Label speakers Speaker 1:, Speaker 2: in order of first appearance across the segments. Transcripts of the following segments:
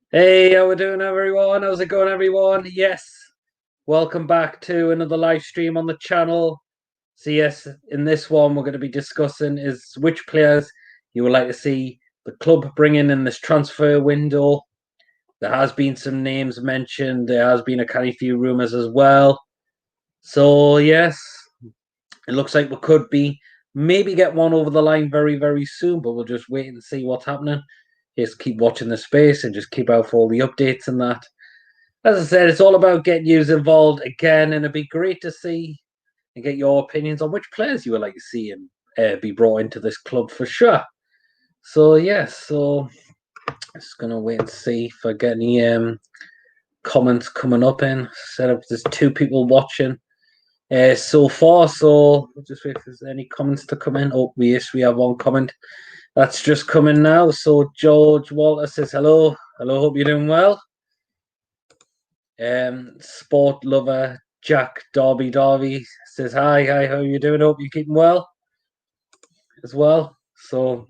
Speaker 1: Hey, how we doing, everyone? How's it going, everyone? Yes, welcome back to another live stream on the channel. So yes, in this one, we're going to be discussing is which players you would like to see the club bring in this transfer window. There has been some names mentioned. There has been a kind of few rumors as well. So yes, it looks like we could be maybe get one over the line very, very soon, but we'll just wait and see what's happening. Just keep watching the space and just keep out for all the updates and that. As I said, it's all about getting you involved again, and it'd be great to see and get your opinions on which players you would like to see and be brought into this club for sure. So yes, so just gonna wait and see if I get any comments coming up in. Set up there's two people watching so far, so we'll just wait if there's any comments to come in. Oh, yes, we have one comment that's just coming now. So George Walter says hello. Hello, hope you're doing well. Sport lover Jack Darby says hi, how are you doing? Hope you're keeping well as well. So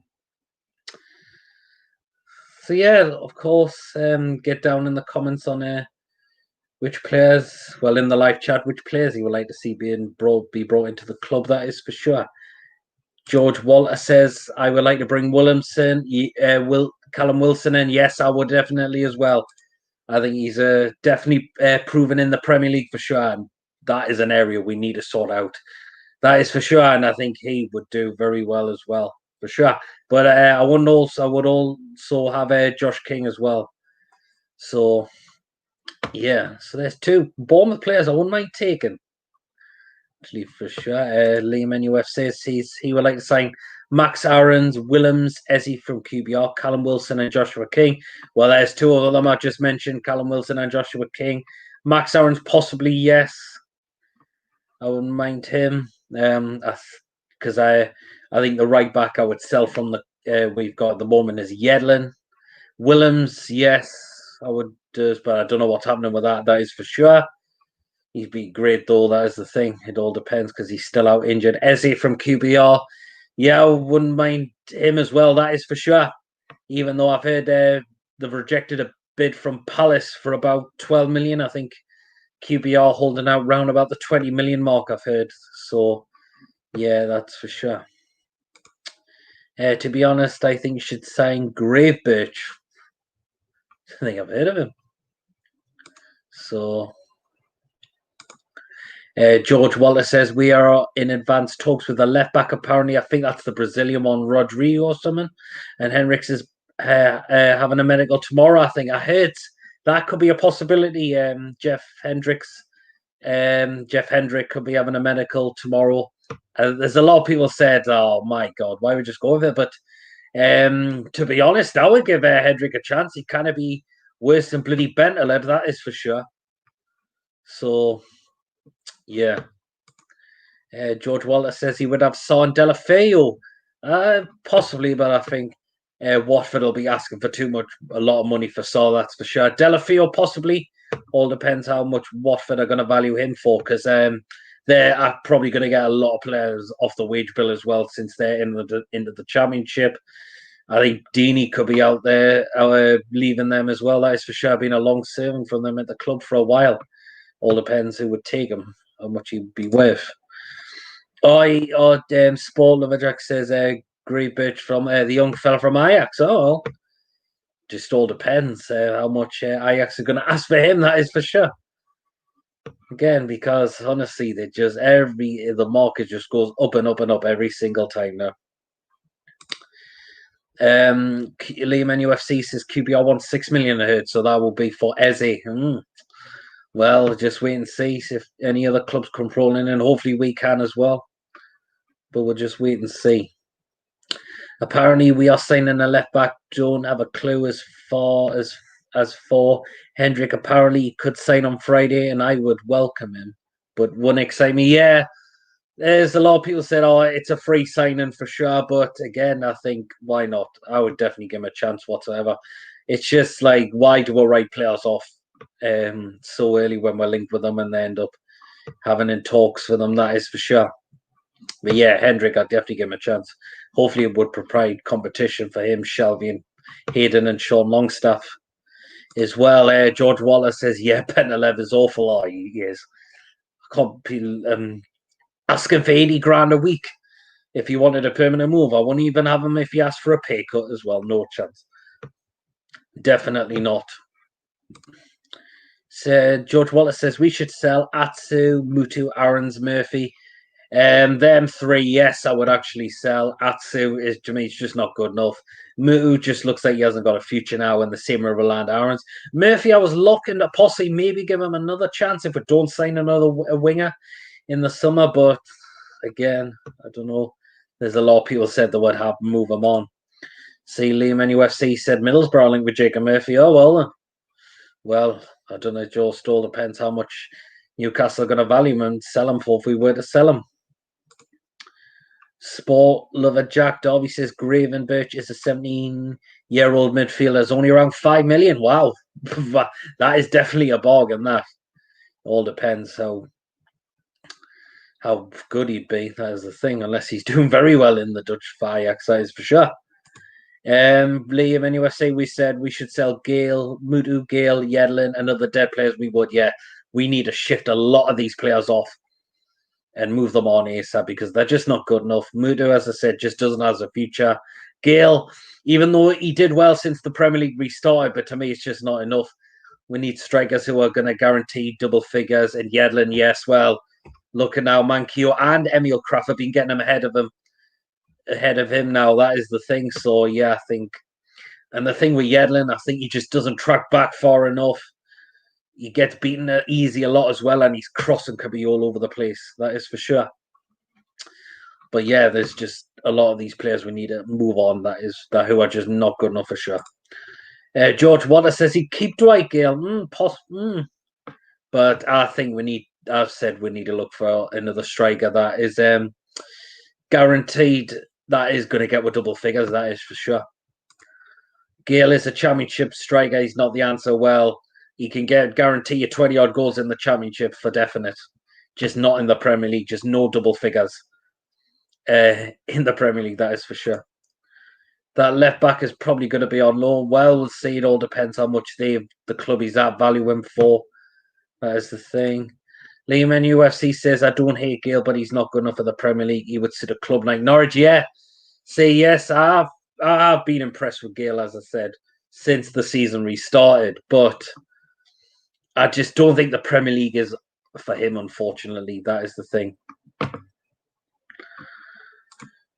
Speaker 1: yeah, of course, get down in the comments on which players, well, in the live chat, which players you would like to see be brought into the club. That is for sure. George Walter says I would like to bring Williamson, Callum Wilson in. Yes, I would definitely as well. I think he's definitely proven in the Premier League for sure. And that is an area we need to sort out. That is for sure, and I think he would do very well as well, for sure. But I would also have Josh King as well. So yeah, so there's two Bournemouth players I wouldn't mind taking. Actually, for sure. Liam NUF says he would like to sign Max Aarons, Willems, Ezzy from QBR, Callum Wilson, and Joshua King. Well, there's two of them I just mentioned: Callum Wilson and Joshua King. Max Aarons, possibly yes. I wouldn't mind him. Because I think the right back I would sell from the we've got at the moment is Yedlin. Willems, yes, I would do, but I don't know what's happening with that. That is for sure. He'd be great though. That is the thing. It all depends because he's still out injured. Eze from QBR, yeah, I wouldn't mind him as well. That is for sure. Even though I've heard they've rejected a bid from Palace for about 12 million, I think QBR holding out round about the 20 million mark. I've heard. So yeah, that's for sure. To be honest, I think you should sign Gravebirch. I think I've heard of him. So, George Walter says we are in advanced talks with the left back. Apparently, I think that's the Brazilian one, Rodrigo or something. And Henriks is having a medical tomorrow. I think I heard that could be a possibility. Jeff Hendrick could be having a medical tomorrow. There's a lot of people said, "Oh my God, why would we just go with it?" But to be honest, I would give Hendrick a chance. He kind of be worse than bloody Bentaleb, that is for sure. So, yeah. George Walter says he would have Son Delafeu. Possibly, but I think Watford will be asking for a lot of money for Saul, that's for sure. Delafeu, possibly. All depends how much Watford are going to value him for, because they're probably going to get a lot of players off the wage bill as well, since they're into the Championship. I think Deeney could be out there leaving them as well. That is for sure. Been a long serving from them at the club for a while. All depends who would take him, how much he'd be worth. Sport Lover Jack says, great bitch from the young fella from Ajax. Oh, just all depends how much Ajax are going to ask for him. That is for sure. Again, because honestly, the market just goes up and up and up every single time now. Liam NUFC says QBR wants 6 million, I heard, so that will be for Eze. Well, just wait and see if any other clubs come rolling in. Hopefully, we can as well. But we'll just wait and see. Apparently, we are signing a left back. Don't have a clue as far as for Hendrick. Apparently, he could sign on Friday, and I would welcome him. But wouldn't excite me. Yeah, there's a lot of people said, "Oh, it's a free signing for sure." But again, I think why not? I would definitely give him a chance whatsoever. It's just like, why do we write players off so early when we're linked with them and they end up having in talks for them? That is for sure. But yeah, Hendrick, I'd definitely give him a chance. Hopefully, it would provide competition for him, Shelby, and Hayden, and Sean Longstaff. as well. George Wallace says, yeah, Pentelev is awful. Oh, he is. I can't be asking for 80 grand a week if he wanted a permanent move. I wouldn't even have him if he asked for a pay cut as well. No chance. Definitely not. So George Wallace says we should sell Atsu, Mutu, Aarons, Murphy. Them three, yes, I would actually sell. Atsu is, to me, it's just not good enough. Mutu just looks like he hasn't got a future now, and the same with Roland Aarons. Murphy, I was looking to possibly maybe give him another chance if we don't sign another winger in the summer, but again, I don't know. There's a lot of people said they would have move him on. See, Liam NUFC said Middlesbrough linked with Jacob Murphy. Oh, well, I don't know, Joe Stoll. Depends how much Newcastle are going to value him and sell him for if we were to sell him. Sport lover Jack Darby says Graven Birch is a 17-year-old midfielder. Is only around 5 million. Wow. That is definitely a bargain, that. All depends how good he'd be. That is the thing, unless he's doing very well in the Dutch Ajax, that is for sure. Liam in USA, we said we should sell Gale, Mutu, Gale, Yedlin, and other dead players. We would, yeah. We need to shift a lot of these players off and move them on ASAP because they're just not good enough. Mutu, as I said, just doesn't have a future. Gale, even though he did well since the Premier League restarted, but to me, it's just not enough. We need strikers who are going to guarantee double figures. And Yedlin, yes, well, look at now, Mankio and Emil Kraft have been getting him ahead of him now. That is the thing. So yeah, I think, and the thing with Yedlin, I think he just doesn't track back far enough. He gets beaten easy a lot as well, and his crossing could be all over the place. That is for sure. But yeah, there's just a lot of these players we need to move on. Who are just not good enough for sure. George Wallace says he'd keep Dwight Gale. But I think I've said we need to look for another striker that is guaranteed that is going to get with double figures. That is for sure. Gale is a championship striker. He's not the answer. Well, he can guarantee you 20-odd goals in the championship for definite. Just not in the Premier League. Just no double figures in the Premier League. That is for sure. That left back is probably going to be on loan. Well, we'll see. It all depends how much the club he's at value him for. That is the thing. Liam NUFC says, I don't hate Gale, but he's not good enough for the Premier League. He would sit a club like Norwich. Yeah. Say yes, I've been impressed with Gale, as I said, since the season restarted. But I just don't think the Premier League is for him, unfortunately. That is the thing.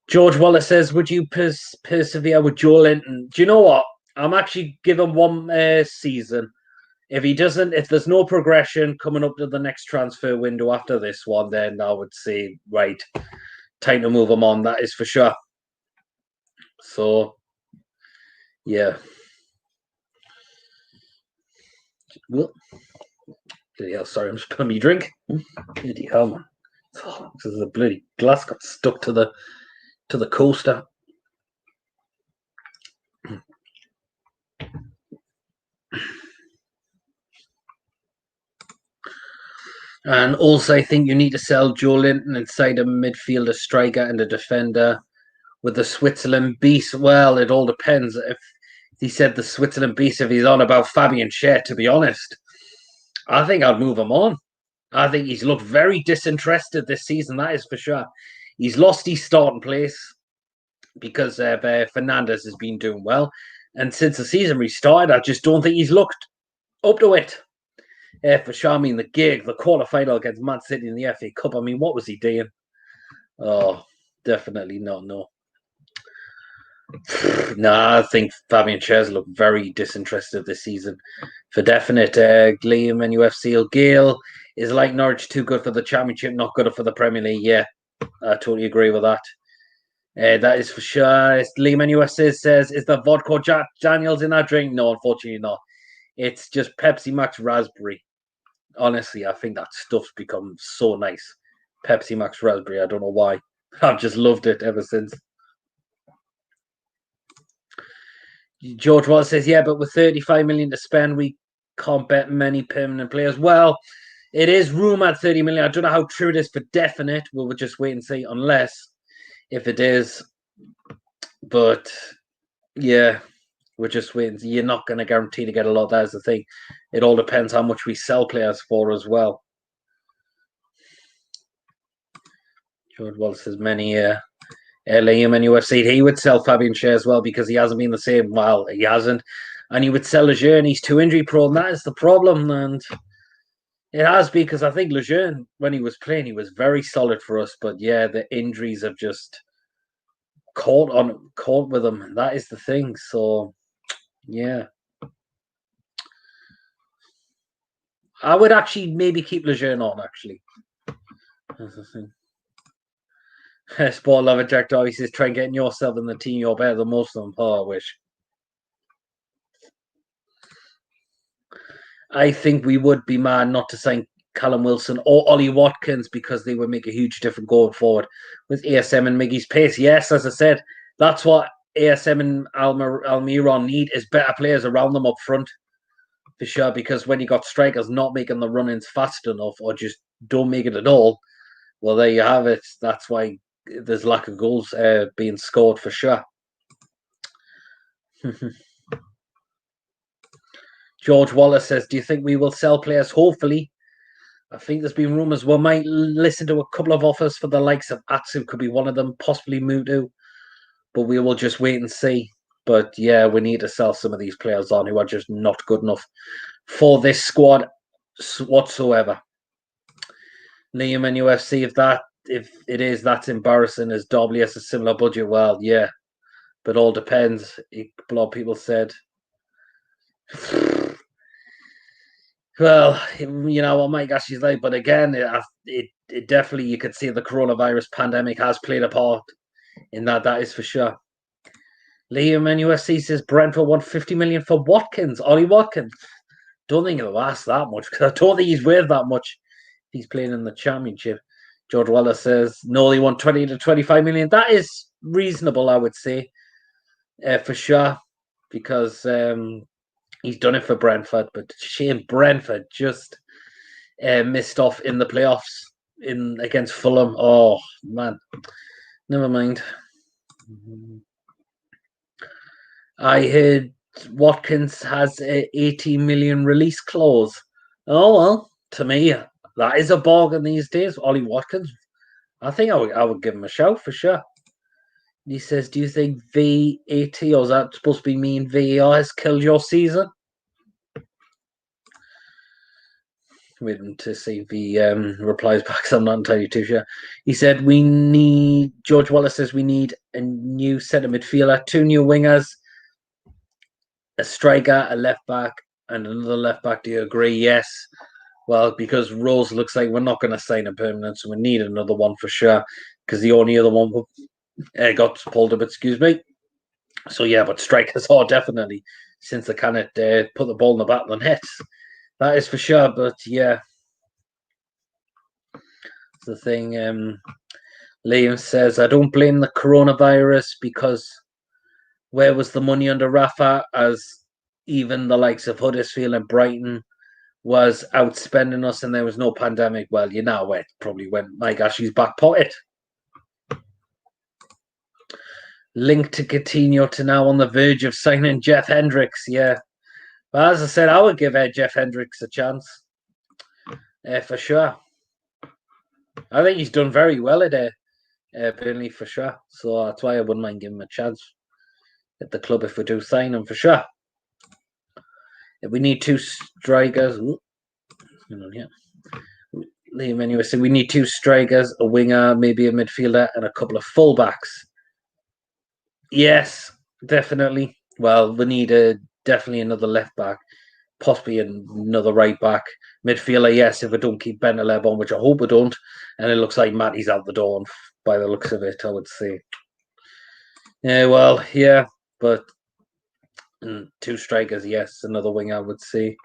Speaker 1: George Wallace says, would you persevere with Joe Linton? Do you know what? I'm actually giving one season. If there's no progression coming up to the next transfer window after this one, then I would say, right, time to move him on. That is for sure. So, yeah. Well, yeah, sorry, I'm just putting me drink. Bloody hell, man. Oh, this is the bloody glass got stuck to the coaster. And also, I think you need to sell Joe Linton inside a midfielder, striker, and a defender with the Switzerland beast. Well, it all depends. If he said the Switzerland beast, if he's on about Fabian Schär, to be honest, I think I'd move him on. I think he's looked very disinterested this season. That is for sure. He's lost his starting place because Fernandes has been doing well. And since the season restarted, I just don't think he's looked up to it. For sure, I mean, the quarterfinal against Man City in the FA Cup, I mean, what was he doing? Oh, definitely not, no. Nah, I think Fabian Schär's looked very disinterested this season. For definite, Liam and UFC Gale is like Norwich, too good for the Championship, not good for the Premier League. Yeah, I totally agree with that. That is for sure. Liam and UFC says, is the vodka Jack Daniels in that drink? No, unfortunately not. It's just Pepsi Max Raspberry. Honestly, I think that stuff's become so nice. Pepsi Max Raspberry, I don't know why. I've just loved it ever since. George Wallace says, yeah, but with 35 million to spend, we can't bet many permanent players. Well, it is rumored 30 million. I don't know how true it is for definite. We'll just wait and see, unless if it is. But yeah, We're just waiting. You're not going to guarantee to get a lot. That's the thing. It all depends how much we sell players for as well. George Wallace has many Liam and UFC. He would sell Fabian Schär as well because he hasn't been the same. Well, he hasn't. And he would sell Lejeune, and he's too injury prone. That is the problem. And it has been because I think Lejeune, when he was playing, he was very solid for us. But yeah, the injuries have just caught with him. That is the thing. So yeah. I would actually maybe keep Lejeune on, actually. That's the thing. Sport lover Jack Darby says, try and get yourself in the team. You're better than most of them. Oh, I wish. I think we would be mad not to sign Callum Wilson or Ollie Watkins because they would make a huge difference going forward with ASM and Miggy's pace. Yes, as I said, that's what ASM and Almiron need is better players around them up front. For sure, because when you got strikers not making the run-ins fast enough or just don't make it at all, well, there you have it. That's why there's lack of goals being scored for sure. George Wallace says, do you think we will sell players? Hopefully. I think there's been rumours we might listen to a couple of offers for the likes of Atsu, could be one of them, possibly Mutu, but we will just wait and see. But yeah, we need to sell some of these players on who are just not good enough for this squad whatsoever. Liam and UFC, if it is, that's embarrassing. As Dobley has a similar budget, well, yeah, but all depends. A lot of people said, well, you know what Mike Ashley's like, but again, it definitely, you could see the coronavirus pandemic has played a part in that. That is for sure. Liam and UFC says Brentford want 50 million for Watkins, Ollie Watkins. Don't think it'll last that much because I don't think he's worth that much. He's playing in the Championship. George Wallace says no, they want 20 to 25 million. That is reasonable, I would say, for sure, because he's done it for Brentford. But shame Brentford just missed off in the playoffs against Fulham. Oh man, never mind. I heard Watkins has a 80 million release clause. Oh well, to me that is a bargain these days. Ollie Watkins, I think I would give him a shout for sure. He says, "Do you think VAT or is that supposed to be mean VAR has killed your season?" Waiting to see if he replies back. So I'm not entirely too sure. He said, George Wallace says we need a new centre midfielder, 2 new wingers, a striker, a left back, and another left back. Do you agree? Yes. Well, because Rose looks like we're not going to sign a permanent, so we need another one for sure. Because the only other one got pulled up. Excuse me. So yeah, but strikers are definitely, since they cannot put the ball in the back of the net. That is for sure. But yeah, the thing. Liam says, I don't blame the coronavirus because where was the money under Rafa, as even the likes of Huddersfield and Brighton was outspending us and there was no pandemic. Well, you know where it probably went Mike Ashley's back pocket. Linked to Coutinho to now on the verge of signing Jeff Hendricks. Yeah. But as I said, I would give Jeff Hendricks a chance. For sure. I think he's done very well at Burnley for sure. So that's why I wouldn't mind giving him a chance at the club if we do sign him for sure. If we need 2 strikers. Liam anyway, so we need 2 strikers, a winger, maybe a midfielder, and a couple of fullbacks. Yes, definitely. Well, we need definitely another left back, possibly another right back. Midfielder, yes, if we don't keep Bentaleb on, which I hope we don't. And it looks like Matty's out the door by the looks of it, I would say. Yeah, well, yeah, but 2 strikers, yes, another winger, I would say.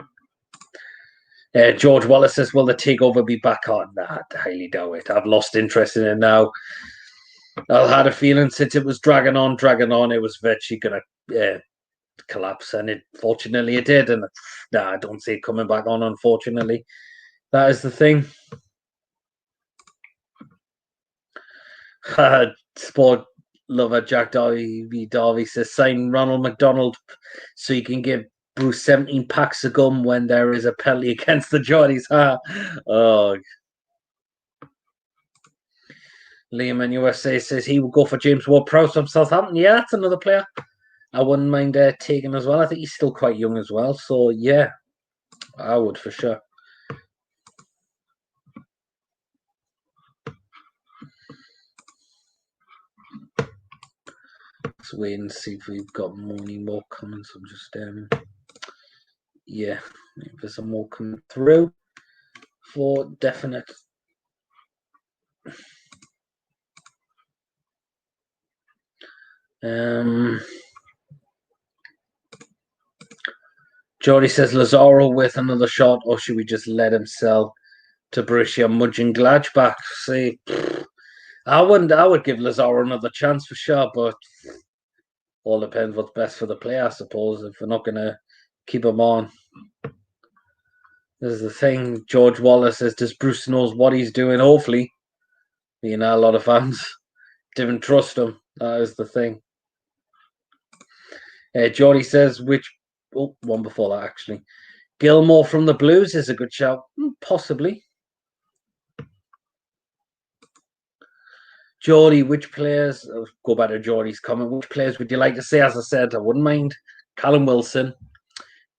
Speaker 1: George Wallace says, will the takeover be back on? Nah, I highly doubt it. I've lost interest in it now. I had a feeling since it was dragging on, it was virtually going to collapse. And fortunately it did. And I don't see it coming back on, unfortunately. That is the thing. Sport Lover Jack Darby says sign Ronald McDonald so you can give Bruce 17 packs of gum when there is a penalty against the Geordies. Oh, Liam in USA says he will go for James Ward-Prowse from Southampton. Yeah, that's another player I wouldn't mind taking as well. I think he's still quite young as well. So, yeah, I would for sure. Let's wait and see if we've got any more comments. I'm just, yeah, if there's some more coming through for definite. Jody says Lazaro with another shot, or should we just let him sell to Borussia Mönchengladbach? See, I would give Lazaro another chance for sure, but all depends what's best for the player, I suppose. If we're not gonna keep him on, this is the thing. George Wallace says, "Does Bruce knows what he's doing?" Hopefully, you know, a lot of fans didn't trust him. That is the thing. Jody says, one before that actually. Gilmore from the Blues is a good shout. Possibly. Geordie, which players, go back to Geordie's comment, which players would you like to see? As I said, I wouldn't mind Callum Wilson,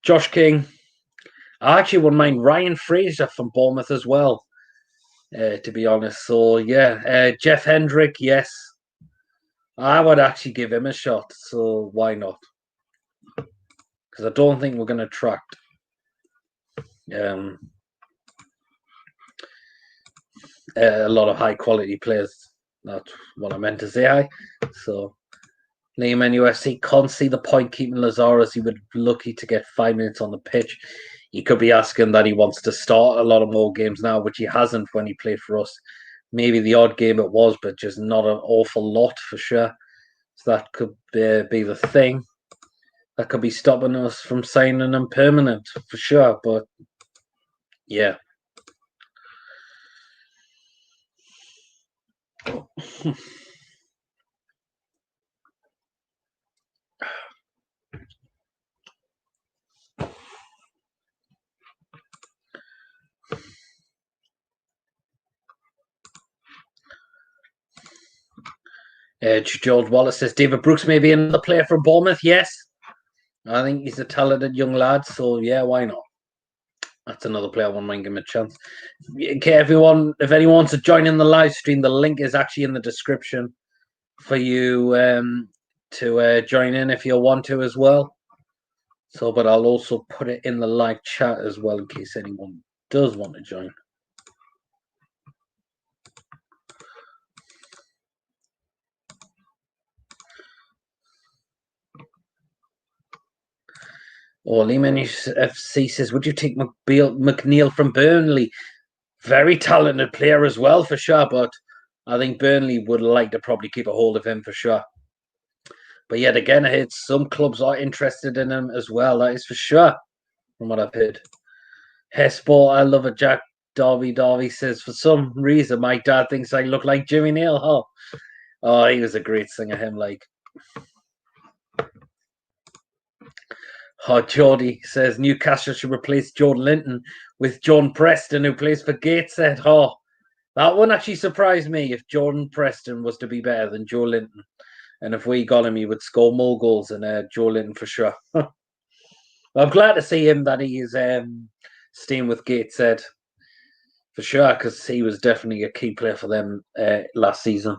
Speaker 1: Josh King. I actually wouldn't mind Ryan Fraser from Bournemouth as well, to be honest. So, yeah, Jeff Hendrick, yes. I would actually give him a shot, so why not? Because I don't think we're going to attract a lot of high-quality players. That's what I meant to say. So, Liam NUFC can't see the point keeping Lazaro as he would be lucky to get 5 minutes on the pitch. He could be asking that he wants to start a lot of more games now, which he hasn't when he played for us. Maybe the odd game it was, but just not an awful lot for sure. So that could be the thing. That could be stopping us from signing him permanent for sure. But yeah. George Wallace says David Brooks may be another player from Bournemouth. Yes, I think he's a talented young lad. So yeah, why not? That's another player I wouldn't mind giving him a chance. Okay, everyone, if anyone wants to join in the live stream, the link is actually in the description for you to join in if you want to as well. So, but I'll also put it in the live chat as well in case anyone does want to join. Or Lehman FC says, would you take McNeil from Burnley? Very talented player as well, for sure, but I think Burnley would like to probably keep a hold of him for sure. But yet again, I heard some clubs are interested in him as well. That is for sure, from what I've heard. Hesport, I love it. Jack Darby says, for some reason, my dad thinks I look like Jimmy Neal. Oh, he was a great singer, him, like. Geordie says Newcastle should replace Jordan Linton with John Preston, who plays for Gateshead. That one actually surprised me if Jordan Preston was to be better than Joe Linton. And if we got him, he would score more goals than Joe Linton for sure. I'm glad to see him that he is staying with Gateshead for sure, because he was definitely a key player for them last season.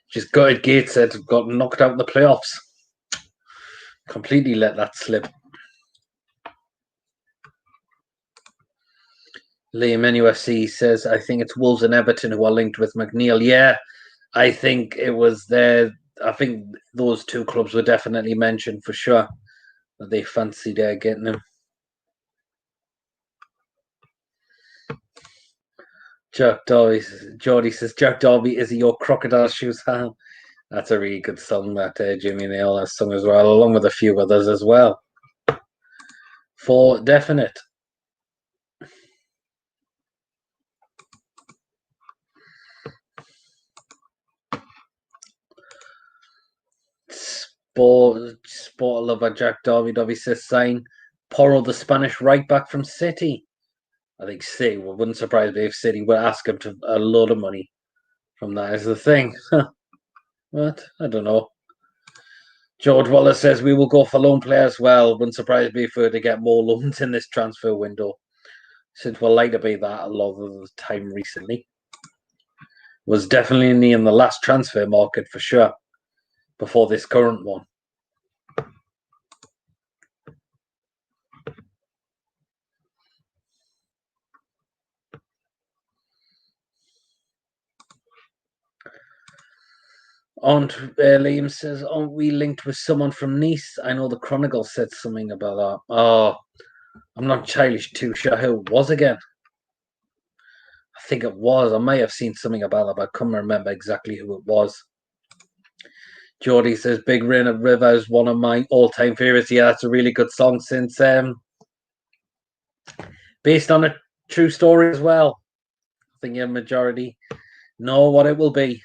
Speaker 1: Just gutted Gateshead got knocked out in the playoffs. Completely let that slip. Liam NUFC says, I think it's Wolves and Everton who are linked with McNeil. Yeah, I think it was there. I think those two clubs were definitely mentioned for sure that they fancied getting him. Geordie says, Jack Darby, is he your crocodile shoes? That's a really good song that Jimmy Neal has sung as well, along with a few others as well. For definite. Sport lover Jack Dobby says sign Porro, the Spanish right back from City. I think City wouldn't surprise me if City would ask him to a load of money from that is the thing. What? I don't know. George Wallace says we will go for loan players. Well, wouldn't surprise me if we were to get more loans in this transfer window, since we're like to be that a lot of the time recently. Was definitely in the last transfer market for sure, before this current one. Liam says, aren't we linked with someone from Nice? I know the Chronicle said something about that. Oh, I'm not entirely too sure who it was again. I think it was. I may have seen something about that, but I can't remember exactly who it was. Geordie says, Big Rain of River is one of my all-time favourites. Yeah, it's a really good song since based on a true story as well. I think a majority know what it will be.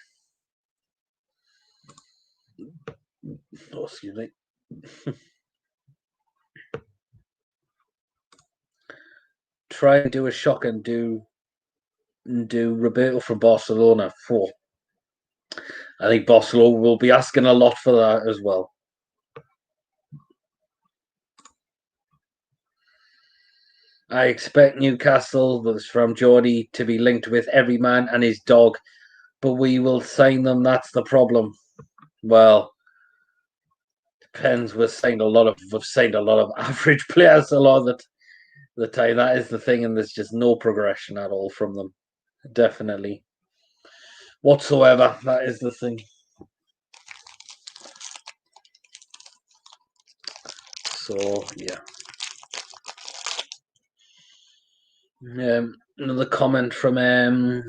Speaker 1: Oh, excuse me. Try and do a shock and do Roberto from Barcelona. I think Barcelona will be asking a lot for that as well. I expect Newcastle, that's from Geordie, to be linked with every man and his dog, but we will sign them. That's the problem. Well, depends. We've signed a lot of average players a lot of the time. That is the thing, and there's just no progression at all from them. Definitely, whatsoever. That is the thing. So yeah. Another comment from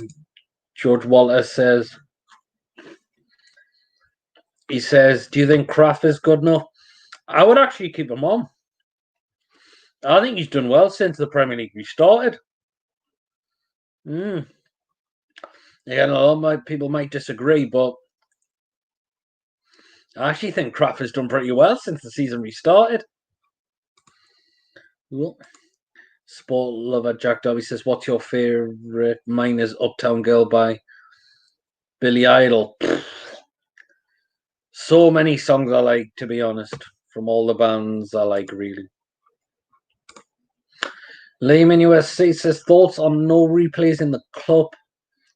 Speaker 1: George Walter says. He says, "Do you think Kraft is good enough?" I would actually keep him on. I think he's done well since the Premier League restarted. Again, a lot of people might disagree, but I actually think Kraft has done pretty well since the season restarted. Well, Sport lover Jack Dobby says, "What's your favourite?" Mine is Uptown Girl by Billy Idol. So many songs I like, to be honest, from all the bands I like, really. Layman USC says, thoughts on no replays in the club,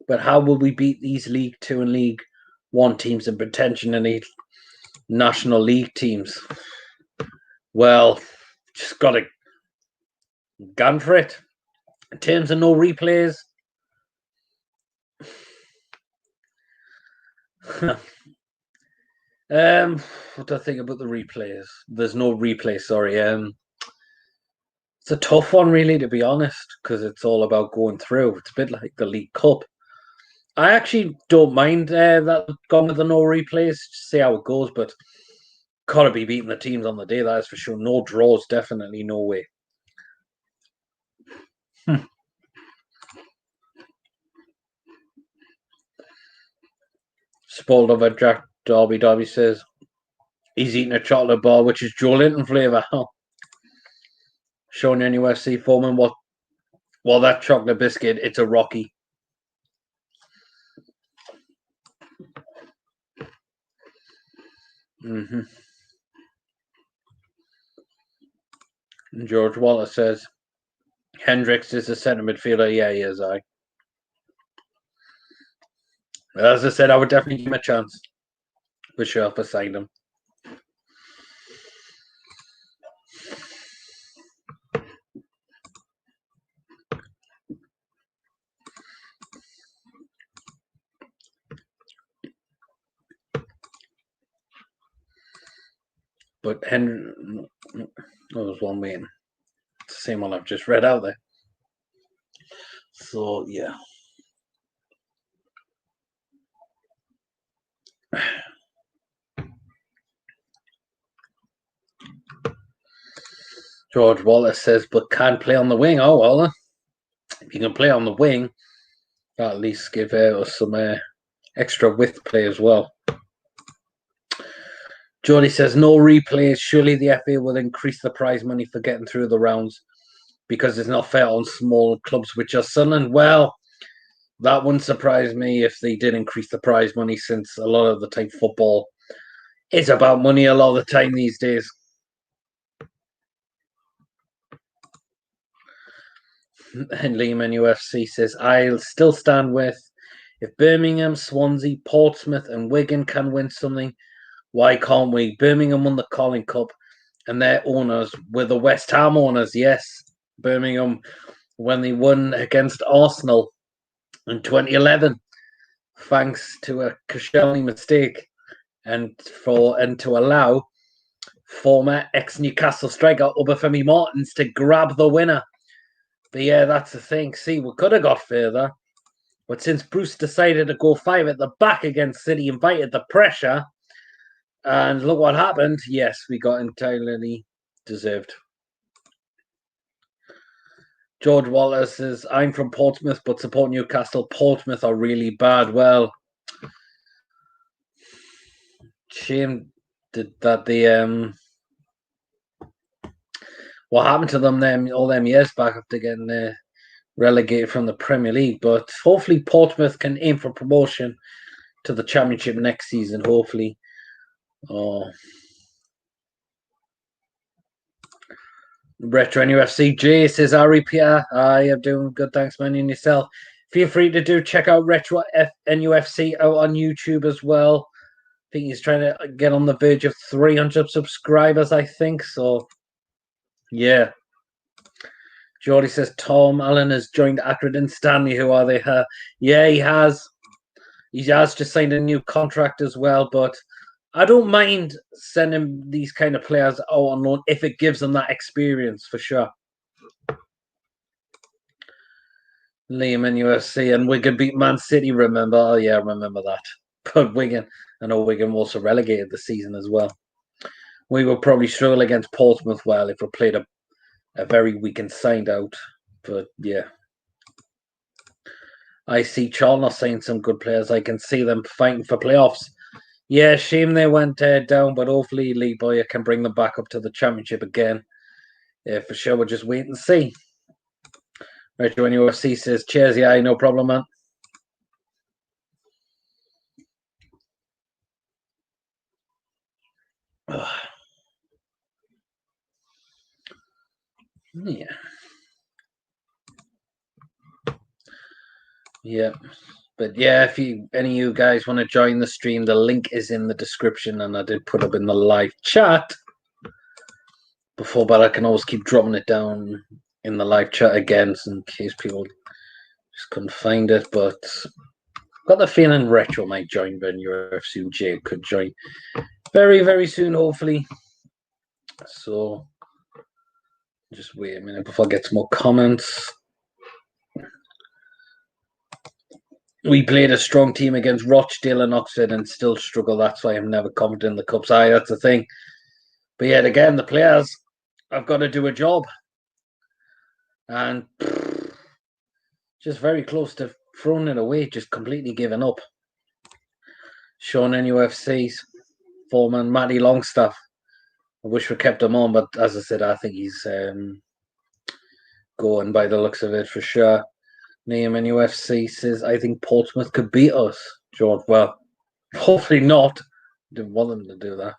Speaker 1: but how will we beat these League 2 and League 1 teams and potentially National League teams? Well, just got to gun for it. In terms of no replays, what do I think about the replays? There's no replay, sorry. It's a tough one, really, to be honest, because it's all about going through. It's a bit like the League Cup. I actually don't mind that gone with the no replays, see how it goes, but gotta be beating the teams on the day, that is for sure. No draws, definitely no way. Spoiled over Jack Derby says he's eating a chocolate bar, which is Joe Linton flavour. Showing NUFC Foreman what that chocolate biscuit, it's a Rocky. And George Wallace says Hendricks is a centre midfielder. Yeah, he is. As I said, I would definitely give him a chance for sure for signing him. But Henry, there was one waiting. It's the same one I've just read out there. So yeah. George Wallace says, but can't play on the wing. Oh, well, if you can play on the wing, that'll at least give us some extra width play as well. Jody says no replays. Surely the FA will increase the prize money for getting through the rounds because it's not fair on small clubs which are Sunderland. Well, that wouldn't surprise me if they did increase the prize money, since a lot of the time football is about money a lot of the time these days. And Liam NUFC says, I'll still stand with, if Birmingham, Swansea, Portsmouth and Wigan can win something, why can't we? Birmingham won the Carling Cup and their owners were the West Ham owners. Yes, Birmingham, when they won against Arsenal in 2011, thanks to a Koscielny mistake and to allow former ex-Newcastle striker Obafemi Martins to grab the winner. But yeah, that's the thing. See, we could have got further, but since Bruce decided to go 5 at the back against City, invited the pressure, and look what happened. Yes, we got entirely deserved. George Wallace says, I'm from Portsmouth, but support Newcastle. Portsmouth are really bad. Well, shame that the what happened to them all them years back after getting relegated from the Premier League. But hopefully Portsmouth can aim for promotion to the Championship next season, hopefully. Retro NUFC J says, Ari Pierre, I am doing good, thanks man, and yourself. Feel free to check out Retro NUFC out on YouTube as well. I think he's trying to get on the verge of 300 subscribers, I think. So, yeah. Jordy says, Tom Allen has joined Accrington Stanley. Who are they? Yeah, he has. He has just signed a new contract as well, but I don't mind sending these kind of players out on loan if it gives them that experience, for sure. Liam and UFC and Wigan beat Man City, remember? Oh, yeah, I remember that. But Wigan, I know Wigan also relegated the season as well. We will probably struggle against Portsmouth well if we played a very weak and signed out. But yeah. I see Charlton saying some good players. I can see them fighting for playoffs. Yeah, shame they went down, but hopefully Lee Boyer can bring them back up to the Championship again. Yeah, for sure. We'll just wait and see. Retro UFC says, cheers, yeah, no problem, man. Yeah. Yeah. But yeah, if any of you guys want to join the stream, the link is in the description, and I did put up in the live chat before, but I can always keep dropping it down in the live chat again in case people just couldn't find it. But I've got the feeling Retro might join, Ben UFC J could join very, very soon, hopefully. So just wait a minute before I get some more comments. We played a strong team against Rochdale and Oxford and still struggle. That's why I'm never confident in the Cups. That's the thing. But yet again, the players have got to do a job. And just very close to throwing it away, just completely giving up. Sean NUFC's foreman, Matty Longstaff. I wish we kept him on, but as I said, I think he's going by the looks of it for sure. Liam NUFC says, I think Portsmouth could beat us, George. Well, hopefully not. Didn't want them to do that.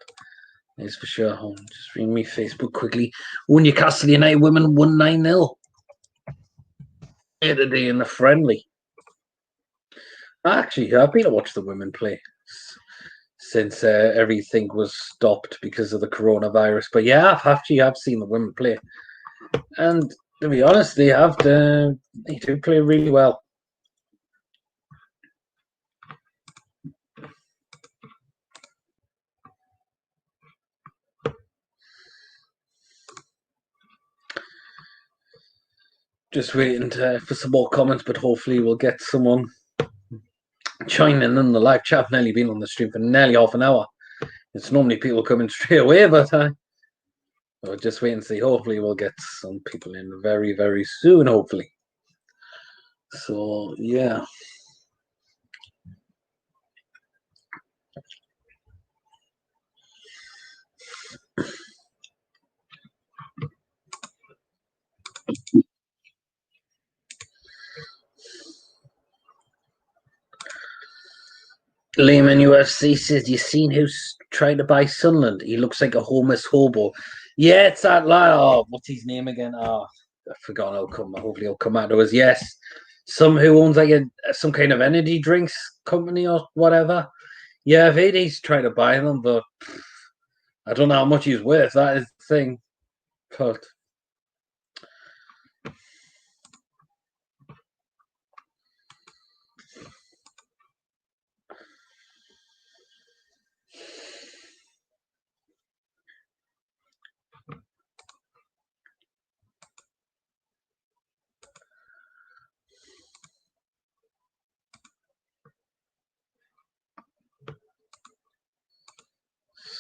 Speaker 1: It's for sure. Just read me Facebook quickly. Newcastle United women won 9-0. Today in the friendly. Actually, I've been to watch the women play since everything was stopped because of the coronavirus. But yeah, I've seen the women play. And to be honest, they do play really well. Just waiting for some more comments, but hopefully we'll get someone joining in the live chat. I've nearly been on the stream for nearly half an hour. It's normally people coming straight away, but we'll just wait and see. Hopefully we'll get some people in very, very soon, hopefully. So, yeah. Liam in UFC says, you seen who's trying to buy Sunderland? He looks like a homeless hobo. Yeah, it's that lad. Oh, what's his name again? Oh, I've forgotten. Hopefully he'll come out to us. Yes. Some who owns like some kind of energy drinks company or whatever. Yeah, I've heard he's trying to buy them, but I don't know how much he's worth. That is the thing. But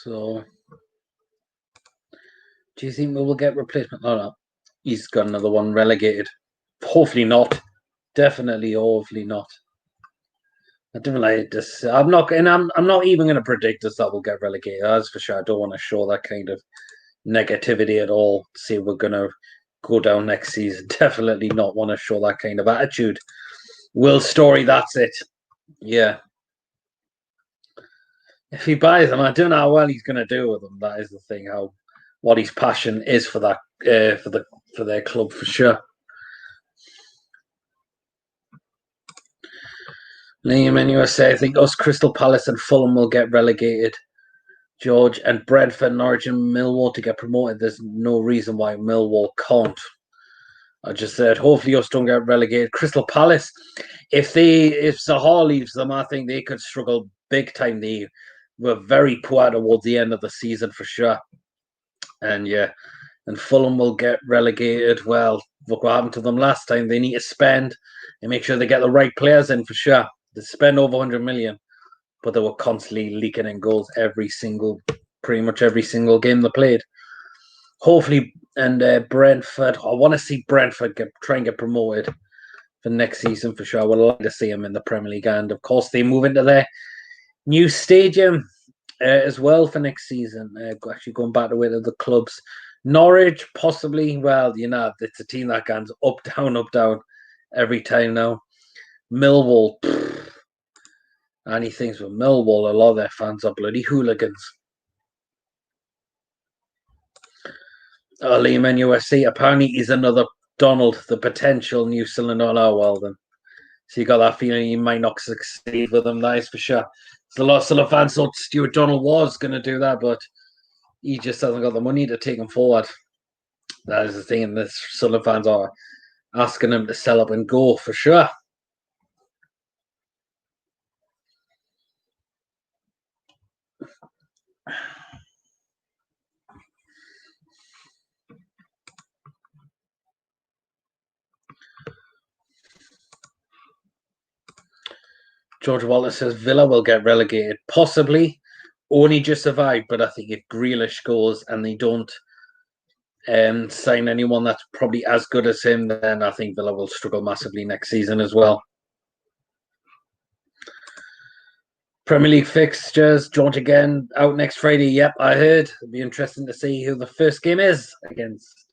Speaker 1: so, do you think we will get replacement? Oh no, he's got another one relegated. Hopefully not. Definitely, hopefully not. I don't like this. I'm not, and I'm not even going to predict us that we'll get relegated. That's for sure. I don't want to show that kind of negativity at all. Say we're going to go down next season. Definitely not want to show that kind of attitude. Will Story, that's it. Yeah. If he buys them, I don't know how well he's going to do with them. That is the thing. How what his passion is for that for their club for sure. Liam in USA, I think us, Crystal Palace, and Fulham will get relegated. George, and Brentford, Norwich, and Millwall to get promoted. There's no reason why Millwall can't. I just said, hopefully us don't get relegated. Crystal Palace, if Zaha leaves them, I think they could struggle big time. They were very poor towards the end of the season for sure. And yeah, and Fulham will get relegated. Well, look what happened to them last time. They need to spend and make sure they get the right players in for sure. They spend over 100 million, but they were constantly leaking in goals pretty much every single game they played. Hopefully, and Brentford. I want to see Brentford try and get promoted for next season for sure. I would like to see them in the Premier League, and of course they move into their new stadium as well for next season. Actually, going back to where the clubs. Norwich, possibly. Well, it's a team that goes up, down every time now. Millwall, anything with Millwall, a lot of their fans are bloody hooligans. Liam in UFC, apparently he's another Donald, the potential New Zealand. Oh, well then. So you got that feeling he might not succeed with them, that is for sure. So a lot of fans thought Stuart Donald was going to do that, but he just hasn't got the money to take him forward. That is the thing, and the Southern fans are asking him to sell up and go for sure. George Walter says Villa will get relegated, possibly. Only just survive, but I think if Grealish goes and they don't sign anyone that's probably as good as him, then I think Villa will struggle massively next season as well. Premier League fixtures, George again out next Friday. Yep, I heard. It'll be interesting to see who the first game is against.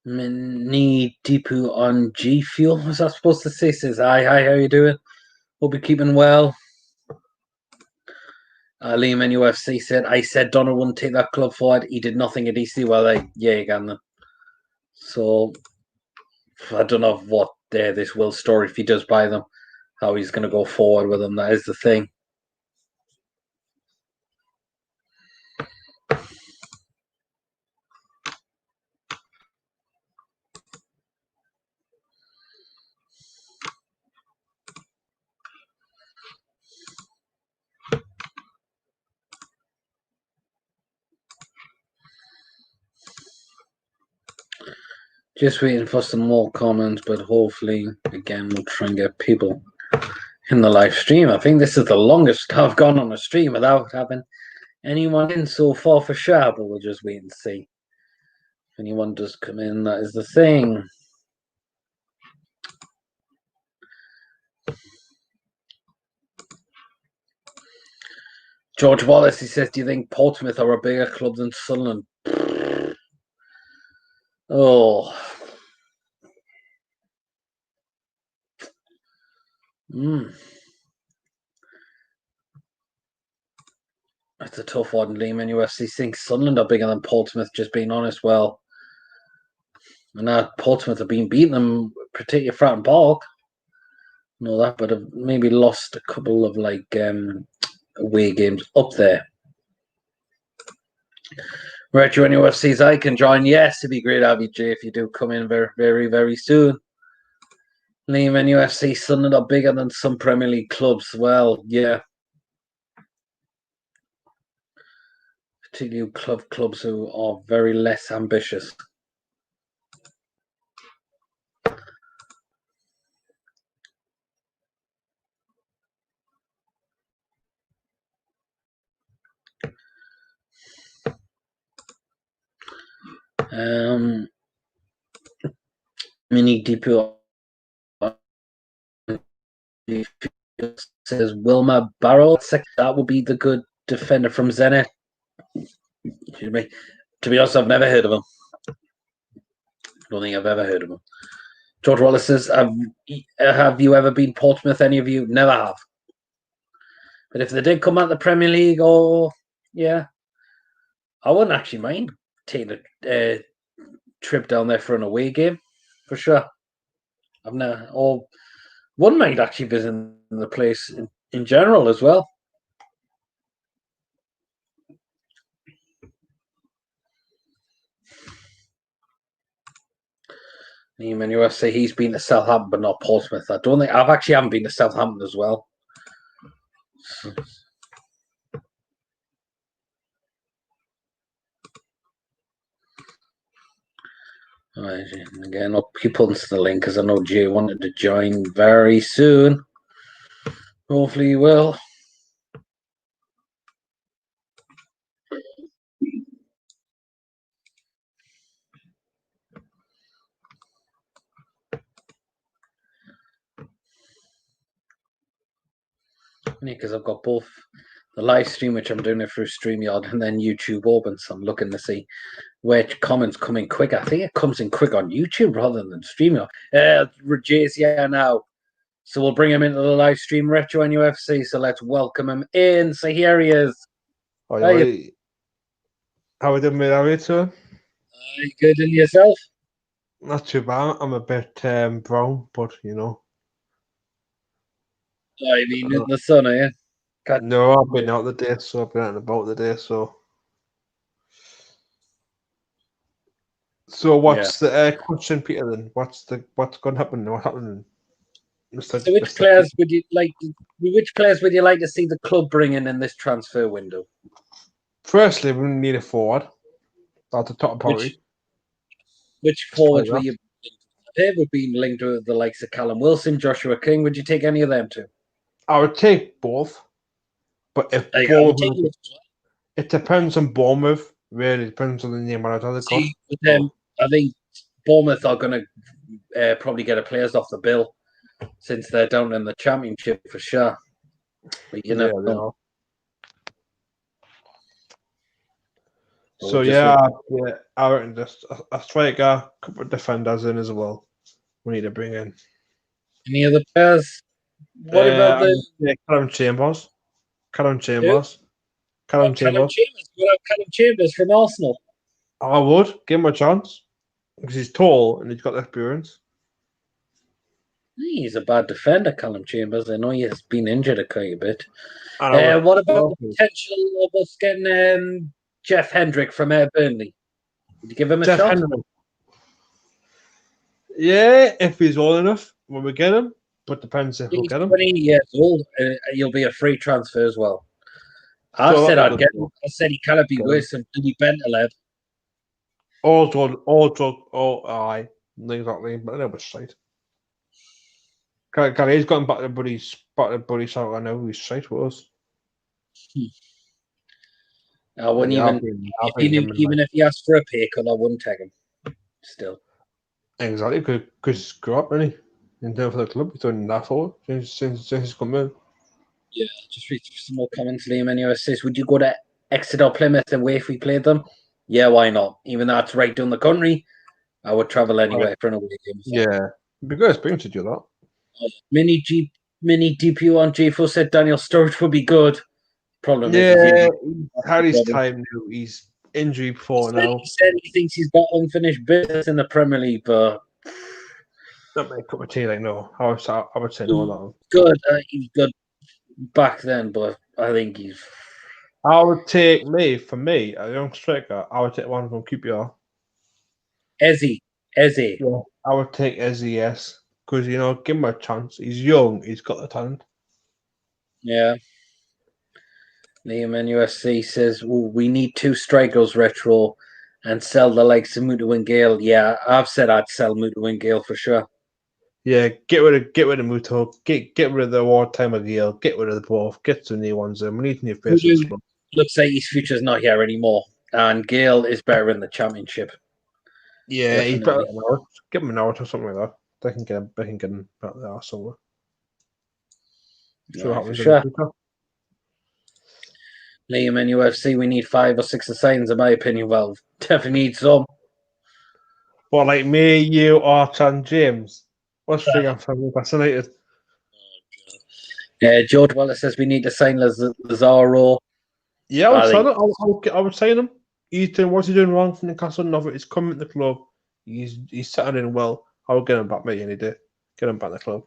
Speaker 1: Mini Deepu on G Fuel. Was that supposed to say? Says hi, how you doing? Hope you're keeping well. Liam in UFC said, I said Donald wouldn't take that club forward. He did nothing at EC. Well, yeah, you can then. So I don't know what this Will story, if he does buy them, how he's going to go forward with them. That is the thing. Just waiting for some more comments, but hopefully, again, we'll try and get people in the live stream. I think this is the longest I've gone on a stream without having anyone in so far for sure, but we'll just wait and see. If anyone does come in, that is the thing. George Wallace, he says, do you think Portsmouth are a bigger club than Sunderland? Oh. That's a tough one, Liam. NUFC thinks Sunderland are bigger than Portsmouth, just being honest. Well, and now Portsmouth have been beating them, particularly Fratton Park. Know that, but have maybe lost a couple of away games up there. Retro NUFC's I can join. Yes, it'd be great, Jay, if you do come in very, very, very soon. Liam, NUFC Sunderland are bigger than some Premier League clubs. Well, yeah. Particularly clubs who are very less ambitious. Mini Deepu says Wilma Barrow. That would be the good defender from Zenit. Excuse me. To be honest, I've never heard of him. I don't think I've ever heard of him. George Wallace says, have you ever been Portsmouth? Any of you? Never have. But if they did come out the Premier League, yeah, I wouldn't actually mind taking a trip down there for an away game, for sure. I've never, or wouldn't mind actually visiting the place in general as well. Neiman USA, he's been to Southampton, but not Portsmouth. I don't think I've actually haven't been to Southampton as well. Right, again, I'll keep putting to the link because I know Jay wanted to join very soon. Hopefully he will. Because I've got both the live stream, which I'm doing it through StreamYard, and then YouTube open. So I'm looking to see which comments come in quick. I think it comes in quick on YouTube rather than StreamYard. Jay's here now. So we'll bring him into the live stream, Retro NUFC. So let's welcome him in. So here he is.
Speaker 2: How are you doing, mate? How are you doing?
Speaker 1: Good, and yourself?
Speaker 2: Not too bad. I'm a bit brown, but you know.
Speaker 1: I mean, in the sun, are you?
Speaker 2: No, I've been out the day, so I've been out and about the day, so. So what's the question, Peter? Then what's going to happen? What happened?
Speaker 1: So which players would you like? Which players would you like to see the club bring in this transfer window?
Speaker 2: Firstly, we need a forward. That's the top priority.
Speaker 1: Which forwards were you? They would be linked to the likes of Callum Wilson, Joshua King. Would you take any of them too?
Speaker 2: I would take both, but if Bournemouth, it depends on Bournemouth. Really depends on the name of the
Speaker 1: See, with them, I think Bournemouth are going to probably get a players off the bill since they're down in the Championship for sure. But you know.
Speaker 2: So I reckon just a striker, a couple of defenders in as well. We need to bring in.
Speaker 1: Any other players? What about
Speaker 2: Callum Chambers? Callum Chambers.
Speaker 1: Callum Chambers. Callum Chambers from Arsenal.
Speaker 2: I would give him a chance because he's tall and he's got experience.
Speaker 1: He's a bad defender, Callum Chambers. I know he has been injured quite a bit. What about the potential of us getting Jeff Hendrick from Burnley? Would you give him a shot?
Speaker 2: Hendrick. Yeah, if he's old enough when we get him, but depends if we'll get him.
Speaker 1: 20 years old, he'll be a free transfer as well. I said I'd get him. I said he cannot be worse than Billy Bentaleb.
Speaker 2: Aye, exactly. But that was shite. He's gotten back to Buddy so I know he's shite with us.
Speaker 1: I wouldn't even if he asked for a pay cut, I wouldn't take him. Still.
Speaker 2: Exactly, because he's grew up, really. In terms of the club, he's done that for since he's come in.
Speaker 1: Yeah, just read some more comments. Liam anyway says, would you go to Exeter or Plymouth away if we played them? Yeah, why not? Even though it's right down the country, I would travel anyway for an away game. So.
Speaker 2: Yeah, it'd be good experience to do that.
Speaker 1: Mini DPU on G4 said Daniel Sturridge would be good. Problem is,
Speaker 2: Yeah, he's had his time now. He's injury before now.
Speaker 1: He said he thinks he's got unfinished business in the Premier League, but
Speaker 2: Not my cup of tea. Like no, I would say no on that one.
Speaker 1: good. He's good back then, but I think he's.
Speaker 2: I would take for me, a young striker. I would take one from QPR.
Speaker 1: Eze.
Speaker 2: Yeah, I would take SES because give him a chance. He's young. He's got the talent.
Speaker 1: Yeah. Liam NUFC says, we need 2 strikers retro and sell the likes of Mutu and Gale. Yeah, I've said I'd sell Mutu and Gale for sure.
Speaker 2: Yeah, get rid of Muto, get rid of the wartime of Gale, get rid of the both, get some new ones in. We need new faces.
Speaker 1: Looks like his future's not here anymore, and Gale is better in the Championship.
Speaker 2: Yeah, definitely. He's better than Norwich. Give him an Norwich or something like that. They can get him back there somewhere.
Speaker 1: So what happens in the future. Liam in UFC, we need 5 or 6 signs, in my opinion. Well, definitely need some.
Speaker 2: Well, like me, you, Archer, and James. What's the I'm so fascinated?
Speaker 1: George Wallace says we need to sign Lazaro.
Speaker 2: Yeah, I would sign him. He's doing what's he doing wrong for Newcastle? Nothing. He's coming to the club. He's settling in well. I would get him back, mate, any day. Get him back to the club.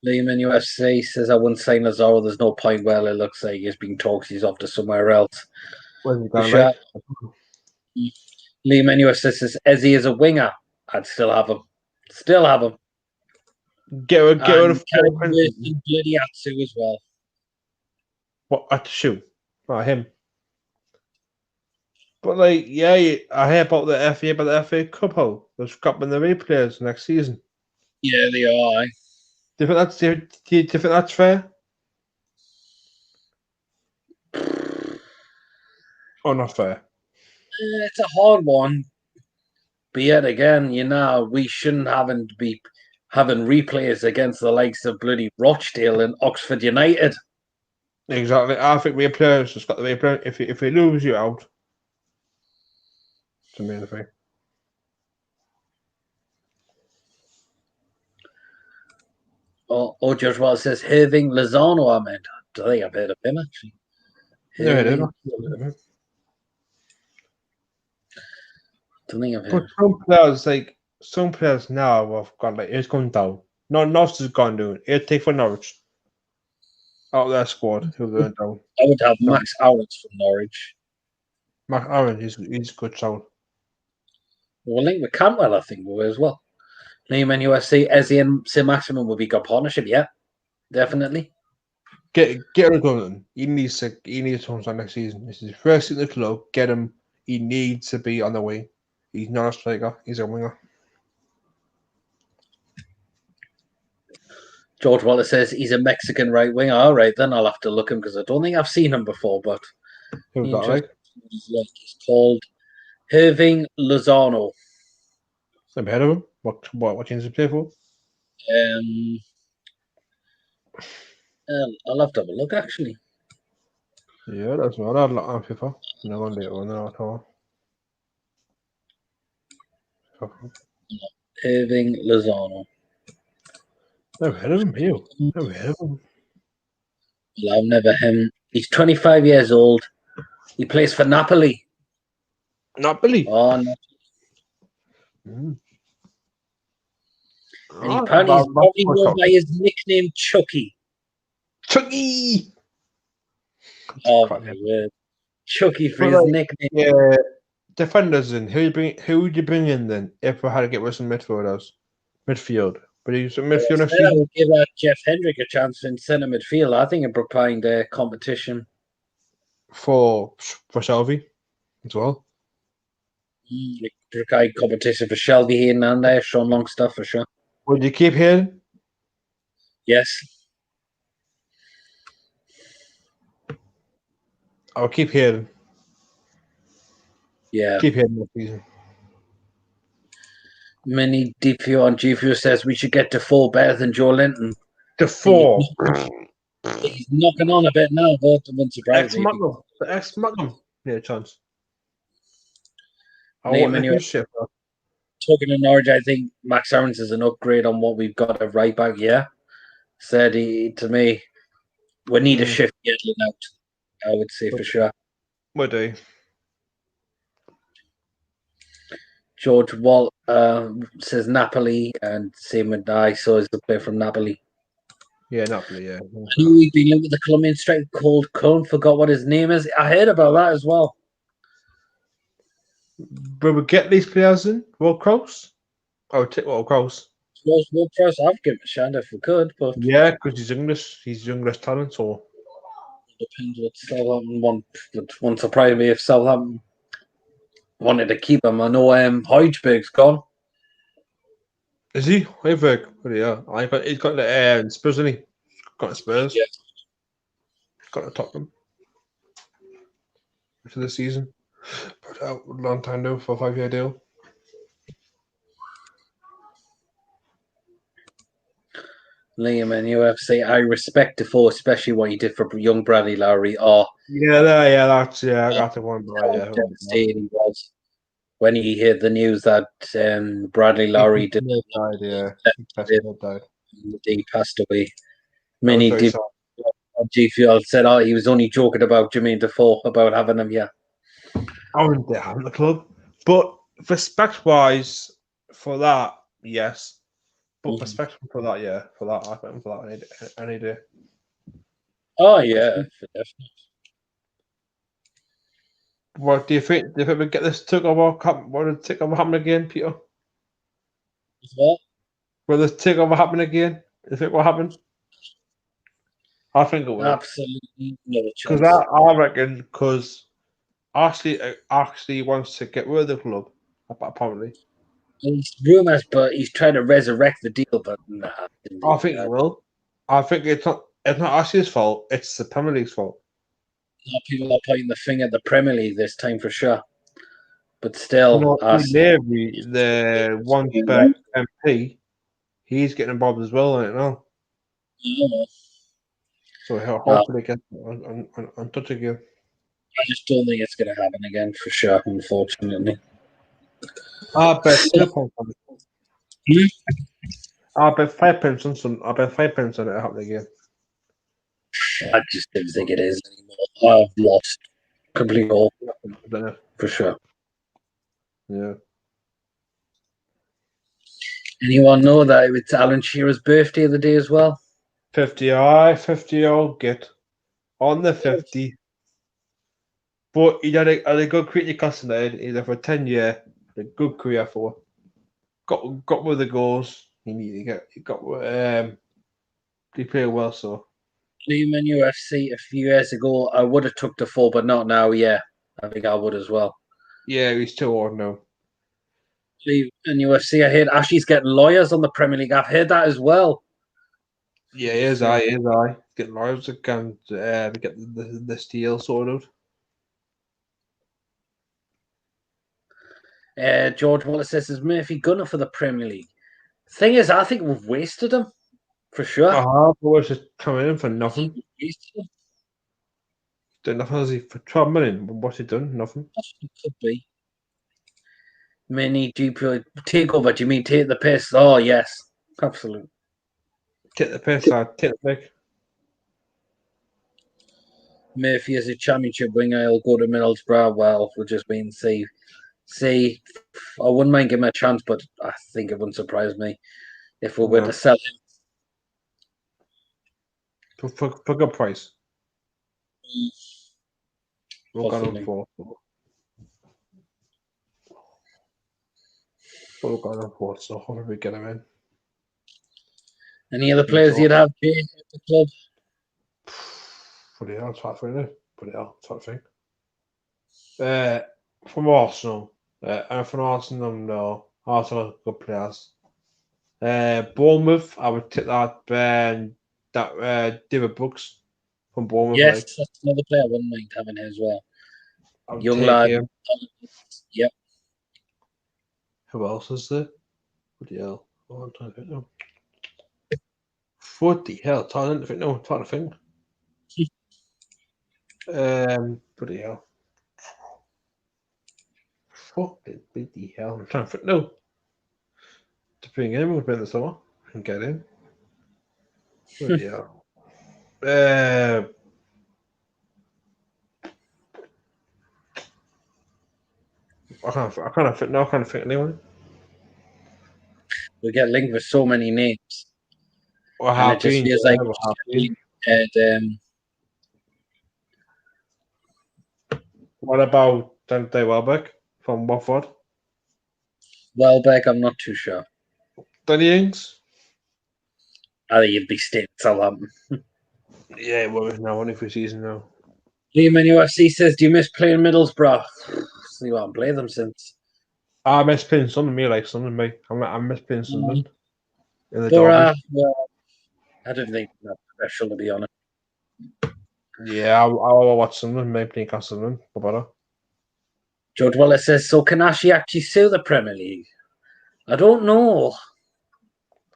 Speaker 1: Liam in UFC says I wouldn't sign Lazaro. There's no point. Well, it looks like he's being talked. He's off to somewhere else.
Speaker 2: Where's he going, right?
Speaker 1: Liam in UFC says Eze is a winger. I'd still have him.
Speaker 2: Get rid of
Speaker 1: bloody Atsu as well.
Speaker 2: What Atsu? Oh, him. But like, yeah, I hear about the FA Cup. How they're scrapping the replayers next season.
Speaker 1: Yeah, they are.
Speaker 2: Do you think that's fair? Or not fair?
Speaker 1: It's a hard one. But yet again, we shouldn't be having replays against the likes of bloody Rochdale and Oxford United.
Speaker 2: Exactly. I think replayers just got the replay. If we lose you out, it's the main thing.
Speaker 1: Oh, George Wallace says Irving Lozano. I think I've heard of him actually.
Speaker 2: No, I don't.
Speaker 1: Don't think I've
Speaker 2: heard. But some players now have got it's gone down. Norwich has gone down. It'll take for Norwich out of their squad who went down.
Speaker 1: I would have Max Aarons from Norwich.
Speaker 2: Max Aarons is a good sound.
Speaker 1: Well, link with Cantwell, I think, as well. Neyman UFC, Eze and Sir Maximum would be good partnership, yeah. Definitely.
Speaker 2: Get rid of him. He needs to come on next season. This is his first in the club. Get him. He needs to be on the wing. He's not a striker, he's a winger.
Speaker 1: George Wallace says he's a Mexican right winger. All right, then I'll have to look him because I don't think I've seen him before, but
Speaker 2: who's that like?
Speaker 1: He's called Irving Lozano.
Speaker 2: I've heard of him. What team does he play for?
Speaker 1: I'll have to have a look actually.
Speaker 2: Yeah, that's what I'd look on FIFA. No one later on at all.
Speaker 1: Irving Lozano.
Speaker 2: Never heard of him, you. Never heard of him.
Speaker 1: Well, I've never him. He's 25 years old. He plays for Napoli.
Speaker 2: Napoli?
Speaker 1: Oh, Napoli. And apparently he's probably known by his nickname Chucky.
Speaker 2: Chucky!
Speaker 1: Oh, my word. Chucky for his nickname.
Speaker 2: Yeah. Defenders in. Who would you bring in then if we had to get rid of some midfielders? Midfield. But he's a midfield.
Speaker 1: I would give Jeff Hendrick a chance in centre midfield. I think it'd propine the competition.
Speaker 2: For Shelby as well.
Speaker 1: Provide competition for Shelby here and there. Sean Longstaff for sure.
Speaker 2: Would you keep hearing?
Speaker 1: Yes.
Speaker 2: I'll keep hearing.
Speaker 1: Yeah.
Speaker 2: Keep hearing this season.
Speaker 1: Mini DPO on GPU says we should get Defoe better than Joe Linton.
Speaker 2: Defoe.
Speaker 1: He's knocking on a bit now, but it wouldn't surprise me.
Speaker 2: The ex-Magnum. Yeah, chance. I
Speaker 1: Name
Speaker 2: want
Speaker 1: and
Speaker 2: the his shit.
Speaker 1: talking to Norwich, I think Max Aarons is an upgrade on what we've got at right back. Yeah, said he to me, we need a shift Yedlin out. I would say for sure.
Speaker 2: We do.
Speaker 1: George Walt says Napoli, and same with I. So is the player from Napoli.
Speaker 2: Yeah, Napoli. Yeah.
Speaker 1: I know we've been linked with the Colombian striker called Cone. Forgot what his name is. I heard about that as well.
Speaker 2: Will we get these players in? World Cross? Oh, World Cross.
Speaker 1: We'll press. I'd give him a shot if we could, but
Speaker 2: Yeah, because he's English. He's English talent, so
Speaker 1: depends what Southampton want. It won't surprise me if Southampton wanted to keep him. I know Højbjerg's gone.
Speaker 2: is he? Højbjerg? He's got the Spurs, isn't he? Got the Spurs.
Speaker 1: Yeah.
Speaker 2: Got to Tottenham for the season. But a long time now for a 5-year deal.
Speaker 1: Liam and UFC, I respect Defoe, especially what he did for young Bradley Lowry. Oh,
Speaker 2: That's I got the one.
Speaker 1: how devastated he was when he heard the news that Bradley Lowry
Speaker 2: died.
Speaker 1: He passed away. Many G Fuel said, "Oh, he was only joking about Jermaine Defoe about having him." Yeah,
Speaker 2: I wouldn't dare have the club, but respect-wise, for that, yes. But respect for that, yeah, for that, I think for that any day.
Speaker 1: Oh yeah, definitely.
Speaker 2: What do you think? Do you think we get this takeover? Will the takeover happen again, Peter?
Speaker 1: What?
Speaker 2: Will this takeover happen again? Do you think what happened? I think it will.
Speaker 1: Absolutely no chance.
Speaker 2: Because I reckon because Ashley actually wants to get rid of the club, apparently.
Speaker 1: There's rumours, but he's trying to resurrect the deal. But nah,
Speaker 2: I think he will. I think it's not Ashley's fault. It's the Premier League's fault.
Speaker 1: People are pointing the finger at the Premier League this time for sure. But still,
Speaker 2: Levy, the one back MP, he's getting involved as well, I don't know. So he'll hopefully get on touch again.
Speaker 1: I just don't think it's going to happen again for sure, unfortunately.
Speaker 2: I bet £2 on it. I bet £5 on some. I bet £5 on it happening again.
Speaker 1: I just don't think it is anymore. I've lost complete hope for sure.
Speaker 2: Yeah.
Speaker 1: Anyone know that it's Alan Shearer's birthday the day as well?
Speaker 2: 50 I'll get on the 50. But he had a good career customer. He's there for 10 years. A good career for. Got with the goals. He needed to get. He got. He played well, so.
Speaker 1: Lehman UFC a few years ago, I would have took the 4, but not now. Yeah, I think I would as well.
Speaker 2: Yeah, he's too old now.
Speaker 1: In UFC, I heard Ashley's getting lawyers on the Premier League. I've heard that as well.
Speaker 2: Yeah, he is I. Get lawyers that can get this deal sorted.
Speaker 1: George Wallace says, "Is Murphy gunner for the Premier League?" Thing is, I think we've wasted him for sure.
Speaker 2: We're just coming in for nothing. Done nothing, has he? For 12 million, what's he done? Nothing.
Speaker 1: It could be. Mini GP takeover. Do you mean take the piss? Oh yes, absolutely.
Speaker 2: Take the piss out. Take the pick.
Speaker 1: Murphy is a championship winger. He'll go to Middlesbrough. Well, we'll just wait and see. I wouldn't mind giving him a chance, but I think it wouldn't surprise me if we were to sell him
Speaker 2: for good price. We'll get him for. We'll get him for. So hopefully we get him in.
Speaker 1: Any other players you'd have at the club?
Speaker 2: Pretty hell, that's what I think. From Arsenal. And from Arsenal, no. Arsenal good players. Bournemouth, I would take that David Brooks from Bournemouth.
Speaker 1: Yes, that's another player I wouldn't mind having as well. Young lad. Yep.
Speaker 2: Who else is there? Bloody hell. What the hell? Trying to think. Bloody hell. Fuck it, bloody hell. I'm trying to think now. To bring in, we'll bring the summer and get in. Bloody hell. I can't think now. I can't think of anyone.
Speaker 1: We get linked with so many names.
Speaker 2: Or
Speaker 1: And it just feels like
Speaker 2: what about Dante Welbeck from Watford?
Speaker 1: Welbeck, I'm not too sure.
Speaker 2: Danny Ings?
Speaker 1: I think you'd be staying at Southampton.
Speaker 2: Yeah, well, now only for season now.
Speaker 1: Liam NUFC says, do you miss playing Middlesbrough? So you haven't played them since.
Speaker 2: I miss playing Sunderland, me like Sunderland, mate. I miss playing Sunderland. In the
Speaker 1: But,
Speaker 2: derby.
Speaker 1: well, I don't think that's special, to be honest.
Speaker 2: Yeah, I'll watch Sunderland, mate, playing against Sunderland. What better?
Speaker 1: George Wallace says, so can Ashley actually sue the Premier League? I don't know.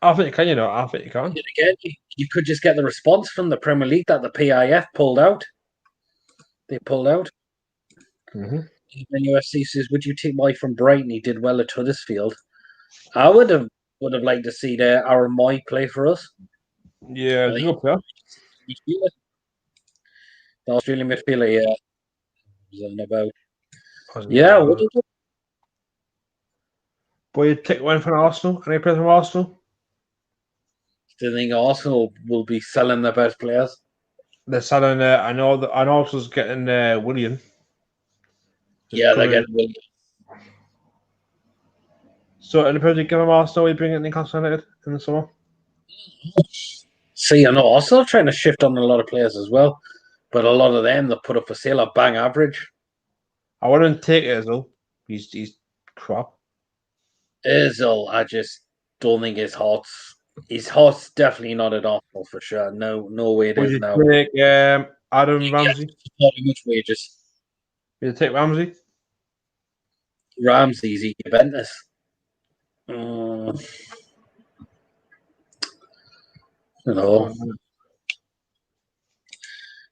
Speaker 2: I think you can, you know. I think you can.
Speaker 1: Again, you could just get the response from the Premier League that the PIF pulled out. They pulled out.
Speaker 2: Mm-hmm.
Speaker 1: When UFC says, would you take Mike from Brighton? He did well at Huddersfield. I would have liked to see Aaron Moy play for us.
Speaker 2: Yeah, he's a good player.
Speaker 1: The Australian midfielder, yeah. About.
Speaker 2: Yeah,
Speaker 1: would have.
Speaker 2: But you take one from Arsenal. Any player from Arsenal?
Speaker 1: Do you think Arsenal will be selling their best players?
Speaker 2: They're selling. I know that. I know Arsenal's getting William.
Speaker 1: Yeah, they're getting William.
Speaker 2: So, any player you give him Arsenal, you bring it Newcastle United in the summer?
Speaker 1: See, I know Arsenal are trying to shift on a lot of players as well, but a lot of them that put up for sale are bang average.
Speaker 2: I wouldn't take it as well. He's crap.
Speaker 1: Özil, I just don't think his heart's definitely not at Arsenal for sure. No way it
Speaker 2: Would
Speaker 1: is
Speaker 2: you
Speaker 1: now.
Speaker 2: take Adam Ramsey?
Speaker 1: How much wages?
Speaker 2: Would you take Ramsey?
Speaker 1: Ramsey's Juventus. Liam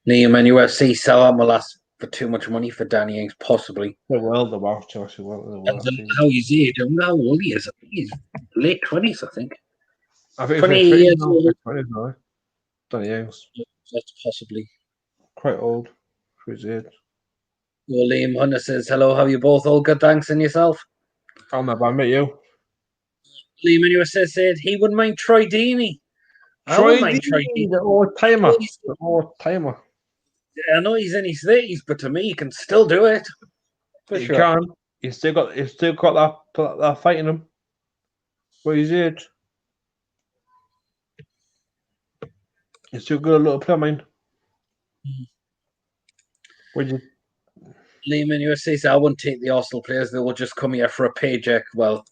Speaker 1: and UFC Southampton will ask for too much money for Danny Ings, possibly.
Speaker 2: The world, Chelsea world.
Speaker 1: How he's age? I don't know how old he is. I think he's late 20s, I think.
Speaker 2: I think
Speaker 1: 20 years old.
Speaker 2: Danny Ings.
Speaker 1: That's possibly.
Speaker 2: Quite old for his age.
Speaker 1: Well, Liam Hunter says, hello, how are you both? All good, thanks, and yourself?
Speaker 2: I'm not bad, mate, you?
Speaker 1: Liam and said he wouldn't mind Troy Deeney. I wouldn't mind Troy Deeney.
Speaker 2: The old timer. The old timer.
Speaker 1: I know he's in his 30s, but to me, he can still do it.
Speaker 2: For sure. Can. He's still got that fight in him. What his age? He's still got a little player, mind. Would you?
Speaker 1: Liam and says, I wouldn't take the Arsenal players. They will just come here for a paycheck. Well,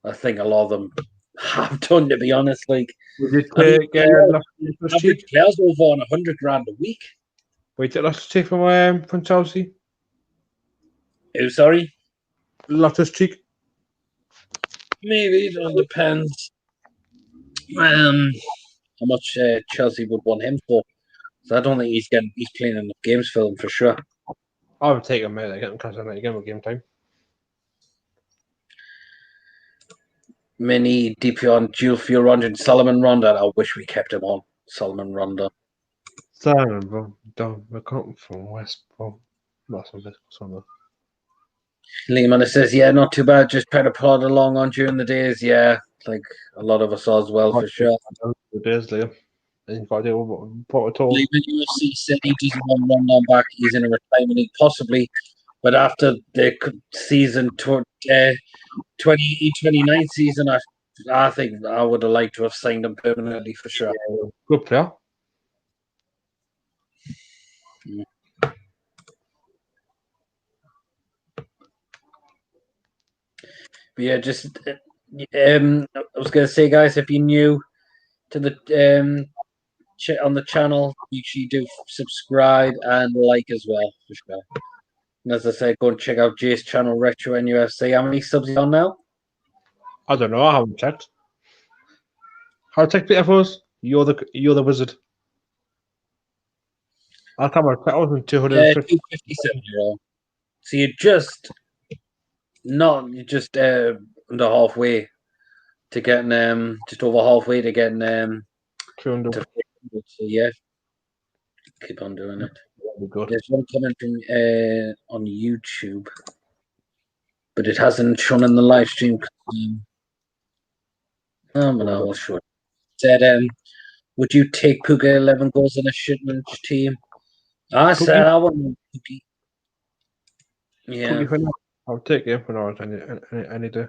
Speaker 1: I think a lot of them have done, to be honest. Like,
Speaker 2: would you take
Speaker 1: average players over on $100,000 a week?
Speaker 2: Wait, Loftus-Cheek from Chelsea?
Speaker 1: Oh, sorry?
Speaker 2: Loftus-Cheek?
Speaker 1: Maybe, it depends. How much Chelsea would want him for. So I don't think he's playing enough games for them, for sure.
Speaker 2: I would take him, mate. I get him because I give him a game time.
Speaker 1: Mini DP on dual fuel Ronda and Solomon Ronda. I wish we kept him on. Solomon Ronda.
Speaker 2: Solomon Ronda. We're coming from West Brom. That's something.
Speaker 1: Lehman says, yeah, not too bad. Just trying to plod along on during the days. Yeah, like a lot of us as well, for sure.
Speaker 2: The days, Liam. You've got to do what we're told.
Speaker 1: Lehman UFC said he doesn't want Rondon back. He's in a retirement league, possibly. But after the season 2029 season, I think I would have liked to have signed him permanently, for sure.
Speaker 2: Yeah, good player.
Speaker 1: But yeah, just I was going to say, guys, if you're new to the on the channel, make sure you do subscribe and like as well, for sure. And as I said, go and check out Jay's channel, Retro NUFC. How many subs are you on now?
Speaker 2: I don't know. I haven't checked. How tech Peter for us? You're the wizard. I'll come on,
Speaker 1: Yeah,
Speaker 2: €250.
Speaker 1: €257. So you're just under halfway to getting just over halfway to getting to
Speaker 2: 200.
Speaker 1: 400. So yeah, keep on doing it.
Speaker 2: Very good.
Speaker 1: There's one coming from on YouTube, but it hasn't shown in the live stream. No, sure. Said, would you take Puka 11 goals in a shitman's team? I said
Speaker 2: Pookie,
Speaker 1: I wouldn't. Yeah.
Speaker 2: Pookie for now. I'll take him for now any day.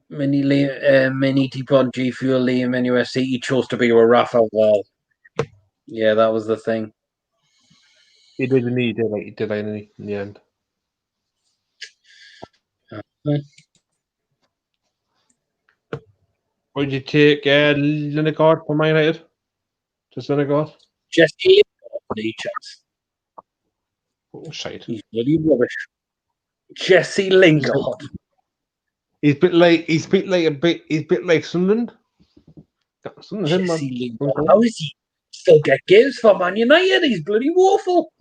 Speaker 1: Mini deep on G Fuel Liam NUFC. He chose to be with Rafa. Well, yeah, that was the thing.
Speaker 2: He didn't need it, like he did in the end. Would you take Linegaard for Man United? Just Linegaard?
Speaker 1: Jesse Lingard,
Speaker 2: Oh, shite.
Speaker 1: he's bloody rubbish. Jesse Lingard.
Speaker 2: He's a bit like Sunderland. Sunderland,
Speaker 1: Jesse
Speaker 2: man.
Speaker 1: Lingard. How is he still get games for Man United? He's bloody woeful.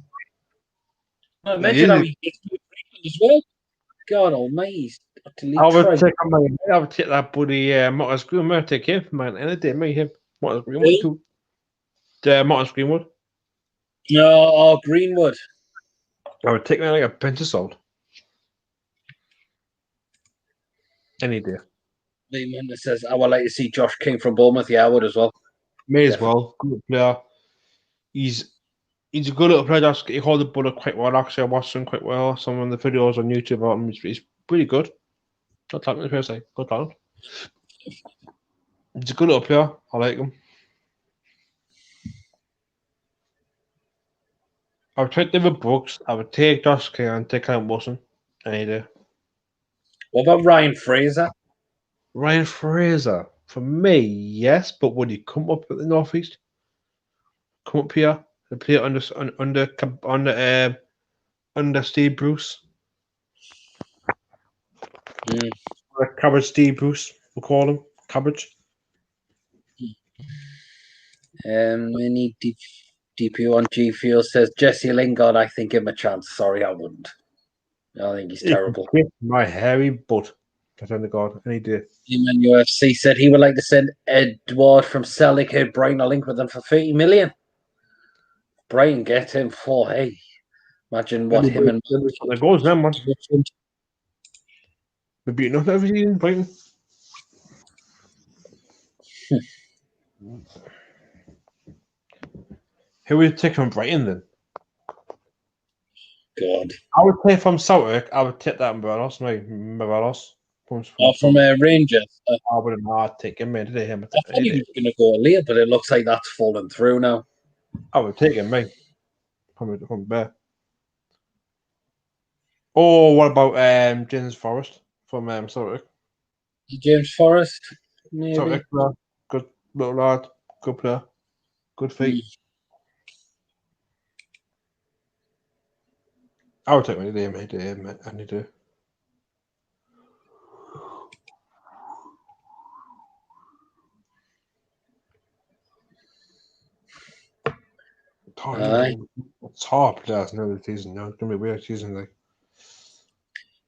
Speaker 1: I imagine how he gets as well. God almighty, he's utterly
Speaker 2: I would
Speaker 1: tragic.
Speaker 2: take that buddy Marcus Greenwood. Take him, man. Any day, mate. Him. Marcus Greenwood too. Marcus Greenwood.
Speaker 1: No, Greenwood.
Speaker 2: I would take him like a pinch of salt. Any day.
Speaker 1: Lehman says, I would like to see Josh King from Bournemouth. Yeah, I would as well.
Speaker 2: May as well. Good player. He's a good little player. He holds the ball quite well. Actually, I watched him quite well. Some of the videos on YouTube about him. He's pretty good. Good talent, per se. Good talent. He's a good little player. I like him. I would take David Brooks. I would take Josh King and take Callum Wilson. Any day.
Speaker 1: What about Ryan Fraser?
Speaker 2: Ryan Fraser. For me, yes, but would he come up at the northeast? Come up here and play under Steve Bruce? Cabbage Steve Bruce, we'll call him. Cabbage.
Speaker 1: Any DPO on G Fuel says Jesse Lingard. I think give him a chance. Sorry, I wouldn't. I think he's terrible.
Speaker 2: My hairy butt. Thank God, any day.
Speaker 1: UFC said he would like to send Edward from Celtic. Who Brian a link with them for 30 million. Brian get him for imagine what him and
Speaker 2: the goals then, man. We're beating up every season, Brighton. Who would you take from Brighton then?
Speaker 1: God.
Speaker 2: I would take from Celtic. I would take that Morelos.
Speaker 1: From Rangers.
Speaker 2: I would not take him. I thought
Speaker 1: he was going to go later, but it looks like that's fallen through now.
Speaker 2: I would take him, mate. From there. Oh, what about James Forrest from Celtic?
Speaker 1: James Forrest, maybe.
Speaker 2: Celtic, good little lad, good player, good feet. I would take him any day, mate. Any day. It's hard players now this season. It's gonna be a weird season, like.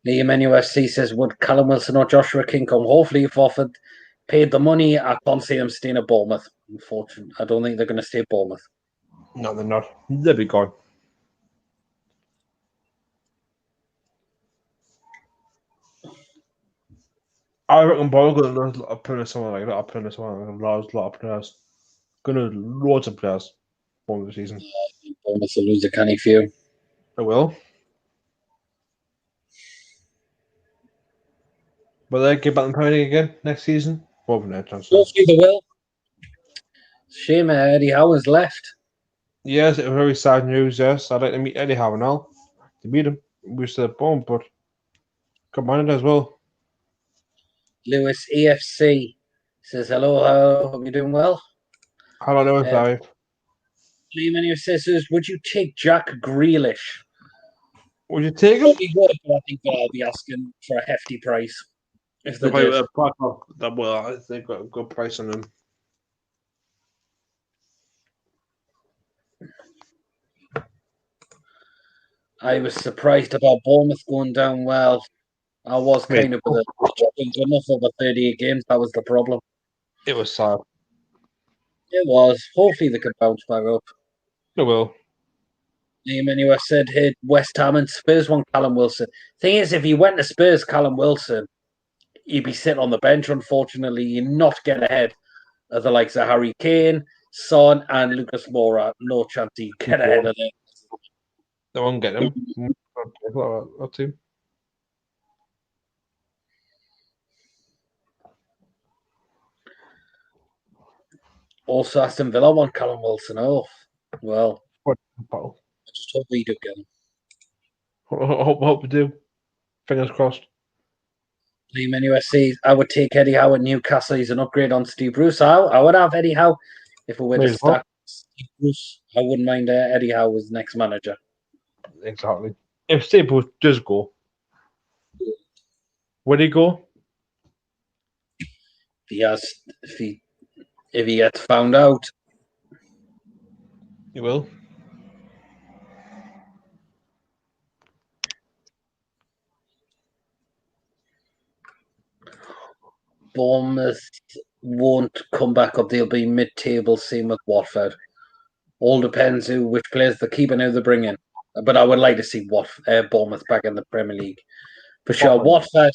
Speaker 1: Liam NUFC says, would Callum Wilson or Joshua King come? Hopefully, if offered, paid the money. I can't see them staying at Bournemouth. Unfortunately, I don't think they're going to stay at Bournemouth.
Speaker 2: No, they're not. They'll be gone. I reckon Bournemouth going to lose players somewhere like that. Lot of players. Going to loads of players. Bournemouth season.
Speaker 1: Bournemouth will lose a canny few.
Speaker 2: They will. Will they get back in Premier League again next season?
Speaker 1: Hopefully they will. Shame Eddie Howe's left.
Speaker 2: Yes, it's very sad news, yes. I'd like to meet Eddie Howe now. To meet him. We're still at Bournemouth, but come on as well.
Speaker 1: Lewis EFC says, hello, hope you're doing well.
Speaker 2: Hello, Lewis.
Speaker 1: Liam says, would you take Jack Grealish?
Speaker 2: Would you take him?
Speaker 1: Probably would, but I think I'll be asking for a hefty price. If they did.
Speaker 2: They've got a good price on them.
Speaker 1: I was surprised about Bournemouth going down well. I was
Speaker 2: Wait.
Speaker 1: kind of with it. Enough over 38 games. That was the problem.
Speaker 2: It was sad.
Speaker 1: It was. Hopefully they can bounce back up.
Speaker 2: It will.
Speaker 1: Anyway, said hey, West Ham and Spurs want Callum Wilson. Thing is, if he went to Spurs, Callum Wilson, he'd be sitting on the bench. Unfortunately, you not get ahead of the likes of Harry Kane, Son, and Lucas Moura. No chance he'd get ahead of them.
Speaker 2: They won't get him. That team.
Speaker 1: Also, Aston Villa want Callum Wilson off. Well,
Speaker 2: What?
Speaker 1: I just hope we do get him.
Speaker 2: Hope we do. Fingers crossed.
Speaker 1: Liam NUFC, I would take Eddie Howe at Newcastle. He's an upgrade on Steve Bruce. I would have Eddie Howe if we were to stack Steve Bruce. I wouldn't mind Eddie Howe as next manager.
Speaker 2: Exactly. If Steve Bruce does go, would he go?
Speaker 1: If he gets found out,
Speaker 2: He will.
Speaker 1: Bournemouth won't come back up. They'll be mid-table. Same with Watford. All depends which players they keep and who they bring in. But I would like to see Bournemouth back in the Premier League for sure. Watford,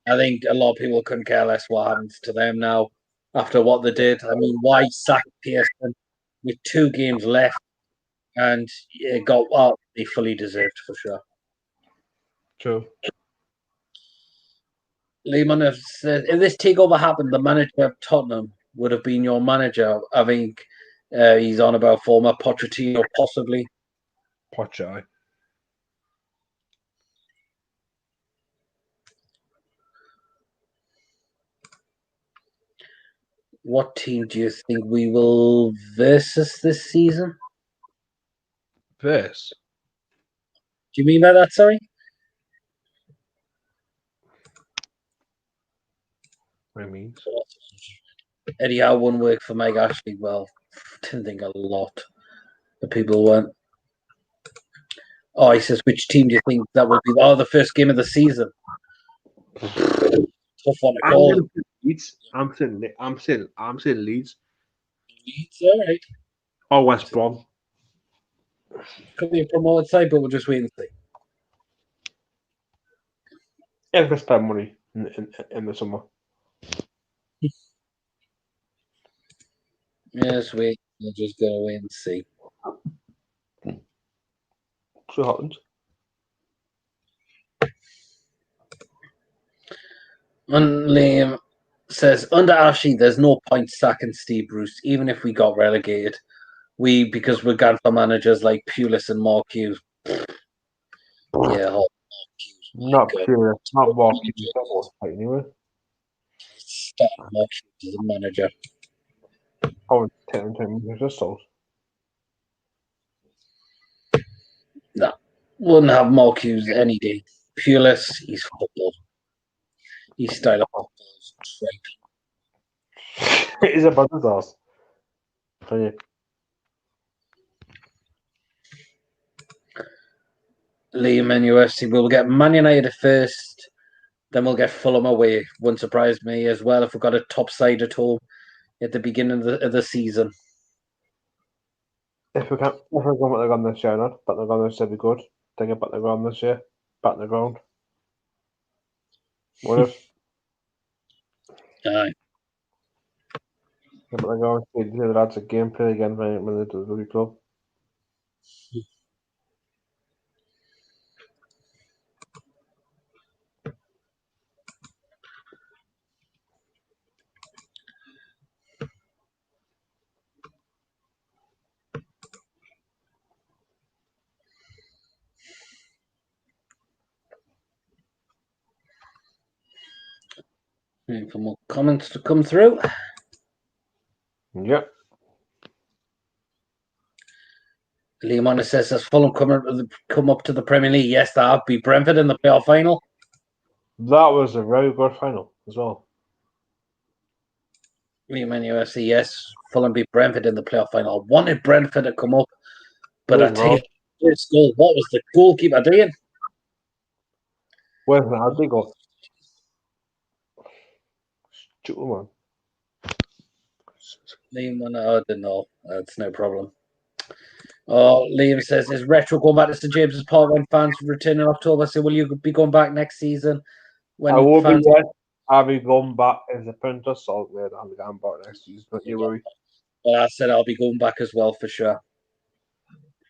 Speaker 1: I think a lot of people couldn't care less what happens to them now after what they did. I mean, why sack Pearson with 2 games left? And it got what they fully deserved for sure.
Speaker 2: True.
Speaker 1: Lehman, if this takeover happened, the manager of Tottenham would have been your manager. I think he's on about former Pochettino, possibly.
Speaker 2: Pochettino.
Speaker 1: What team do you think we will versus this season?
Speaker 2: Verse?
Speaker 1: Do you mean by that, sorry?
Speaker 2: What do you mean?
Speaker 1: Eddie Howe won't work for Mike Ashley. Well, didn't think a lot of people went. Oh, he says, which team do you think that will be? Oh, the first game of the season. Tough one to call.
Speaker 2: Leeds. I'm saying Leeds.
Speaker 1: Leeds, all right.
Speaker 2: Or West Brom.
Speaker 1: Could be a promoted side, but we'll just wait and see.
Speaker 2: If we spend money in the summer.
Speaker 1: Yes, wait. We're just going to wait and see.
Speaker 2: See what happens.
Speaker 1: And Liam says, under Ashley, there's no point sacking Steve Bruce, even if we got relegated. Because we're going for managers like Pulis and Mark Hughes. Yeah,
Speaker 2: not Pulis, not Mark Hughes. Anyway.
Speaker 1: Start Mark Hughes as a manager.
Speaker 2: Oh, 10 results.
Speaker 1: No, wouldn't have Mark Hughes any day. Pulis, he's football. He's style of football is
Speaker 2: He's a bad ass. Liam
Speaker 1: NUFC. We'll get Man United first, then we'll get Fulham away. Wouldn't surprise me as well if we've got a top side at home at the beginning of the season.
Speaker 2: If we go back the ground this year, not back the ground this year, be good. Think about the ground this year. Back the ground. What if?
Speaker 1: Aye.
Speaker 2: Back the ground. The lads a gameplay again when they do the rugby club.
Speaker 1: Waiting for more comments to come through.
Speaker 2: Yep.
Speaker 1: Liam says, "Has Fulham come up to the Premier League?" Yes, they have. Beat Brentford in the playoff final.
Speaker 2: That was a very good final as well.
Speaker 1: Liam UFC, yes, Fulham beat Brentford in the playoff final. I wanted Brentford to come up, but I tell you, First goal. What was the goalkeeper doing?
Speaker 2: Where's that? How'd they go? Stupid man.
Speaker 1: I don't know. That's no problem. Oh, Liam says, is Retro going back to St James's Park when fans return in October? So will you be going back next season
Speaker 2: I
Speaker 1: when
Speaker 2: will be
Speaker 1: fans...
Speaker 2: there. I'll be going back as a Printer Salt there. I'll be going back next season. Don't you worry.
Speaker 1: Well, I said I'll be going back as well for sure.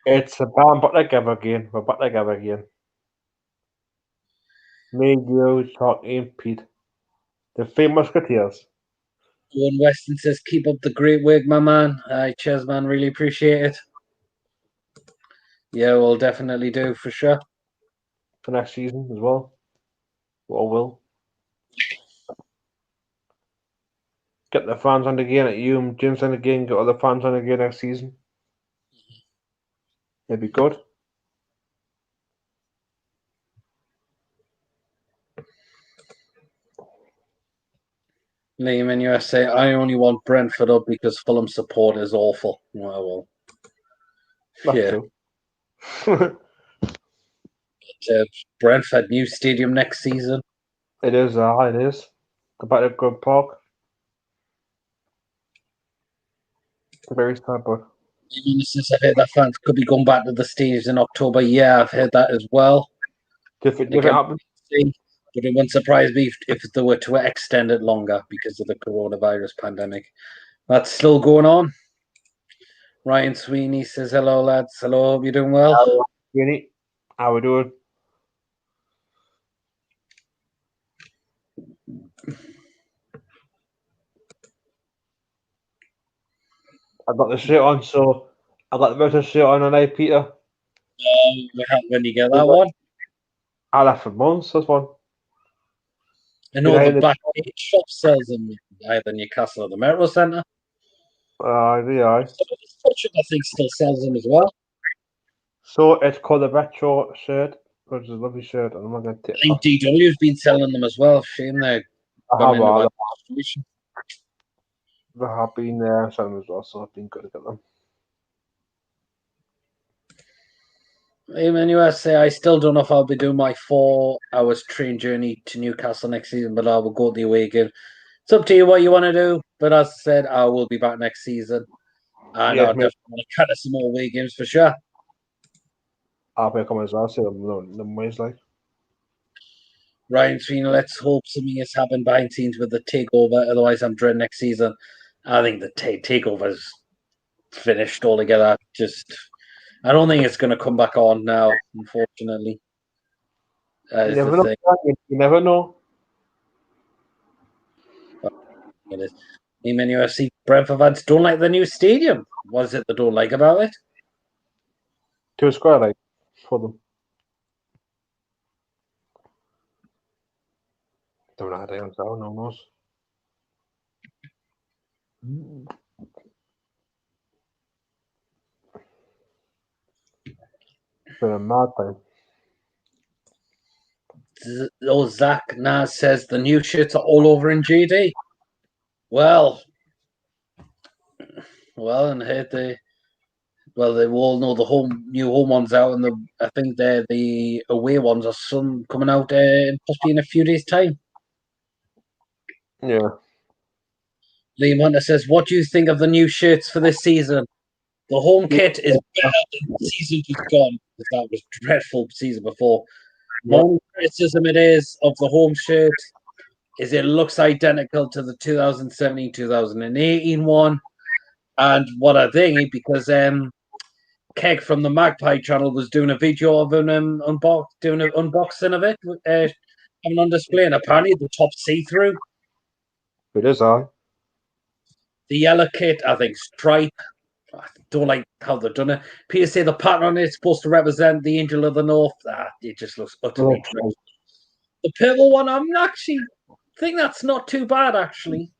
Speaker 2: It's a band back together again. We're back together again. Me, you, Chuck, and Pete. The Three Musketeers.
Speaker 1: Owen Weston says, keep up the great work, my man. Cheers, man. Really appreciate it. Yeah, we'll definitely do for sure.
Speaker 2: For next season as well. Or will. Get the fans on again at you and Jim's on again. Get all the fans on again next season. It'd be good.
Speaker 1: Liam in USA, I only want Brentford up because Fulham support is awful. Well,
Speaker 2: That's true.
Speaker 1: Brentford new stadium next season.
Speaker 2: It is. Go back to Good Park. Very sad, but
Speaker 1: I've heard that fans could be going back to the stage in October. Yeah, I've heard that as well.
Speaker 2: different
Speaker 1: Again,
Speaker 2: happens.
Speaker 1: but it wouldn't surprise me if they were to extend it longer because of the coronavirus pandemic. That's still going on. Ryan Sweeney says, hello, lads. Hello, hope you're doing well.
Speaker 2: How we doing? I got the shirt on, so I got the better shirt on tonight, Peter.
Speaker 1: When you get that one?
Speaker 2: I'll have for months, this one.
Speaker 1: I know the back shop sells them either Newcastle or the Metro Centre.
Speaker 2: Yeah.
Speaker 1: I think still sells them as well.
Speaker 2: So it's called the retro shirt, which is a lovely shirt. I'm not going to take
Speaker 1: I think DW's been selling them as well. Shame they're gone into that situation.
Speaker 2: They have been selling them as well, so I've been good to get them.
Speaker 1: Even USA, I still don't know if I'll be doing my 4 hours train journey to Newcastle next season, but I will go to the away game. It's up to you what you want to do. But as I said, I will be back next season. And I'll definitely want to cut some more away games for sure.
Speaker 2: I'll be coming as well, see them ways like.
Speaker 1: Ryan Trina, let's hope something has happened behind scenes with the takeover. Otherwise, I'm dreading next season. I think the takeover's finished altogether. I don't think it's going to come back on now, unfortunately.
Speaker 2: You never know.
Speaker 1: It is. Even UFC Brentford fans don't like the new stadium. What is it they don't like about it?
Speaker 2: 2 square like for them. Don't know how to answer. No one knows. It's been a mad time.
Speaker 1: Zach Naz says the new shirts are all over in GD. Well, and they all know the new home ones out, and I think the away ones are some coming out possibly in a few days' time.
Speaker 2: Yeah.
Speaker 1: Liam Hunter says, "What do you think of the new shirts for this season? The home kit is better than the season just gone, because that was dreadful season before. My only criticism it is of the home shirt is it looks identical to the 2017-2018 one. And what I think, because Keg from the Magpie channel was doing a video of an doing an unboxing of it, having on display, and apparently the top see-through.
Speaker 2: It is on.
Speaker 1: The yellow kit, I think, stripe. I don't like how they've done it. People say the pattern on it's supposed to represent the Angel of the North. It just looks utterly dreadful. The purple one, I'm actually think that's not too bad, actually.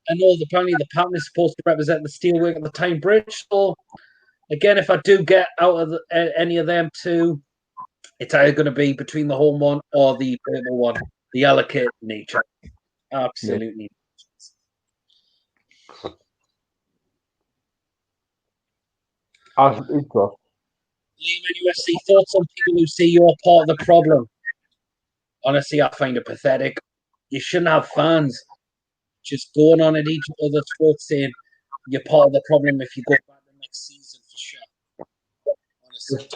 Speaker 1: I know apparently the pattern is supposed to represent the steelwork of the Tyne Bridge. So, again, if I do get out of any of them two, it's either going to be between the home one or the purple one, the yellow kit nature. Absolutely.
Speaker 2: As it was.
Speaker 1: Liam and UFC thoughts on people who say you're part of the problem. Honestly, I find it pathetic. You shouldn't have fans just going on at each other's throats saying you're part of the problem if you go back the next season for sure. Honestly,
Speaker 2: It's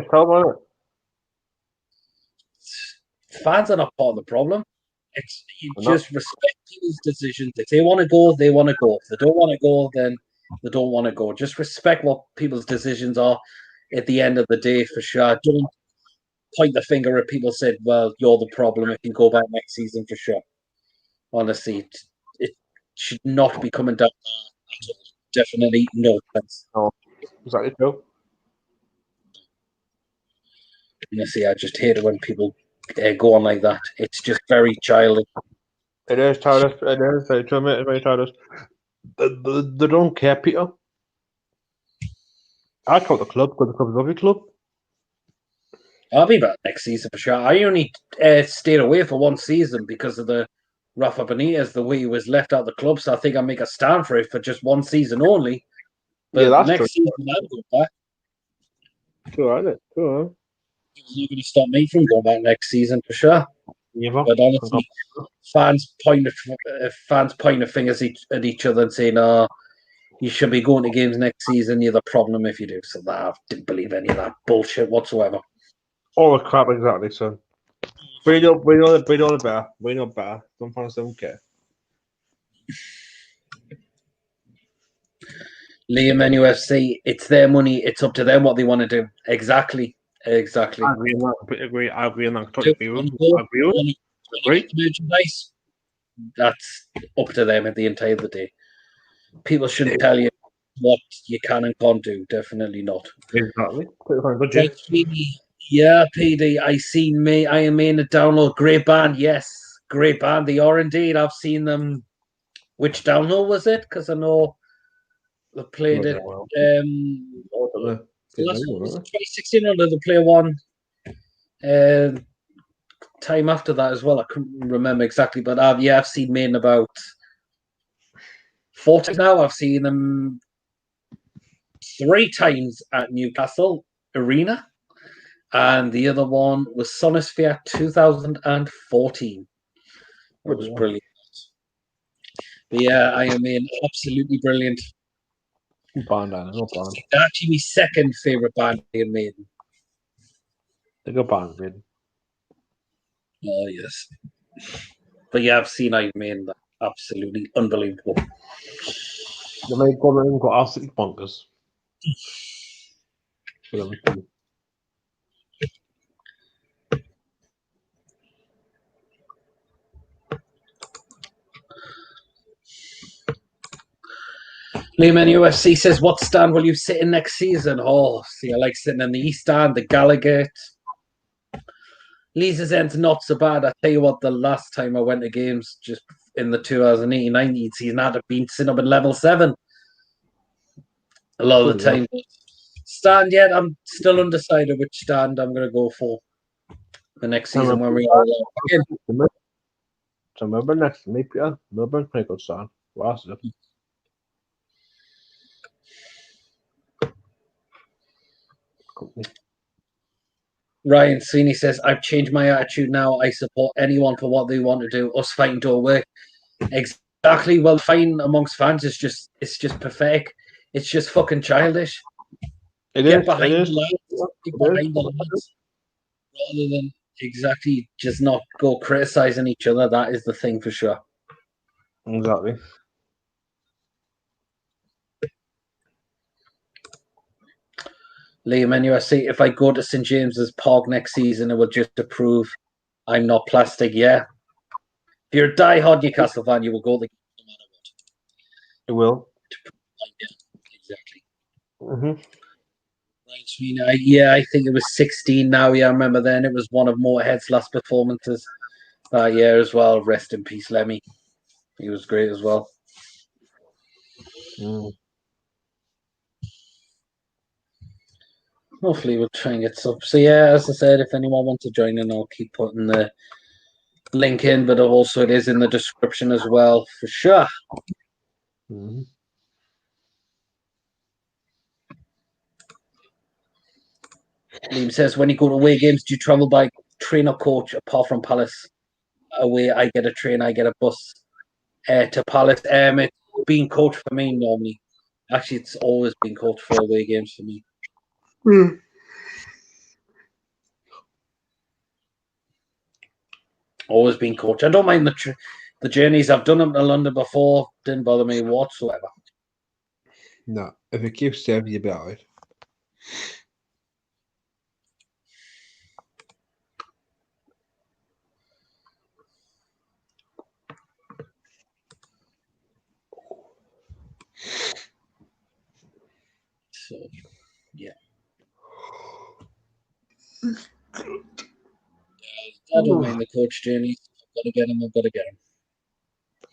Speaker 2: terrible.
Speaker 1: fans are not part of the problem. It's you
Speaker 2: They're
Speaker 1: just respect people's decisions. If they want to go, they want to go. If they don't want to go, then they don't want to go. Just respect what people's decisions are at the end of the day for sure. Don't point the finger at people said, well, you're the problem if you go back next season for sure. Honestly, it should not be coming down at all. Definitely no offense.
Speaker 2: No, exactly true.
Speaker 1: Honestly, I just hate it when people go on like that. It's just very childish.
Speaker 2: It is childish. It is very true, mate. It's very childish. They don't care, Peter. I call the club because the club's a lovely club.
Speaker 1: I'll be back next season for sure. I only stayed away for one season because of the Rafa Benitez, the way he was left out of the club. So I think I'll make a stand for it for just one season only. But
Speaker 2: Yeah, that's
Speaker 1: next
Speaker 2: true.
Speaker 1: season, I'll go back.
Speaker 2: True, isn't it? True.
Speaker 1: It's not going to stop me from going back next season for sure.
Speaker 2: Yeah,
Speaker 1: But honestly, fans point fingers at each other and saying, "Oh, you should be going to games next season. You're the problem if you do." So that I didn't believe any of that bullshit whatsoever.
Speaker 2: all the crap, exactly, son. We know better. We know better. Some fans don't care.
Speaker 1: Liam NUFC, it's their money. It's up to them what they want to do. Exactly.
Speaker 2: I agree on that. I agree on that. Totally agree with you. Agree.
Speaker 1: Merchandise. That's up to them at the end of the day. People shouldn't tell you what you can and can't do. Definitely not.
Speaker 2: Exactly. Good,
Speaker 1: Yeah, PD. I seen me. I am in a download. Great band. Yes, great band. They are indeed. I've seen them. Which download was it? Because I know they played it. Last one was 2016, or did they play one time after that as well? I couldn't remember exactly, but I've seen Maiden about 4 times now. I've seen them 3 times at Newcastle Arena, and the other one was Sonosphere 2014. It was brilliant. But yeah, I mean, absolutely brilliant.
Speaker 2: Band, no band.
Speaker 1: Actually, my second favorite band, Iron Maiden.
Speaker 2: They go band, Maiden.
Speaker 1: Oh yes, but yeah, I've seen Iron Maiden. Absolutely unbelievable.
Speaker 2: They may go and go absolutely bonkers.
Speaker 1: Liam NUFC says, what stand will you sit in next season? Oh, see, I like sitting in the East stand, the Gallagher. Leeds' end's not so bad. I tell you what, the last time I went to games, just in the 2018-19 season, I'd have been sitting up in level 7 a lot of the time. Stand yet, I'm still undecided which stand I'm going to go for the next season when we are again.
Speaker 2: So Melbourne next, maybe Melbourne pretty good stand. Last year.
Speaker 1: Ryan Sweeney says, I've changed my attitude now. I support anyone for what they want to do. Us fighting don't work. Exactly. Well, fighting amongst fans is just pathetic. It's just fucking childish. Get behind the lads rather than exactly just not go criticizing each other. That is the thing for sure.
Speaker 2: Exactly.
Speaker 1: Liam NUFC, if I go to St James's Park next season, it will just to prove I'm not plastic. Yeah. If you're a die-hard Newcastle fan, you will go the game no matter what.
Speaker 2: It will.
Speaker 1: Yeah, exactly.
Speaker 2: Mm-hmm.
Speaker 1: Right, Sweeney. Yeah, I think it was 16 now. Yeah, I remember then. It was one of Motorhead's last performances that year as well. Rest in peace, Lemmy. He was great as well. Hopefully we'll try and get some. So yeah, as I said, if anyone wants to join in, I'll keep putting the link in, but also it is in the description as well, for sure. Liam says, when you go to away games, do you travel by train or coach apart from Palace? Away, I get a train, I get a bus to Palace. It's been coach for me normally. Actually, it's always been coach for away games for me. Always been coach. I don't mind the journeys. I've done them to London before. Didn't bother me whatsoever.
Speaker 2: No, if it keeps saving you, be alright.
Speaker 1: So, yeah. I don't mind the coach journeys. I've got to get them. I've got to get them.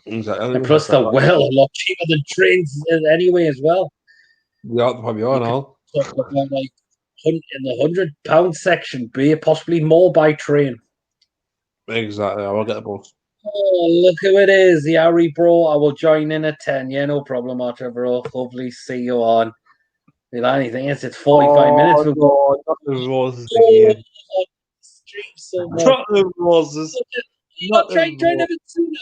Speaker 2: Exactly.
Speaker 1: And plus, they're well a lot cheaper than trains anyway as well.
Speaker 2: Yeah, probably are now.
Speaker 1: Talking about like in the £100 section, be possibly more by train.
Speaker 2: Exactly. I will get the bus.
Speaker 1: Oh, look who it is, the Harry bro. I will join in at 10. Yeah, no problem, Archer bro. Hopefully see you on. If anything, it's 45 minutes. We'll go.
Speaker 2: Not the roses again.
Speaker 1: Stream so much.
Speaker 2: Not the roses.
Speaker 1: Not trying a bit sooner.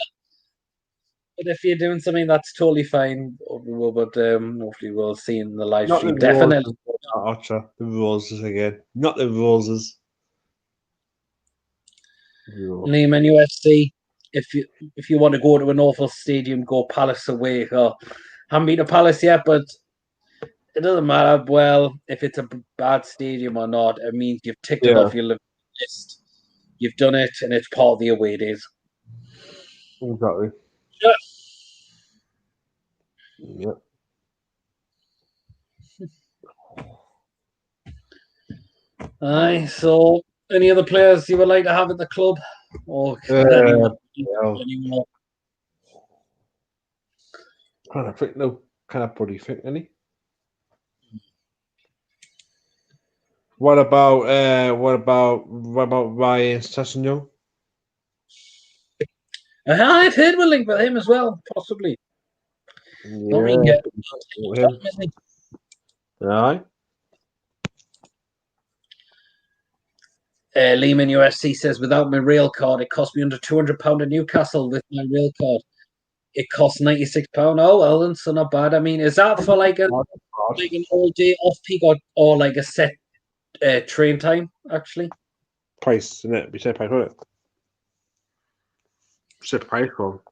Speaker 1: But if you're doing something, that's totally fine. But hopefully we'll see in the live stream. Definitely.
Speaker 2: Archer, the roses again. Not the roses.
Speaker 1: Liam NUFC. If you want to go to an awful stadium, go Palace away. Oh, haven't been to Palace yet, but it doesn't matter. Well, if it's a bad stadium or not, it means you've ticked it off your list. You've done it, and it's part of the away days.
Speaker 2: Exactly.
Speaker 1: Yeah.
Speaker 2: Yep.
Speaker 1: Aye. So, any other players you would like to have at the club, or anyone?
Speaker 2: Kind of think no. Kind of bloody think any. What about Ryan Sessegnon?
Speaker 1: I've heard we'll link with him as well, possibly.
Speaker 2: Yeah. Aye.
Speaker 1: Lehman UFC says, without my rail card, it cost me under £200 at Newcastle. With my rail card, it costs £96. Oh, well, then, so not bad. I mean, is that for like an all day off peak or like a set train time, actually?
Speaker 2: Price, isn't it? We said price, wasn't it? Said price for.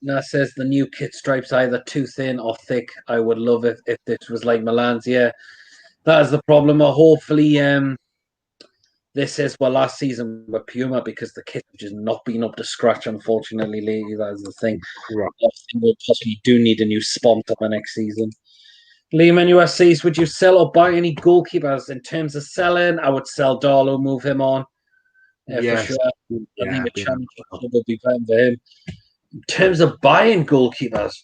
Speaker 1: That says the new kit stripes either too thin or thick. I would love it if this was like Milan's. Yeah, that is the problem. Hopefully, this is last season with Puma because the kit has just not been up to scratch, unfortunately, lately. That is the thing.
Speaker 2: Right.
Speaker 1: I think we'll possibly do need a new sponsor for next season. Liam NUFCs, would you sell or buy any goalkeepers? In terms of selling, I would sell Darlow, move him on. Yes. For sure. I think a championship would be fine for him. In terms of buying goalkeepers,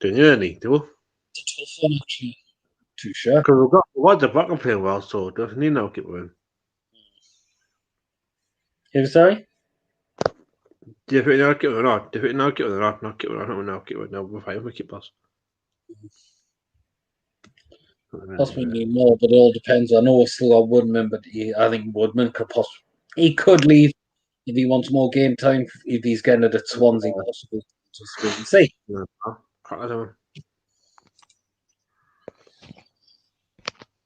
Speaker 2: don't you any, do we?
Speaker 1: It's a tough one, actually. Too sure.
Speaker 2: Because we've got the Blackman playing well, so doesn't need no keeper in.
Speaker 1: Who, sorry?
Speaker 2: Do you think no keeper or not? Do you think no keeper or not? No keeper, I don't know keeper. No, we're fine with keepers.
Speaker 1: Possibly more, but it all depends. I know we've still got Woodman, but I think Woodman could he could leave if he wants more game time. If he's getting it at Swansea, possibly. Just wait and see.
Speaker 2: No, I don't know.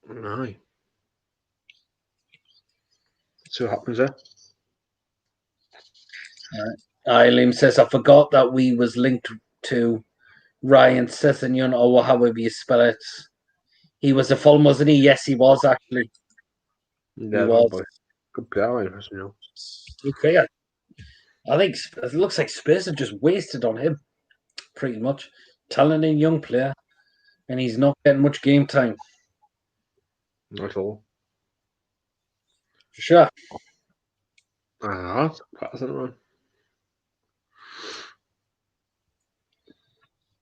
Speaker 2: No. See what happens there.
Speaker 1: Liam says, I forgot that we was linked to Ryan Sessegnon, or however you spell it. He was a Fulham, wasn't he? Yes, he was, actually.
Speaker 2: Yeah,
Speaker 1: he was.
Speaker 2: Good player, you know.
Speaker 1: Okay. I think it looks like Spurs have just wasted on him, pretty much. Talented young player, and he's not getting much game time.
Speaker 2: Not at all.
Speaker 1: For sure.
Speaker 2: That's it, man.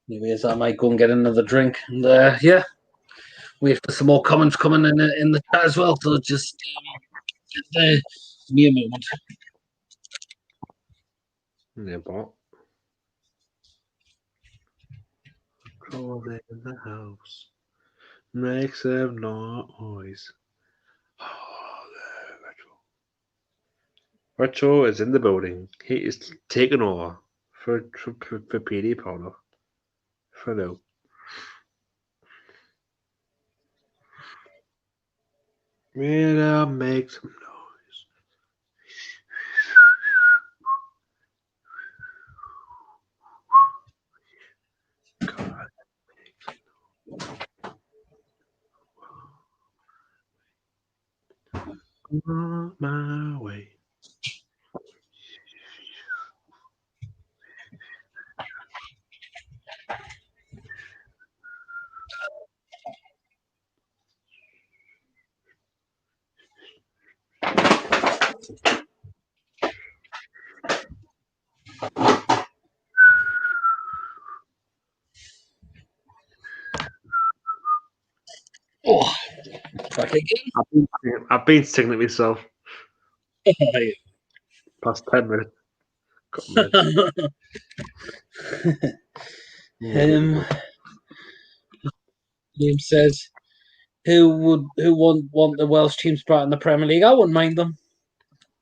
Speaker 1: Anyways, I might go and get another drink. And wait for some more comments coming in the chat as well. So just give me a moment.
Speaker 2: Yeah, but. Calling in the house. Make some noise. Oh, the Retro is in the building. He is taking over for PD Powder. For now. Make some noise. God. On my way.
Speaker 1: Oh, back again.
Speaker 2: I've been singing it myself. Past 10 minutes. Couple minutes.
Speaker 1: Liam says, who want the Welsh teams back in the Premier League? I wouldn't mind them.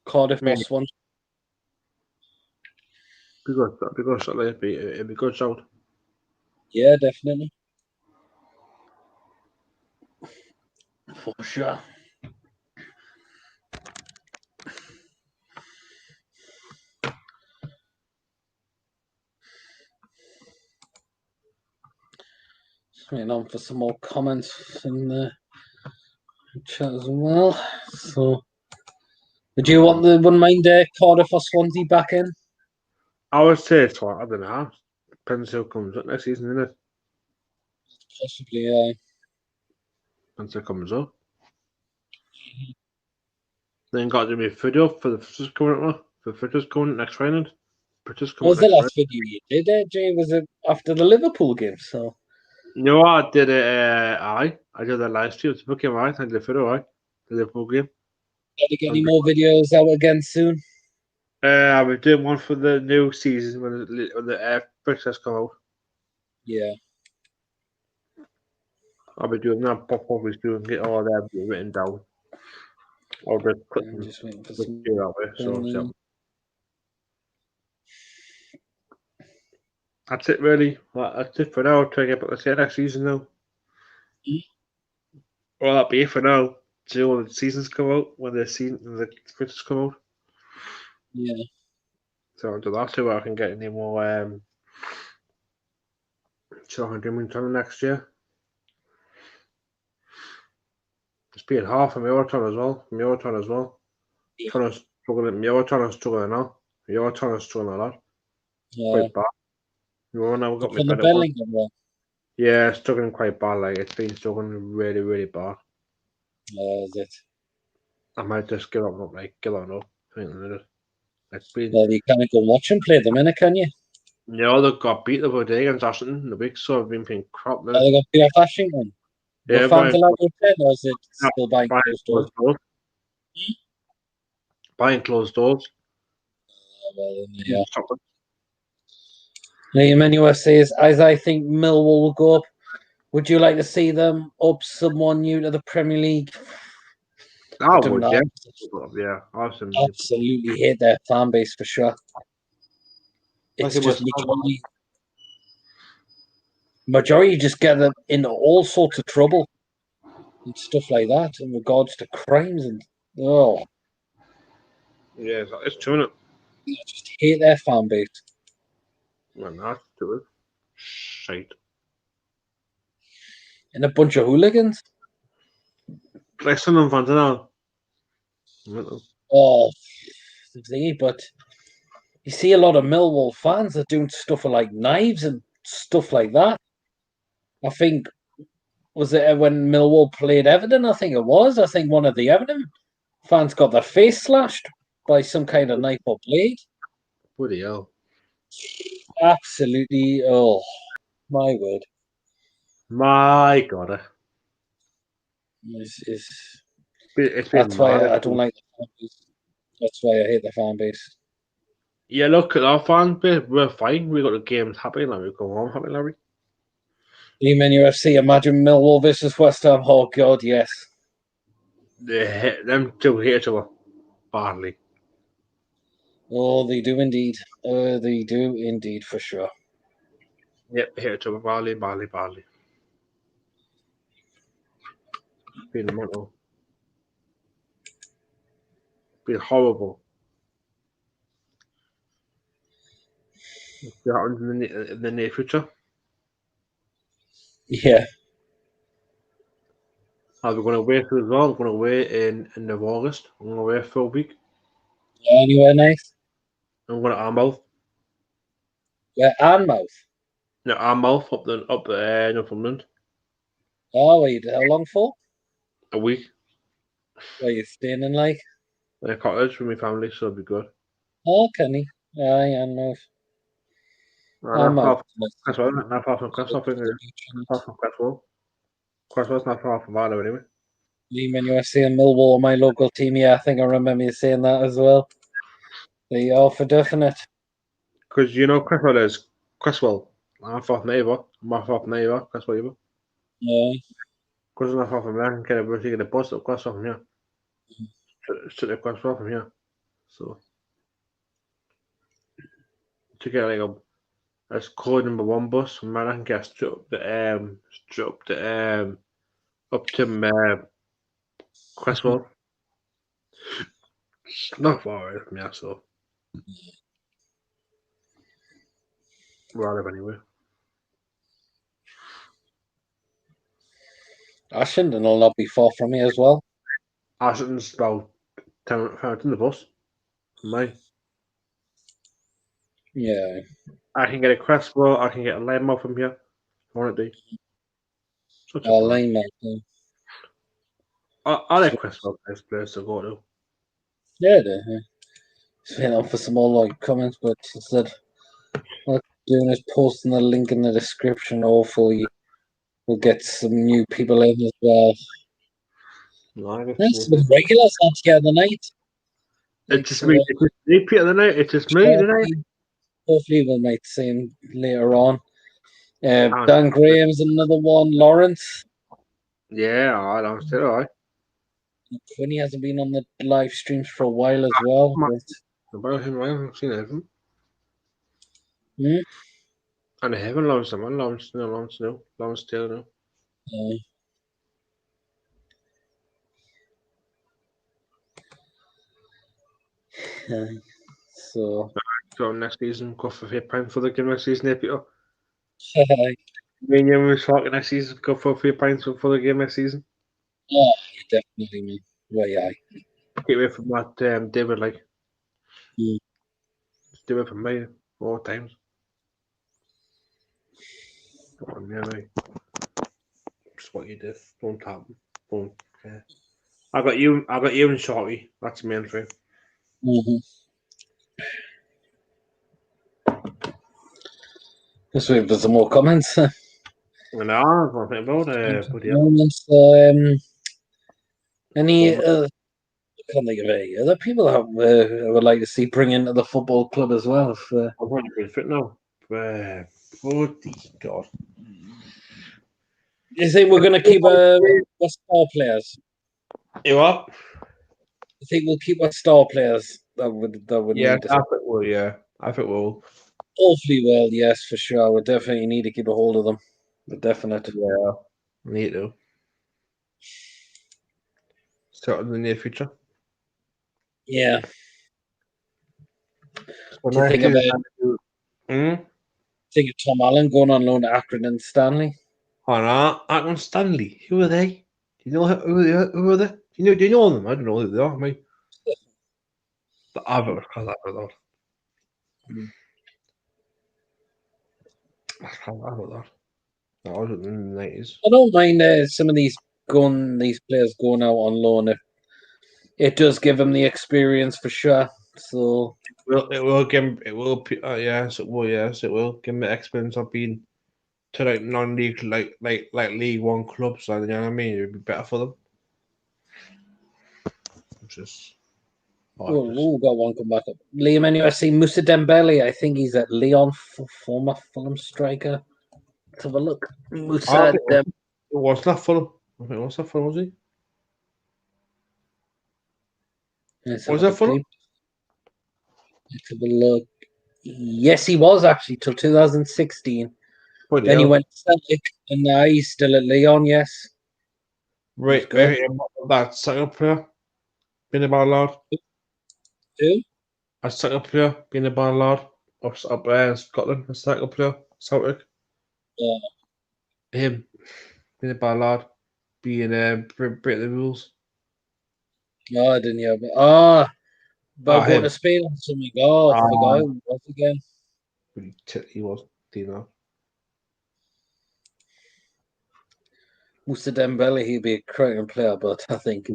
Speaker 1: Cardiff or Swansea.
Speaker 2: Because it'd be good shout.
Speaker 1: Yeah, definitely. For sure. Just waiting on for some more comments in the chat as well. So, would you wouldn't mind Cardiff or Swansea back in?
Speaker 2: I would say it's like, I don't know. Depends who comes up next season, isn't it?
Speaker 1: Possibly, yeah.
Speaker 2: Depends who comes up. Then got to be video for the fitters coming up. The fitters coming next Friday. Fitters
Speaker 1: What
Speaker 2: coming
Speaker 1: was the
Speaker 2: next
Speaker 1: last video you did, Jay? Was it after the Liverpool game? So,
Speaker 2: No, I did it. I did that live stream. It's fucking right. I did the video, right? The Liverpool game.
Speaker 1: are they getting more videos out again soon?
Speaker 2: I'll be doing one for the new season when the fixtures come out.
Speaker 1: Yeah.
Speaker 2: I'll be doing that. Pop always doing get all that written down. I'll just click
Speaker 1: I'm
Speaker 2: them.
Speaker 1: just waiting for
Speaker 2: Look
Speaker 1: some.
Speaker 2: that way. So that's it, really. That's it for now. I'll try to get back to see next season now. Well, that'll be it for now. Till the seasons come out, when the fixtures come out.
Speaker 1: Yeah.
Speaker 2: So I'll do that so I can get any more. So I can do them next year. It's being half from Euroton as well.
Speaker 1: Yeah.
Speaker 2: Trying struggling now. Euroton is struggling a lot.
Speaker 1: Yeah.
Speaker 2: Quite bad. You know, got me
Speaker 1: From the
Speaker 2: better one.
Speaker 1: Bellingham one.
Speaker 2: Yeah, struggling quite bad. Like it's been struggling really, really bad.
Speaker 1: Is it?
Speaker 2: I might just give up. Like give up. I think it's been.
Speaker 1: Well, you can't go watch them play them in it, can you?
Speaker 2: Yeah, they got beat the other day against Ashton in the week, so I've been playing crap.
Speaker 1: Oh, they got Pierre Ashington.
Speaker 2: Yeah,
Speaker 1: Were fans allowed to attend, or is it still behind closed doors?
Speaker 2: Behind closed doors.
Speaker 1: Well, yeah. Liam NUFC says, as I think Millwall will go up, would you like to see them up someone new to the Premier League?
Speaker 2: I would, yeah. Awesome.
Speaker 1: Absolutely hate their fan base for sure. It's just majority just get them into all sorts of trouble and stuff like that in regards to crimes and
Speaker 2: yeah, it's true.
Speaker 1: I just hate their fan base.
Speaker 2: Well, not to it. Shite.
Speaker 1: And a bunch of hooligans.
Speaker 2: Like some fans now.
Speaker 1: Oh, but you see a lot of Millwall fans that doing stuff with like knives and stuff like that. I think, was it when Millwall played Everton? I think it was. I think one of the Everton fans got their face slashed by some kind of knife or blade.
Speaker 2: Bloody hell.
Speaker 1: Absolutely. Oh, my word.
Speaker 2: My God.
Speaker 1: That's why I don't like the fan base. That's why I hate the fan base.
Speaker 2: Yeah, look at our fan base. We're fine. We got the games happy. Like we go home happy, Larry.
Speaker 1: Even UFC, imagine Millwall versus West Ham. Oh, God, yes.
Speaker 2: Them two hate each other badly.
Speaker 1: Oh, they do indeed. They do indeed, for sure.
Speaker 2: Yep, hate each other badly. Been mental. Been horrible. That happens in the near future.
Speaker 1: Yeah.
Speaker 2: We're going away as well. We're going away in end of August. I'm going away for a week.
Speaker 1: Anywhere nice?
Speaker 2: I'm going to Armouth.
Speaker 1: Yeah, Anmouth.
Speaker 2: No, Armouth up Northumberland.
Speaker 1: Oh, wait, how long for?
Speaker 2: A week.
Speaker 1: Where you staying in, like?
Speaker 2: In a cottage with my family, so it'll be good.
Speaker 1: Oh, Kenny. Aye, Anmouth.
Speaker 2: Not
Speaker 1: Anmouth.
Speaker 2: far from Cresswell. Not far from Cresswell. I think it is. Far from Cresswell. Cresswell's not far from Barlow anyway.
Speaker 1: Lehman UFC and Millwall, my local team. Yeah, I think I remember you saying that as well. They are for definite.
Speaker 2: Because Cresswell is Cresswell. I'm fourth neighbour. My fourth neighbour, Cresswell neighbour.
Speaker 1: Yeah.
Speaker 2: Because I'm not far from there, I can get a bus up Cresswell from here. Straight to Cresswell from here. So to get like a code number 1 bus from there, I can get up to Cresswell. Not far away from here, so where I live anyway.
Speaker 1: Ashington will not be far from here as well.
Speaker 2: Ashton's about 10 minutes in the bus from me.
Speaker 1: Yeah.
Speaker 2: I can get a Cresswell, I can get a Limo from here. I want it to. Such a
Speaker 1: Oh,
Speaker 2: plan.
Speaker 1: Lehman. Yeah.
Speaker 2: I like Cresswell as a place to go to.
Speaker 1: Yeah, they- yeah. It's been on for some more like comments, but instead, what I'm doing is posting the link in the description. Hopefully, we'll get some new people in as well.
Speaker 2: No, I guess
Speaker 1: There's some regulars on the other night.
Speaker 2: it's just me. It's just me, Peter, tonight. It's just me tonight.
Speaker 1: Hopefully, we might see him later on.
Speaker 2: Ah,
Speaker 1: Dan Graham's another one. Lawrence.
Speaker 2: yeah, I'm still alright.
Speaker 1: Quinny hasn't been on the live streams for a while as well. But,
Speaker 2: About him, I haven't seen anything.
Speaker 1: hmm?
Speaker 2: And I haven't launched someone. Launched no. Launched still no.
Speaker 1: uh, so,
Speaker 2: So next season, go for £8 for the game next season, Peter. Me and you were talking next season, go for £3 for the game next season.
Speaker 1: oh, definitely, man. Well, yeah.
Speaker 2: Get away from that David, like.
Speaker 1: Mm.
Speaker 2: Stay away from me all times. Come on, yeah, mate. Just what you did. Don't tap him. Don't care. I got you and Shorty. That's the main thing.
Speaker 1: Mm-hmm. Let's wait for some more comments.
Speaker 2: And I was thinking about bloody hell.
Speaker 1: Moments, any I can't think of any other people that I would like to see bring into the football club as well. If,
Speaker 2: I'm trying to be fit now. Bloody God.
Speaker 1: you think we're going to keep our star players?
Speaker 2: You what?
Speaker 1: I think we'll keep our star players. That would
Speaker 2: Yeah,
Speaker 1: need to.
Speaker 2: I think we'll. Yeah, I think we'll.
Speaker 1: Hopefully, well, yes, for sure. We definitely need to keep a hold of them. But definite.
Speaker 2: Yeah, need to. Start in the near future.
Speaker 1: Yeah.
Speaker 2: So
Speaker 1: Do you think about think of Tom Allen going on loan to Akron and Stanley?
Speaker 2: Oh no, Ackman Stanley. Who are they? Do you know who are they? Do you know them? I don't know who they are, mate. But I've never heard that.
Speaker 1: Mm.
Speaker 2: I've heard that. That was in the 90s.
Speaker 1: I don't mind some of these players going out on loan if it does give them the experience for sure. So
Speaker 2: It will give him, it will, yes, it will, give him the experience of being to like non-league, like League One clubs, like, you know what I mean? It'd be better for them. Just,
Speaker 1: we've got one come back up. Liam NUFC Musa Dembele. I think he's at Leon, former Fulham striker. Let's have a look. Musa
Speaker 2: It was not Fulham. I think it was not Fulham, was he? Was that Fulham?
Speaker 1: Let's have a look. Yes, he was actually till 2016.
Speaker 2: Bloody
Speaker 1: Then he
Speaker 2: hell.
Speaker 1: went to Celtic, and now he's still at Lyon. Yes,
Speaker 2: Right,
Speaker 1: good.
Speaker 2: maybe that second player being a bad lad.
Speaker 1: Who?
Speaker 2: A second player being a bad lad. Or up Scotland, a second player, Celtic.
Speaker 1: Yeah.
Speaker 2: Him being a bad lad, being break the rules.
Speaker 1: No, I didn't hear. About going
Speaker 2: Him.
Speaker 1: to Spain or something. Oh, I forgot who it was again.
Speaker 2: He was, do you know?
Speaker 1: Musa Dembele, he'd be a cracking player, but I think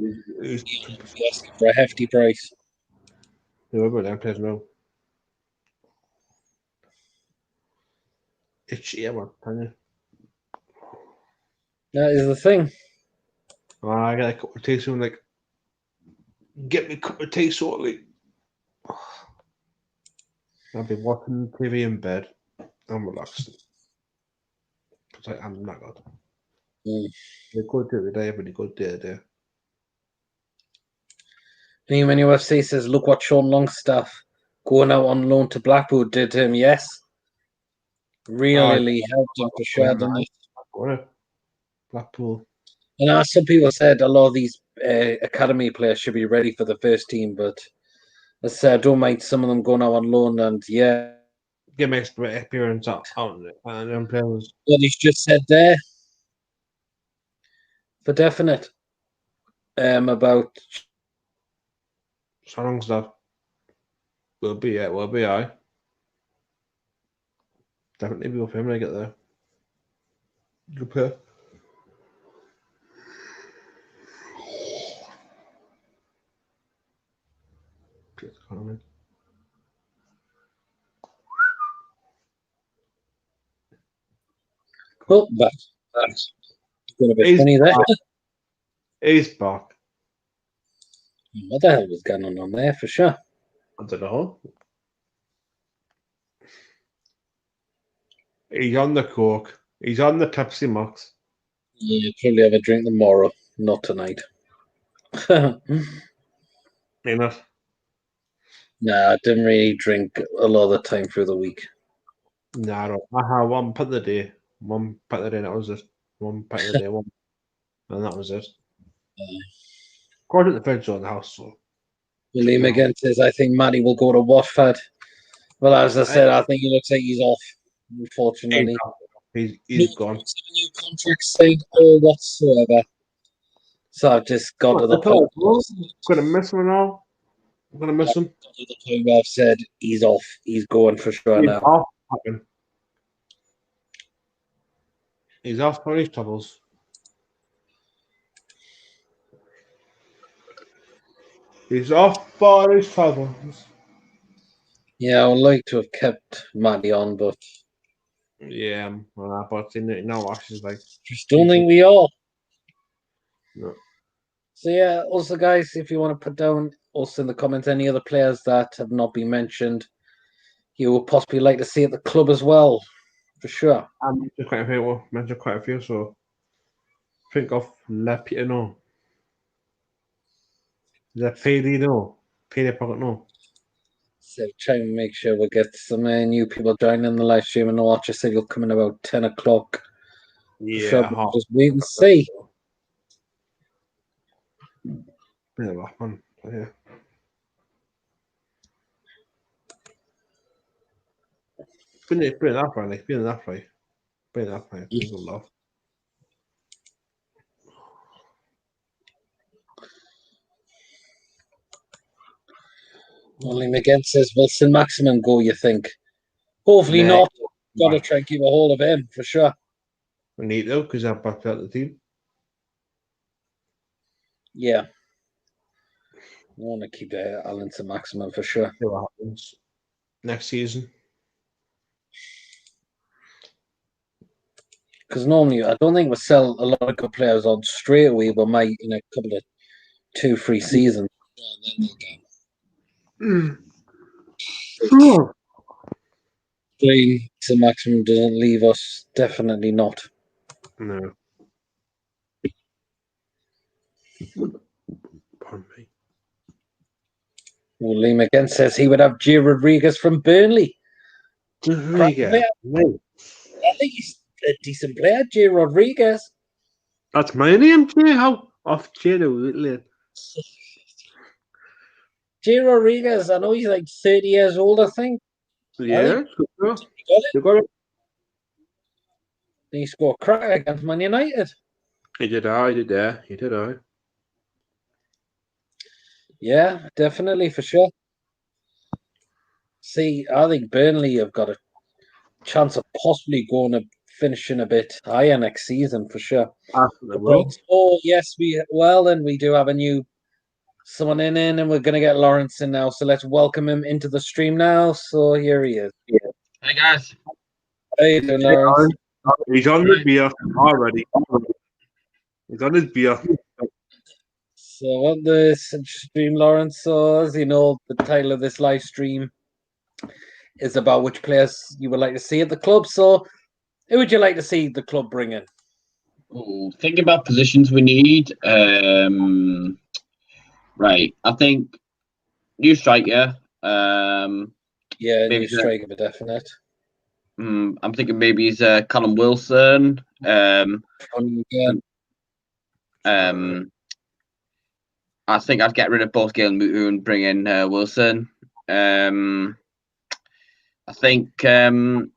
Speaker 2: He's
Speaker 1: he'd be asking for a hefty price.
Speaker 2: whoever them players know. It's man, can you?
Speaker 1: That is the thing.
Speaker 2: I got a cup of tea soon, like, get me a cup of tea shortly. I've been watching TV in bed. I'm relaxing. Because I'm not good. They go do it day, but they go do it there.
Speaker 1: NUFC says, look what Sean Longstaff going out on loan to Blackpool did to him. Yes. Really helped him for sure, didn't it?
Speaker 2: Blackpool.
Speaker 1: And some people said a lot of these academy players should be ready for the first team, but as I said, I don't mind some of them going out on loan, and yeah.
Speaker 2: Give me experience out and them players.
Speaker 1: What he's just said there, for definite, about
Speaker 2: Songs that will be I. Definitely be with him when I get there. Good player.
Speaker 1: oh, back. That's going to be funny there.
Speaker 2: He's back.
Speaker 1: What the hell was going on there for sure?
Speaker 2: I don't know. He's on the coke. He's on the Pepsi Max.
Speaker 1: Yeah, probably have a drink tomorrow, not tonight.
Speaker 2: Enough.
Speaker 1: Nah, I didn't really drink a lot of the time through the week.
Speaker 2: Nah, I don't. I had one pint a day. One pint a day, that was it. One pint a day, and that was it. Got it the fridge on the house, so.
Speaker 1: William again says, I think Matty will go to Watford. Well, as I said, I think he looks like he's off, unfortunately.
Speaker 2: He's gone.
Speaker 1: New contract signed or whatsoever. So I've just got to the point.
Speaker 2: I'm going to miss him now. I'm going to miss him.
Speaker 1: To the point where I've said he's off. He's going for sure now.
Speaker 2: Off. He's off for his troubles. He's off for his troubles.
Speaker 1: Yeah, I would like to have kept Matty on, but
Speaker 2: yeah, but no, actually, like,
Speaker 1: just don't think we are.
Speaker 2: No.
Speaker 1: So yeah, also guys, if you want to put down also in the comments any other players that have not been mentioned, you would possibly like to see at the club as well, for sure.
Speaker 2: I mentioned quite a few, so think of let Peter know. Let Paddy know. Paddy Pocket know.
Speaker 1: So try and make sure we get some new people joining the live stream. And Archer said you'll come in about 10 o'clock.
Speaker 2: Yeah,
Speaker 1: sure, we'll just wait and see.
Speaker 2: Been a rough one, yeah. Been enough, right? Been enough, right? Been enough, right? Been good love.
Speaker 1: Only McGinn says, will St. Maximin go, you think? Hopefully not. Got to try and keep a hold of him, for sure.
Speaker 2: We need to, because I'm back out the team.
Speaker 1: Yeah. I want to keep Alan St. Maximin, for sure.
Speaker 2: See what happens next season.
Speaker 1: Because normally, I don't think we'll sell a lot of good players on straight away, but might in a couple of 2-3 seasons. And then they'll go. Hopefully, the maximum doesn't leave us. Definitely not.
Speaker 2: No. Pardon me.
Speaker 1: Well, Liam again says he would have Gio Rodriguez from Burnley.
Speaker 2: Rodriguez. No.
Speaker 1: I think he's a decent player, Gio Rodriguez.
Speaker 2: That's my name, Jay. How off Jay?
Speaker 1: Gio Rodriguez, I know he's like 30 years old, I think.
Speaker 2: Yeah,
Speaker 1: He got it.
Speaker 2: you got it.
Speaker 1: He scored a cracker against Man United.
Speaker 2: He did I. He did I.
Speaker 1: Yeah, definitely, for sure. See, I think Burnley have got a chance of possibly going to finishing a bit higher next season, for sure.
Speaker 2: Absolutely will.
Speaker 1: Oh, yes, then we do have a new someone in, and we're going to get Lawrence in now. So let's welcome him into the stream now. So here he is.
Speaker 3: Hey guys.
Speaker 1: How you doing, Lawrence?
Speaker 2: He's on the beer already. He's on his beer.
Speaker 1: So on the stream, Lawrence, so as you know, the title of this live stream is about which players you would like to see at the club. So who would you like to see the club bring in?
Speaker 3: Oh, think about positions we need. Right. I think new striker.
Speaker 1: Yeah,
Speaker 3: maybe
Speaker 1: new striker for definite.
Speaker 3: I'm thinking maybe he's Callum Wilson. I think I'd get rid of both Gale and Mutu and bring in Wilson. I think we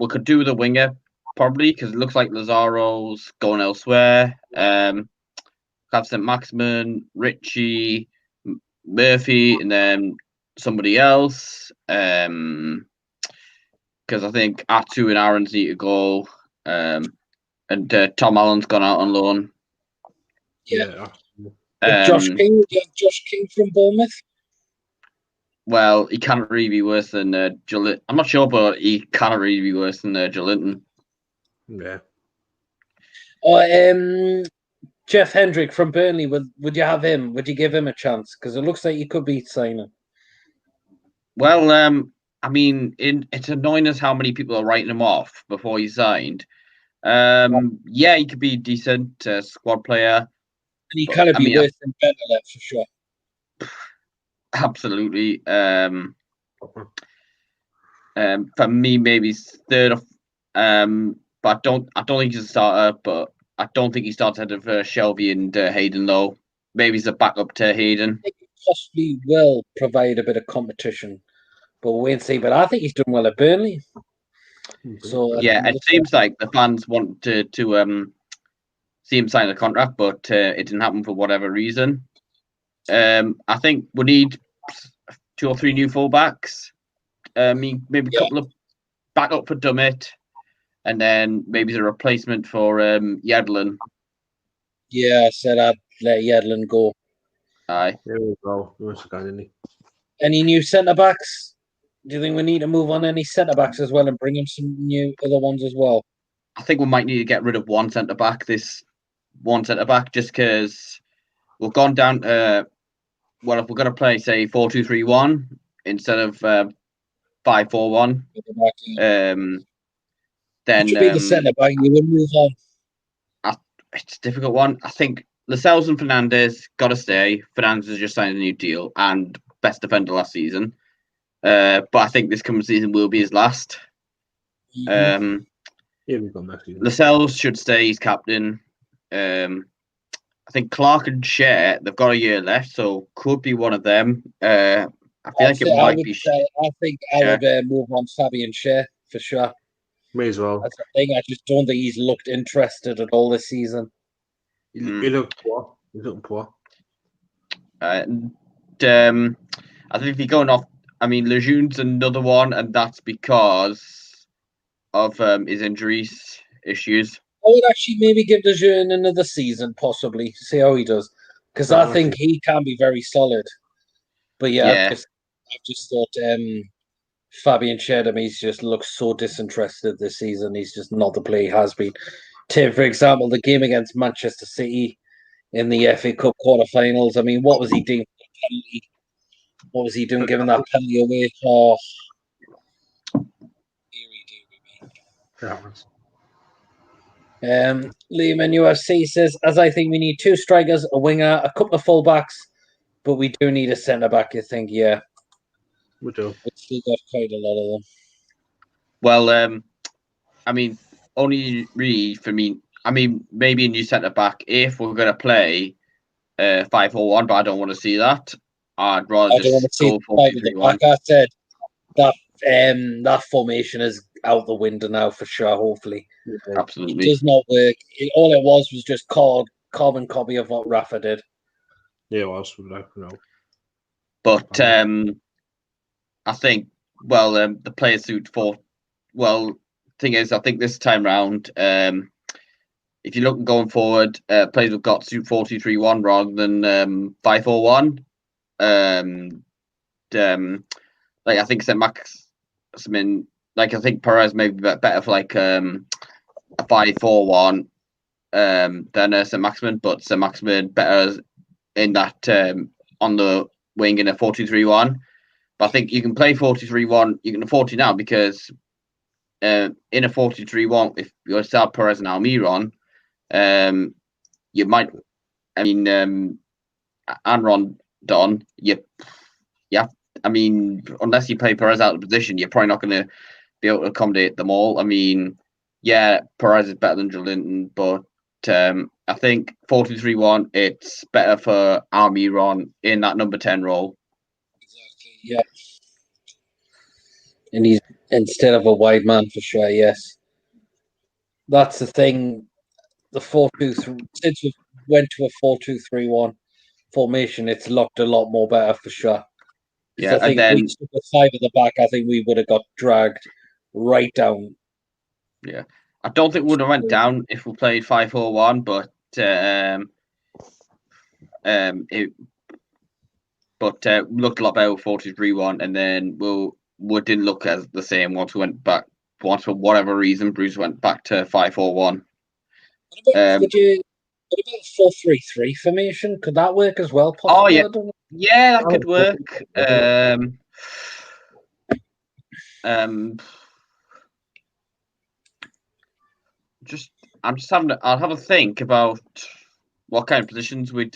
Speaker 3: could do with a winger probably because it looks like Lazaro's going elsewhere. Have St. Maximin, Richie, Murphy, and then somebody else. Because I think Atu and Aaron's need to go. And Tom Allen's gone out on loan.
Speaker 1: Yeah. Josh King, would you have Josh King from Bournemouth?
Speaker 3: Well, he can't really be worse than Joe. I'm not sure, but he can't really be worse than Joe Linton.
Speaker 2: Yeah.
Speaker 1: Or Jeff Hendrick from Burnley. Would you have him? Would you give him a chance? Because it looks like he could be signing.
Speaker 3: Well, I mean, it's annoying as how many people are writing him off before he signed. Yeah, he could be decent squad player.
Speaker 1: And he kind of be worse than Bentaleb for sure.
Speaker 3: Absolutely. For me, maybe third. But I don't think he's a starter. But I don't think he starts ahead of Shelby and Hayden though. Maybe he's a backup to Hayden.
Speaker 1: I think he possibly will provide a bit of competition, but we'll wait and see. But I think he's done well at Burnley. So
Speaker 3: yeah, it seems like the fans want to see him sign a contract, but it didn't happen for whatever reason. I think we need 2 or 3 new fullbacks. Maybe a couple of backup for Dummett, and then maybe the replacement for Yedlin.
Speaker 1: Yeah, I said I'd let Yedlin go.
Speaker 3: Aye.
Speaker 2: There we go.
Speaker 1: Any new centre backs? Do you think we need to move on any centre backs as well and bring in some new other ones as well?
Speaker 3: I think we might need to get rid of one centre back. Just because we've gone down. Well, if we're going to play, say 4-2-3-1 instead of 5-4-1, then
Speaker 1: which would be the centre back you would move on.
Speaker 3: It's a difficult one. I think Lascelles and Fernandez got to stay. Fernandez has just signed a new deal and best defender last season. But I think this coming season will be his last. Lascelles should stay. He's captain. I think Clark and Cher, they've got a year left, so could be one of them. I think I
Speaker 1: would move on Fabian Cher for sure.
Speaker 2: May as well.
Speaker 1: That's the thing. I just don't think he's looked interested at all this season.
Speaker 2: He looked poor.
Speaker 3: And I think if you're going off, I mean, Lejeune's another one, and that's because of his injuries issues.
Speaker 1: I would actually maybe give Lejeune another season, possibly, see how he does. Because I think he can be very solid. But yeah. I've just thought Fabian Schedem, he's just looks so disinterested this season. He's just not the player he has been. Take, for example, the game against Manchester City in the FA Cup quarterfinals. I mean, what was he doing? What was he doing giving that penalty away?
Speaker 2: It happens.
Speaker 1: Liam in UFC says, as I think we need 2 strikers, a winger, a couple of fullbacks, but we do need a centre back. You think? Yeah,
Speaker 2: We do.
Speaker 1: we've still got quite a lot of them.
Speaker 3: Well, I mean, only really for me. I mean, maybe a new centre back if we're going to play 5-4-1, but I don't want to see that. I'd rather
Speaker 1: I don't want to
Speaker 3: just
Speaker 1: see
Speaker 3: go
Speaker 1: the 5 at the
Speaker 3: 4-2-3-1.
Speaker 1: back. I said that formation is out the window now for sure. Hopefully, it
Speaker 3: Absolutely.
Speaker 1: does not work. All it was just carbon copy of what Rafa did.
Speaker 2: Yeah, it was. No.
Speaker 3: But I think, the players suit for. Well, thing is, I think this time round, if you're looking going forward, players have got suit 4-2-3-1 rather than 5-4-1. Like I think St. Maximin, like I think Perez may be better for like a 5-4-1 than St. Maximin, but St. Maximin better in that on the wing in a 4-2-3-1. But I think you can play 4-2-3-1. You can afford to now because in a 4-2-3-1, if you start Perez and Almiron, you might. I mean, and Rondon, yeah. I mean, unless you play Perez out of position, you're probably not going to be able to accommodate them all. I mean, yeah, Perez is better than Joelinton, but I think 4-2-3-1, it's better for Almiron in that number 10 role.
Speaker 1: Exactly. Yeah. And he's instead of a wide man for sure. Yes, that's the thing. The 4-2-3 since we went to a 4-2-3-1 formation, it's looked a lot more better for sure.
Speaker 3: Yeah,
Speaker 1: I think
Speaker 3: and
Speaker 1: if we
Speaker 3: then
Speaker 1: took a 5 at the back, I think we would have got dragged right down.
Speaker 3: yeah, I don't think we would have went down if we played 5-4-1, but it looked a lot better with 4-2-3-1, and then we didn't look as the same once we went back. Once for whatever reason, Bruce went back to 5-4-1.
Speaker 1: What about 4-3-3 formation? Could that work as well?
Speaker 3: Oh
Speaker 1: Possibly?
Speaker 3: yeah,
Speaker 1: I don't know.
Speaker 3: yeah, that could work. I'll have a think about what kind of positions we'd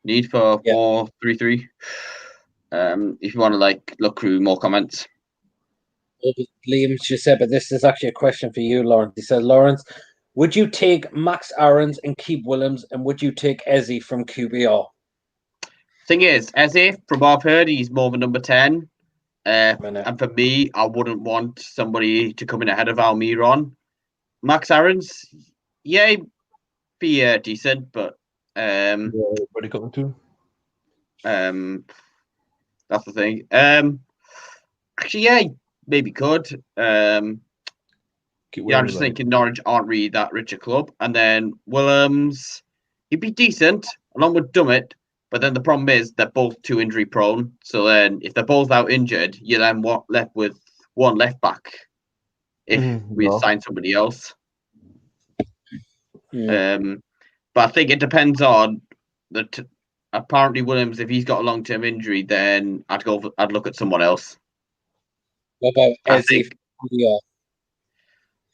Speaker 3: need for 4-3-3. If you want to look through more comments.
Speaker 1: Liam just said, but this is actually a question for you, Lawrence. He said, Lawrence, would you take Max Aarons and keep Williams, and would you take Ezzy from QBR?
Speaker 3: Thing is, Ezzy, from what I've heard, he's more of a number 10. And for me, I wouldn't want somebody to come in ahead of Almiron. Max Aarons, yeah, he'd be decent, but
Speaker 2: what are you going to?
Speaker 3: that's the thing. Actually, yeah, maybe could. I'm just thinking Norwich aren't really that rich a club, and then Williams, he'd be decent along with Dummett. But then the problem is they're both too injury prone. So then, if they're both out injured, you're then left with one left back. If we sign somebody else. But I think it depends on apparently Williams. If he's got a long-term injury, then I'd look at someone else.
Speaker 1: What about Ezzy?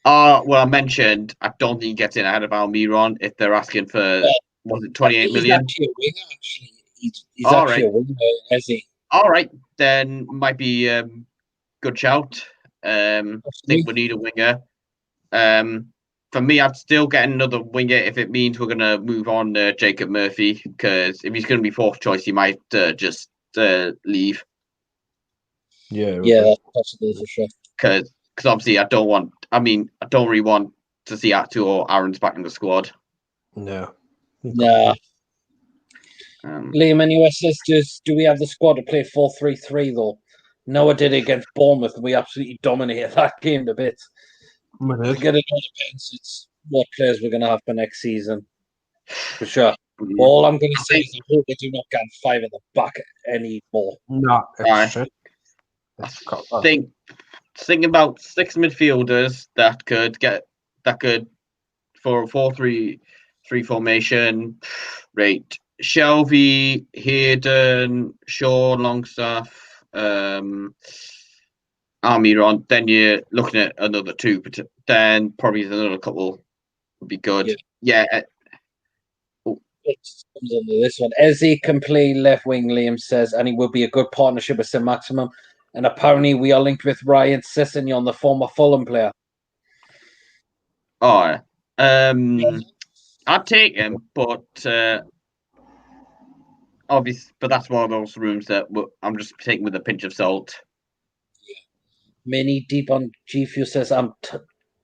Speaker 3: Well, I mentioned I don't think he gets in ahead of Almiron if they're asking for was it 28 million?
Speaker 1: Actually a winger, actually. He's
Speaker 3: All
Speaker 1: actually
Speaker 3: right.
Speaker 1: a winger, Ezzy.
Speaker 3: All right, then might be good shout. I think we need a winger. For me, I'd still get another winger if it means we're going to move on to Jacob Murphy, because if he's going to be fourth choice, he might just leave.
Speaker 2: Yeah,
Speaker 1: that's possible for sure.
Speaker 3: Because obviously, I don't really want to see Atu or Aaron's back in the squad.
Speaker 2: No.
Speaker 1: Nah. Liam, any sisters, do we have the squad to play 4-3-3 though? Noah did it against Bournemouth, and we absolutely dominated that game to bits. Again, it all depends. It's what players we're going to have for next season, for sure. All I'm going to say is I hope we do not get 5 at the back anymore.
Speaker 2: No,
Speaker 3: I think thinking about 6 midfielders that could for a 4-3-3 formation, right? Shelby, Hayden, Shaw, Longstaff, Almiron. Then you're looking at another 2 then probably another couple would be good. Yeah.
Speaker 1: It comes under this one. Ezzy can play left wing, Liam says, and he will be a good partnership with St. Maximum. And apparently we are linked with Ryan Sissignon, the former Fulham player.
Speaker 3: Oh, I'd take him, but obviously, but that's one of those rooms that I'm just taking with a pinch of salt.
Speaker 1: Mini deep on G Fuel says, what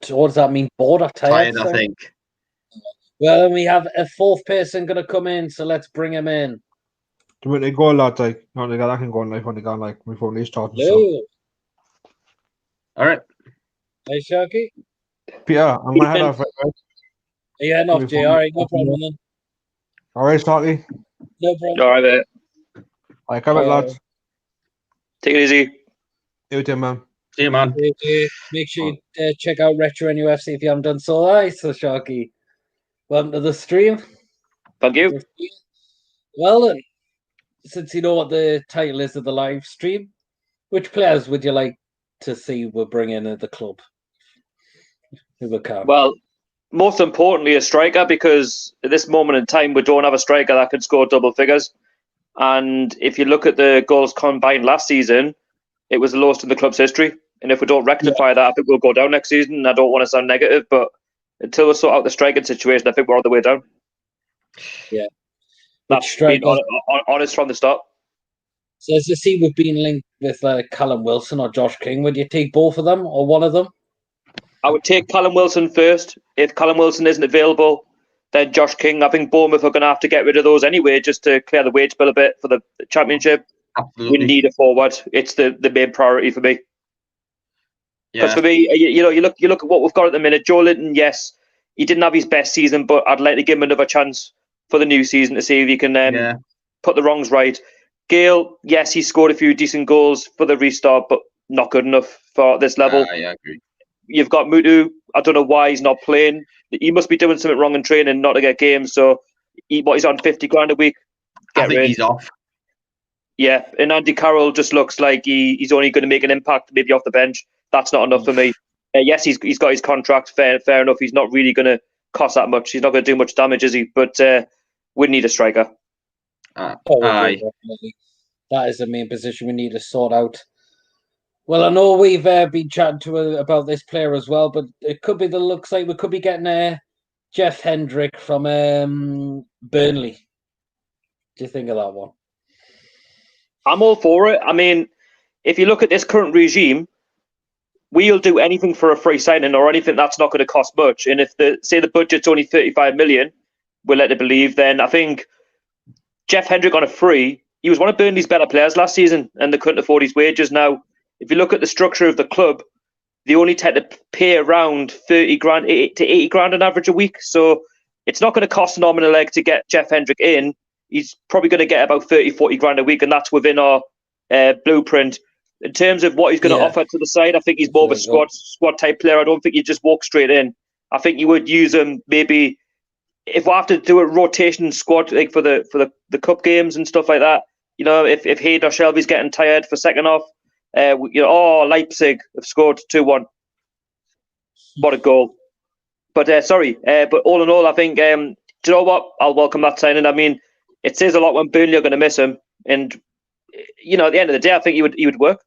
Speaker 1: does that mean? Bored or
Speaker 3: Tired,
Speaker 1: tired?
Speaker 3: I think.
Speaker 1: Well, then we have a fourth person going to come in, so let's bring him in.
Speaker 2: Do you want to go, lad? Like, no, I can go on live when they go like before they start.
Speaker 1: Hello.
Speaker 3: All right.
Speaker 1: Hey, Sharky.
Speaker 2: Peter, I'm gonna head off. Right?
Speaker 1: Yeah, no, Jay. All right, no problem then.
Speaker 2: All right, Sharky.
Speaker 1: No problem.
Speaker 4: All right, mate.
Speaker 2: All right, come back, lads.
Speaker 4: Take it easy.
Speaker 2: You too, man.
Speaker 3: See you, man.
Speaker 1: Make sure you check out Retro NUFC if you haven't done so. All right, so Sharky. Welcome to the stream.
Speaker 4: Thank you.
Speaker 1: Well, then, since you know what the title is of the live stream, which players would you like to see we'll bring in at the club? Who will come?
Speaker 4: Well, most importantly, a striker, because at this moment in time, we don't have a striker that could score double figures. And if you look at the goals combined last season, it was the lowest in the club's history. And if we don't rectify that, I think we'll go down next season. I don't want to sound negative, but until we sort out the striking situation, I think we're on the way down.
Speaker 1: Yeah.
Speaker 4: That's being honest from the start.
Speaker 1: So as you see, we've been linked with Callum Wilson or Josh King. Would you take both of them or one of them?
Speaker 4: I would take Callum Wilson first. If Callum Wilson isn't available, then Josh King. I think Bournemouth are going to have to get rid of those anyway, just to clear the wage bill a bit for the Championship.
Speaker 3: Absolutely.
Speaker 4: We need a forward. It's the main priority for me. Because for me, you look at what we've got at the minute. Joe Linton, yes, he didn't have his best season, but I'd like to give him another chance for the new season to see if he can put the wrongs right. Gale, yes, he scored a few decent goals for the restart, but not good enough for this level.
Speaker 3: Yeah, I agree.
Speaker 4: You've got Mutu. I don't know why he's not playing. He must be doing something wrong in training not to get games. So he's on 50 grand a week.
Speaker 3: I think he's off.
Speaker 4: Yeah, and Andy Carroll just looks like he's only going to make an impact maybe off the bench. That's not enough for me. Yes, he's got his contract. Fair enough. He's not really going to cost that much. He's not going to do much damage, is he? But we need a striker.
Speaker 1: Aye. That is the main position we need to sort out. Well, I know we've been chatting to about this player as well, but it could be that looks like we could be getting Jeff Hendrick from Burnley. What do you think of that one?
Speaker 4: I'm all for it. I mean, if you look at this current regime, we'll do anything for a free signing or anything that's not going to cost much. And if the budget's only 35 million, we're led to believe, then I think Jeff Hendrick on a free, he was one of Burnley's better players last season and they couldn't afford his wages. Now, if you look at the structure of the club, they only tend to pay around 30 grand to 80 grand on average a week. So it's not going to cost an arm and a leg to get Jeff Hendrick in. He's probably going to get about 30, 40 grand a week, and that's within our blueprint. In terms of what he's going to offer to the side, I think he's more of a squad type player. I don't think you just walk straight in. I think you would use him maybe if we have to do a rotation squad like for the cup games and stuff like that. You know, if Hayden or Shelby's getting tired for second half, Leipzig have scored 2-1. What a goal! But but all in all, I think do you know what? I'll welcome that signing. I mean, it says a lot when Burnley are going to miss him, and you know, at the end of the day, I think he would work.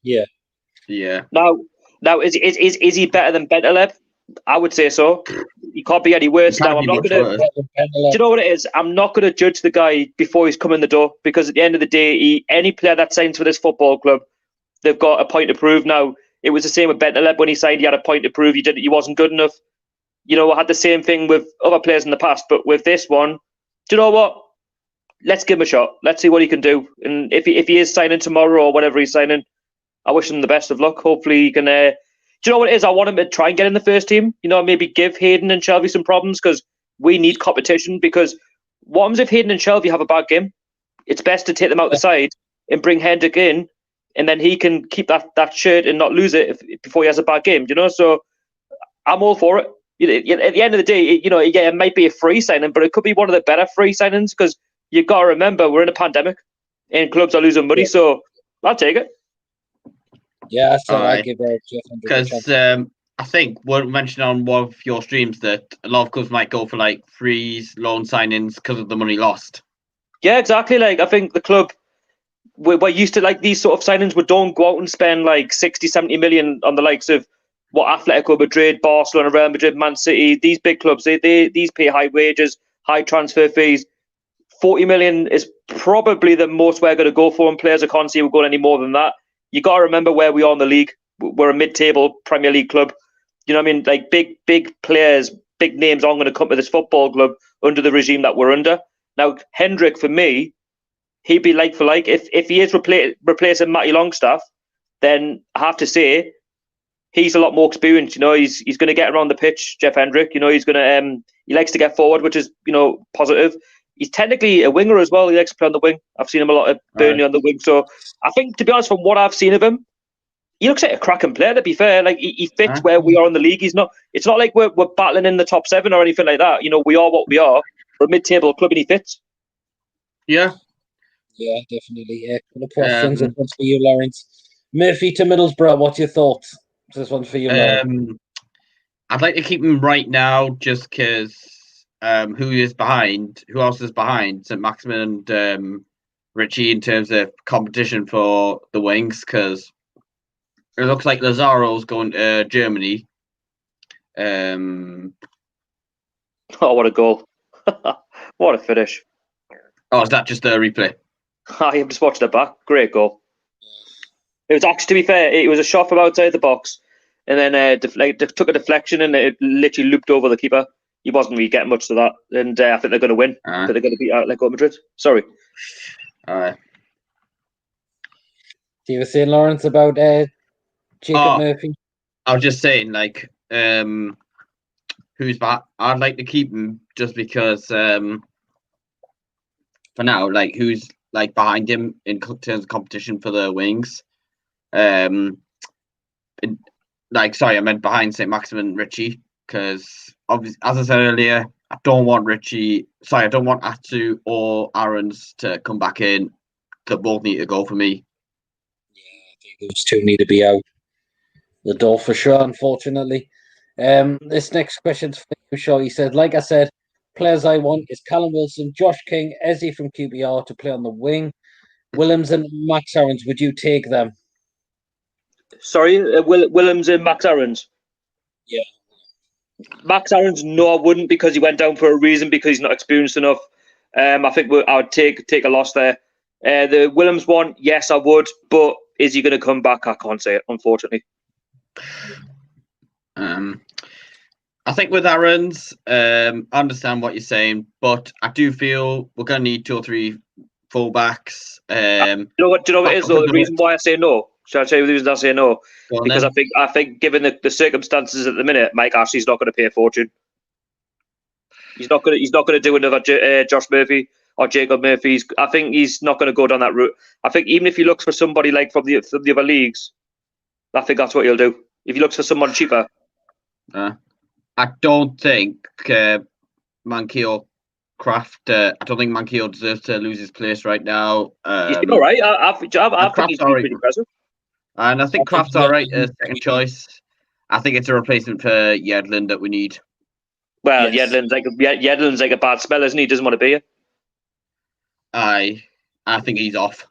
Speaker 1: Yeah.
Speaker 4: Now, is he better than Bentaleb? I would say so. He can't be any worse. Now, I'm not going to. Do you know what it is? I'm not going to judge the guy before he's come in the door, because at the end of the day, any player that signs for this football club, they've got a point to prove. Now, it was the same with Bentaleb when he signed. He had a point to prove. He wasn't good enough. You know, I had the same thing with other players in the past, but with this one, do you know what? Let's give him a shot. Let's see what he can do. And if he is signing tomorrow or whatever he's signing, I wish him the best of luck. Hopefully he can. Do you know what it is? I want him to try and get in the first team. You know, maybe give Hayden and Shelby some problems, because we need competition. Because what happens if Hayden and Shelby have a bad game? It's best to take them out the side and bring Hendrick in, and then he can keep that shirt and not lose it before he has a bad game. You know, so I'm all for it. At the end of the day, you know, yeah, it might be a free signing, but it could be one of the better free signings, because you've got to remember we're in a pandemic and clubs are losing money. So I'll take it.
Speaker 1: Yeah, so I
Speaker 3: Aye.
Speaker 1: give Jeff Hendrick a chance.
Speaker 3: Because I think we mentioned on one of your streams that a lot of clubs might go for like freeze loan signings because of the money lost.
Speaker 4: Yeah, exactly. Like, I think the club, we're used to like these sort of signings. We don't go out and spend like 60, 70 million on the likes of what Atletico Madrid, Barcelona, Real Madrid, Man City, these big clubs. These pay high wages, high transfer fees. 40 million is probably the most we're going to go for, and players I can't see we're going any more than that. You got to remember where we are in the league. We're a mid-table Premier League club. You know what I mean? Like big players, big names aren't going to come to this football club under the regime that we're under. Now, Hendrick, for me, he'd be like for like. If he is replacing Matty Longstaff, then I have to say he's a lot more experienced. You know, he's going to get around the pitch, Jeff Hendrick. You know, he's going to he likes to get forward, which is, you know, positive. He's technically a winger as well. He likes to play on the wing. I've seen him a lot at Burnley on the wing. So I think, to be honest, from what I've seen of him, he looks like a cracking player, to be fair. Like, he fits where we are in the league. It's not like we're battling in the top 7 or anything like that. You know, we are what we are. We're a mid-table club and he fits.
Speaker 3: Yeah.
Speaker 1: Yeah, definitely. A couple of questions. This one's for you, Lawrence. Murphy to Middlesbrough, what's your thoughts? This one's for you, Lawrence.
Speaker 3: I'd like to keep him right now just because who else is behind St. Maximin and Richie in terms of competition for the wings, because it looks like Lazaro's going to Germany.
Speaker 4: Oh, what a goal. What a finish.
Speaker 3: Oh, is that just a replay?
Speaker 4: I just watched it back. Great goal. It was actually, to be fair, it was a shot from outside the box, and then took a deflection and it literally looped over the keeper. He wasn't really getting much to that, and I think they're going to win. But they're going to beat Atletico Madrid. Sorry.
Speaker 3: All right.
Speaker 1: You were saying, Lawrence, about Jacob Murphy?
Speaker 3: I was just saying, like, who's back? I'd like to keep him just because, for now, like, who's like behind him in terms of competition for the wings. I meant behind St. Maximin and Richie, because obviously, as I said earlier, I don't want Atsu or Aaron's to come back in. They both need to go for me.
Speaker 1: Yeah, I think those two need to be out the door for sure, unfortunately. This next question's for you, Shaw. He said, like I said, players I want is Callum Wilson, Josh King, Ezzy from QPR to play on the wing. Williams and Max Aarons, would you take them?
Speaker 4: Sorry, Williams and Max Aarons?
Speaker 1: Yeah.
Speaker 4: Max Aarons, no, I wouldn't, because he went down for a reason, because he's not experienced enough. I think I would take a loss there. The Williams one, yes, I would, but is he going to come back? I can't say it, unfortunately.
Speaker 3: I think with Aarons, I understand what you're saying, but I do feel we're going to need 2 or 3 fullbacks.
Speaker 4: Do you know what it is, though? The reason why I say no. Shall I tell you the reason I say no? Because I think given the circumstances at the minute, Mike Ashley's not going to pay a fortune. He's not going to do another Josh Murphy or Jacob Murphy. I think he's not going to go down that route. I think even if he looks for somebody like from the other leagues, I think that's what he'll do. If he looks for someone cheaper.
Speaker 3: I don't think Manquillo Kraft. I don't think Manquillo deserves to lose his place right now.
Speaker 4: He's been all right. I think he's been pretty impressive.
Speaker 3: And I think Kraft's all right as second choice. I think it's a replacement for Yedlin that we need.
Speaker 4: Well, yes. Yedlin's like a bad spell, isn't he? He doesn't want to be here.
Speaker 3: I think he's off.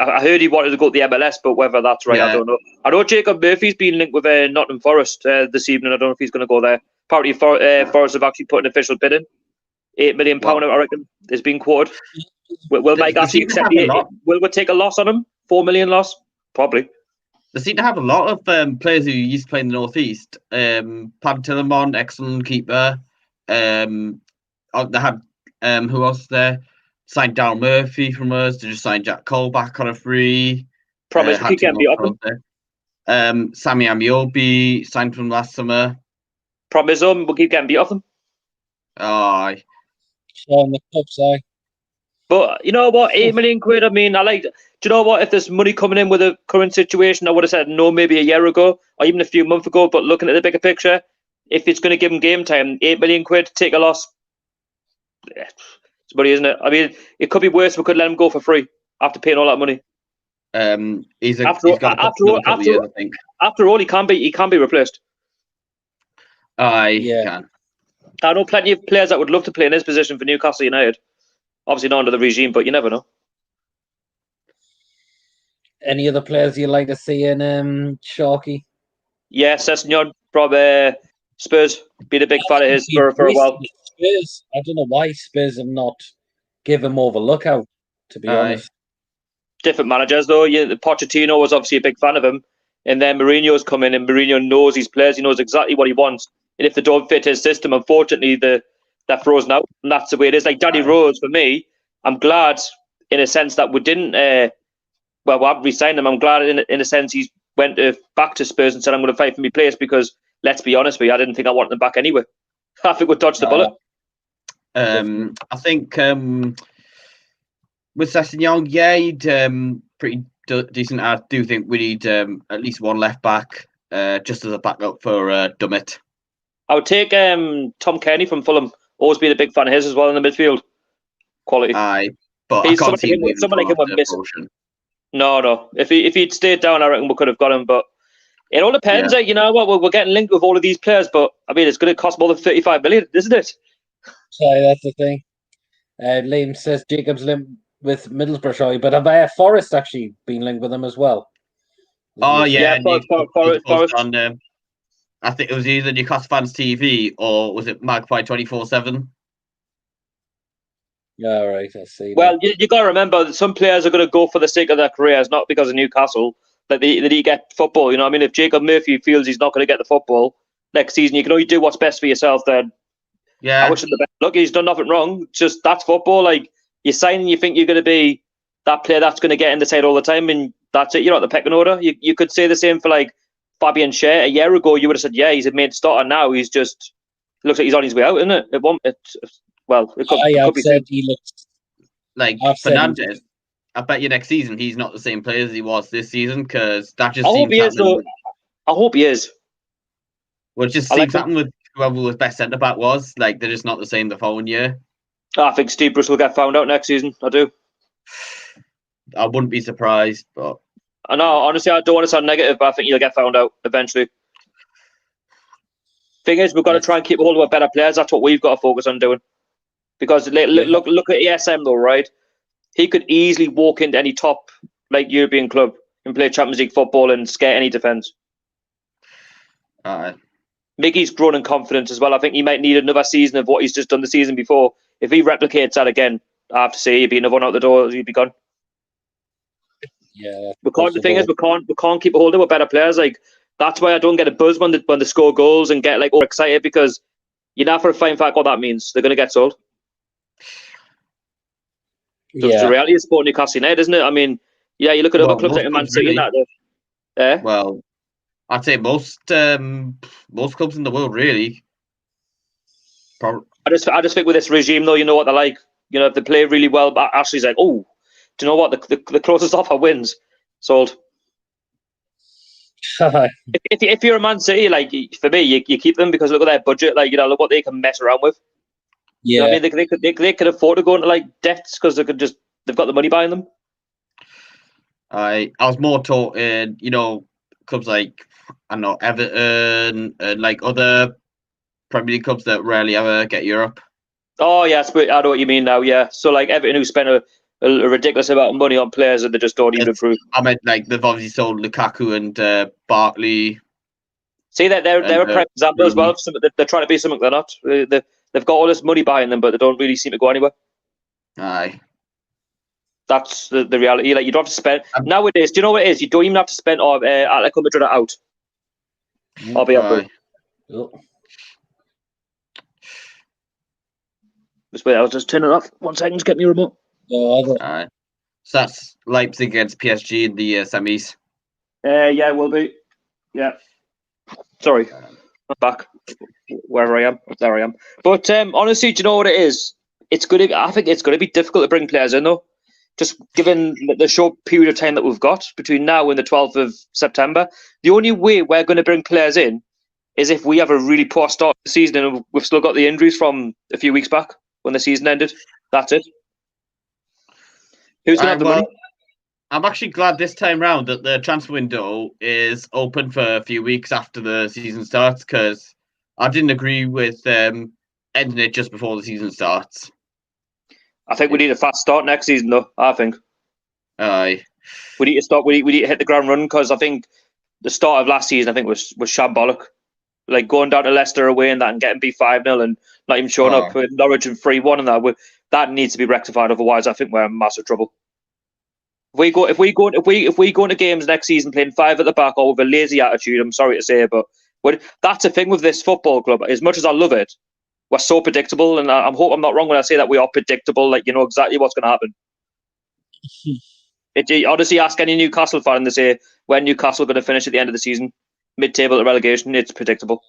Speaker 4: I heard he wanted to go to the MLS, but whether that's right, I don't know. I know Jacob Murphy's been linked with Nottingham Forest this evening. I don't know if he's going to go there. Apparently, Forest have actually put an official bid in. £8 million, I reckon, is being quoted. Will Mike Ashley accept it? Will we take a loss on him? 4 million loss? Probably.
Speaker 3: They seem to have a lot of players who used to play in the Northeast. Pam Tillermont, excellent keeper. They had who else there? Signed Darryl Murphy from us. They just signed Jack Cole back on a free.
Speaker 4: Promise we keep getting beat off him.
Speaker 3: Sammy Amiobi signed from last summer.
Speaker 4: Promise we'll keep getting beat off him.
Speaker 3: Aye.
Speaker 1: On the top side.
Speaker 4: But you know what? £8 million. I mean, do you know what? If there's money coming in with the current situation, I would have said no maybe a year ago or even a few months ago. But looking at the bigger picture, if it's going to give him game time, £8 million, take a loss. It's money, isn't it? I mean, it could be worse. We could let him go for free after paying all that money.
Speaker 3: He's got
Speaker 4: After
Speaker 3: another couple of years, I think.
Speaker 4: After all, he can be replaced.
Speaker 3: He can.
Speaker 4: I know plenty of players that would love to play in his position for Newcastle United. Obviously not under the regime, but you never know.
Speaker 1: Any other players you like to see in Sharky?
Speaker 4: Yeah, Sessegnon from Spurs. Been a big fan of his for a while.
Speaker 1: Spurs. I don't know why Spurs have not given more of a look out, to be honest.
Speaker 4: Different managers, though. Pochettino was obviously a big fan of him. And then Mourinho's come in, and Mourinho knows his players. He knows exactly what he wants. And if they don't fit his system, unfortunately, they're frozen out. And that's the way it is. Like Danny Rose, for me, I'm glad in a sense that we didn't... we haven't re-signed him. I'm glad in a sense he's went back to Spurs and said, I'm going to fight for my place because, let's be honest with you, I didn't think I wanted him back anyway. I think we dodged the bullet.
Speaker 3: I think with Sessegnon, he'd pretty decent. I do think we need at least one left back just as a backup for Dummett.
Speaker 4: I would take Tom Kearney from Fulham. Always been a big fan of his as well in the midfield. Quality.
Speaker 3: But
Speaker 4: he's
Speaker 3: I can't see him
Speaker 4: somebody like him would miss. No. If he'd stayed down, I reckon we could have got him. But it all depends. You know what? We're getting linked with all of these players, but I mean, it's going to cost more than 35 million, isn't it?
Speaker 1: So that's the thing. Liam says Jacob's linked with Middlesbrough, sorry, but have Forest actually been linked with them as well?
Speaker 4: Forest.
Speaker 3: On, I think it was either Newcastle Fans TV or was it Magpie 24/7?
Speaker 1: Yeah, right. I see.
Speaker 4: Well, you got to remember that some players are going to go for the sake of their careers, not because of Newcastle. That they get football. You know what I mean? If Jacob Murphy feels he's not going to get the football next season, you can only do what's best for yourself. Then, I wish him the best. Look, he's done nothing wrong. Just that's football. Like you're signing, you think you're going to be that player that's going to get in the side all the time, and that's it. You're not the pecking order. You could say the same for like Fabian Schär. A year ago, you would have said, yeah, he's a main starter. Now he's just looks like he's on his way out, isn't it? It could be.
Speaker 1: Said he looks
Speaker 3: like Fernandez. I bet you next season he's not the same player as he was this season because that just seems happening.
Speaker 4: I hope he is.
Speaker 3: Well, it just seems happening with whoever his best centre back was. Like they're just not the same the following year.
Speaker 4: I think Steve Bruce will get found out next season. I do.
Speaker 3: I wouldn't be surprised, but
Speaker 4: I know. Honestly, I don't want to sound negative, but I think he'll get found out eventually. Thing is, we've got to try and keep hold of our better players. That's what we've got to focus on doing. Because look at ESM though, right? He could easily walk into any top European club and play Champions League football and scare any defence. Miggy's grown in confidence as well. I think he might need another season of what he's just done the season before. If he replicates that again, I have to say he'd be another one out the door. He'd be gone.
Speaker 1: Yeah.
Speaker 4: The thing is, we can't keep a hold of our better players. Like that's why I don't get a buzz when they score goals and get overexcited because you know for a fine fact what that means. They're going to get sold. So it's the reality of sport Newcastle United, isn't it? I mean, you look at other clubs like Man City and that.
Speaker 3: Well, I'd say most clubs in the world really.
Speaker 4: I just think with this regime though, you know what they're like. You know, if they play really well, but Ashley's like, oh, do you know what? The closest offer wins. Sold. if you're a Man City, like for me, you keep them because look at their budget. Like look what they can mess around with.
Speaker 1: Yeah,
Speaker 4: you know what I mean they could afford to go into debts because they've got the money behind them.
Speaker 3: I was more taught in clubs like I don't know Everton and other Premier League clubs that rarely ever get Europe.
Speaker 4: Oh yes, but I know what you mean now. Yeah, so Everton who spent a ridiculous amount of money on players and they just don't even improve.
Speaker 3: I meant they've obviously sold Lukaku and Barkley.
Speaker 4: See that they're a prime example as well. They're trying to be something they're not. They've got all this money behind them, but they don't really seem to go anywhere.
Speaker 3: Aye.
Speaker 4: That's the reality. You don't have to spend nowadays. Do you know what it is? You don't even have to spend. Atletico Madrid are out. I'll be up. Just wait. I'll just turn it off. 1 second. Just get me a remote.
Speaker 3: Aye. So that's Leipzig against PSG in the semis.
Speaker 4: Yeah, it will be. Yeah. Sorry, I'm back. Wherever I am, there I am. But honestly, do you know what it is? I think it's going to be difficult to bring players in though. Just given the short period of time that we've got between now and the 12th of September, the only way we're going to bring players in is if we have a really poor start to the season and we've still got the injuries from a few weeks back when the season ended. That's it. Who's going to have the money?
Speaker 3: I'm actually glad this time round that the transfer window is open for a few weeks after the season starts, because I didn't agree with ending it just before the season starts.
Speaker 4: I think we need a fast start next season, though. I think
Speaker 3: Aye.
Speaker 4: we need to start. We need to hit the ground running, because I think the start of last season, I think, was shambolic. Like going down to Leicester away and that, and getting beat 5-0, and not even showing up with Norwich and 3-1, and that needs to be rectified. Otherwise, I think we're in massive trouble. If we go into games next season playing 5 at the back or with a lazy attitude, I'm sorry to say, but that's the thing with this football club. As much as I love it, we're so predictable, and I hope I'm not wrong when I say that we are predictable. Like, you know exactly what's going to happen. Honestly, ask any Newcastle fan, and they say when Newcastle are going to finish at the end of the season, mid-table at relegation. It's predictable.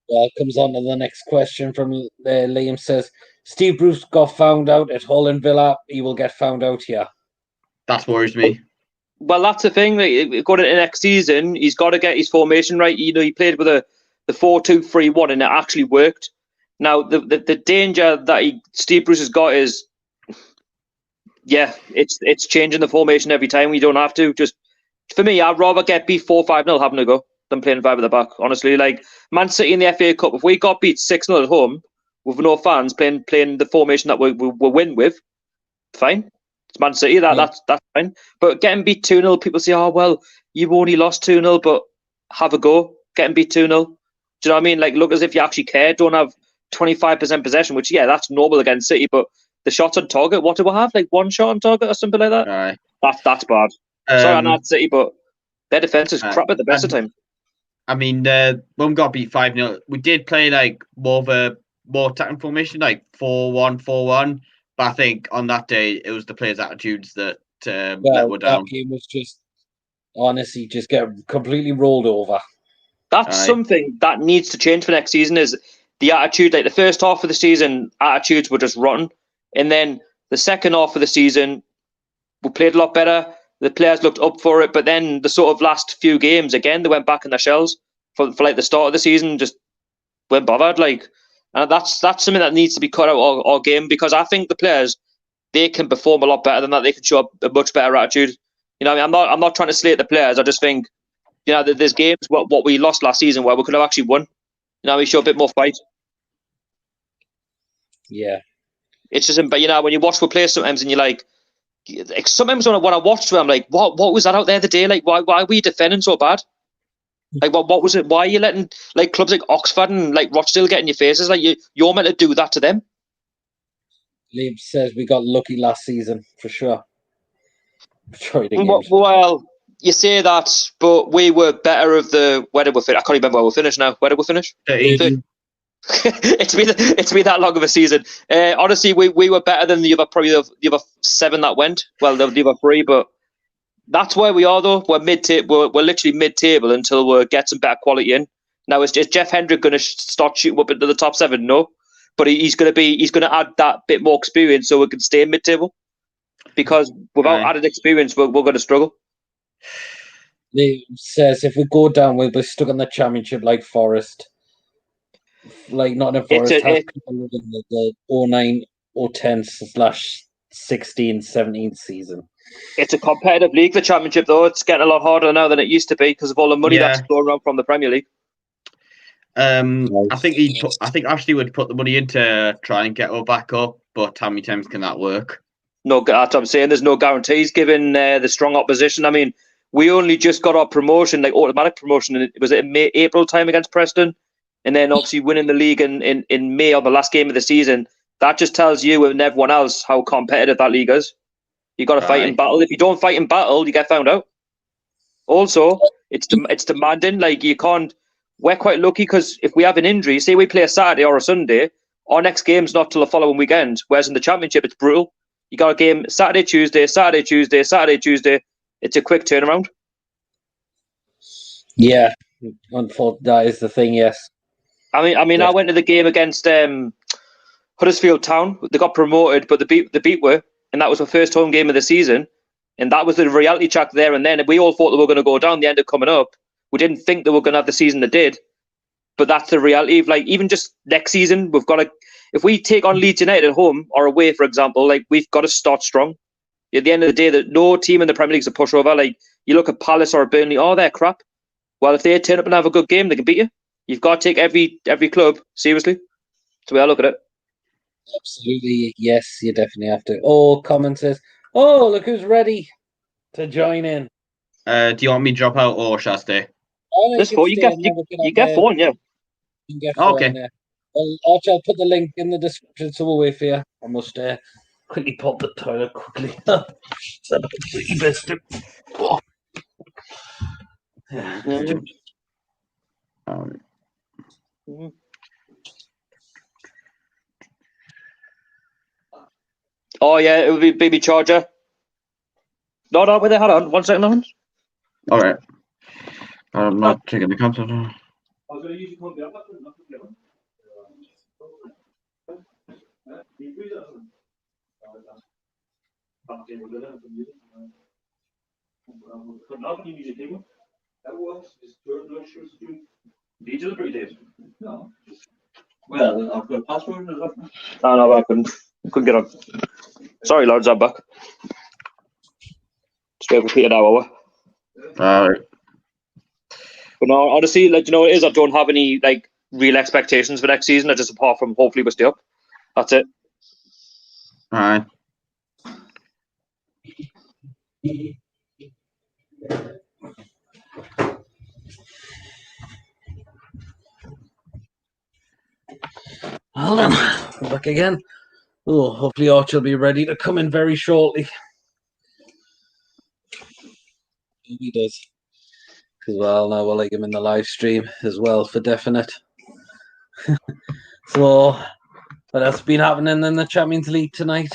Speaker 1: Well, it comes on to the next question from Liam. Says Steve Bruce got found out at Hull and Villa. He will get found out here.
Speaker 3: That worries me.
Speaker 4: Well, that's the thing. Like, going into next season, he's got to get his formation right. You know, he played with the 4-2-3-1, and it actually worked. Now, the danger that Steve Bruce has got is, it's changing the formation every time. We don't have to. Just for me, I'd rather get beat 4-5-0 having a go than playing 5 at the back. Honestly, like Man City in the FA Cup, if we got beat 6-0 at home with no fans playing the formation that we win with, fine. It's Man City, that's fine. But getting beat 2-0, people say, oh, well, you've only lost 2-0, but have a go. Getting beat 2-0. Do you know what I mean? Like, look as if you actually care. Don't have 25% possession, which, that's normal against City, but the shots on target, what do we have? Like 1 shot on target or something like that?
Speaker 3: Aye.
Speaker 4: That's bad. Sorry, I'm not City, but their defence is crap at the best of time.
Speaker 3: I mean, when we got beat 5-0, we did play like more attacking formation, like 4-1-4-1. But I think on that day, it was the players' attitudes that let us down.
Speaker 1: That game was just, honestly, just get completely rolled over.
Speaker 4: That's something that needs to change for next season, is the attitude. Like the first half of the season, attitudes were just rotten. And then the second half of the season, we played a lot better. The players looked up for it. But then the sort of last few games, again, they went back in their shells for like the start of the season, just weren't bothered. Like, and that's something that needs to be cut out all game, because I think the players, they can perform a lot better than that. They can show a much better attitude. You know, I mean, I'm not trying to slate the players. I just think, that there's games what we lost last season where we could have actually won. We show a bit more fight.
Speaker 1: Yeah,
Speaker 4: it's just, but when you watch we play sometimes, and you're like sometimes when I watched them, I'm like, what was that out there the day? Like, why are we defending so bad? Like, what was it? Why are you letting like clubs like Oxford and like Rochdale get in your faces? Like, you're meant to do that to them.
Speaker 1: Liam says we got lucky last season for sure.
Speaker 4: Well, you say that, but we were better of the. Where did we finish? I can't remember where we finished now. Where did we finish? It's been that long of a season. Honestly, we were better than the other 7 that went. Well, the other 3, but that's where we are though. We're mid-table. We're literally mid-table until we get some better quality in. Now, is Jeff Hendrick going to start shooting up into the top 7? No, but he's going to add that bit more experience so we can stay mid-table. Because without added experience, we're going to struggle.
Speaker 1: He says if we go down, we'll be stuck in the Championship like Forest. Like Nottingham Forest has people in the 09/10/16/17 season.
Speaker 4: It's a competitive league, the Championship, though. It's getting a lot harder now than it used to be because of all the money that's going around from the Premier League.
Speaker 3: I think Ashley would put the money in to try and get her back up, but how many times can that work?
Speaker 4: No, that's what I'm saying. There's no guarantees given the strong opposition. I mean, we only just got our promotion, like automatic promotion. It was in April time against Preston, and then obviously winning the league in May on the last game of the season. That just tells you and everyone else how competitive that league is. You got to fight in battle. If you don't fight in battle, you get found out. Also, it's demanding. Like, you can't. We're quite lucky because if we have an injury, say we play a Saturday or a Sunday, our next game's not till the following weekend. Whereas in the Championship, it's brutal. You got a game Saturday, Tuesday, Saturday, Tuesday, Saturday, Tuesday. It's a quick turnaround.
Speaker 1: Yeah, unfortunately, that is the thing. Yes.
Speaker 4: I mean, I went to the game against Huddersfield Town. They got promoted, but they beat were, and that was the first home game of the season. And that was the reality check there and then. We all thought they were going to go down. They ended up coming up. We didn't think they were going to have the season they did. But that's the reality of, like, even just next season, we've got to, if we take on Leeds United at home or away, for example, like, we've got to start strong. At the end of the day, that no team in the Premier League is a pushover. Like, you look at Palace or Burnley, oh, they're crap. Well, if they turn up and have a good game, they can beat you. You've got to take every club seriously. That's the way I look at it.
Speaker 1: Absolutely, yes, you definitely have to. Oh, comment says, oh, look who's ready to join in.
Speaker 3: Do you want me to drop out or shall I stay?
Speaker 4: This four, you get phone, yeah.
Speaker 1: You can get
Speaker 3: Okay.
Speaker 1: phone, yeah. Well, Archie, I'll put the link in the description, so we'll wait for you. I must quickly pop the toilet quickly. So pretty best. Oh.
Speaker 4: Oh yeah, it would be baby charger. No, wait there, hold on. 1 second, Lawrence.
Speaker 3: All right. I'm not taking the content.
Speaker 4: I was going to use your phone. No. Well, I've got a password. No, I couldn't get on. Sorry, lads, I'm back. Straight for Peter now,
Speaker 3: All right.
Speaker 4: But no, honestly, like, you know what it is? I don't have any like real expectations for next season. Just apart from hopefully we stay up. That's it.
Speaker 3: All right.
Speaker 1: Hold on, I'm back again. Oh, hopefully Archie will be ready to come in very shortly. He does. As well, now we'll like him in the live stream as well for definite. So, what else been happening in the Champions League tonight?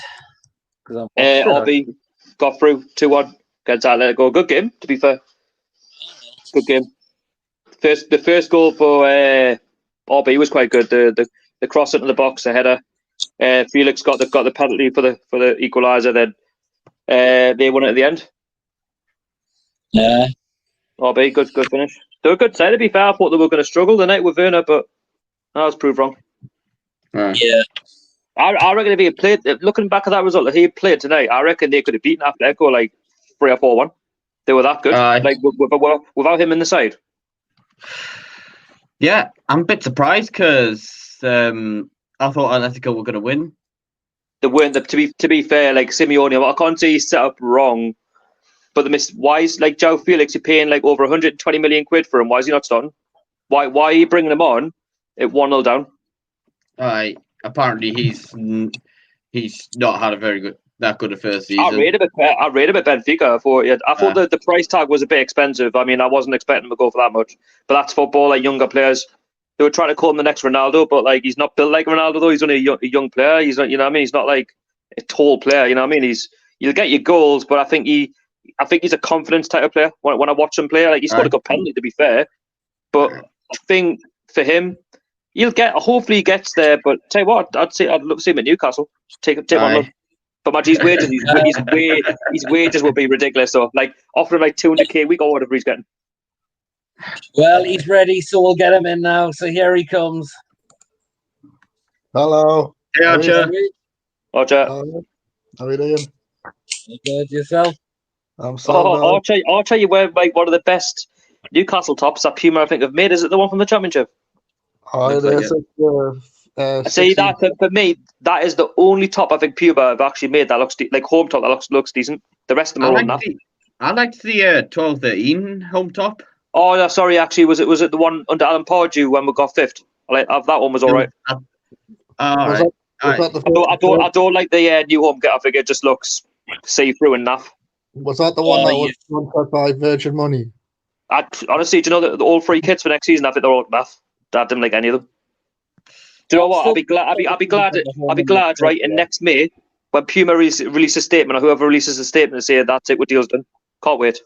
Speaker 4: RB got through 2-1 against Atletico. Good game, to be fair. Good game. The first goal for RB was quite good. The cross into the box, the header. Felix got the penalty for the equaliser. Then they won it at the end.
Speaker 1: Yeah.
Speaker 4: RB, good finish. They were a good side, to be fair. I thought they were going to struggle tonight with Werner, but I was proved wrong.
Speaker 1: Yeah.
Speaker 4: I reckon if he had played, looking back at that result, if he had played tonight, I reckon they could have beaten Atletico like 3 or 4-1. They were that good, like without him in the side.
Speaker 3: Yeah, I'm a bit surprised because I thought Atletico were going to win.
Speaker 4: They weren't. To be fair, like Simeone, I can't say he's set up wrong, but why is like João Felix? You're paying like over 120 million quid for him. Why is he not starting? Why are you bringing him on at 1-0 down?
Speaker 3: Apparently he's not had that good a first season.
Speaker 4: I rate him at Benfica. I thought the price tag was a bit expensive. I mean, I wasn't expecting him to go for that much, but that's football. Like younger players, they were trying to call him the next Ronaldo, but like he's not built like Ronaldo. Though he's only a young player. He's not, you know what I mean. He's not like a tall player. You know what I mean. You'll get your goals, but I think he's a confidence type of player. When I watch him play, like he's got a good penalty, to be fair, but I think for him, hopefully he gets there. But tell you what, I'd love to see him at Newcastle. Take one look. But man, his wages would be ridiculous. So like offer him like 200k a week or whatever he's getting.
Speaker 1: Well, he's ready, so we'll get him in now. So here he comes.
Speaker 2: Hello.
Speaker 3: Hey, Archer.
Speaker 4: Archer.
Speaker 2: How are you doing?
Speaker 1: Good, yourself?
Speaker 2: I'm so
Speaker 4: Archer, you wear like one of the best Newcastle tops that Puma I think have made. Is it the one from the Championship? See that for me, that is the only top I think Puma have actually made that looks like home top that looks decent. The rest of them are on that.
Speaker 3: I liked the 12-13 home top.
Speaker 4: Oh no, sorry. Actually, was it the one under Alan Pardew when we got 5th? That one was all right.
Speaker 3: I
Speaker 4: don't like the new home kit. I think it just looks see through and naff.
Speaker 2: Was that the one that was sponsored by Virgin Money?
Speaker 4: Honestly, do you know that all 3 kits for next season? I think they're all naff. I didn't like any of them. Do you know what? I'll be glad. Right, in next May when Puma releases a statement, or whoever releases a statement, and say that's it, what deal's done. Can't wait.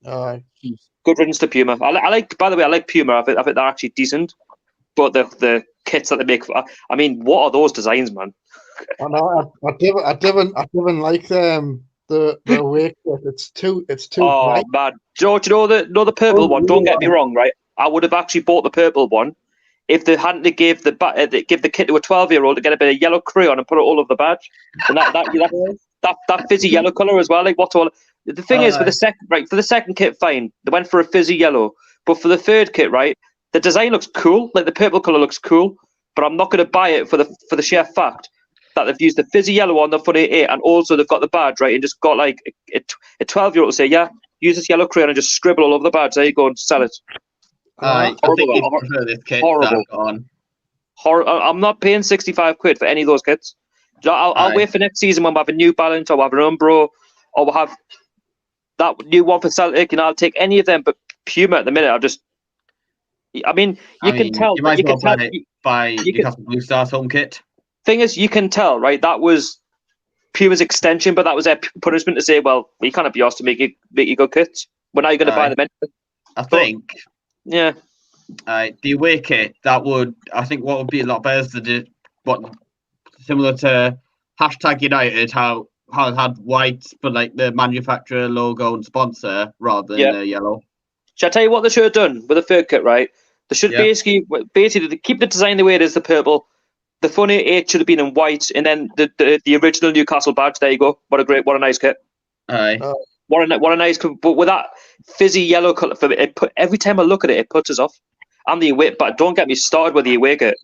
Speaker 2: All right.
Speaker 4: Good riddance to Puma. I like. By the way, I like Puma. I think they're actually decent. But the kits that they make, I mean, what are those designs, man?
Speaker 2: I know. I didn't like the away kit. It's too.
Speaker 4: Oh
Speaker 2: bright.
Speaker 4: man, do you know the purple one? Don't get me wrong, right? I would have actually bought the purple one if they hadn't to give the kit to a 12-year-old to get a bit of yellow crayon and put it all over the badge. And that that fizzy yellow colour as well. Like what's all the thing is for the second kit, fine. They went for a fizzy yellow, but for the third kit, right, the design looks cool. Like the purple colour looks cool, but I'm not going to buy it for the sheer fact that they've used the fizzy yellow on the Funny 8, and also they've got the badge, right, and just got like a 12-year-old to say, yeah, use this yellow crayon and just scribble all over the badge. There you go and sell it.
Speaker 3: I think you prefer this kit that I've got on.
Speaker 4: I'm not paying 65 quid for any of those kits. I'll wait for next season when we have a New Balance or we'll have an Umbro or we'll have that new one for Celtic, and I'll take any of them. But Puma at the minute, you can tell.
Speaker 3: You might as well buy Newcastle Blue Stars home kit.
Speaker 4: Thing is, you can tell, right? That was Puma's extension, but that was their punishment to say, well, we can't be asked to make you good kits. We're now going to buy them anyway.
Speaker 3: I think.
Speaker 4: Yeah.
Speaker 3: The away kit, what would be a lot better is similar to #United, how it had white for like the manufacturer logo and sponsor rather than yellow.
Speaker 4: Shall I tell you what they should have done with the third kit, right? They should basically keep the design the way it is, the purple. The Funny 8 should have been in white, and then the original Newcastle badge. There you go. What a nice kit.
Speaker 3: Aye.
Speaker 4: What a nice, but with that fizzy yellow colour, every time I look at it, it puts us off. And the away, but don't get me started with the away kit.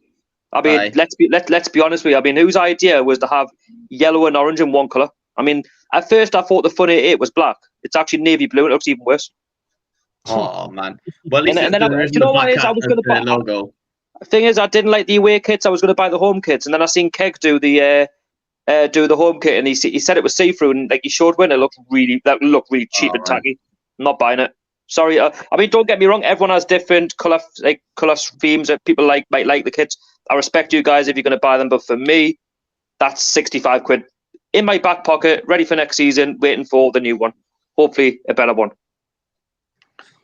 Speaker 4: I mean, let's be honest with you. I mean, whose idea was to have yellow and orange in one colour? I mean, at first I thought the Funny 8 was black. It's actually navy blue. It looks even worse.
Speaker 3: Oh man! Well, at least
Speaker 4: you know what it is? I was going to buy
Speaker 3: logo.
Speaker 4: The thing is, I didn't like the away kits. I was going to buy the home kits, and then I seen Keg do the home kit, and he said it was see-through, and like he showed when it looked really cheap and tacky. I'm not buying it. Sorry. I mean, don't get me wrong. Everyone has different colour themes that people might like the kits. I respect you guys if you're going to buy them, but for me, that's 65 quid in my back pocket, ready for next season, waiting for the new one. Hopefully, a better one.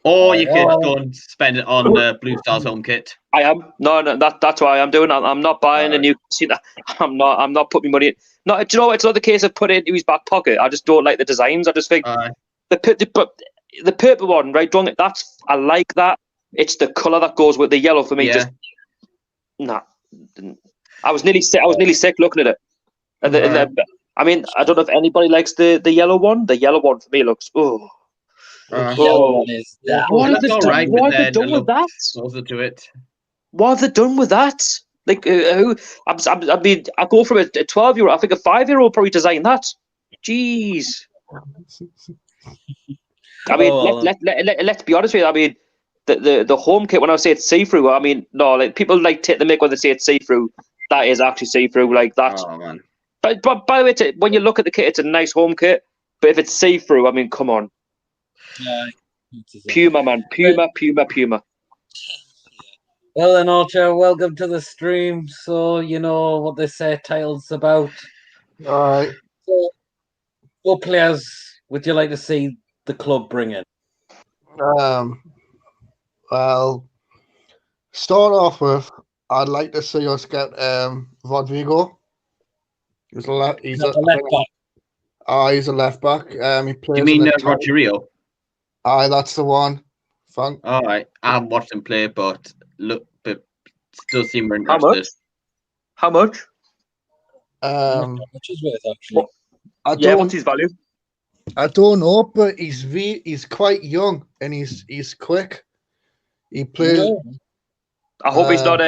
Speaker 3: Or you could go and spend it on the Blue Stars home kit. I
Speaker 4: am. No, that's what I am doing. I'm not buying a new. I'm not putting my money in. No, do you know, it's not the case of putting it into his back pocket. I just don't like the designs. I just think the purple one, right? I like that. It's the colour that goes with the yellow for me.
Speaker 3: Yeah.
Speaker 4: I was nearly sick looking at it. I mean, I don't know if anybody likes the yellow one. The yellow one for me looks
Speaker 1: yellow one is that.
Speaker 4: What have they done with that?
Speaker 3: Closer to it.
Speaker 4: What have they done with that? Like, I go from a 12-year-old. I think a 5-year-old probably designed that. Jeez. I mean, let's be honest with you. I mean, the home kit, when I say it's see-through, I mean, no, like people like take the mick when they say it's see-through. That is actually see-through, like that.
Speaker 3: Oh man.
Speaker 4: But by the way, when you look at the kit, it's a nice home kit. But if it's see-through, I mean, come on. Puma, man. Puma.
Speaker 1: Well then, Archer, welcome to the stream. So you know what they say title's about.
Speaker 2: Alright.
Speaker 1: So, what players would you like to see the club bring in?
Speaker 2: Well, start off with, I'd like to see us get Rodrigo. He's a left back. He's a left back. He plays.
Speaker 3: You mean Rogerio?
Speaker 2: Aye, that's the one.
Speaker 3: All right, I haven't watched him play, but still seem very interested.
Speaker 4: How much?
Speaker 1: How much is worth actually?
Speaker 4: What's his value?
Speaker 2: I don't know, but he's quite young and he's quick. He plays.
Speaker 4: I hope he's not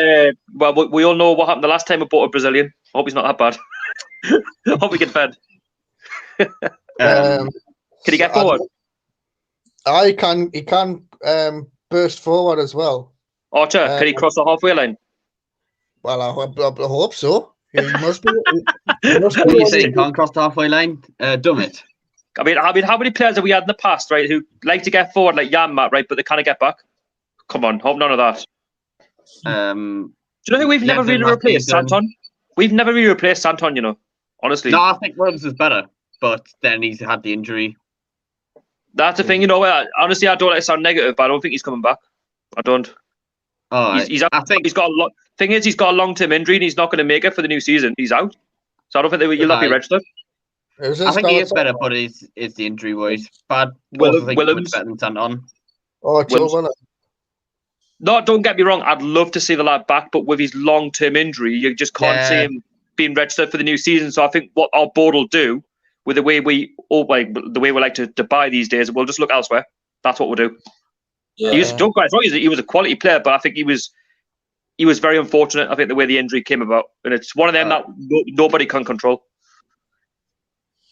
Speaker 4: well, we all know what happened the last time we bought a Brazilian. I hope he's not that bad. I hope we get fed. Can he get forward?
Speaker 2: He can burst forward as well.
Speaker 4: Archer, can he cross the halfway line?
Speaker 2: Well, I hope so. He must be.
Speaker 3: What are you saying? Can't cross the halfway line? Dumb it.
Speaker 4: I mean, how many players have we had in the past, right, who like to get forward like Jan-Matt, right, but they kind of get back? Come on, hope none of that. Do you know who we've never really replaced? Santon. We've never really replaced Santon, you know. Honestly.
Speaker 3: No, I think Williams is better, but then he's had the injury.
Speaker 4: That's the thing, you know. Honestly, I don't like to sound negative, but I don't think he's coming back. I don't.
Speaker 3: I think
Speaker 4: he's got a lot. Thing is, he's got a long-term injury, and he's not going to make it for the new season. He's out, so I don't think you'll not be registered.
Speaker 3: I think he is better, but it's the injury wise. Bad.
Speaker 4: Williams
Speaker 3: better than Santon.
Speaker 2: Oh, Joe.
Speaker 4: No, don't get me wrong. I'd love to see the lad back, but with his long-term injury, you just can't see him being registered for the new season. So I think what our board will do, with the way we like to buy these days, we'll just look elsewhere. That's what we'll do.
Speaker 1: Yeah.
Speaker 4: Don't get me wrong, he was a quality player, but I think he was very unfortunate. I think the way the injury came about, and it's one of them that nobody can control.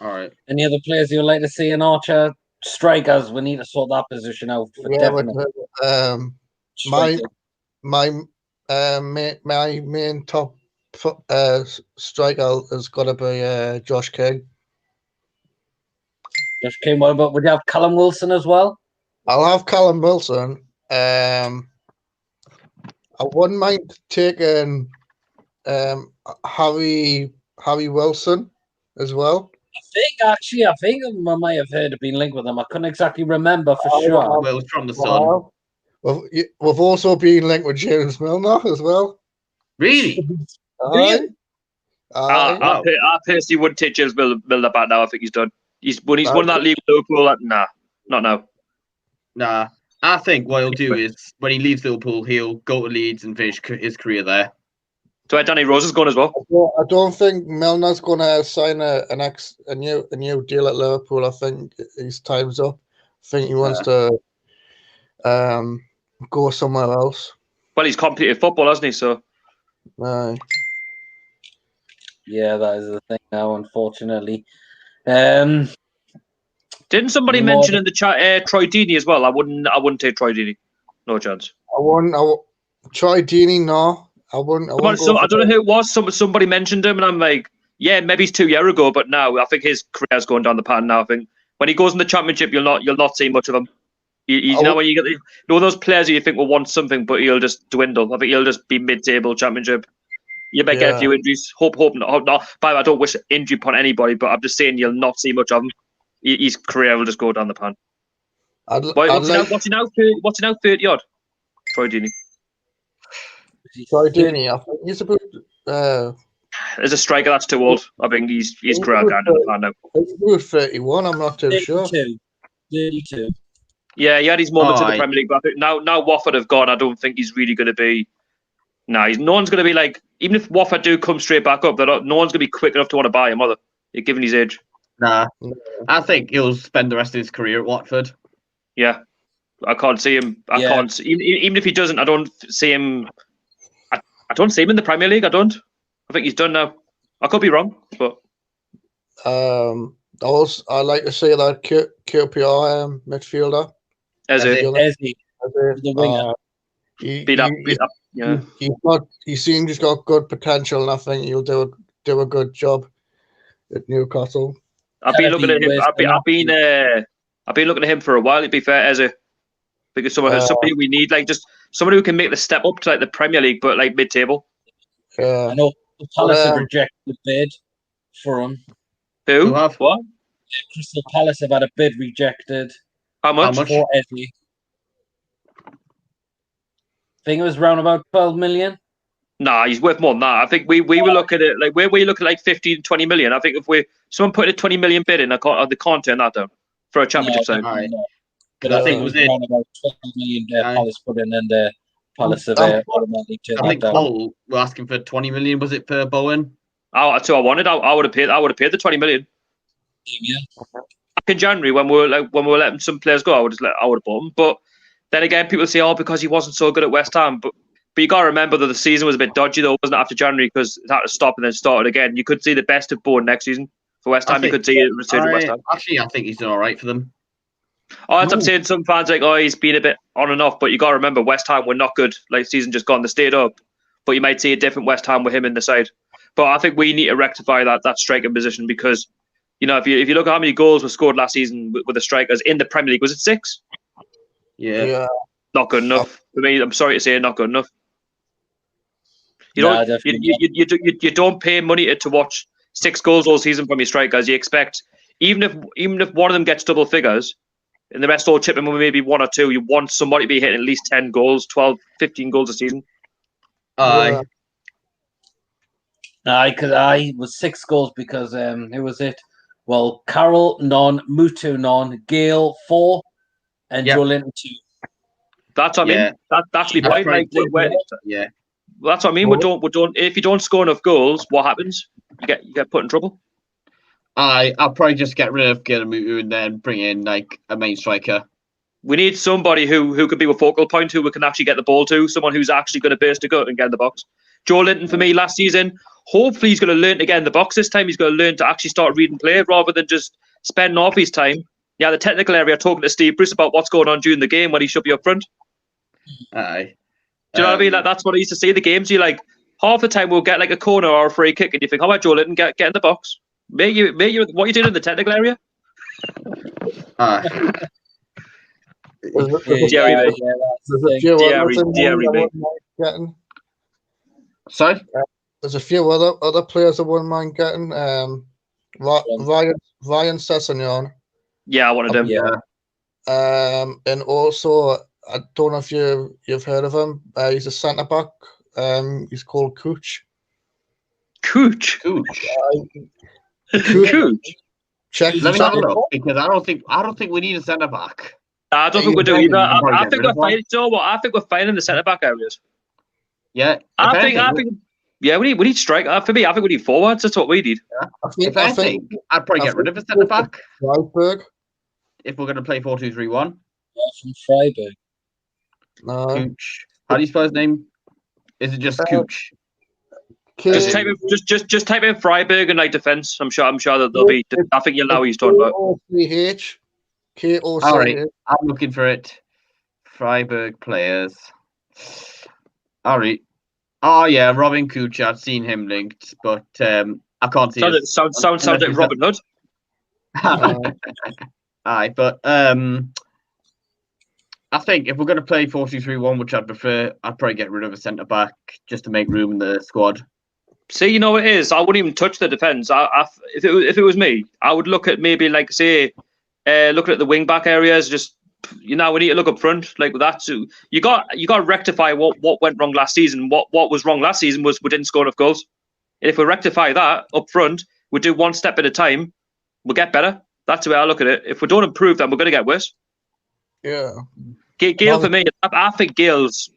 Speaker 3: All right.
Speaker 1: Any other players you'd like to see in Archer? Strikers, we need to sort that position out for definite.
Speaker 5: My main top striker has got to be Josh King.
Speaker 1: Josh King, what about, would you have Callum Wilson as well?
Speaker 5: I'll have Callum Wilson. I wouldn't mind taking Harry Wilson as well.
Speaker 1: I think I might have heard it being linked with them. I couldn't exactly remember for sure.
Speaker 3: Well, from the Sun.
Speaker 5: We've also been linked with James Milner as well.
Speaker 3: Really?
Speaker 4: I personally wouldn't take James Milner back now. I think he's done. When he's won that league with Liverpool, nah, not now.
Speaker 3: Nah, I think what he'll do is when he leaves Liverpool, he'll go to Leeds and finish his career there.
Speaker 4: So Danny Rose is gone as well.
Speaker 5: I don't think Milner's going to sign a new deal at Liverpool. I think his time's up. I think he wants to go somewhere else.
Speaker 4: Well, he's completed football, hasn't he? So.
Speaker 1: Yeah, that is the thing now, unfortunately.
Speaker 4: Didn't somebody mention in the chat Troy Deeney as well? I wouldn't take Troy Deeney. No chance.
Speaker 5: Troy Deeney, no. I wouldn't.
Speaker 4: I don't know who it was. Somebody mentioned him, and I'm like, yeah, maybe it's 2 years ago, but now I think his career's going down the pan. Now I think when he goes in the Championship, you'll not see much of him. He's now when you get those players who you think will want something, but he'll just dwindle. I think he'll just be mid-table Championship. You might get a few injuries. Hope not. By the way, I don't wish injury upon anybody, but I'm just saying you'll not see much of him. His career will just go down the pan. What's he now? 30 odd. Troy Deeney.
Speaker 5: I think he's about.
Speaker 4: As a striker, that's too old. I think he's career going down the pan now.
Speaker 5: He's 31. I'm not too sure.
Speaker 1: 32.
Speaker 4: Yeah, he had his moments in the Premier League, but I think now Watford have gone. I don't think he's really going to be. No one's going to be like. Even if Watford do come straight back up, no one's going to be quick enough to want to buy him, given his age.
Speaker 3: Nah, I think he'll spend the rest of his career at Watford.
Speaker 4: Yeah, I can't see him. I can't. Even if he doesn't, I don't see him. I don't see him in the Premier League. I don't. I think he's done now. I could be wrong, but.
Speaker 5: I like to see that QPR midfielder.
Speaker 1: Eze, the winger.
Speaker 4: Beat up. Yeah.
Speaker 5: He seems he's got good potential, and I think he'll do a good job at Newcastle.
Speaker 4: I've been looking at him. I've been looking at him for a while. To be fair, Eze, because somebody we need, like just somebody who can make the step up to like the Premier League, but like mid-table.
Speaker 1: I know Palace have rejected the bid for him.
Speaker 4: Who have what?
Speaker 1: Crystal Palace have had a bid rejected.
Speaker 4: How much?
Speaker 1: For Eze? I think it was around about 12 million.
Speaker 4: Nah, he's worth more than that. I think we were looking at it like where we look at like 15, 20 million. I think if someone put a 20 million bid in, they can't turn that down for a Championship side.
Speaker 1: No. But I think it was around about 12 million Palace put in, and the Palace have automatically turned that down.
Speaker 3: I think we're asking for 20 million. Was it per Bowen?
Speaker 4: That's what I wanted. I would have paid. I would have paid the 20 million.
Speaker 1: Yeah.
Speaker 4: Back in January when we were letting some players go, I would have bought them. But then again, people say, because he wasn't so good at West Ham. But you got to remember that the season was a bit dodgy, though, wasn't it, after January, because it had to stop and then started again. You could see the best of Bowen next season for West Ham. You could see it return to West Ham.
Speaker 3: Actually, I think he's done all right for them.
Speaker 4: That's what I'm saying. Some fans are like, he's been a bit on and off. But you got to remember, West Ham were not good. Like, season just gone, they stayed up. But you might see a different West Ham with him in the side. But I think we need to rectify that striking position because, if you look at how many goals were scored last season with the strikers in the Premier League, was it 6?
Speaker 3: Yeah.
Speaker 4: Not good enough. For me, I'm sorry to say, not good enough. You don't pay money to watch 6 goals all season from your strikers. You expect, even if one of them gets double figures, and the rest all chip in with maybe 1 or 2, you want somebody to be hitting at least 10 goals, 12, 15 goals a season.
Speaker 1: Aye, because I was 6 goals because who was it? Well, Carroll none, Mutu none, Gale 4, and Joelinton 2.
Speaker 4: That's what I mean. That's the point.
Speaker 3: Yeah.
Speaker 4: That's what I mean. We don't. If you don't score enough goals, what happens? You get put in trouble.
Speaker 3: I'll probably just get rid of Gale Mutu and then bring in like a main striker.
Speaker 4: We need somebody who could be a focal point, who we can actually get the ball to, someone who's actually going to burst a gut and get in the box. Joe Linton, for me, last season, hopefully he's going to learn to get in the box this time. He's going to learn to actually start reading play rather than just spending off his time. Yeah, the technical area, talking to Steve Bruce about what's going on during the game when he should be up front.
Speaker 3: Aye.
Speaker 4: Do you know what I mean? Like, that's what I used to see the games. You like half the time we'll get like a corner or a free kick, and you think, "How about Joe Linton get in the box? Make you what you doing in the technical area?" Jerry, mate.
Speaker 3: Sorry?
Speaker 5: There's a few other players I wouldn't mind getting. Ryan Sessegnon.
Speaker 4: Yeah, I wanted him.
Speaker 3: Yeah.
Speaker 5: And also, I don't know if you've heard of him. He's a centre back. He's called Cooch.
Speaker 4: Cooch.
Speaker 5: Check.
Speaker 3: Let me have a look, because I don't think we need a centre back.
Speaker 4: I don't think we do either. I think we're fine. You know what? I think we're fine in the centre back areas.
Speaker 3: Yeah.
Speaker 4: I think. Yeah, we need striker. For me, I think we need forwards. That's what we need.
Speaker 3: Yeah. I think I'd probably get rid of a centre back.
Speaker 5: Freiburg.
Speaker 3: If we're going to play 4-2-3-1.
Speaker 1: From Freiburg.
Speaker 5: No.
Speaker 3: Cooch. How do you spell his name? Is it just Cooch?
Speaker 4: Just type in Freiburg and like defense. I'm sure that there'll be. I think you'll know what he's talking about.
Speaker 5: K-O-C-H.
Speaker 3: All right, I'm looking for it. Freiburg players. All right. Oh yeah, Robin Cooch. I've seen him linked, but I can't see.
Speaker 4: Sounds like Robin Hood.
Speaker 3: Aye, but I think if we're going to play 4-2-3-1, which I'd prefer, I'd probably get rid of a centre back just to make room in the squad.
Speaker 4: See, you know what it is. I wouldn't even touch the defence. If it was me, I would look at maybe like say, looking at the wing back areas. Just we need to look up front like with that. So you got to rectify what went wrong last season. What was wrong last season was we didn't score enough goals. And if we rectify that up front, we do one step at a time, we'll get better. That's the way I look at it. If we don't improve, then we're going to get worse.
Speaker 5: Yeah.
Speaker 4: Gale for me, I think Gale's.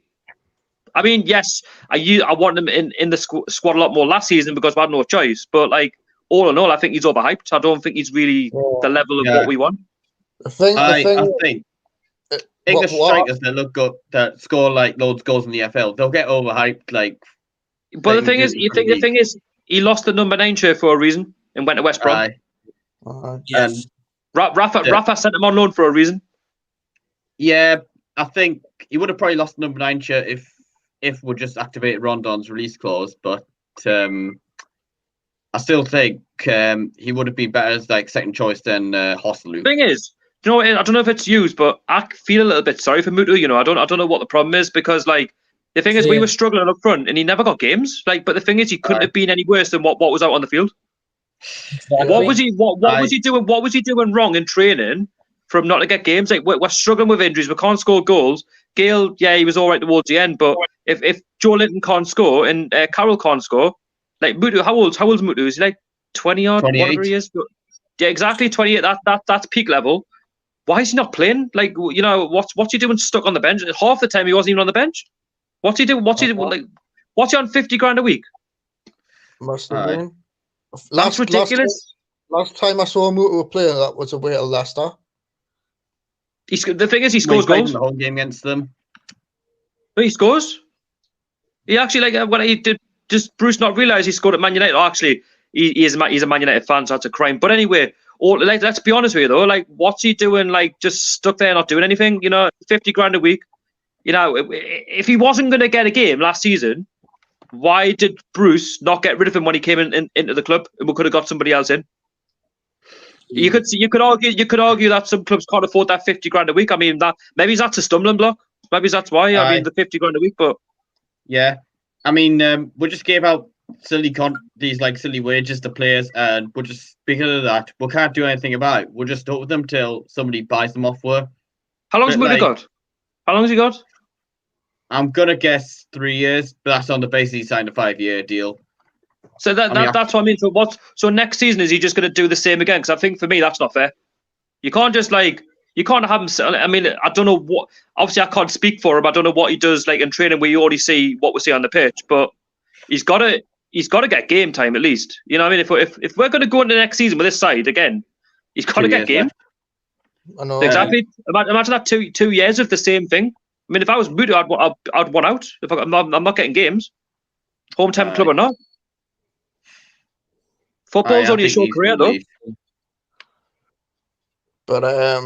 Speaker 4: I mean, yes, I want him in the squad a lot more last season because we had no choice. But like all in all, I think he's overhyped. I don't think he's really the level of what we want.
Speaker 5: I think
Speaker 3: the strikers that look good, that score like loads of goals in the FL, they'll get overhyped. Like,
Speaker 4: but the thing is, he lost the number 9 shirt for a reason and went to West Brom.
Speaker 1: Yes.
Speaker 4: Rafa sent him on loan for a reason.
Speaker 3: Yeah, I think he would have probably lost the number 9 shirt if we just activated Rondon's release clause. But I still think he would have been better as like second choice than Hostelou.
Speaker 4: Thing is, you know, I don't know if it's used, but I feel a little bit sorry for Mutu. You know, I don't know what the problem is because like the thing is we were struggling up front and he never got games. Like, but the thing is he couldn't have been any worse than what was out on the field. Exactly. What was he doing? What was he doing wrong in training for him not to get games? Like we're struggling with injuries. We can't score goals. Gale, yeah, he was all right towards the end, but if Joe Linton can't score and Carroll can't score, like Mutu, how old's Mutu? Is he like 20 odd? Whatever he is. But, yeah, exactly 28. That's peak level. Why is he not playing? Like, you know, what's he doing stuck on the bench? Half the time he wasn't even on the bench. What's he doing? What's he on 50 grand a week?
Speaker 5: Must have been.
Speaker 4: That's ridiculous.
Speaker 5: Last time I saw Mutu playing, that was away at Leicester.
Speaker 3: The
Speaker 4: thing is, he scores goals.
Speaker 3: The whole game against them.
Speaker 4: He scores. He actually like when he did. Just Bruce not realise he scored at Man United. Oh, actually, he's a Man United fan, so that's a crime. But anyway, let's be honest with you though. Like, what's he doing? Like, just stuck there, not doing anything. You know, 50 grand a week. You know, if he wasn't going to get a game last season, why did Bruce not get rid of him when he came into the club and we could have got somebody else in? You could argue that some clubs can't afford that 50 grand a week. I mean, that maybe that's a stumbling block. Maybe that's why. I mean, the 50 grand a week, but
Speaker 3: yeah. I mean, we just gave out these like silly wages to players, and we're just because of that, we can't do anything about it. We're just stuck with them till somebody buys them off work.
Speaker 4: How long's Mutu got? How long has he got?
Speaker 3: I'm gonna guess 3 years, but that's on the basis he signed a 5-year deal.
Speaker 4: So that's what I mean. So next season is he just going to do the same again? Because I think for me that's not fair. You can't just you can't have him. I mean, I don't know what. Obviously, I can't speak for him. I don't know what he does like in training where you already see what we see on the pitch. But he's got to he's got to get game time at least. You know what I mean? If we're going to go into the next season with this side again, he's got to get game.
Speaker 5: I know.
Speaker 4: Exactly. Imagine that 2 years of the same thing. I mean, if I was Mutu, I'd want out. If I'm not getting games, hometown club or not. Football's only a short career, though.
Speaker 5: But I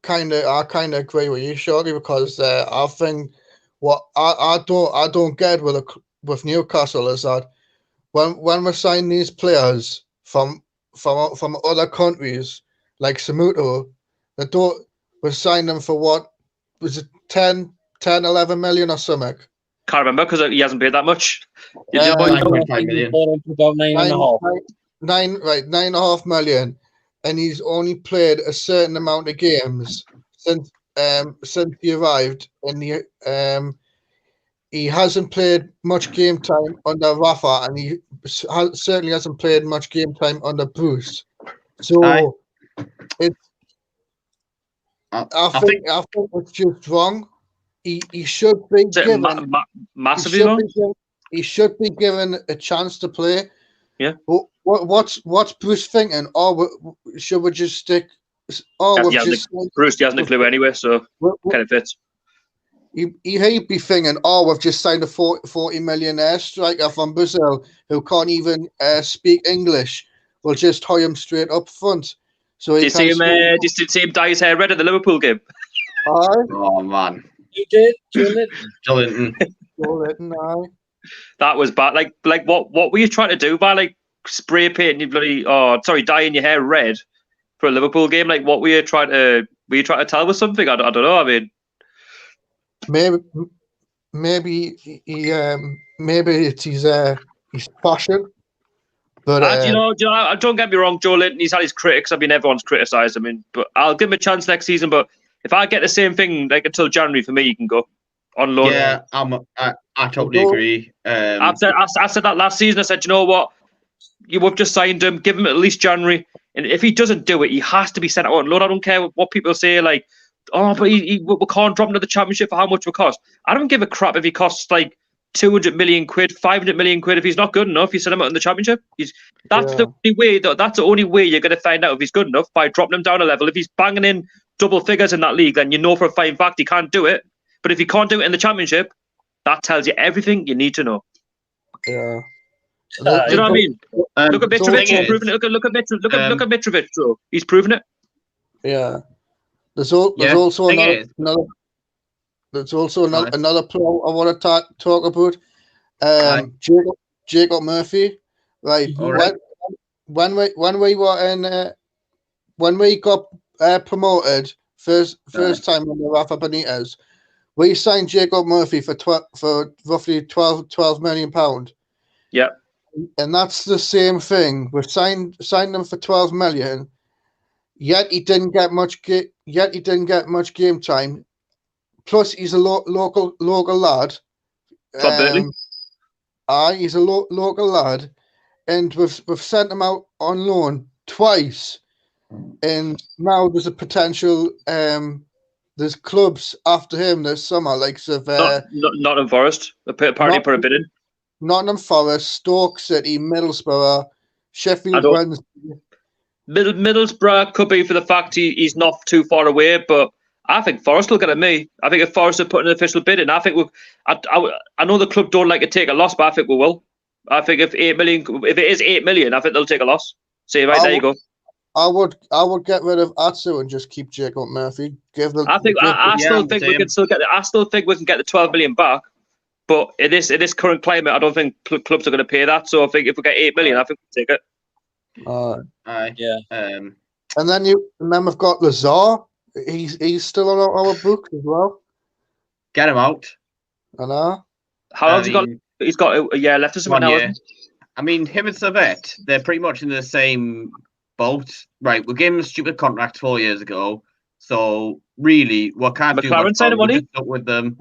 Speaker 5: kind of agree with you, Shorty, because I think what I don't get with Newcastle is that when we sign these players from other countries like Samuto, we sign them for what was it 10, 11 million or something.
Speaker 4: Can't remember because he hasn't paid that much.
Speaker 3: 9.5 million.
Speaker 1: About 9.5.
Speaker 5: 9.5 million, and he's only played a certain amount of games since he arrived, and he hasn't played much game time under Rafa, and he certainly hasn't played much game time under Bruce. So I think it's just wrong. He should be given
Speaker 4: massively wrong.
Speaker 5: He should be given a chance to play.
Speaker 4: Yeah.
Speaker 5: But what's Bruce thinking? Or should we just stick?
Speaker 4: Bruce hasn't a clue anyway, so kind of fits.
Speaker 5: He'd be thinking, we've just signed a 40 millionaire striker from Brazil who can't even speak English. We'll just hire him straight up front. So
Speaker 4: did you see him dye his hair red at the Liverpool game?
Speaker 3: Oh man,
Speaker 1: you did,
Speaker 3: Jolinton.
Speaker 5: Aye.
Speaker 4: That was bad. Like what were you trying to do by like spray painting your dyeing your hair red for a Liverpool game? Like what were you trying to tell us something? I don't know. I mean,
Speaker 5: maybe it's his passion. But
Speaker 4: don't get me wrong, Jolinton, he's had his critics. I mean, everyone's criticised. I mean, but I'll give him a chance next season. But if I get the same thing like until January, for me, he can go on loan.
Speaker 3: Yeah, I totally agree.
Speaker 4: I said that last season. I said, you know what, we've just signed him. Give him at least January, and if he doesn't do it, he has to be sent out on loan. I don't care what people say. Like, but we can't drop him to the Championship for how much it would cost. I don't give a crap if he costs like 200 million quid, 500 million quid. If he's not good enough, you send him out in the Championship. That's the only way. That's the only way you're going to find out if he's good enough, by dropping him down a level. If he's banging in double figures in that league, then you know for a fine fact he can't do it. But if he can't do it in the Championship, that tells you everything you need to know.
Speaker 5: Yeah.
Speaker 4: Do you know what I mean? Look at Mitrovic. He's proven it. Look at Mitrovic. So he's proven it.
Speaker 5: Yeah. There's also another player I want to talk about. Jacob Murphy. Right. When we got promoted first time under Rafa Benitez, we signed Jacob Murphy for roughly 12 million £12
Speaker 4: Yeah.
Speaker 5: And that's the same thing. We signed him for 12 million. Yet he didn't get much game time. Plus, he's a local lad. He's a local lad, and we've sent him out on loan twice, and now there's a potential. There's clubs after him this summer, like
Speaker 4: Nottingham Forest. Apparently, put a bid in.
Speaker 5: Nottingham Forest, Stoke City, Middlesbrough, Sheffield Wednesday.
Speaker 4: Middlesbrough could be for the fact he's not too far away, but I think Forest will get at me. I think if Forest have put an official bid in, I think I know the club don't like to take a loss, but I think we will. I think if it is 8 million, I think they'll take a loss. See, there you go.
Speaker 5: I would get rid of Atsu and just keep Jacob Murphy.
Speaker 4: I still think we can get the 12 million back, but in this current climate, I don't think clubs are going to pay that. So I think if we get 8 million, I think we'll take it.
Speaker 1: Yeah.
Speaker 5: And then we've got Lazar. He's still on our books as well.
Speaker 3: Get him out.
Speaker 5: I know.
Speaker 4: How long's he got? He's got a year left or something now.
Speaker 3: I mean, him and Servette, they're pretty much in the same boat. Right, we gave him a stupid contract 4 years ago. So really, we can't do much. We're just stuck with them.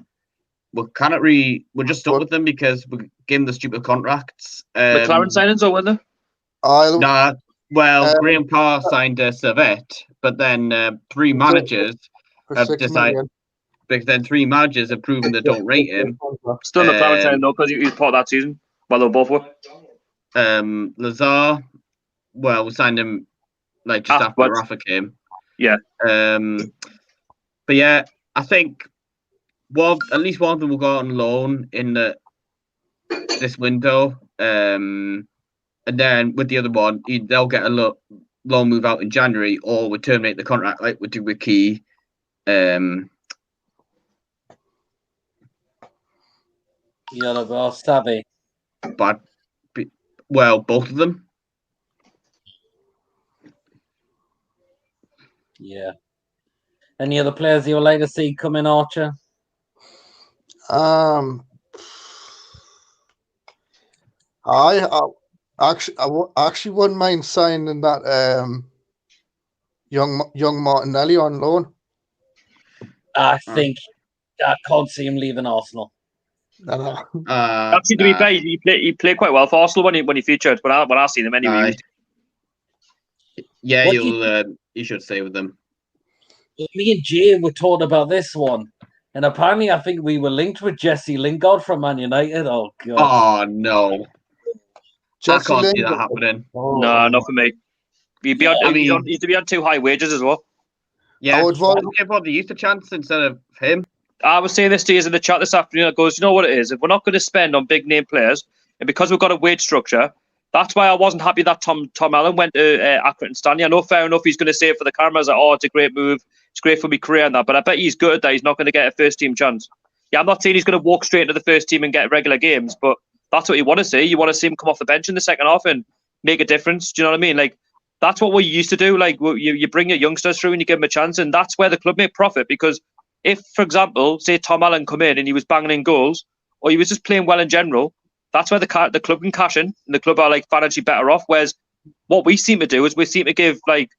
Speaker 3: We're just stuck with them because we gave him the stupid contracts.
Speaker 4: McLaren signings or were they?
Speaker 3: Nah. Well, Graham Carr signed Servette, but then three managers have decided. Because then 3 managers have proven they don't rate him.
Speaker 4: Still McLaren signing though, because he was part of that season. Well, they both were.
Speaker 3: Lazar, well, we signed him like just after Rafa came.
Speaker 4: Yeah.
Speaker 3: But yeah, I think at least one of them will go on loan in this window. And then with the other one, they'll get a loan move out in January, or we terminate the contract like we do with Key.
Speaker 1: You'll go Savvy.
Speaker 3: But well, both of them.
Speaker 1: Yeah. Any other players you would like to see come in, Archer?
Speaker 5: I actually wouldn't mind signing that young Martinelli on loan.
Speaker 1: I think I can't see him leaving Arsenal.
Speaker 5: No.
Speaker 4: Actually, to be fair, he played quite well for Arsenal when he featured. When I seen him anyway.
Speaker 3: Yeah, you should stay with them.
Speaker 1: Me and Jay were talking about this one, and apparently I think we were linked with Jesse Lingard from Man United. Oh god!
Speaker 3: Oh no! Jesse I can't see that happening.
Speaker 4: No, not for me. He'd be on too high wages as well.
Speaker 3: Yeah, I would give the youth a chance instead of him.
Speaker 4: I was saying this to you in the chat this afternoon. It goes, you know what it is? If we're not going to spend on big name players, and because we've got a wage structure, that's why I wasn't happy that Tom Allen went to Accrington Stanley. I know, fair enough, he's going to say it for the cameras that, it's a great move. It's great for my career and that, but I bet he's good at that. He's not going to get a first team chance. Yeah, I'm not saying he's going to walk straight into the first team and get regular games, but that's what you want to see. You want to see him come off the bench in the second half and make a difference. Do you know what I mean? Like, that's what we used to do. Like, you bring your youngsters through and you give them a chance, and that's where the club make profit. Because if, for example, say Tom Allen come in and he was banging in goals, or he was just playing well in general, that's where the club can cash in, and the club are like financially better off. Whereas what we seem to do is we seem to give like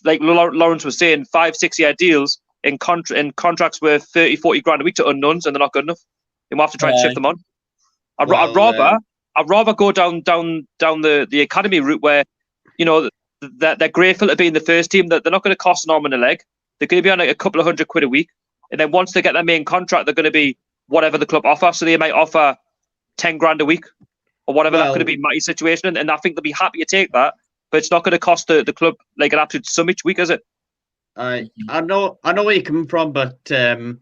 Speaker 4: Lawrence was saying, 5-6 year deals in contracts worth 30-40 grand a week to unknowns, and they're not good enough. And we'll have to try and shift them on. I'd rather go down the academy route where, you know, they're grateful to be in the first team, that they're not going to cost an arm and a leg. They're going to be on like a couple of £100 a week, and then once they get their main contract, they're going to be whatever the club offer. So they might offer 10 grand a week or whatever. That could have been Matty's situation, and I think they'll be happy to take that. But it's not going to cost the club like an absolute sum each week, is it?
Speaker 3: I know where you're coming from, but I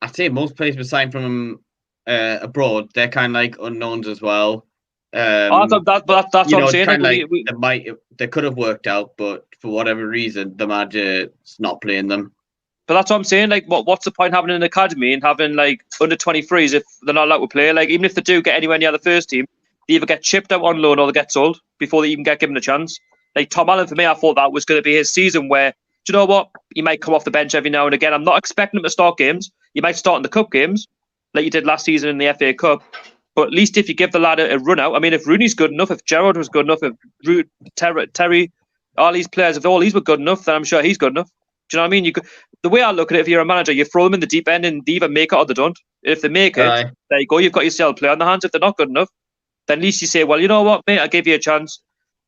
Speaker 3: think most players we sign from abroad, they're kind of like unknowns as well.
Speaker 4: That's what I'm saying.
Speaker 3: They could have worked out, but for whatever reason, the manager's not playing them.
Speaker 4: But that's what I'm saying. Like, what's the point having an academy and having like under 23s if they're not allowed to play? Like, even if they do get anywhere near the first team, they either get chipped out on loan or they get sold before they even get given a chance. Like Tom Allen, for me, I thought that was going to be his season where, do you know what? He might come off the bench every now and again. I'm not expecting him to start games. He might start in the cup games, like you did last season in the FA Cup. But at least if you give the lad a run out, I mean, if Rooney's good enough, if Gerrard was good enough, if Terry, all these players, if all these were good enough, then I'm sure he's good enough. Do you know what I mean? The way I look at it, if you're a manager, you throw them in the deep end and they either make it or they don't. If they make it, there you go. You've got yourself a player on the hands. If they're not good enough, then at least you say, well, you know what, mate, I gave you a chance.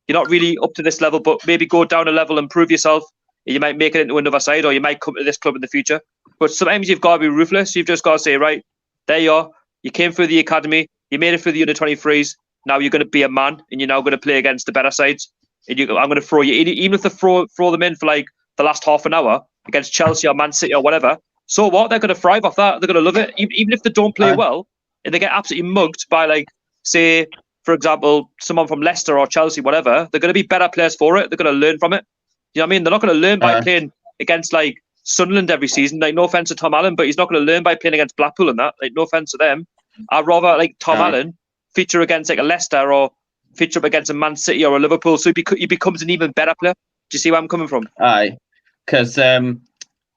Speaker 4: You're not really up to this level, but maybe go down a level and prove yourself. You might make it into another side, or you might come to this club in the future. But sometimes you've got to be ruthless. You've just got to say, right, there you are. You came through the academy. You made it through the under-23s. Now you're going to be a man, and you're now going to play against the better sides. And I'm going to throw you, even if they throw them in for like the last half an hour against Chelsea or Man City or whatever. So what? They're going to thrive off that. They're going to love it. Even if they don't play well, and they get absolutely mugged by, like, say, for example, someone from Leicester or Chelsea, whatever, they're going to be better players for it. They're going to learn from it. You know what I mean? They're not going to learn by playing against, like, Sunderland every season. Like, no offence to Tom Allen, but he's not going to learn by playing against Blackpool and that. Like, no offence to them. I'd rather, like, Tom Allen feature against, like, a Leicester or feature up against a Man City or a Liverpool, so he becomes an even better player. Do you see where I'm coming from?
Speaker 3: Aye, because I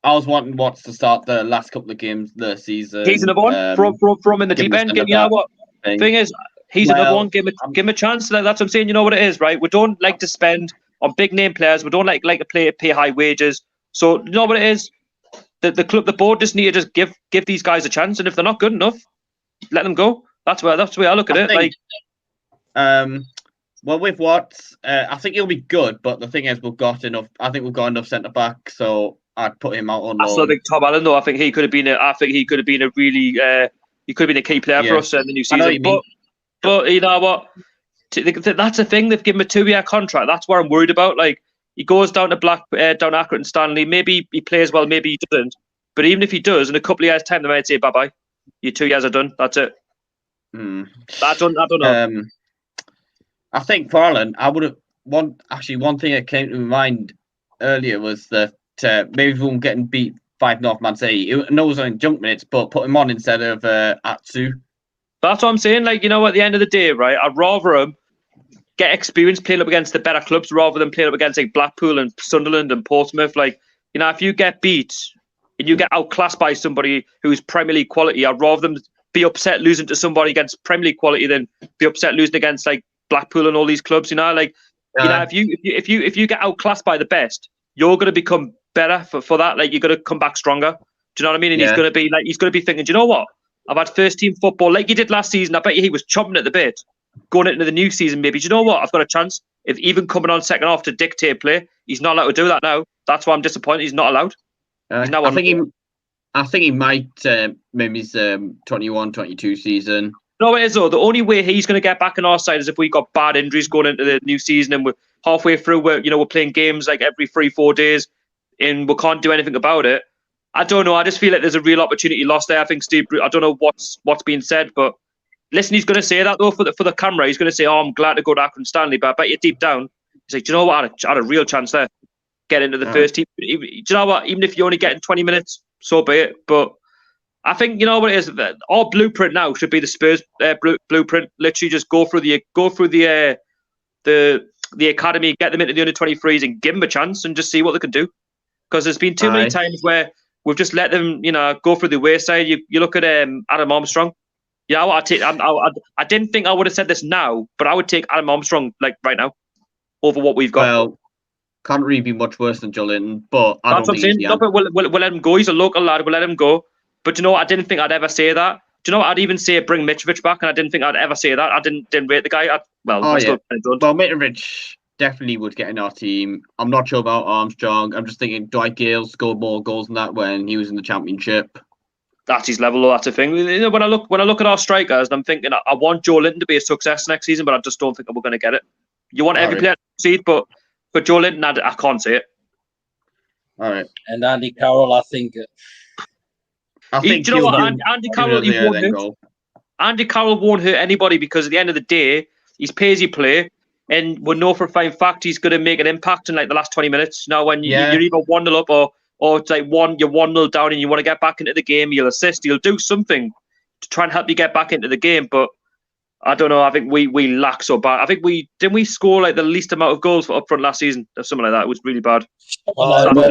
Speaker 3: was wanting Watts to start the last couple of games the season.
Speaker 4: He's another one. Throw him in the deep end. You know what? Thing is, he's another one. Give him a chance. That's what I'm saying. You know what it is, right? We don't like to spend on big name players. We don't like to pay high wages. So you know what it is? The club, the board just need to just give these guys a chance, and if they're not good enough, let them go. That's the way I look at it.
Speaker 3: Well, with Watts, I think he'll be good, but the thing is, we've got enough. I think we've got enough centre back, so I'd put him out on loan.
Speaker 4: I still think Tom Allen, though. I think he could have been a really. He could have been a key player for us in the new season. But you know what? That's the thing. They've given him a 2-year contract. That's what I'm worried about. Like, he goes down to down Accrington and Stanley. Maybe he plays well. Maybe he doesn't. But even if he does, in a couple of years' time, they might say, bye-bye. Your 2 years are done. That's it. I don't know.
Speaker 3: I think for Alan, I would have one thing that came to my mind earlier was that maybe we won't getting beat 5-0 Man City. It was on junk minutes, but put him on instead of Atsu.
Speaker 4: That's what I'm saying. Like, you know, at the end of the day, right, I'd rather him get experience playing up against the better clubs rather than playing up against like Blackpool and Sunderland and Portsmouth. Like, you know, if you get beat and you get outclassed by somebody who's Premier League quality, I'd rather them be upset losing to somebody against Premier League quality than be upset losing against like Blackpool and all these clubs. You know, like, you know, if you get outclassed by the best, you're going to become better for that. Like, you're going to come back stronger. Do you know what I mean? And he's going to be thinking, do you know what? I've had first team football like he did last season. I bet you he was chomping at the bit going into the new season. Maybe, do you know what? I've got a chance. If even coming on second half to dictate play, he's not allowed to do that now. That's why I'm disappointed. He's not allowed.
Speaker 3: I think he might maybe his 21-22 season.
Speaker 4: No, it is though. The only way he's going to get back on our side is if we got bad injuries going into the new season and we're halfway through. We're playing games like every 3-4 days, and we can't do anything about it. I don't know. I just feel like there's a real opportunity lost there. I think Steve. I don't know what's being said, but listen, he's going to say that though for the camera. He's going to say, "Oh, I'm glad to go to Accrington Stanley," but I bet you deep down, he's like, "Do you know what? I had a real chance there, get into the first team." Do you know what? Even if you're only getting 20 minutes, so be it. But I think, you know what it is. Our blueprint now should be the Spurs blueprint. Literally, just go through the academy, get them into the under-23s, and give them a chance, and just see what they can do. Because there's been too many times where we've just let them, go through the wayside. You look at Adam Armstrong. Yeah, I didn't think I would have said this now, but I would take Adam Armstrong like right now over what we've got.
Speaker 3: Well, can't really be much worse than Joe Linton, but I
Speaker 4: That's
Speaker 3: don't
Speaker 4: what I'm
Speaker 3: think
Speaker 4: saying. No, but we'll let him go. He's a local lad. We'll let him go. But you know what? I didn't think I'd ever say that. Do you know what? I'd even say bring Mitrovic back, and I didn't think I'd ever say that. I didn't rate the guy. I still don't.
Speaker 3: Well, Mitrovic definitely would get in our team. I'm not sure about Armstrong. I'm just thinking Dwight Gale scored more goals than that when he was in the Championship.
Speaker 4: That's his level, though. That's the thing. You know, when I look at our strikers, I'm thinking I want Joe Linton to be a success next season, but I just don't think we're going to get it. You want every player to succeed, but for Joe Linton, I can't say it.
Speaker 3: All right.
Speaker 1: And Andy Carroll, I think.
Speaker 4: Do you know what? Andy Carroll, Andy Carroll won't hurt anybody because at the end of the day, he's pays you play, and we know for a fine fact he's going to make an impact in like the last 20 minutes. Now, when you're either 1-0 up or it's like you're 1-0 down and you want to get back into the game, he'll assist, he'll do something to try and help you get back into the game. But I don't know. I think we lack so bad. I think we score like the least amount of goals up front last season or something like that. It was really bad.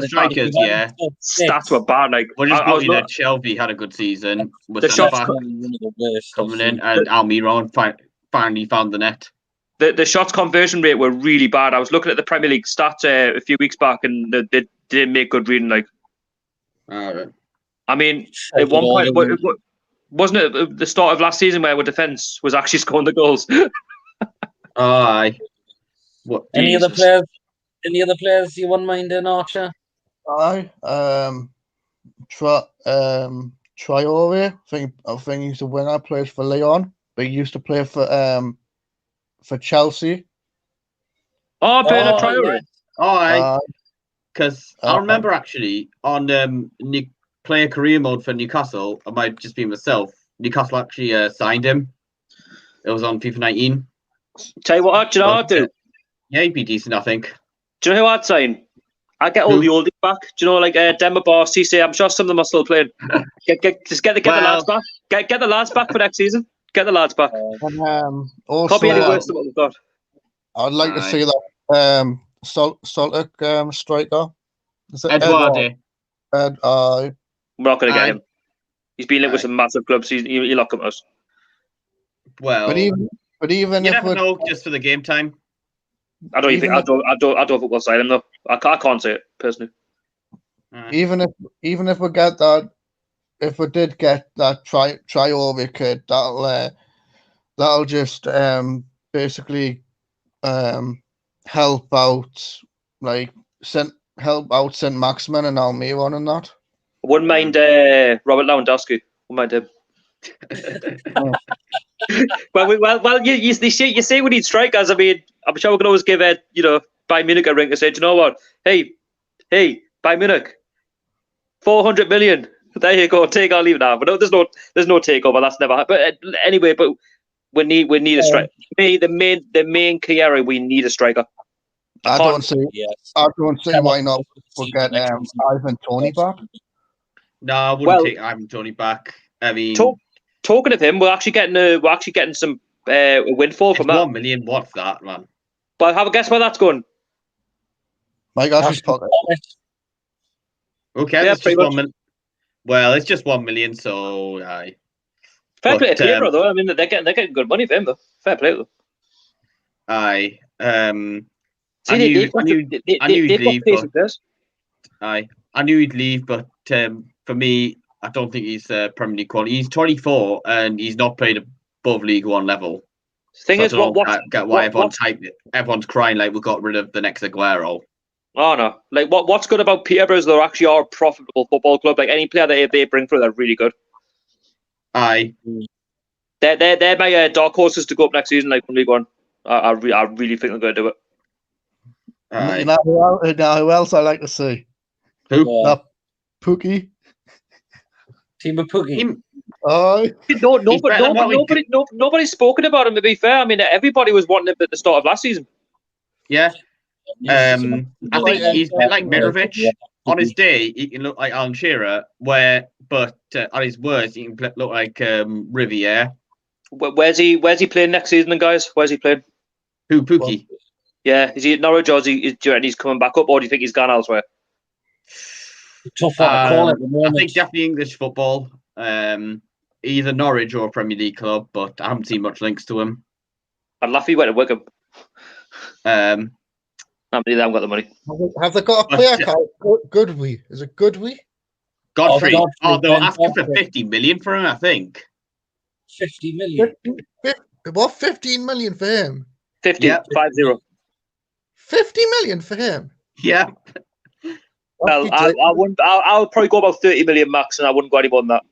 Speaker 3: Strikers, yeah.
Speaker 4: Stats were bad. Like
Speaker 3: we're just looking at Shelby had a good season.
Speaker 4: The shots
Speaker 3: coming in, and Almiron finally found the net.
Speaker 4: The shots conversion rate were really bad. I was looking at the Premier League stats a few weeks back, and they didn't make good reading. Like, I mean, at one point, wasn't it the start of last season where our defence was actually scoring the goals?
Speaker 3: Aye.
Speaker 1: Any other players you wouldn't mind in Archer?
Speaker 5: Aye. Traore. I think he's a winger. Plays for Lyon, but he used to play for Chelsea.
Speaker 4: Oh, Bernard Traore.
Speaker 3: Oh, because I remember actually on player career mode for Newcastle, I might just be myself. Newcastle actually signed him. It was on FIFA 19.
Speaker 4: Tell you what, do you know what I'd do?
Speaker 3: Yeah, he'd be decent, I think.
Speaker 4: Do you know who I'd sign? I'd get all the oldies back. Do you know, like Demba Bar, Cisse? I'm sure some of them are still playing. Get the lads back. Get the lads back for next season. Get the lads back.
Speaker 5: Also,
Speaker 4: can't be any worse than what we've got.
Speaker 5: I'd like to see that Celtic striker.
Speaker 3: Eduardo.
Speaker 4: We're not going to get him. He's been linked with some massive clubs. He'll lock up us.
Speaker 3: Well,
Speaker 5: but even
Speaker 3: you
Speaker 5: if
Speaker 3: never know, just for the game time.
Speaker 4: I don't think we'll sign him though. I can't say it personally.
Speaker 5: Even if we get that, if we did get that Traore kid, that'll just basically help out St. Maximin and Almiron and that.
Speaker 4: I wouldn't mind Robert Lewandowski. Wouldn't mind him. Well. You say we need strikers. I mean, I'm sure we can always give Bayern Munich a ring to say, do you know what? Hey, Bayern Munich, 400 million. There you go. Take or leave now. But no, there's no takeover. That's never happened. But anyway, but we need a striker. The main key area, we need a striker.
Speaker 5: I don't see why not. We'll get Ivan Toney back.
Speaker 3: No, I wouldn't take Ivan Toney back. I mean,
Speaker 4: talking of him, we're actually getting some windfall from that.
Speaker 3: 1 million. What's that, man?
Speaker 4: But have a guess where that's going.
Speaker 5: Mike Ashley's pocket.
Speaker 3: Okay, that's just 1 million. Well, it's just 1 million, so aye.
Speaker 4: Fair play to Peterborough, though. I mean, they're getting good money for him, though. Fair play to them.
Speaker 3: Aye.
Speaker 4: I knew he'd leave.
Speaker 3: I knew he'd leave, but for me, I don't think he's Premier League quality. He's 24 and he's not played above League One level.
Speaker 4: Thing is,
Speaker 3: everyone's crying like we got rid of the next Aguero.
Speaker 4: Oh no! Like what's good about Peterborough is they actually are a profitable football club. Like any player that they bring through, they're really good.
Speaker 3: Aye.
Speaker 4: They're my dark horses to go up next season, like from League One. I really think they're going to do it.
Speaker 3: Aye.
Speaker 5: You know who else I like to see?
Speaker 3: Who?
Speaker 5: Pookie.
Speaker 1: Team of Pookie.
Speaker 4: Nobody's spoken about him. To be fair, I mean everybody was wanting him at the start of last season.
Speaker 3: Yeah. I think he's a bit like Mitrovic. On his day, he can look like Alan Shearer, but on his worst, he can look like Riviere.
Speaker 4: Where's he playing next season, then, guys? Where's he playing?
Speaker 3: Who, Pookie?
Speaker 4: Yeah, is he at Norwich or do you reckon he's coming back up, or do you think he's gone elsewhere?
Speaker 1: Tough one to call at the moment.
Speaker 3: I think definitely English football. Either Norwich or a Premier League club, but I haven't seen much links to him.
Speaker 4: I'd laugh if he went to Wigan. I believe they haven't got the money.
Speaker 5: Have they got a player called Goodwee? Is it Goodwee?
Speaker 3: Godfrey. They're asking for 50 million for him, I think.
Speaker 1: 50 million?
Speaker 5: What, 15 million for him?
Speaker 4: 50,
Speaker 3: yeah.
Speaker 4: 50.
Speaker 5: 50 million for him?
Speaker 3: Yeah.
Speaker 4: Well, I'll probably go about 30 million max, and I wouldn't go any more than that.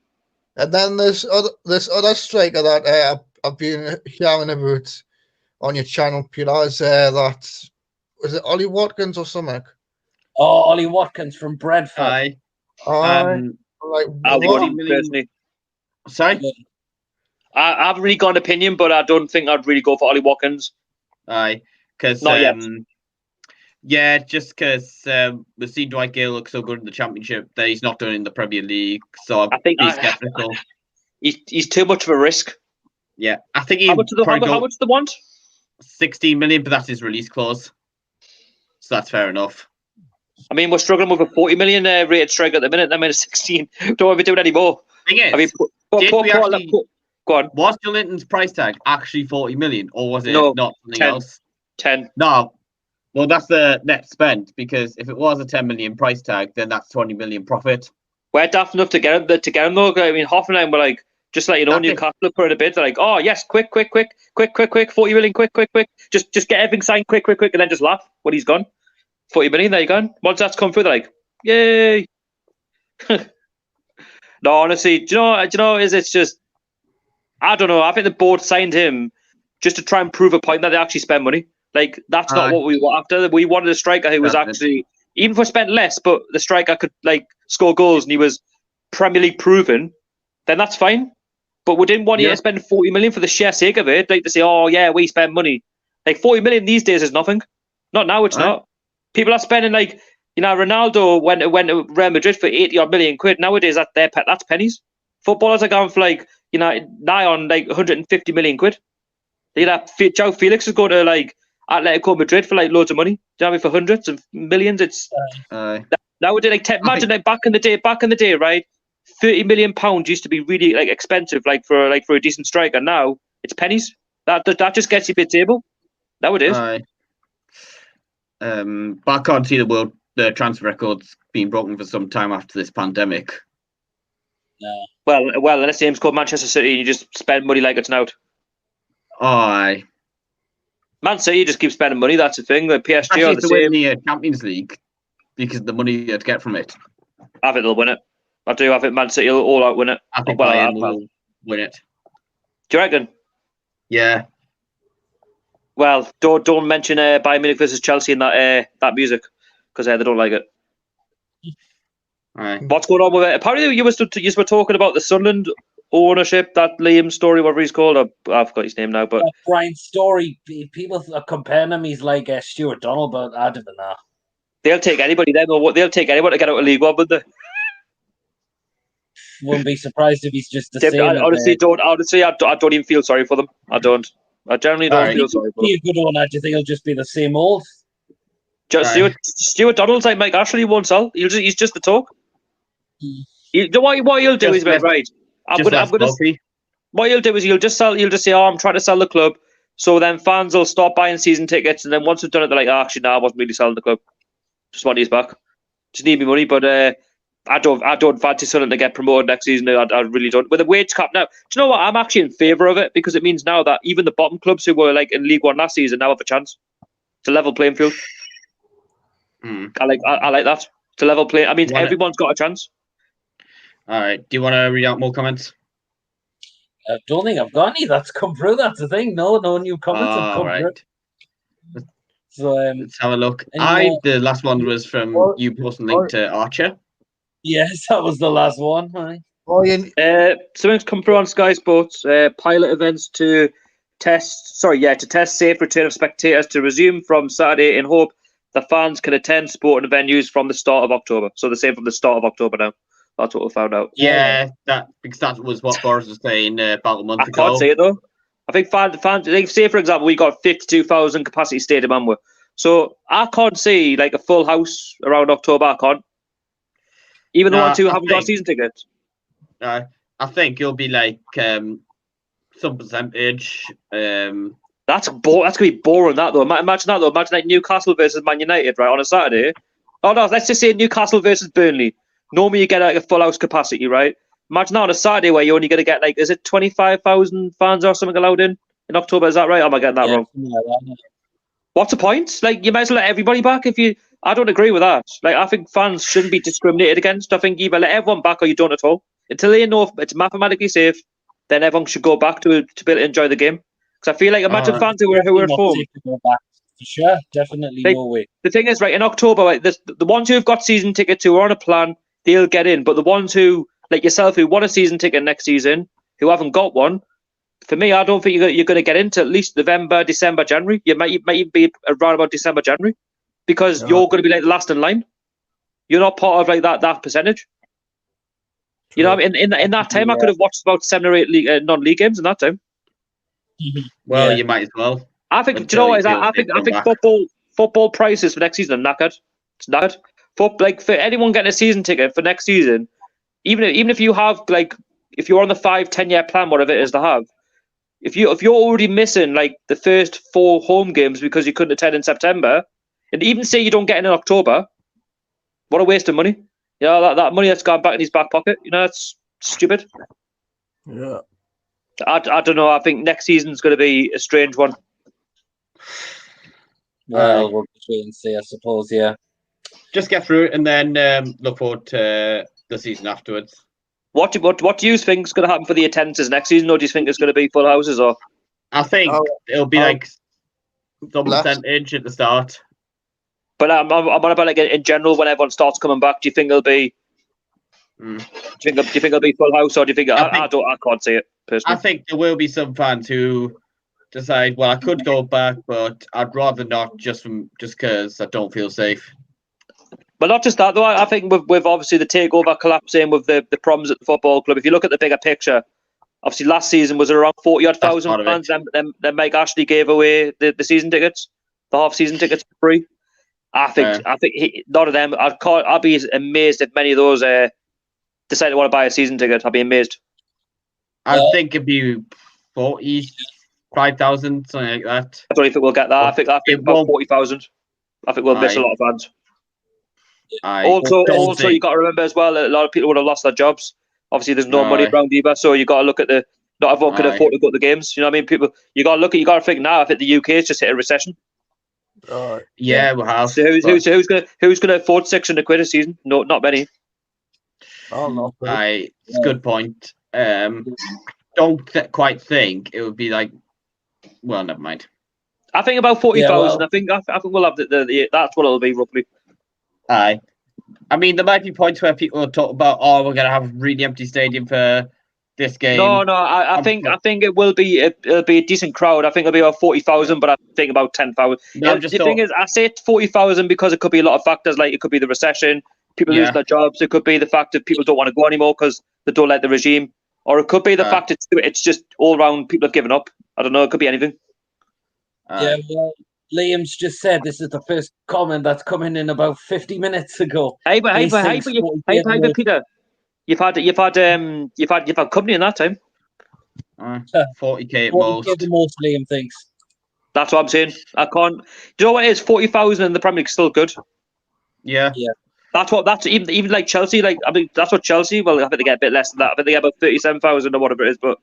Speaker 5: And then this other striker that I've been hearing about on your channel, Peter, is that was it Ollie Watkins or something?
Speaker 1: Oh, Ollie Watkins from Brentford.
Speaker 3: Aye.
Speaker 5: Like,
Speaker 4: I wouldn't personally.
Speaker 3: Sorry?
Speaker 4: I haven't really got an opinion, but I don't think I'd really go for Ollie Watkins.
Speaker 3: Aye, because just because we've seen Dwight Gale look so good in the Championship that he's not doing in the Premier League, so I think he's skeptical.
Speaker 4: He's too much of a risk.
Speaker 3: Yeah, I think
Speaker 4: how much do they want?
Speaker 3: 16 million, but that's his release clause, so that's fair enough.
Speaker 4: I mean, we're struggling with a 40 million rated striker at the minute. I mean, 16. Don't want to be doing any more.
Speaker 3: Thing is,
Speaker 4: I mean, go on.
Speaker 3: Was Joelinton's price tag actually 40 million, or was it not something
Speaker 4: 10.
Speaker 3: else?
Speaker 4: 10.
Speaker 3: No. Well, that's the net spent, because if it was a 10 million price tag, then that's 20 million profit.
Speaker 4: We're daft enough to get him though. I mean, Hoffenheim were like, just like, Newcastle put in a bid. They're like, oh yes, quick, 40 million, quick. Just get everything signed, quick, and then just laugh when he's gone. 40 million, there you go. Once that's come through, they're like, yay. No, honestly, do you know, it's just, I don't know. I think the board signed him just to try and prove a point that they actually spend money. Like, that's not what we were after. We wanted a striker who was actually, even if we spent less, but the striker could, like, score goals and he was Premier League proven, then that's fine. But we didn't want you to spend 40 million for the sheer sake of it. Like, to say, oh, yeah, we spend money. Like, 40 million these days is nothing. Not now, it's not. People are spending, like, Ronaldo went to Real Madrid for 80-odd million quid. Nowadays, that's pennies. Footballers are going for, like, nigh on, like, 150 million quid. Joe Felix is going to, like, Atletico Madrid for, like, loads of money. Do you know what I mean? For hundreds of millions. It's nowadays, like, imagine, like, back in the day, right? 30 million pounds used to be really, like, expensive, like for a decent striker. Now it's pennies. That just gets you mid-table. Nowadays.
Speaker 3: But I can't see the transfer records being broken for some time after this pandemic.
Speaker 1: No.
Speaker 4: Well, unless the game's called Manchester City and you just spend money like it's an out.
Speaker 3: Aye.
Speaker 4: Man City just keep spending money. That's the thing. The PSG are the same.
Speaker 3: Win the Champions League because of the money they'd get from it.
Speaker 4: I think they'll win it. I do. I think Man City will all out win it.
Speaker 3: I think Bayern will win it.
Speaker 4: Do you reckon?
Speaker 3: Yeah.
Speaker 4: Well, don't mention Bayern Munich versus Chelsea in that music because they don't like it.
Speaker 3: All right.
Speaker 4: What's going on with it? Apparently, you were talking about the Sunderland ownership, that Liam Story, whatever he's called. I forgot his name now, but
Speaker 1: Brian Story, people are comparing him. He's like Stuart Donald, but I don't know.
Speaker 4: they'll take anybody. They'll take anyone to get out of League One, wouldn't they?
Speaker 1: Wouldn't be surprised if he's just the same.
Speaker 4: I honestly don't. Honestly, I don't even feel sorry for them. I don't. I generally don't feel sorry for them.
Speaker 1: Be a good one. I just think he'll just be the same old.
Speaker 4: Stuart Donald's like Mike Ashley, won't sell. He's just the talk. What he'll do is right. What he'll do is he'll just say, "Oh, I'm trying to sell the club." So then fans will stop buying season tickets, and then once we've done it, they're like, "Oh, actually, no, I wasn't really selling the club. Just want his back. Just need me money." But I don't fancy Sunderland to get promoted next season. I really don't. With a wage cap now, do you know what? I'm actually in favour of it because it means now that even the bottom clubs who were like in League One last season now have a chance. It's a level playing field. I like that. It's a level play. I mean, everyone's got a chance.
Speaker 3: All right. Do you want to read out more comments?
Speaker 1: I don't think I've got any that's come through. That's the thing. No new comments have come through. So
Speaker 3: let's have a look. The last one was from you posting link to Archer.
Speaker 1: Yes, that was the last one. Right.
Speaker 4: Something's come through on Sky Sports. Pilot events to test safe return of spectators to resume from Saturday in hope the fans can attend sporting venues from the start of October. So the same from the start of October now. That's what we found out.
Speaker 3: Yeah, because that was what Boris was saying about a month ago.
Speaker 4: I can't say it though. I think fans. Like, say for example, we got 52,000 capacity stadium, Amber. So I can't see like a full house around October. I can't. Even the ones who haven't got season tickets.
Speaker 3: I think it'll be like some percentage.
Speaker 4: That's gonna be boring. That though. Imagine that though. Imagine like Newcastle versus Man United, right, on a Saturday. Oh no, let's just say Newcastle versus Burnley. Normally you get like a full house capacity, right? Imagine that on a Saturday where you're only going to get like, is it 25,000 fans or something allowed in October? Is that right? Or am I getting that wrong? Like what's the point? Like, you might as well let everybody back if you. I don't agree with that. Like, I think fans shouldn't be discriminated against. I think either let everyone back or you don't at all. Until they know it's mathematically safe, then everyone should go back to be able to enjoy the game. Because I feel like imagine fans who are at home.
Speaker 1: For sure, definitely
Speaker 4: like,
Speaker 1: no way.
Speaker 4: The thing is, right, in October, like, the ones who've got season tickets who are on a plan, they'll get in. But the ones who, like yourself, who want a season ticket next season, who haven't got one, for me, I don't think you're going to get into at least November, December, January. You might even be around about December, January, because you're going to be like last in line. You're not part of like that percentage. True. You know, in that time, I could have watched about 7 or 8 non-league games in that time.
Speaker 3: Well, you might as well.
Speaker 4: I think. Do you know what? I think football prices for next season are knackered. It's knackered. For anyone getting a season ticket for next season, even if you have like, if you're on the 5-10 year plan, whatever it is to have, if you're already missing like the first 4 home games because you couldn't attend in September, and even say you don't get in October, what a waste of money. You know, that money that's gone back in his back pocket. You know, that's stupid.
Speaker 5: Yeah.
Speaker 4: I don't know. I think next season's going to be a strange one.
Speaker 1: Well, we'll wait and see, I suppose. Yeah.
Speaker 3: Just get through it and then look forward to the season afterwards.
Speaker 4: What do you think is going to happen for the attendances next season, or do you think it's going to be full houses? Or
Speaker 3: I think it'll be like some percentage at the start.
Speaker 4: But I'm on about like in general when everyone starts coming back. Do you think it'll be? Do you think it'll be full house, or do you think I can't see it personally?
Speaker 3: I think there will be some fans who decide, well, I could go back, but I'd rather not, just because I don't feel safe.
Speaker 4: But not just that, though. I think with obviously the takeover collapsing, with the problems at the football club, if you look at the bigger picture, obviously last season was around 40,000 fans. Then Mike Ashley gave away the season tickets, the half-season tickets for free. I think none of them. I'd be amazed if many of those decide to want to buy a season ticket. I'd be amazed.
Speaker 3: I think it'd be 45,000, something like that.
Speaker 4: I don't think we'll get that. I think about 40,000. I think we'll miss a lot of fans. Also, you got to remember as well, a lot of people would have lost their jobs. Obviously, there's no money around either, so you got to look at not everyone can afford to go to the games. You know what I mean? People, you got to think now. I think the UK has just hit a recession.
Speaker 3: Yeah, we have.
Speaker 4: So who's going to afford £600 a season? No, not many.
Speaker 3: It's a good point. Don't quite think it would be like Well, never mind.
Speaker 4: I think about 40,000.
Speaker 1: well-
Speaker 4: I think we'll have the that's what it'll be roughly.
Speaker 3: Aye. I mean, there might be points where people will talk about, oh, we're going to have a really empty stadium for this game.
Speaker 4: No, I think it will be it'll be a decent crowd. I think it'll be about 40,000, but I think about 10,000.
Speaker 3: No,
Speaker 4: The thing is, I say 40,000 because it could be a lot of factors. Like it could be the recession, people losing their jobs. It could be the fact that people don't want to go anymore because they don't like the regime, or it could be the fact it's just all around people have given up. I don't know. It could be anything.
Speaker 1: Yeah, well, Liam's just said this is the first comment that's coming in about 50 minutes ago.
Speaker 4: Hey, but Peter, you've had company in that time.
Speaker 3: 40k at
Speaker 1: 40K
Speaker 3: most.
Speaker 1: the most, Liam thinks.
Speaker 4: That's what I'm saying. I can't. Do you know what it is? 40,000 in the Premier League is still good.
Speaker 3: Yeah.
Speaker 4: That's even like Chelsea. Like I mean, that's what Chelsea. Well, I think they get a bit less than that. I think they get about 37,000 or whatever it is. But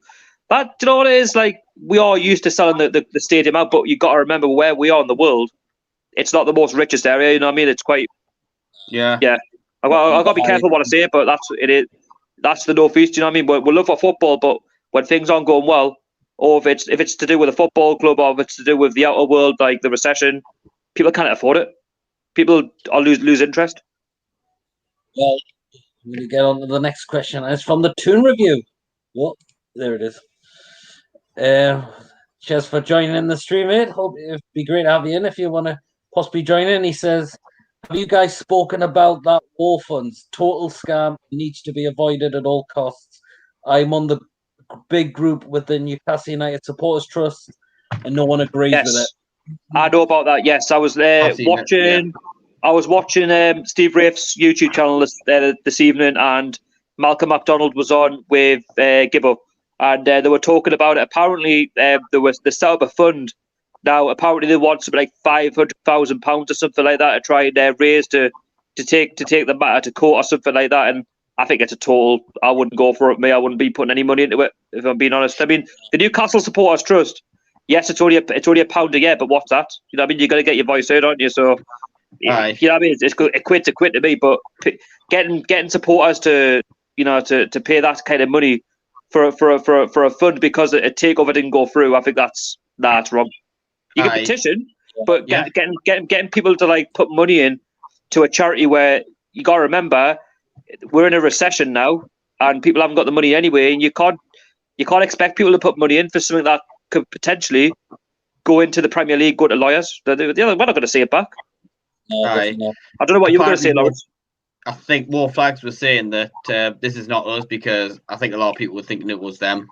Speaker 4: that, do you know what it is? Like we are used to selling the stadium out, but you got to remember where we are in the world. It's not the most richest area. You know what I mean? It's quite.
Speaker 3: Yeah.
Speaker 4: I got to be careful what I say, but that's it. Is that's the northeast? You know what I mean? We love our football, but when things aren't going well, or if it's to do with a football club, or if it's to do with the outer world, like the recession, people can't afford it. People lose interest.
Speaker 1: Well, I'm going to get on to the next question. It's from the Toon Review. What? There it is. Cheers for joining in the stream, mate. Hope it'd be great to have you in if you want to possibly join in. He says, have you guys spoken about that war funds? Total scam, needs to be avoided at all costs. I'm on the big group with the Newcastle United Supporters Trust, and no one agrees with it.
Speaker 4: I know about that. Yes, I was watching. I was watching Steve Rafe's YouTube channel this evening, and Malcolm MacDonald was on with Gibbo, and they were talking about it. Apparently, they set up a fund. Now, apparently, they want something like £500,000 or something like that to try and raise to take the matter to court or something like that. And I think it's a total. I wouldn't go for it. I wouldn't be putting any money into it if I'm being honest. I mean, the Newcastle Supporters Trust. Yes, it's only £1 a year, but what's that? You know what I mean? You got to get your voice heard, aren't you? So.
Speaker 3: Aye.
Speaker 4: You know what I mean? It's a quid to me, but getting supporters to pay that kind of money for a fund because a takeover didn't go through, I think that's wrong. You can petition, but getting people to like put money in to a charity where you got to remember we're in a recession now and people haven't got the money anyway, and you can't expect people to put money in for something that could potentially go into the Premier League, go to lawyers. We're not going to see it back.
Speaker 3: Aye.
Speaker 4: I don't know what you were going to say, Lawrence.
Speaker 3: I think War Flags was saying that this is not us because I think a lot of people were thinking it was them.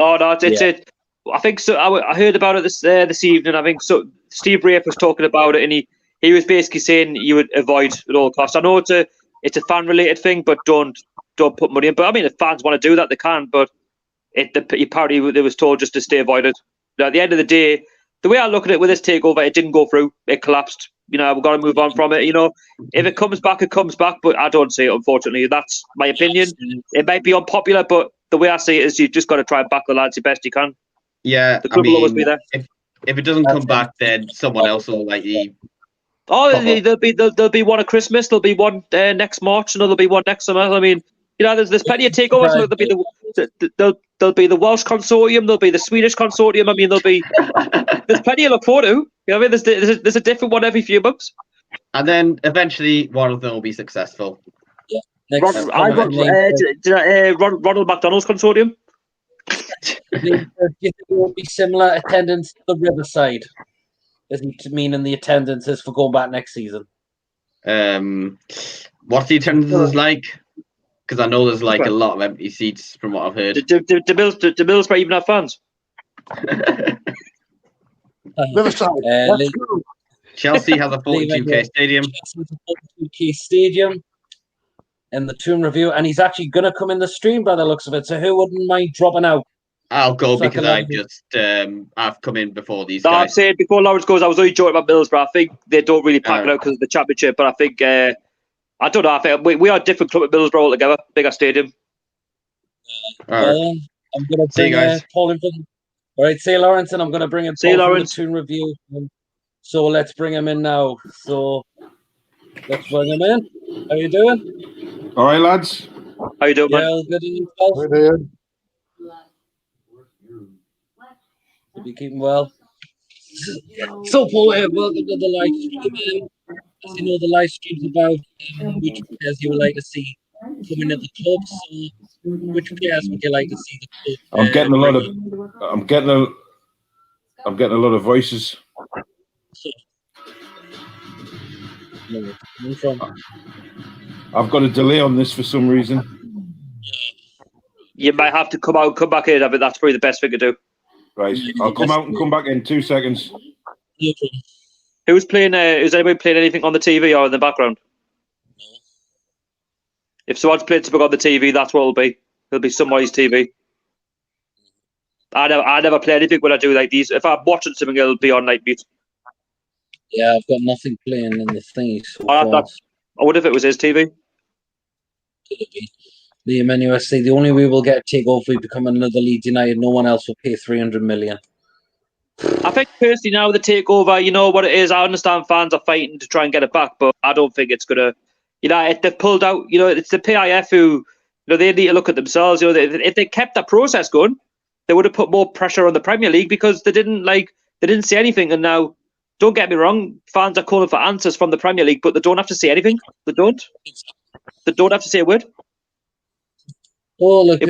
Speaker 4: Oh no, it's it. I think so. I heard about it this evening. I think so. Steve Rafe was talking about it, and he was basically saying you would avoid at all costs. I know it's a fan related thing, but don't put money in. But I mean, if fans want to do that, they can. But apparently they was told just to stay avoided. Now, at the end of the day, the way I look at it with this takeover, it didn't go through. It collapsed. You know, we've got to move on from it. You know, if it comes back, it comes back. But I don't see it, unfortunately. That's my opinion. It might be unpopular, but the way I see it is you just got to try and back the lads the best you can.
Speaker 3: Yeah,
Speaker 4: the club will always be there.
Speaker 3: If it doesn't come back, then someone else will likely.
Speaker 4: Oh, there'll be one at Christmas. There'll be one next March, and there'll be one next summer. I mean, you know, there's plenty of takeovers. There'll be the Welsh consortium. There'll be the Swedish consortium. I mean, there's plenty to look forward to. You know what I mean? There's a different one every few months.
Speaker 3: And then eventually one of them will be successful.
Speaker 1: Yeah.
Speaker 4: Ronald McDonald's consortium.
Speaker 1: Do you think it will be similar attendance to the Riverside? Doesn't mean in the attendances for going back next season.
Speaker 3: What's the attendance like? Because I know there's like a lot of empty seats from what I've heard.
Speaker 4: The Middlesbrough even have fans.
Speaker 5: Riverside.
Speaker 3: Chelsea has a 42k stadium.
Speaker 1: Chelsea has a 42k stadium in the Toon Review, and he's actually going to come in the stream by the looks of it. So who wouldn't mind dropping out?
Speaker 3: I'll go because I've come in before these
Speaker 4: guys.
Speaker 3: I'm
Speaker 4: saying before Lawrence goes, I was only joking about Middlesbrough. I think they don't really pack it out because of the championship, but I think I don't know. I think we are a different club at Middlesbrough altogether. Bigger stadium.
Speaker 1: I'm going to bring Paul in. All right, see Lawrence, and I'm going to bring in Paul from the Toon Review. So let's bring him in now. So let's bring him in. How you doing?
Speaker 6: All right, lads.
Speaker 4: How you doing, man?
Speaker 1: Yeah, good.
Speaker 5: We're doing.
Speaker 1: Hope you're keeping well. So, Paul, welcome to the live stream. As you know, the live stream's about which players you would like to see coming to the club. So, which players would you like to see the club?
Speaker 6: I'm getting a lot of voices.
Speaker 1: So, from.
Speaker 6: I've got a delay on this for some reason.
Speaker 4: You might have to come out and come back in. I mean, that's probably the best thing to do.
Speaker 6: Right, I'll come out and come back in 2 seconds.
Speaker 4: Who's playing? Is anybody playing anything on the TV or in the background?
Speaker 1: No.
Speaker 4: If someone's playing something on the TV, that's what it'll be. It'll be somebody's TV. I never play anything when I do like these. If I'm watching something, it'll be on night mute.
Speaker 1: Yeah, I've got nothing playing in the thingy. So
Speaker 4: I wonder if it was his TV.
Speaker 1: The NUFC, the only way we'll get a takeover if we become another Leeds United, no one else will pay 300 million.
Speaker 4: I think personally now the takeover, you know what it is. I understand fans are fighting to try and get it back, but I don't think it's gonna. You know, if they've pulled out, you know, it's the PIF who, you know, they need to look at themselves. You know, if they kept that process going, they would have put more pressure on the Premier League because they didn't say anything. And now, don't get me wrong, fans are calling for answers from the Premier League, but they don't have to say anything. They don't have to say a word.
Speaker 1: Oh, look,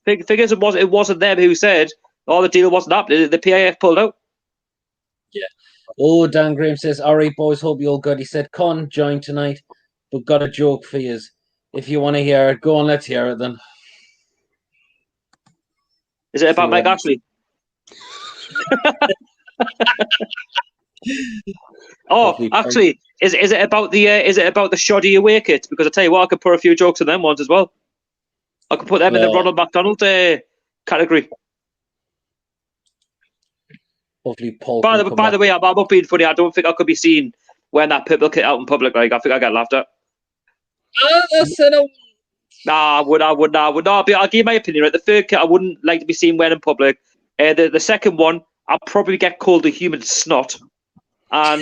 Speaker 4: figures it wasn't them who said, "Oh, the deal wasn't happening." The PIF pulled out.
Speaker 1: Yeah. Oh, Dan Graham says, "All right, boys, hope you're all good." He said, "Con join tonight, but got a joke for you. If you want to hear it, go on. Let's hear it then."
Speaker 4: Is it about Mike Ashley? Oh, actually, is it about the shoddy away kit? Because I tell you what, I could put a few jokes on them ones as well. I could put them in the Ronald McDonald category.
Speaker 1: Hopefully, Paul.
Speaker 4: By the way, I'm not being funny. I don't think I could be seen wearing that purple kit out in public. Like, I think I get laughed at. Nah, I would not. I'll give you my opinion. Right, the third kit I wouldn't like to be seen wearing in public. The second one, I'll probably get called a human snot. And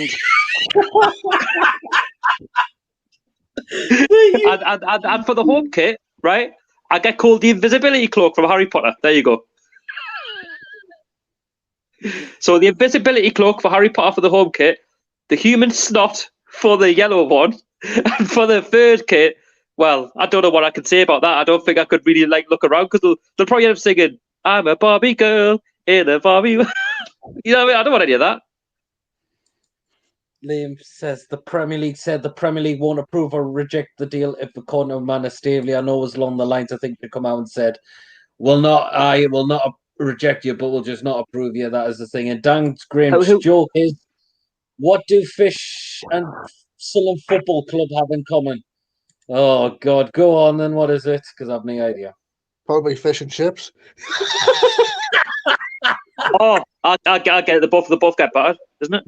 Speaker 4: and for the home kit, right, I get called the invisibility cloak from Harry Potter. There you go. So the invisibility cloak for Harry Potter for the home kit, the human snot for the yellow one, and for the third kit, well, I don't know what I can say about that. I don't think I could really look around because they'll probably end up singing, "I'm a Barbie girl in a Barbie." You know what I mean? I don't want any of that.
Speaker 1: Liam says the Premier League said the Premier League won't approve or reject the deal if the corner of Manor Stavely, I know, was along the lines. I think they come out and said, I will not reject you, but we'll just not approve you. That is the thing. And Dan Graham's joke is, what do Fish and Fulham Football Club have in common? Oh God, go on then. What is it? Because I've no idea.
Speaker 5: Probably fish and chips.
Speaker 4: Oh, I get it. They both get battered, isn't it?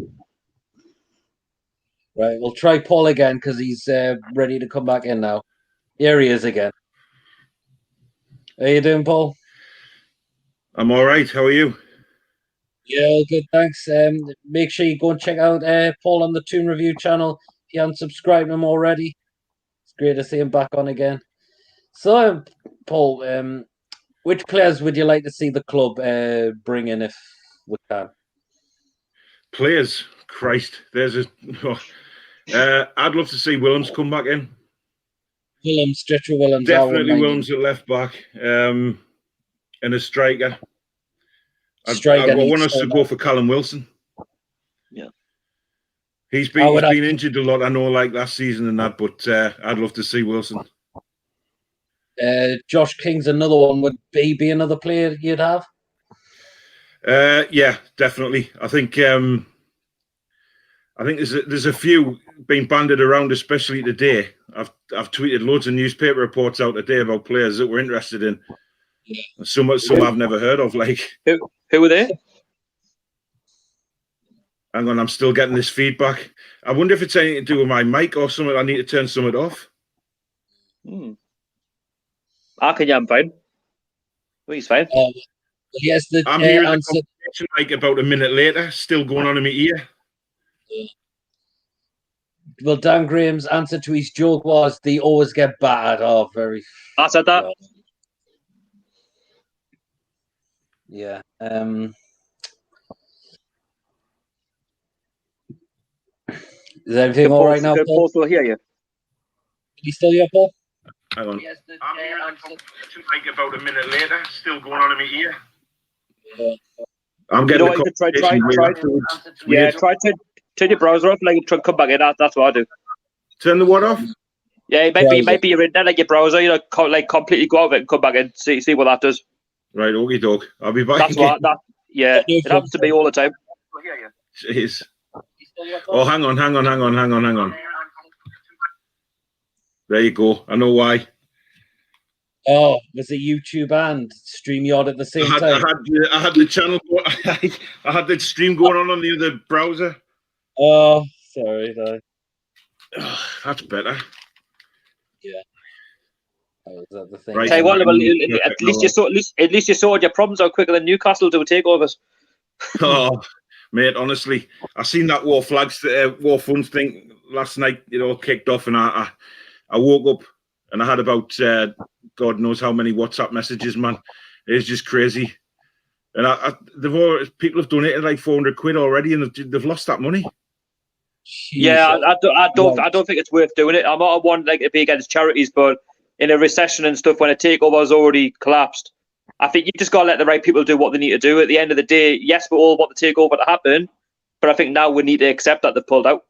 Speaker 1: Right, we'll try Paul again because he's ready to come back in now. Here he is again. How you doing, Paul?
Speaker 6: I'm all right. How are you?
Speaker 1: Yeah, all good, thanks. Make sure you go and check out Paul on the Toon Review channel. If you haven't subscribed to him already, it's great to see him back on again. So, Paul, which players would you like to see the club bring in if we can?
Speaker 6: Players, Christ, I'd love to see Willems come back in.
Speaker 1: Stretcher Willems.
Speaker 6: Definitely Willems at left back, and a striker. I want us to go for Callum Wilson.
Speaker 4: Yeah,
Speaker 6: he's been injured a lot. I know, like last season and that, but I'd love to see Wilson.
Speaker 1: Josh King's another one. Would he be another player you'd have?
Speaker 6: Yeah, definitely. I think there's a few being banded around, especially today. I've tweeted loads of newspaper reports out today about players that we're interested in. Yeah. Some I've never heard of. Like
Speaker 4: who were they?
Speaker 6: Hang on, I'm still getting this feedback. I wonder if it's anything to do with my mic or something. I need to turn something off.
Speaker 4: I can I'm fine. He's fine.
Speaker 1: Yes,
Speaker 6: I'm hearing the conversation like about a minute later, still going on in my ear.
Speaker 1: Well, Dan Graham's answer to his joke was they always get battered. Oh, very.
Speaker 4: I said that.
Speaker 1: Yeah. Is everything all right now,
Speaker 4: Can
Speaker 1: Paul?
Speaker 4: Paul still hear you?
Speaker 1: You still here, Paul?
Speaker 6: Hang on. I'm here like about a minute later, still going on in my ear. I'm
Speaker 4: You
Speaker 6: getting
Speaker 4: know what, you could try turn your browser off, like try and come back in. That's what I do.
Speaker 6: Turn the what off?
Speaker 4: Yeah, it might be your internet, like your browser. You know, like completely go out of it and come back in. See what that does.
Speaker 6: Right, okie doke. I'll be back.
Speaker 4: That's what that. Yeah, it happens to me all the time.
Speaker 6: Jeez. Oh, hang on. There you go. I know why.
Speaker 1: Oh, was it YouTube and StreamYard at the same time?
Speaker 6: I had the channel. I had the stream going on the other browser.
Speaker 1: Oh, sorry. No.
Speaker 6: That's better.
Speaker 1: Yeah. Oh, is that the thing?
Speaker 6: Right.
Speaker 4: Tell you what, at least you sorted your problems out quicker than Newcastle do takeovers.
Speaker 6: Oh, mate, honestly, I seen that War Funds thing last night. It all kicked off, and I woke up and I had about God knows how many WhatsApp messages, man. It's just crazy. And people have donated like 400 quid already, and they've lost that money.
Speaker 4: Yeah, I don't think it's worth doing it. I'm not one like to be against charities, but in a recession and stuff, when a takeover has already collapsed, I think you just got to let the right people do what they need to do. At the end of the day, yes, we all want the takeover to happen, but I think now we need to accept that they've pulled out.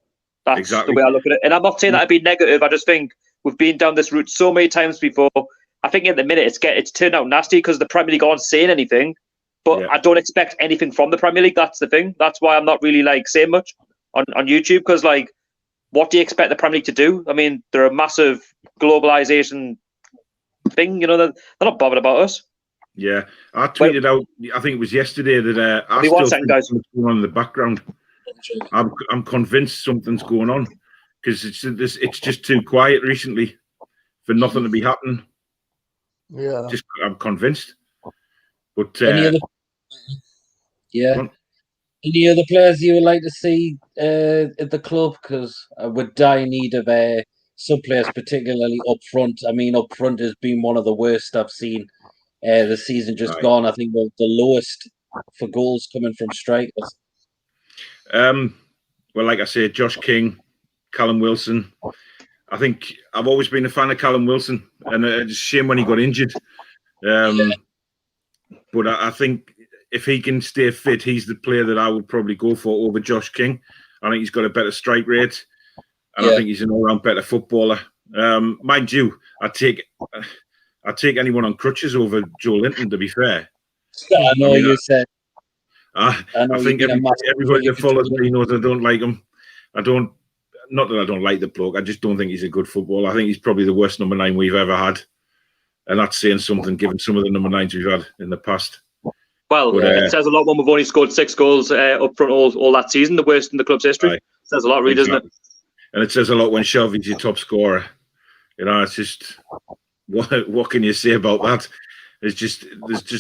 Speaker 4: That's exactly the way I look at it. And I'm not saying that to be negative. I just think we've been down this route so many times before. I think at the minute it's turned out nasty because the Premier League aren't saying anything, but I don't expect anything from the Premier League. That's the thing. That's why I'm not really like saying much on YouTube, because like, what do you expect the Premier League to do? I mean, they're a massive globalization thing. You know, they're not bothered about us.
Speaker 6: Yeah, I tweeted out. I think it was yesterday that I still think something's going on in the background. I'm convinced something's going on because it's just too quiet recently for nothing to be happening.
Speaker 5: Yeah,
Speaker 6: I'm convinced. But
Speaker 1: any other players you would like to see at the club? Because I would die in need of some players, particularly up front. I mean, up front has been one of the worst I've seen the season just gone. I think the lowest for goals coming from strikers.
Speaker 6: Well, like I said, Josh King, Callum Wilson. I think I've always been a fan of Callum Wilson, and it's a shame when he got injured. But I think if he can stay fit, he's the player that I would probably go for over Josh King. I think he's got a better strike rate, and I think he's an all-round better footballer. Mind you, I'd take anyone on crutches over Joe Linton, to be fair.
Speaker 1: I know you said.
Speaker 6: I think everybody that follows me knows I don't like him. Not that I don't like the bloke. I just don't think he's a good footballer. I think he's probably the worst number 9 we've ever had, and that's saying something given some of the number 9s we've had in the past.
Speaker 4: Well, it says a lot when we've only scored 6 goals up front all that season, the worst in the club's history. It says a lot, really, doesn't it? And
Speaker 6: it says a lot when Shelby's your top scorer. You know, it's just what can you say about that? There's just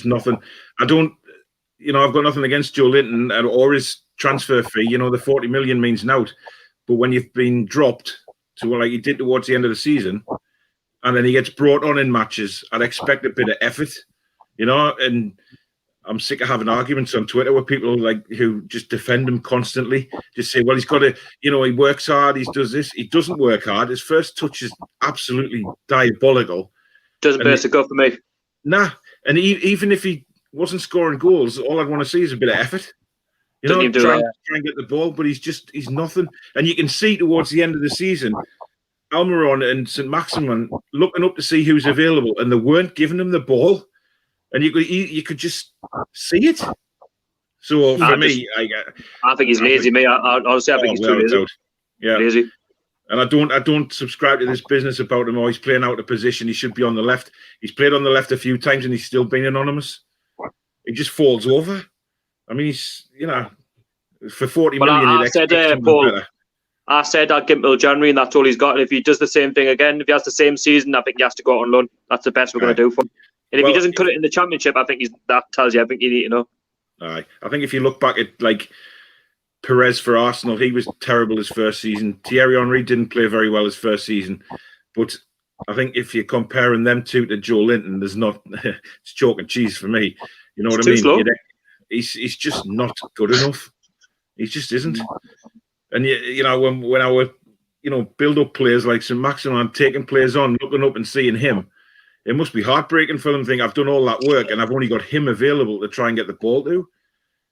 Speaker 6: nothing. I've got nothing against Joe Linton or his transfer fee. You know, the 40 million means nought. But when you've been dropped to like he did towards the end of the season, and then he gets brought on in matches, I'd expect a bit of effort, you know. And I'm sick of having arguments on Twitter with people like who just defend him constantly. Just say, well, he's got to, he works hard, he does this. He doesn't work hard. His first touch is absolutely diabolical.
Speaker 4: Doesn't burst a gut for me.
Speaker 6: Nah. And even if he wasn't scoring goals, all I'd want to see is a bit of effort. You know, try and get the ball, but he's nothing. And you can see towards the end of the season, Almiron and St. Maximin looking up to see who's available, and they weren't giving him the ball. And you could just see it. So for me,
Speaker 4: I think he's lazy, mate. Honestly, I think he's too lazy.
Speaker 6: Yeah,
Speaker 4: lazy.
Speaker 6: And I don't subscribe to this business about him. He's playing out of position. He should be on the left. He's played on the left a few times, and he's still been anonymous. He just falls over. I mean, he's for 40 million.
Speaker 4: I said, Paul, I said I'd give him till January, and that's all he's got. And if he does the same thing again, if he has the same season, I think he has to go out on loan. That's the best we're going to do for him. And if he doesn't cut it in the Championship, I think that tells you everything you need to know.
Speaker 6: I think if you look back at like Perez for Arsenal, he was terrible his first season. Thierry Henry didn't play very well his first season, but I think if you're comparing them two to Joe Linton, there's not it's chalk and cheese for me. You know what I mean? He's just not good enough. He just isn't. And you know, when I would, you know, build up players like St. Maximin and taking players on, looking up and seeing him, it must be heartbreaking for them to think I've done all that work and I've only got him available to try and get the ball to.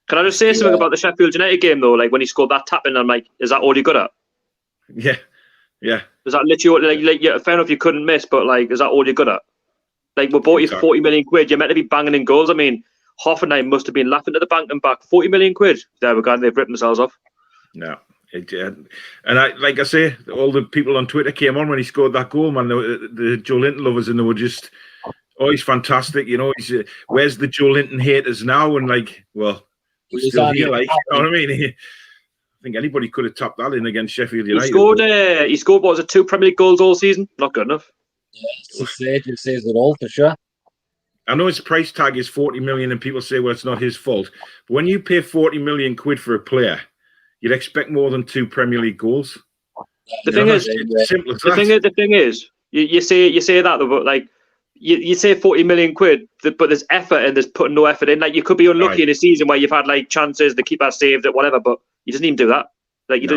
Speaker 4: Can I just say something about the Sheffield United game though? Like when he scored that tap in, I'm like, is that all you got at?
Speaker 6: Yeah.
Speaker 4: Is that literally like yeah, fair enough you couldn't miss, but like, is that all you got at? Like we bought you for 40 million quid. You're meant to be banging in goals. I mean, Hoffenheim must have been laughing to the bank and back. 40 million quid. There we go. They've ripped themselves off.
Speaker 6: No. And like I say, all the people on Twitter came on when he scored that goal, man. The Joe Linton lovers, and they were just, oh, he's fantastic. You know, where's the Joe Linton haters now? And like, well, we're still here. Like, you know what I mean? I think anybody could have tapped that in against Sheffield United.
Speaker 4: He scored what was it, 2 Premier League goals all season? Not good enough.
Speaker 1: Yeah, it says it all for sure.
Speaker 6: I know his price tag is 40 million, and people say, well, it's not his fault. But when you pay 40 million quid for a player, you'd expect more than 2 Premier League goals.
Speaker 4: The thing is, you say that, but like you say 40 million quid, but there's effort and there's putting no effort in. Like you could be unlucky in a season where you've had like chances, the keeper saved it, whatever, but he doesn't even do that. Like he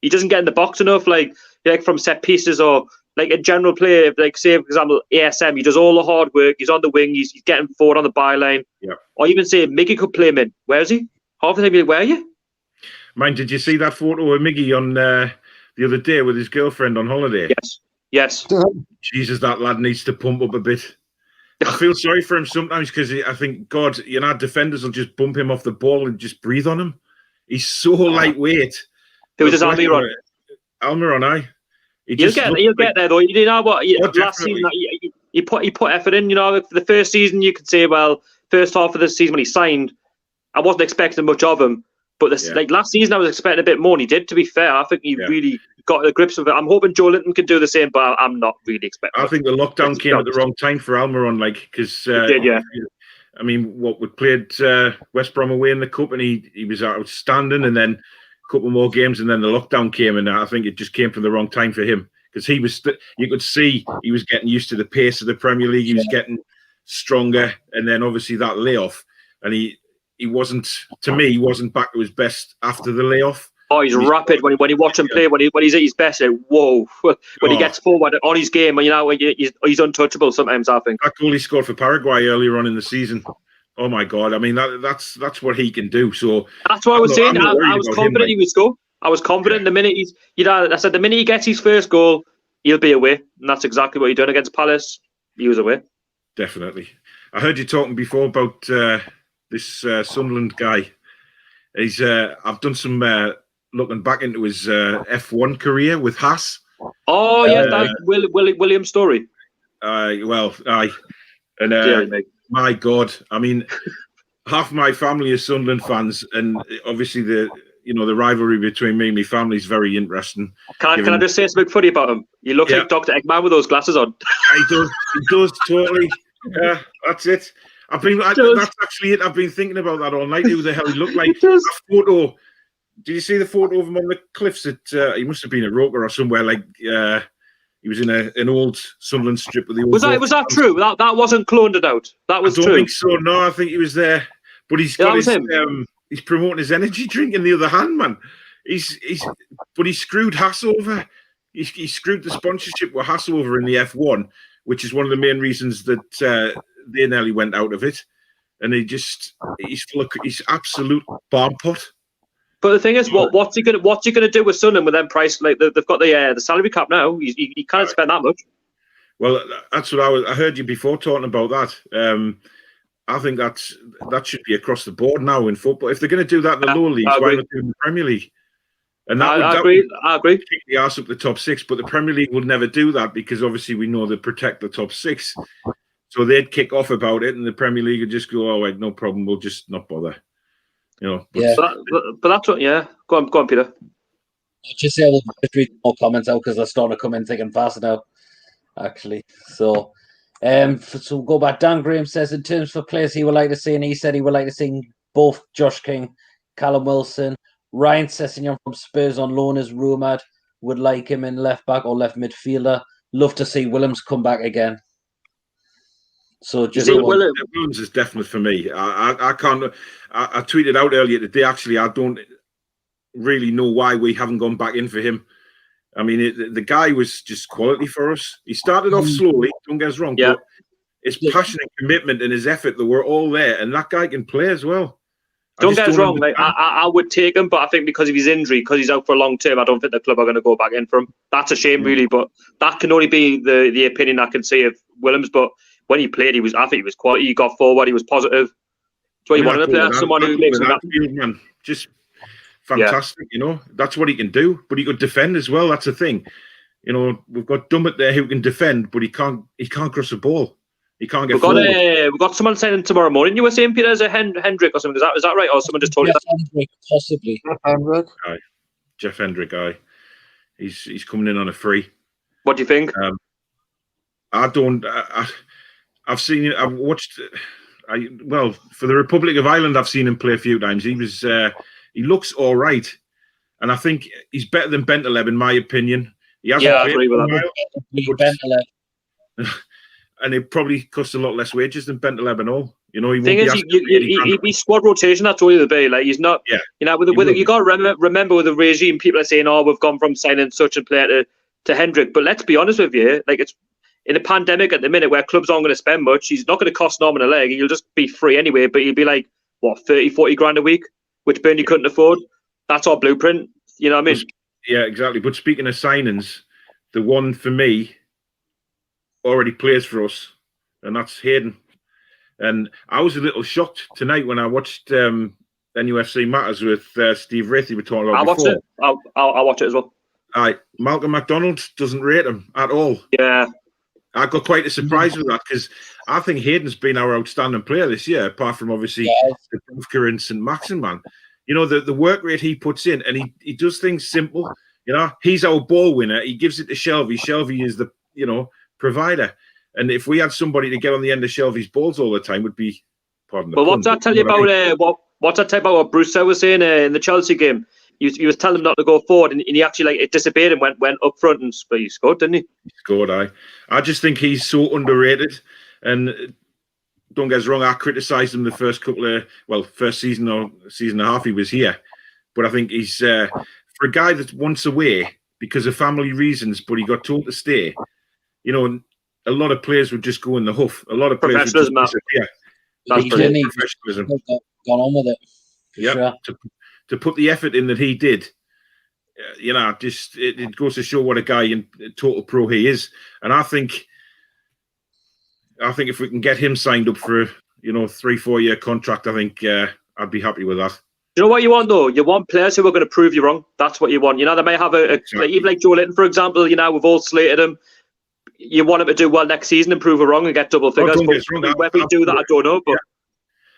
Speaker 4: doesn't get in the box enough. Like from set pieces or like a general player. Like say for example ASM, he does all the hard work. He's on the wing. He's getting forward on the byline. Yeah. Or even say Miggy could play him in. Where is he? Half the time, like, where are you?
Speaker 6: Man, did you see that photo of Miggy on the other day with his girlfriend on holiday?
Speaker 4: Yes.
Speaker 6: Jesus, that lad needs to pump up a bit. I feel sorry for him sometimes because I think, God, you know, defenders will just bump him off the ball and just breathe on him. He's so lightweight.
Speaker 4: Who was his Almiron?
Speaker 6: Almiron,
Speaker 4: You'll get there though. You know what? Last season, he put effort in. You know, for the first season, you could say, well, first half of the season when he signed, I wasn't expecting much of him. But like last season, I was expecting a bit more, and he did. To be fair, I think he really got the grips of it. I'm hoping Joe Linton can do the same, but I'm not really expecting.
Speaker 6: I think the lockdown came at the wrong time for Almiron, like because I mean, we played West Brom away in the cup, and he was outstanding, and then a couple more games, and then the lockdown came, and I think it just came from the wrong time for him because he was. You could see he was getting used to the pace of the Premier League. He was getting stronger, and then obviously that layoff, and he wasn't, to me, he wasn't back to his best after the layoff.
Speaker 4: Oh, he's rapid when you watch him play. When he's at his best, whoa! When he gets forward on his game, you know, he's untouchable. Sometimes I think
Speaker 6: that goal he scored for Paraguay earlier on in the season. Oh my God! I mean, that's what he can do. So
Speaker 4: that's what I was saying. I was confident he would score. I was confident the minute he's, I said the minute he gets his first goal, he'll be away, and that's exactly what he done against Palace. He was away.
Speaker 6: Definitely. I heard you talking before about this Sunderland guy. He's I've done some looking back into his F1 career with Haas.
Speaker 4: Oh yeah, that's William's story.
Speaker 6: My God, I mean, half my family is Sunderland fans, and obviously the rivalry between me and my family is very interesting.
Speaker 4: Can I just say something funny about him? He looks like Dr. Eggman with those glasses on.
Speaker 6: He does totally. Yeah, that's it. That's actually it. I've been thinking about that all night. Who the hell he looked like? That photo. Did you see the photo of him on the cliffs? He must have been at Roker or somewhere. Like he was in an old Sunderland strip with the old.
Speaker 4: Was that true? That wasn't cloned out. That was true.
Speaker 6: I don't think so. No, I think he was there. But he's got he's promoting his energy drink in the other hand, man. He screwed Haas over. He screwed the sponsorship with Haas over in the F1, which is one of the main reasons that they nearly went out of it. And he's absolute bomb pot.
Speaker 4: But the thing is, what's he gonna do with Sunderland with them price? Like they've got the salary cap now. He can't spend that much.
Speaker 6: Well, that's what I heard you before talking about that. I think that should be across the board now in football. If they're going to do that in the lower leagues, why not do it in the Premier League? And I agree. Kick the arse up the top six, but the Premier League will never do that because obviously we know they protect the top six. So they'd kick off about it, and the Premier League would just go, "Oh, wait, no problem. We'll just not bother." But
Speaker 4: that's what. Yeah, go on, Peter.
Speaker 1: I'll just say we'll just read more comments out because they're starting to come in thick and fast now. Actually, so we'll go back. Dan Graham says in terms for players he would like to see, and he said he would like to see both Josh King, Callum Wilson, Ryan Sessegnon from Spurs on loan is rumoured. Would like him in left back or left midfielder. Love to see Williams come back again. So just
Speaker 6: Williams is definite for me. I can't. I tweeted out earlier today. Actually, I don't. really know why we haven't gone back in for him. I mean, the guy was just quality for us. He started off slowly, don't get us wrong, but his passion and commitment and his effort, they were all there. And that guy can play as well.
Speaker 4: Don't get us wrong. Like, I would take him, but I think because of his injury, because he's out for a long term, I don't think the club are going to go back in for him. That's a shame, really. But that can only be the opinion I can say of Willems. But when he played, I think he was quality. He got forward. He was positive. That's what you wanted to play. Someone who makes that
Speaker 6: field, man. Just fantastic, you know. That's what he can do. But he could defend as well. That's the thing. You know, we've got Dummett there who can defend, but he can't cross the ball. He can't get forward.
Speaker 4: We've got someone signing tomorrow morning. You were saying, Peter, as a Hendrick or something. Is that right? Or someone just told you that?
Speaker 1: Hendrick, possibly.
Speaker 5: Hendrick.
Speaker 6: Aye. Jeff Hendrick, aye. He's coming in on a free.
Speaker 4: What do you think?
Speaker 6: I've seen it. I've watched. For the Republic of Ireland, I've seen him play a few times. He looks all right, and I think he's better than Bentaleb in my opinion. He hasn't
Speaker 4: I agree with that.
Speaker 6: And it probably costs a lot less wages than Bentaleb and all. You know,
Speaker 4: he's squad rotation. That's all he'll be. Like, he's not.
Speaker 6: Yeah.
Speaker 4: You know, you got to remember with the regime, people are saying, "Oh, we've gone from signing such a player to Hendrick." But let's be honest with you, like, it's in a pandemic at the minute where clubs aren't going to spend much. He's not going to cost Norman a leg. He'll just be free anyway. But he'll be like, what, 30, 40 grand a week, which Burnley couldn't afford. That's our blueprint. You know what I mean?
Speaker 6: Yeah, exactly. But speaking of signings, the one for me already plays for us, and that's Hayden. And I was a little shocked tonight when I watched NUFC Matters with Steve Wraith. We were talking about before.
Speaker 4: I'll watch it as well.
Speaker 6: Malcolm McDonald doesn't rate him at all.
Speaker 4: Yeah.
Speaker 6: I got quite a surprise with that because I think Hayden's been our outstanding player this year, apart from obviously the Dubravka and St. Maximin, man. You know, the work rate he puts in, and he does things simple. You know, he's our ball winner. He gives it to Shelvey. Shelvey is the, you know, provider. And if we had somebody to get on the end of Shelvey's balls all the time, would be, pardon the pun.
Speaker 4: What's that tell you about what's that tell you about what Bruce was saying in the Chelsea game? He was telling him not to go forward, and he actually, like, it disappeared and went up front, but he scored, didn't he?
Speaker 6: He scored, I just think he's so underrated. And don't get us wrong, I criticised him the first season or season and a half he was here. But I think he's, for a guy that's once away because of family reasons, but he got told to stay, you know, a lot of players would just go in the hoof. A lot of players would just disappear.
Speaker 4: That's
Speaker 6: professionalism.
Speaker 1: Gone on with it.
Speaker 6: Yeah. Sure. To put the effort in that he did, you know, just it goes to show what a guy in total pro he is. And I think if we can get him signed up for a 3-4 year contract, I think I'd be happy with that.
Speaker 4: You know what you want, though? You want players who are going to prove you wrong. That's what you want. You know, they may have even like Joe Linton, for example. You know, we've all slated him. You want him to do well next season and prove it wrong and get double figures. Whether we do that, I don't know. But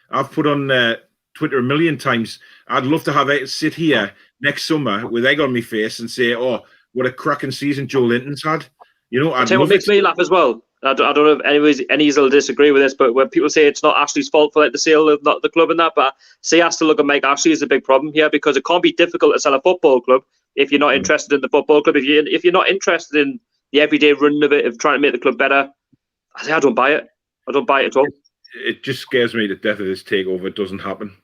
Speaker 6: I've put on Twitter a million times, I'd love to have it sit here next summer with egg on my face and say, "Oh, what a cracking season Joe Linton's had." You know, I'll tell you what
Speaker 4: makes me laugh as well. I don't know if any will disagree with this, but when people say it's not Ashley's fault for the sale of not the club and that, but say I still look at Mike Ashley is a big problem here because it can't be difficult to sell a football club if you're not interested in the football club. If you're not interested in the everyday running of it, of trying to make the club better, I don't buy it. I don't buy it at all.
Speaker 6: It just scares me to death if this takeover doesn't happen.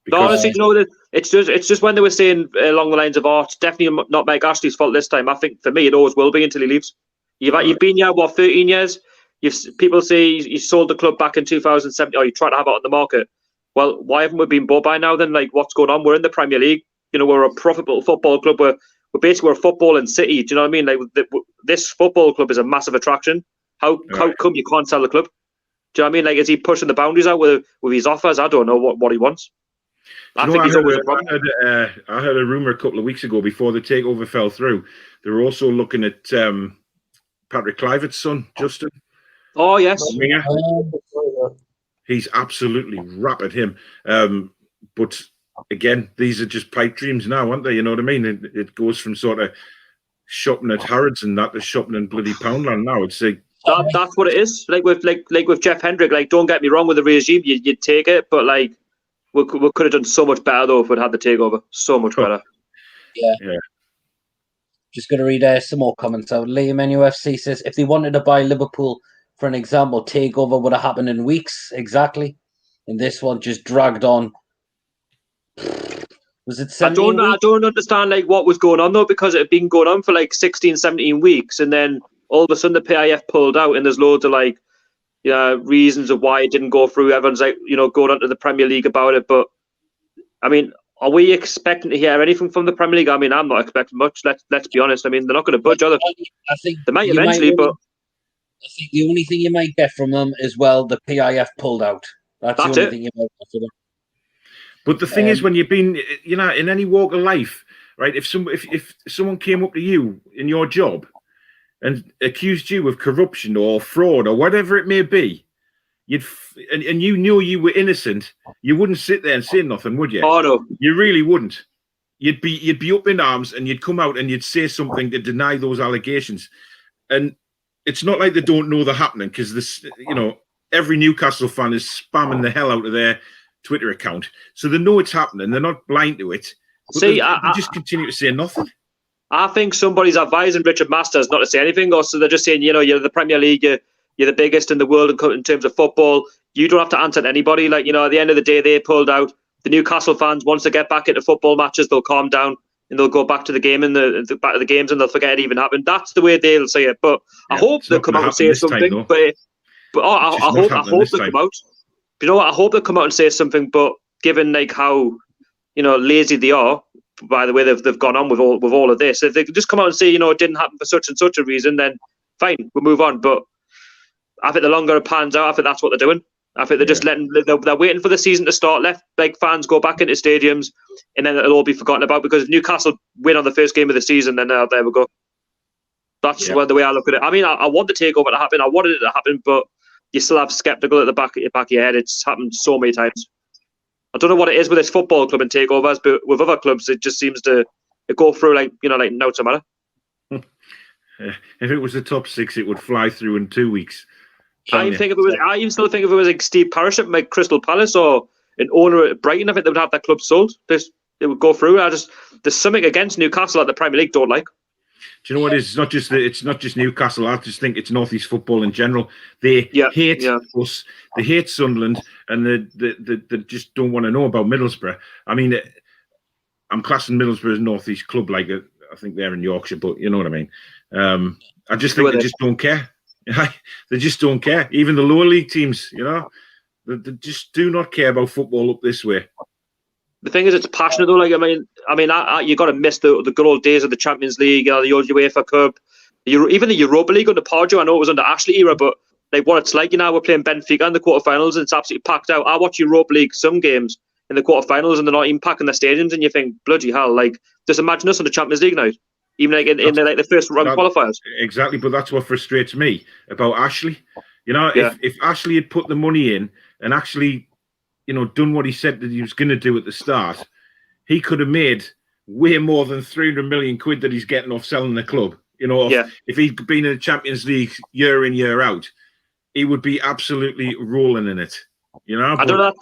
Speaker 4: No, honestly, you know, it's just when they were saying along the lines of, "Oh, it's definitely not Mike Ashley's fault this time." I think for me, it always will be until he leaves. You've been here 13 years. People say you sold the club back in 2017, or you tried to have it on the market. Well, why haven't we been bought by now? Then, like, what's going on? We're in the Premier League. You know, we're a profitable football club. We're basically a footballing city. Do you know what I mean? Like, this football club is a massive attraction. How come you can't sell the club? Do you know what I mean? Like, is he pushing the boundaries out with his offers? I don't know what he wants. I think he's always a problem.
Speaker 6: I heard a rumour a couple of weeks ago before the takeover fell through. They were also looking at Patrick Kluivert's son, Justin.
Speaker 4: Oh, yes.
Speaker 6: He's absolutely rapid him. But again, these are just pipe dreams now, aren't they? You know what I mean? It goes from sort of shopping at Harrods and that to shopping in bloody Poundland now. It's like
Speaker 4: that's what it is. Like with Jeff Hendrick. Like, don't get me wrong, with the regime, you'd take it, but like we could have done so much better though if we'd had the takeover. So much better.
Speaker 1: Yeah. Just going to read some more comments out. Liam NUFC says, if they wanted to buy Liverpool, for an example, takeover would have happened in weeks. Exactly. And this one just dragged on. Was it 17
Speaker 4: I don't understand like what was going on though, because it had been going on for like 16, 17 weeks, and then all of a sudden the PIF pulled out, and there's loads of like reasons of why it didn't go through. Everyone's like going on to the Premier League about it, but I mean, are we expecting to hear anything from the Premier League? I mean, I'm not expecting much. Let's be honest. I mean, they're not going to budge, are they?
Speaker 1: I think
Speaker 4: they might eventually, but
Speaker 1: I think the only thing you might get from them is the PIF pulled out. That's the only thing you might get from them.
Speaker 6: But the thing is, when you've been, in any walk of life, right? If someone came up to you in your job and accused you of corruption or fraud or whatever it may be, and you knew you were innocent, you wouldn't sit there and say nothing, would you?
Speaker 4: Oh no,
Speaker 6: you really wouldn't. You'd be up in arms, and you'd come out and you'd say something to deny those allegations. And it's not like they don't know they're happening, because this, every Newcastle fan is spamming the hell out of their Twitter account, so they know it's happening. They're not blind to it. They just continue to say nothing.
Speaker 4: I think somebody's advising Richard Masters not to say anything, or so they're just saying, you're the Premier League, you're the biggest in the world in terms of football. You don't have to answer to anybody. Like, at the end of the day, they pulled out. The Newcastle fans, once they get back into football matches, they'll calm down and they'll go back to the game and back to the games, and they'll forget it even happened. That's the way they'll say it. But I hope they'll come out and say something. I hope they'll come out. You know what? I hope they'll come out and say something. But given like how lazy they are, by the way they've gone on with all of this, if they could just come out and say it didn't happen for such and such a reason, then fine, we'll move on. But I think the longer it pans out, I think that's what they're doing. I think they're just they're waiting for the season to start. Let like fans go back into stadiums, and then it'll all be forgotten about. Because if Newcastle win on the first game of the season, then there we go. That's the way I look at it. I mean, I want the takeover to happen. I wanted it to happen, but you still have skeptical at the back of your head. It's happened so many times. I don't know what it is with this football club and takeovers, but with other clubs, it just seems to go through like no matter.
Speaker 6: If it was the top six, it would fly through in 2 weeks.
Speaker 4: I even still think if it was like Steve Parish at like Crystal Palace or an owner at Brighton, I think they would have that club sold. It would go through. There's something against Newcastle that the Premier League don't like.
Speaker 6: Do you know what it is? It's not just Newcastle. I just think it's North East football in general. They hate us. They hate Sunderland, and they just don't want to know about Middlesbrough. I mean, I'm classing Middlesbrough as North East club, like I think they're in Yorkshire, but you know what I mean. I just think they just don't care. They just don't care. Even the lower league teams, they just do not care about football up this way.
Speaker 4: The thing is, it's passionate though. Like, I mean, you got to miss the good old days of the Champions League, the old UEFA Cup, even the Europa League under Pardew. I know it was under Ashley era, but like what it's like, we're playing Benfica in the quarterfinals, and it's absolutely packed out. I watch Europa League some games in the quarterfinals, and they're not even packing the stadiums, and you think, bloody hell! Like, just imagine us on the Champions League night, even like in the first round qualifiers.
Speaker 6: Exactly, but that's what frustrates me about Ashley. If Ashley had put the money in and actually, done what he said that he was going to do at the start, he could have made way more than 300 million quid that he's getting off selling the club. If he'd been in the Champions League year in, year out, he would be absolutely rolling in it.
Speaker 4: I don't know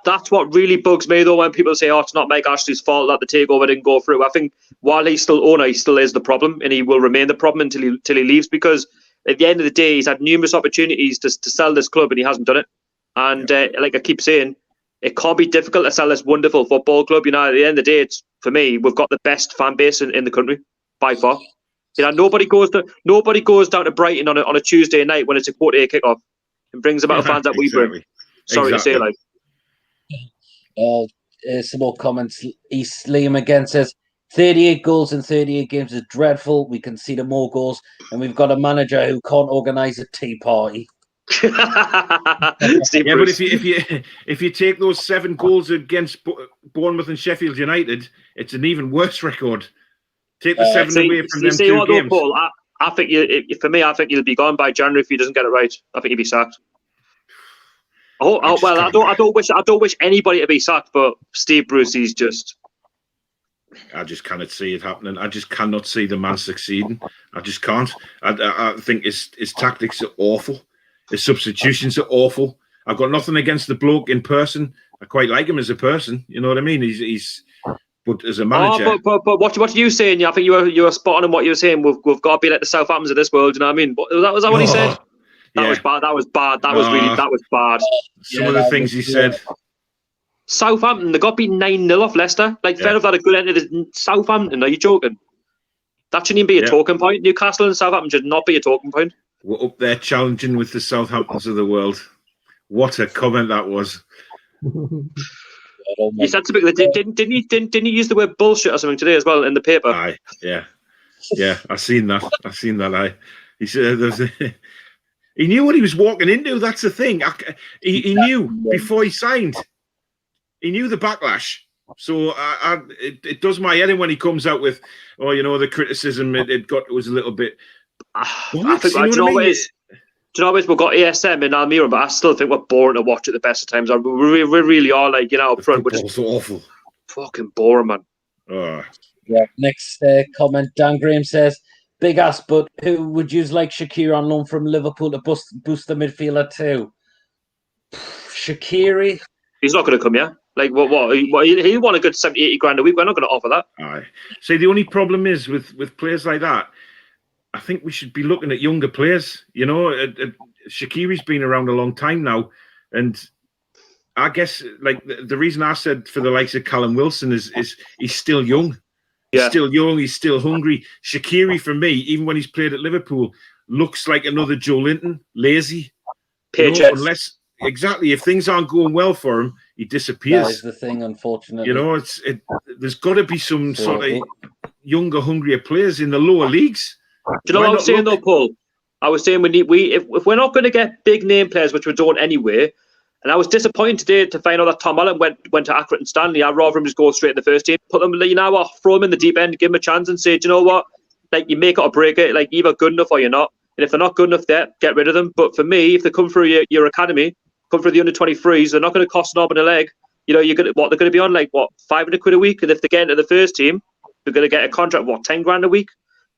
Speaker 4: that's what really bugs me though, when people say, it's not Mike Ashley's fault that the takeover didn't go through. I think while he's still owner, he still is the problem, and he will remain the problem until he leaves, because at the end of the day, he's had numerous opportunities to sell this club, and he hasn't done it. And like I keep saying, it can't be difficult to sell this wonderful football club. At the end of the day, it's, for me, we've got the best fan base in the country by far. Nobody goes down to Brighton on a Tuesday night when it's a quarter-day kickoff and brings the amount of fans that we bring. Sorry to say, like.
Speaker 1: Some more comments. East Liam again says 38 goals in 38 games is dreadful. We conceded more goals, and we've got a manager who can't organise a tea party.
Speaker 6: But if you take those 7 goals against Bournemouth and Sheffield United, it's an even worse record. Take the 7 away from them 2 games.
Speaker 4: Paul, I think I think you'll be gone by January if he doesn't get it right. I think he'll be sacked. I don't wish anybody to be sacked, but Steve Bruce, he's just.
Speaker 6: I just cannot see it happening. I just cannot see the man succeeding. I just can't. I think his tactics are awful. His substitutions are awful. I've got nothing against the bloke in person. I quite like him as a person. You know what I mean? He's but as a manager.
Speaker 4: But what are you saying? I think you were spot on in what you were saying. We've got to be like the Southamptons of this world. You know what I mean? Was that what he said? That was bad. That was bad. That was bad.
Speaker 6: Some of the things he said.
Speaker 4: Southampton, they got beaten 9-0 off Leicester. Like, fair enough, that a good end to the Southampton. Are you joking? That shouldn't even be a talking point. Newcastle and Southampton should not be a talking point.
Speaker 6: We're up there challenging with the Southamptons of the world. What a comment that was.
Speaker 4: You said something. Didn't you use the word bullshit or something today as well in the paper?
Speaker 6: Aye, yeah. I seen that. He said he knew what he was walking into. That's the thing. He knew before he signed. He knew the backlash. So it does my head in when he comes out with, the criticism. It was a little bit.
Speaker 4: I think, do you know what it is? Do you know what it is? We've got ASM in Almira, but I still think we're boring to watch at the best of times. We really are, like, up front. Which is
Speaker 6: so awful.
Speaker 4: Fucking boring, man.
Speaker 6: Oh.
Speaker 1: Yeah. Next comment, Dan Graham says, big ass, but who would use like Shaqiri on loan from Liverpool to boost the midfielder too? Shaqiri?
Speaker 4: He's not going to come, yeah? Like, what? He want a good 70, 80 grand a week. We're not going to offer that.
Speaker 6: Aye. See, the only problem is with players like that, I think we should be looking at younger players. Shaqiri's been around a long time now. And I guess, like, the reason I said for the likes of Callum Wilson is he's still young. He's still young. He's still hungry. Shaqiri, for me, even when he's played at Liverpool, looks like another Joe Linton, lazy. Unless, exactly, if things aren't going well for him, he disappears.
Speaker 1: That is the thing, unfortunately.
Speaker 6: There's got to be some sort of younger, hungrier players in the lower leagues.
Speaker 4: Do you know what I was saying, though, Paul? I was saying if we're not going to get big name players, which we're doing anyway, and I was disappointed today to find out that Tom Allen went to Accrington Stanley. I'd rather him just go straight in the first team, put them, throw him in the deep end, give him a chance, and say, do you know what? Like, you make it or break it. Like, either good enough or you're not. And if they're not good enough, there, get rid of them. But for me, if they come through your academy, come through the under-23s, they're not going to cost an arm and a leg. You're going to they're going to be on like £500 a week, and if they get into the first team, they're going to get a contract 10 grand a week.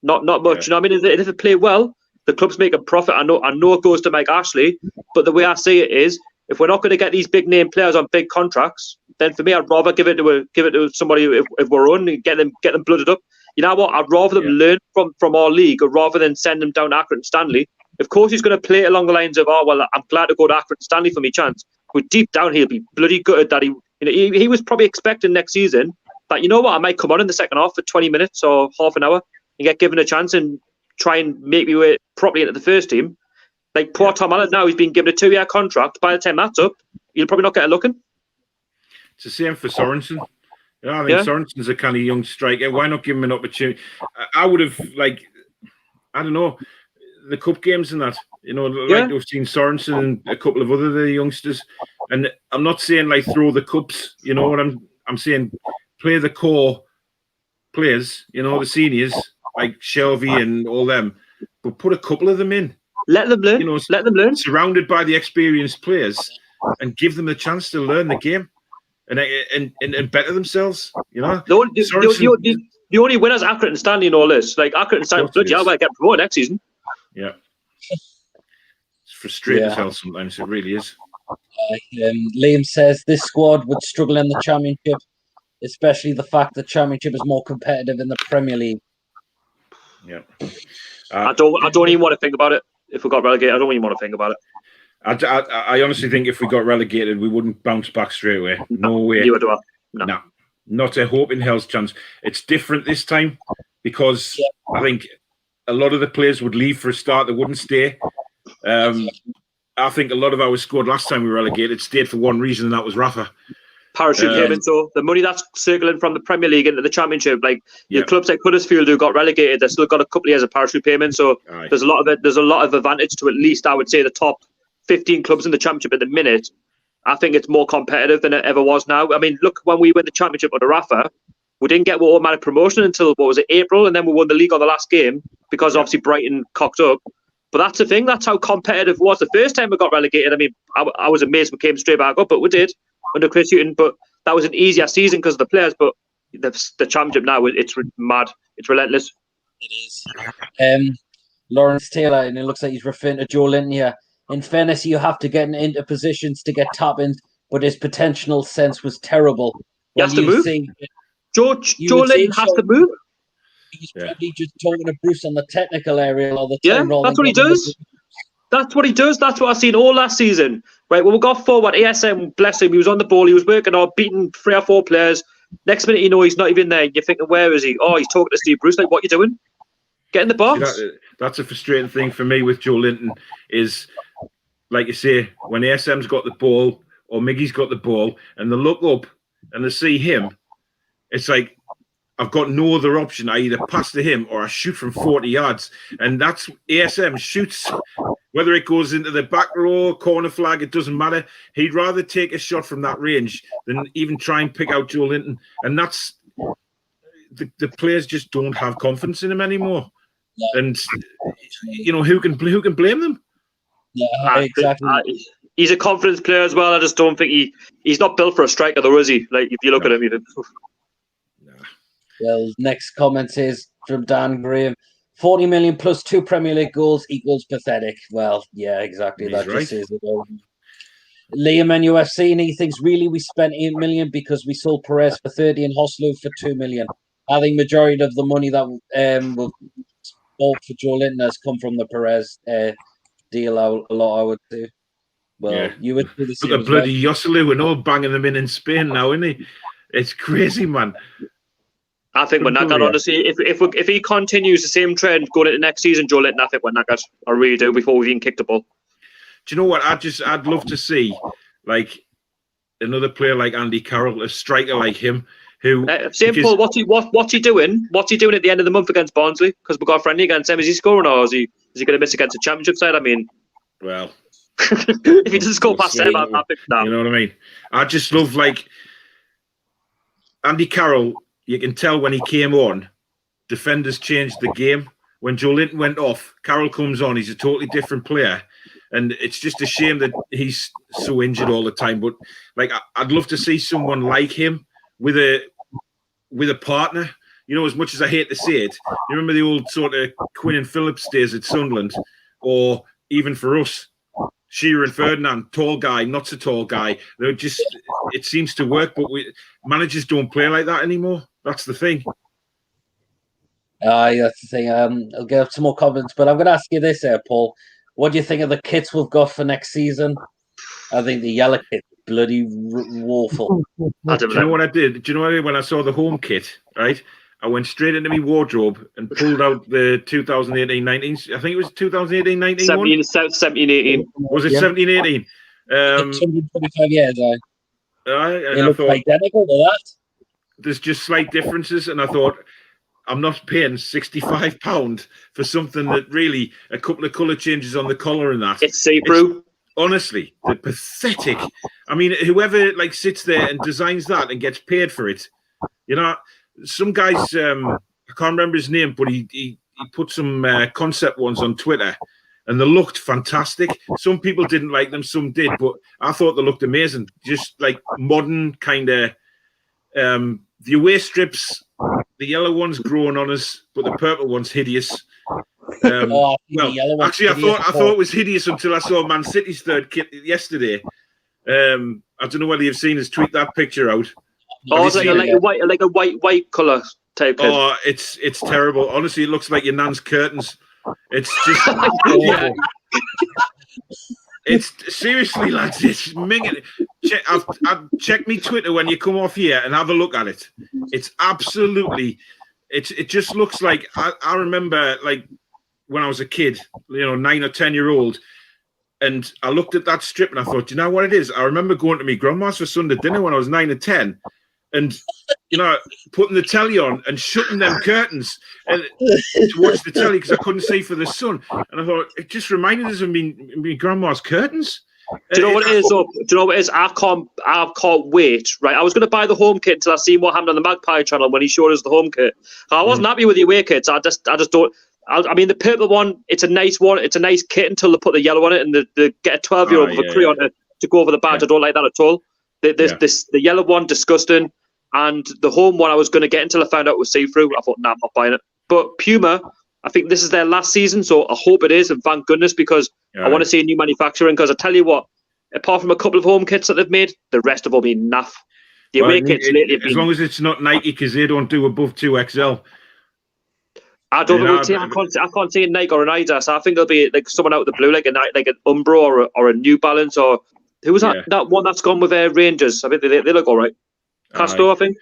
Speaker 4: Not much. You know what I mean? If they play well, the club's make a profit. I know it goes to Mike Ashley, but the way I see it is, if we're not going to get these big name players on big contracts, then for me, I'd rather give it to somebody if we're on and get them blooded up. You know what? I'd rather them learn from our league, rather than send them down to Accrington Stanley. Of course, he's going to play along the lines of, I'm glad to go to Accrington Stanley for me chance. But deep down, he'll be bloody gutted that he was probably expecting next season that, I might come on in the second half for 20 minutes or half an hour and get given a chance and try and make me way properly into the first team. Like, poor Tom Allen now, he's been given a 2-year contract. By the time that's up, he'll probably not get a look in.
Speaker 6: It's the same for Sorensen. I think Sorensen's a kind of young striker. Why not give him an opportunity? I would have, I don't know, the cup games and that. We've seen Sorensen and a couple of other youngsters. And I'm not saying, throw the cups. You know what I'm saying? Play the core players, the seniors, like Shelby and all them. But put a couple of them in.
Speaker 4: Let them learn. Let them learn.
Speaker 6: Surrounded by the experienced players, and give them the chance to learn the game and better themselves.
Speaker 4: The only winners Accrington Stanley and all this. Like, Accrington Stanley, bloody hell, might get promoted next season.
Speaker 6: Yeah, it's frustrating as hell sometimes. It really is.
Speaker 1: Liam says this squad would struggle in the Championship, especially the fact that Championship is more competitive in the Premier League.
Speaker 6: Yeah,
Speaker 4: I don't even want to think about it. If we got relegated, I don't even want to think about it.
Speaker 6: I honestly think if we got relegated, we wouldn't bounce back straight away. No way.
Speaker 4: Neither do I. No.
Speaker 6: Not a hope in hell's chance. It's different this time because I think a lot of the players would leave for a start. They wouldn't stay. I think a lot of our squad last time we were relegated stayed for one reason, and that was Rafa.
Speaker 4: Parachute payment, so the money that's circling from the Premier League into the Championship, like your clubs like Huddersfield who got relegated, they've still got a couple of years of parachute payment. So there's a lot of advantage to at least, I would say, the top 15 clubs in the Championship at the minute. I think it's more competitive than it ever was now. I mean, look, when we win the Championship under Rafa, we didn't get automatic promotion until April, and then we won the league on the last game because obviously Brighton cocked up. But that's the thing. That's how competitive it was. The first time we got relegated, I mean, I was amazed we came straight back up, but we did under Chris Hughton. But that was an easier season because of the players. But the Championship now, it's mad. It's relentless.
Speaker 1: It is. Lawrence Taylor, and it looks like he's referring to Joe Linton here. In fairness, you have to get into positions to get tap-ins, but his potential sense was terrible.
Speaker 4: He has to move. Joe Linton has to move.
Speaker 1: He's probably just talking to Bruce on the technical area all the
Speaker 4: Yeah,
Speaker 1: time.
Speaker 4: that's what he does. That's what he does. That's what I've seen all last season. Right, when we got forward, ASM, bless him, he was on the ball, he was working on beating 3 or 4 players. Next minute, you know, he's not even there. You're thinking, where is he? Oh, he's talking to Steve Bruce. Like, what are you doing? Get in the box.
Speaker 6: See, that's a frustrating thing for me with Joe Linton is, like you say, when ASM's got the ball or Miggy's got the ball and they look up and they see him, it's like, I've got no other option. I either pass to him or I shoot from 40 yards. And that's ASM shoots, whether it goes into the back row, corner flag, it doesn't matter. He'd rather take a shot from that range than even try and pick out Joe Linton. And that's the players just don't have confidence in him anymore. And you know, who can blame them?
Speaker 1: Yeah, exactly.
Speaker 4: He's a confidence player as well. I just don't think he's not built for a striker, though, is he? Like, if you look at him, even.
Speaker 1: Well, next comment is from Dan Graham. 40 million plus 2 Premier League goals equals pathetic. Well, yeah, exactly.
Speaker 6: He's
Speaker 1: that
Speaker 6: right.
Speaker 1: just says it all. Liam NUFC, and he thinks really we spent 8 million because we sold Perez for 30 and Hoslu for 2 million. I think majority of the money that we've bought for Joe Linton has come from the Perez deal. A lot, I would say. Well,
Speaker 6: Yeah.
Speaker 1: you would do the same.
Speaker 6: Look at bloody Joselu and all banging them in Spain now, isn't he? It's crazy, man.
Speaker 4: I think we're knackered, honestly. If he continues the same trend going into next season, Joe Linton, I think we're knackered. I really do, before we've even kicked the ball.
Speaker 6: Do you know what? I'd love to see, like, another player like Andy Carroll, a striker like him, who...
Speaker 4: Paul, what's he doing? What's he doing at the end of the month against Barnsley? Because we've got a friendly against him. Is he scoring, or is he going to miss against the Championship side? I mean...
Speaker 6: Well...
Speaker 4: if he doesn't score past 7, I'm happy. No.
Speaker 6: You know what I mean? I just love, like... Andy Carroll, you can tell when he came on, defenders changed the game. When Joe Linton went off, Carroll comes on, he's a totally different player. And it's just a shame that he's so injured all the time. But like, I'd love to see someone like him with a partner. You know, as much as I hate to say it, you remember the old sort of Quinn and Phillips days at Sunderland, or even for us, Shearer and Ferdinand, tall guy, not so tall guy. They're just, it seems to work, but managers don't play like that anymore. That's the thing.
Speaker 1: That's the thing. I'll get some more comments, but I'm going to ask you this, Paul. What do you think of the kits we've got for next season? I think the yellow kit, bloody woeful.
Speaker 6: Do you know what I did? Do you know what I did when I saw the home kit, right? I went straight into my wardrobe and pulled out the 2018-19. I think it was 2018-19 one.
Speaker 4: 17-18.
Speaker 6: Was it 17-18?
Speaker 1: 225 years,
Speaker 6: It
Speaker 1: looks identical to that.
Speaker 6: There's just slight differences, and I thought, I'm not paying £65 for something that really a couple of colour changes on the collar and that.
Speaker 4: It's see-through.
Speaker 6: Honestly, they're pathetic. I mean, whoever like sits there and designs that and gets paid for it, you know, some guys, I can't remember his name, but he put some concept ones on Twitter, and they looked fantastic. Some people didn't like them, some did, but I thought they looked amazing. Just like modern kind of the away strips. The yellow one's growing on us, but the purple one's hideous. Well, actually, I thought it was hideous until I saw Man City's third kit yesterday. I don't know whether you've seen us tweet that picture out.
Speaker 4: Oh, it's like a white colour type kit.
Speaker 6: Oh, it's terrible. Honestly, it looks like your nan's curtains. It's just
Speaker 4: Yeah.
Speaker 6: It's seriously, lads. It's minging. I've checked me Twitter when you come off here and have a look at it. It's absolutely. It just looks like I remember like when I was a kid, you know, 9 or 10-year-old, and I looked at that strip and I thought, you know what it is? I remember going to my grandma's for Sunday dinner when I was 9 or 10, and you know, putting the telly on and shutting them curtains and to watch the telly because I couldn't see for the sun. And I thought it just reminded us of me grandma's curtains.
Speaker 4: Do you know what it is? Do you know what it is? I can't wait. Right, I was going to buy the home kit until I seen what happened on the Magpie channel when he showed us the home kit. I wasn't happy with the away kits. I just don't. I mean, the purple one, it's a nice one. It's a nice kit until they put the yellow on it and they get a 12-year-old with a crayon to go over the badge. I don't like that at all. The yellow one, disgusting. And the home one I was going to get until I found out it was see-through. I thought, nah, I'm not buying it. But Puma, I think this is their last season, so I hope it is, and thank goodness, because I want to see a new manufacturing. Because I tell you what, apart from a couple of home kits that they've made, the rest have all been naff. The away kits lately have been...
Speaker 6: As long as it's not Nike, because they don't do above 2XL.
Speaker 4: I don't know. I can't see a Nike or an Adidas. I think it'll be like someone out of the blue, like an Umbro or a New Balance or who was that?
Speaker 6: Yeah.
Speaker 4: That one that's gone with Rangers. I think they look all right. Castro, I think.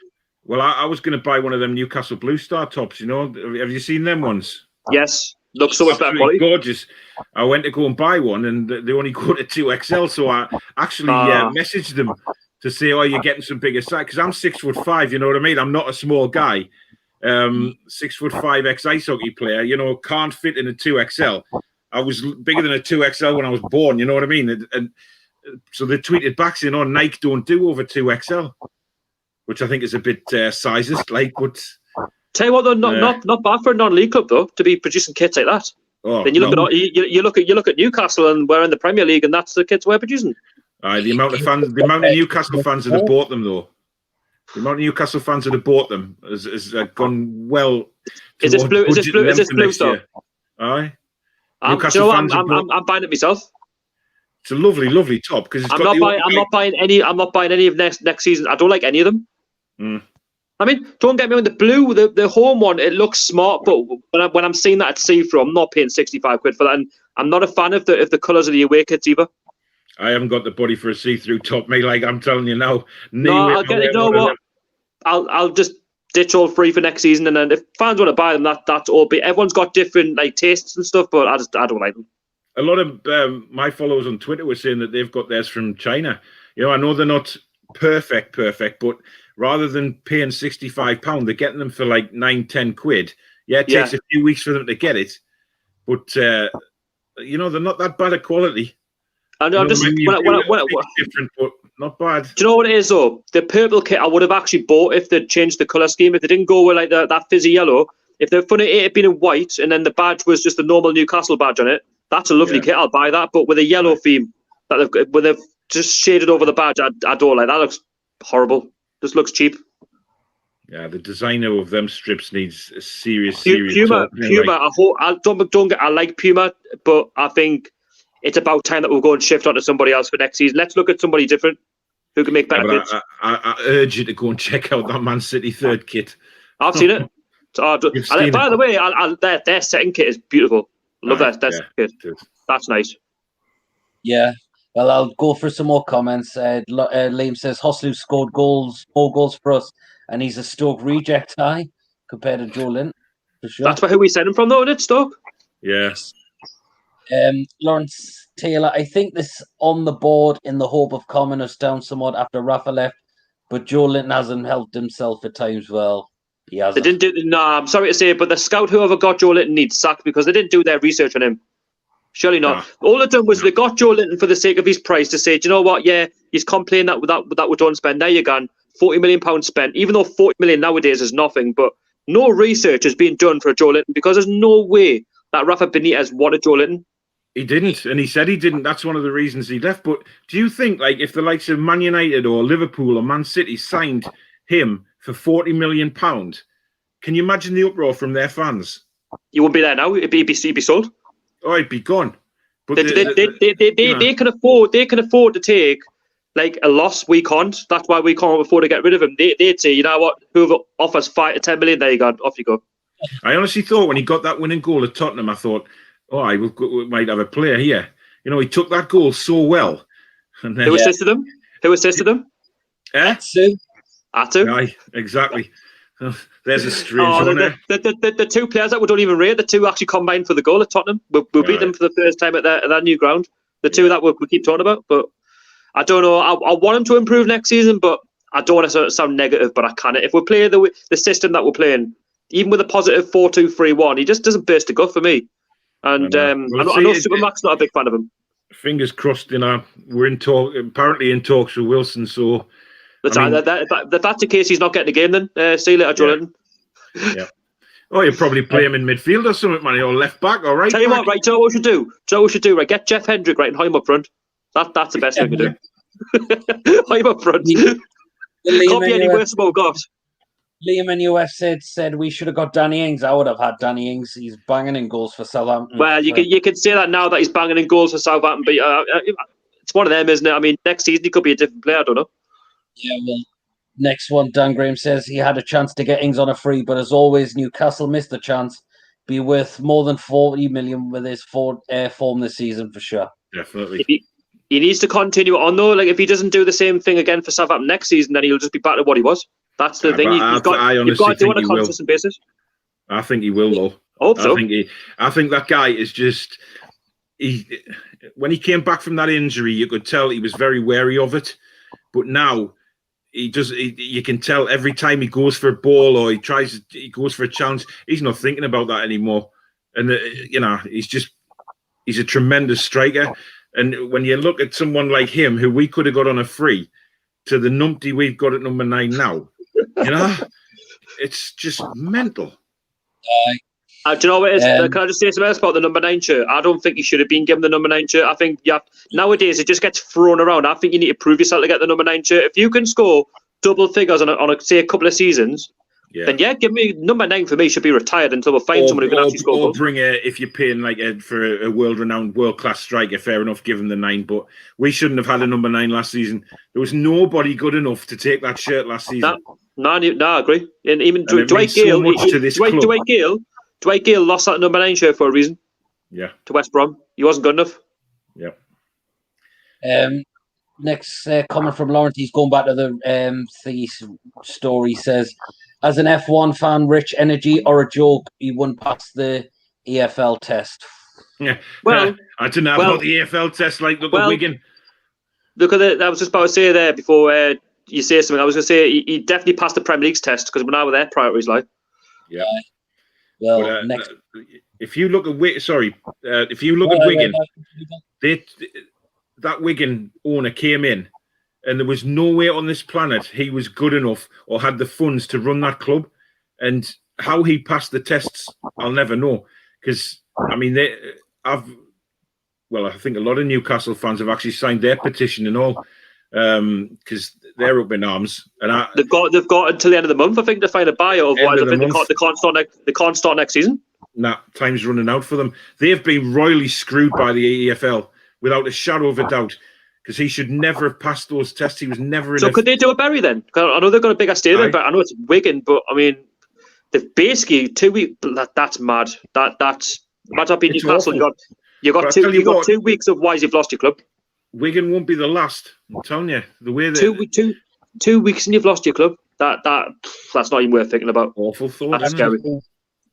Speaker 6: Well, I was going to buy one of them Newcastle Blue Star tops. You know, have you seen them ones?
Speaker 4: Yes, looks so much better quality.
Speaker 6: Gorgeous. I went to go and buy one, and they only go to 2XL. So I actually messaged them to say, "Oh, you're getting some bigger size," because I'm 6'5". You know what I mean? I'm not a small guy. 6'5" ex-ice hockey player. You know, can't fit in a 2XL. I was bigger than a 2XL when I was born. You know what I mean? And so they tweeted back saying, "Oh, Nike don't do over 2XL," which I think is a bit sizist. Like, but
Speaker 4: tell you what, though, not bad for a non-league club though to be producing kits like that.
Speaker 6: Oh,
Speaker 4: then you look at Newcastle, and we're in the Premier League, and that's the kits we're producing.
Speaker 6: The amount of Newcastle fans that have bought them though. The amount of Newcastle fans that have bought them has gone well.
Speaker 4: Is this blue? Is this blue stuff?
Speaker 6: Aye.
Speaker 4: I'm buying it myself.
Speaker 6: It's a lovely top because
Speaker 4: I'm not buying any of next season. I don't like any of them. I mean, don't get me wrong. The blue, the home one, it looks smart, but when I'm seeing that at see-through, I'm not paying 65 quid for that, and I'm not a fan of the colours of the away kits either.
Speaker 6: I haven't got the body for a see-through top, mate. Like I'm telling you now.
Speaker 4: I'll get it. You know what? I'll just ditch all three for next season, and then if fans want to buy them, that's all. But everyone's got different like tastes and stuff, but I don't like them.
Speaker 6: A lot of my followers on Twitter were saying that they've got theirs from China. You know, I know they're not perfect, but rather than paying £65, they're getting them for like 9-10 quid. Yeah, it takes a few weeks for them to get it, but you know, they're not that bad a quality.
Speaker 4: And I'm just
Speaker 6: different, but not bad.
Speaker 4: Do you know what it is though? The purple kit I would have actually bought if they'd changed the colour scheme. If they didn't go with like that fizzy yellow, if they'd put it had been in white and then the badge was just a normal Newcastle badge on it, that's a lovely kit. I'll buy that. But with a yellow theme that they've just shaded over the badge, I don't like that. Looks horrible. Just looks cheap.
Speaker 6: Yeah, the designer of them strips needs a serious
Speaker 4: Puma. I like Puma, but I think it's about time that we'll go and shift onto somebody else for next season. Let's look at somebody different who can make better kits.
Speaker 6: I urge you to go and check out that Man City third kit.
Speaker 4: I've seen it. By the way, their second kit is beautiful. Love that kit. That's nice.
Speaker 1: Yeah. Well, I'll go for some more comments. Liam says Hoslu scored 4 goals for us, and he's a Stoke reject high compared to Joe Linton, for sure.
Speaker 4: That's who we sent him from, though, isn't it, Stoke?
Speaker 6: Yes.
Speaker 1: Lawrence Taylor, I think this on the board in the hope of calming us down somewhat after Rafa left, but Joe Linton hasn't helped himself at times. Well, he hasn't.
Speaker 4: They didn't do. No, I'm sorry to say, but the scout whoever got Joe Linton needs sacked because they didn't do their research on him. Surely not. All they've done was they got Joe Linton for the sake of his price to say, do you know what? Yeah, he's complaining that we don't spend. There you go, £40 million spent. Even though 40 million nowadays is nothing, but no research is being done for Joe Linton because there's no way that Rafa Benitez wanted Joe Linton.
Speaker 6: He didn't, and he said he didn't. That's one of the reasons he left. But do you think, like, if the likes of Man United or Liverpool or Man City signed him for £40 million, can you imagine the uproar from their fans?
Speaker 4: He wouldn't be there now. He'd be sold.
Speaker 6: Oh, he'd be gone. But
Speaker 4: they can afford to take like a loss. We can't. That's why we can't afford to get rid of him. They'd say, you know what? Whoever offers 5 to 10 million, there you go. Off you go.
Speaker 6: I honestly thought when he got that winning goal at Tottenham, I thought, we might have a player here. You know, he took that goal so well. And then,
Speaker 4: Who assisted him?
Speaker 1: Atsu.
Speaker 6: Aye, exactly. There's a strange one there.
Speaker 4: The two players that we don't even rate, the two actually combined for the goal at Tottenham. We'll beat them for the first time at that new ground. The two that we keep talking about. But I don't know. I want him to improve next season, but I don't want to sound negative, but I can't. If we play the system that we're playing, even with a positive 4-2-3-1, he just doesn't burst a gut for me. And I know Supermax's not a big fan of him.
Speaker 6: Fingers crossed, we're apparently in talks with Wilson, so
Speaker 4: that's the case. He's not getting a game then. See you later, Jordan.
Speaker 6: Yeah. Oh, you'll probably play him in midfield or something, man, or left back, or right.
Speaker 4: Tell you what, right? Joe, what we should do? Right, get Jeff Hendrick right and hide him up front. That's the best thing to do. Hide him up front. Can't be any worse than what we've got.
Speaker 1: Liam and UF said we should have got Danny Ings. I would have had Danny Ings. He's banging in goals for Southampton.
Speaker 4: Well, you can say that now that he's banging in goals for Southampton, but it's one of them, isn't it? I mean, next season he could be a different player. I don't know.
Speaker 1: Yeah, well, next one, Dan Graham says he had a chance to get Ings on a free, but as always, Newcastle missed the chance. be worth more than 40 million with his form this season for sure.
Speaker 6: Definitely.
Speaker 4: He needs to continue on though. Like if he doesn't do the same thing again for Southampton next season, then he'll just be back to what he was. That's the thing. You've got to do it on a consistent basis.
Speaker 6: I think he will, though.
Speaker 4: I hope so.
Speaker 6: I think that guy is just. When he came back from that injury, you could tell he was very wary of it. But now, you can tell every time he goes for a ball or he goes for a challenge, he's not thinking about that anymore. And he's a tremendous striker. And when you look at someone like him, who we could have got on a free, to the numpty we've got at number 9 now, it's just mental.
Speaker 4: Do you know what it is? Can I just say something else about the number 9 shirt? I don't think he should have been given the number 9 shirt. I think nowadays it just gets thrown around. I think you need to prove yourself to get the number 9 shirt. If you can score double figures on a couple of seasons, then give me number 9 for me should be retired until we find someone who can actually score goals.
Speaker 6: Or bring if you're paying for a world-renowned, world-class striker, fair enough, give him the 9. But we shouldn't have had a number 9 last season. There was nobody good enough to take that shirt last season.
Speaker 4: No, I agree. And even Dwight Gale, Dwight Gale lost that number 9 shirt for a reason.
Speaker 6: Yeah.
Speaker 4: To West Brom. He wasn't good enough.
Speaker 6: Yeah.
Speaker 1: Next comment from Lawrence. He's going back to the story. Says, as an F1 fan, rich energy or a joke, he wouldn't pass the EFL test.
Speaker 6: Yeah.
Speaker 4: Well,
Speaker 6: I don't know about the EFL test. Look at Wigan.
Speaker 4: Look at it. I was just about to say there before you say something. I was going to say he definitely passed the Premier League's test because we're now with their priorities, like.
Speaker 6: Yeah.
Speaker 1: Well,
Speaker 6: if you look at Wigan, that Wigan owner came in, and there was no way on this planet he was good enough or had the funds to run that club. And how he passed the tests, I'll never know. Because I think a lot of Newcastle fans have actually signed their petition and all, because they're up in arms. And
Speaker 4: they've got until the end of the month, I think, to find a buyer. Otherwise, I think they can't start next season.
Speaker 6: Nah, time's running out for them. They've been royally screwed by the EFL without a shadow of a doubt, because he should never have passed those tests. He was never in.
Speaker 4: So could they do a Bury then? I know they've got a bigger stadium, but I know it's Wigan. But I mean, they've basically 2 weeks. That's mad. That's imagine being Newcastle. You got 2 weeks of why you've lost your club.
Speaker 6: Wigan won't be the last. I'm telling you, the way
Speaker 4: that 2 weeks and you've lost your club. That's not even worth thinking about.
Speaker 6: Awful thought.
Speaker 4: That's scary.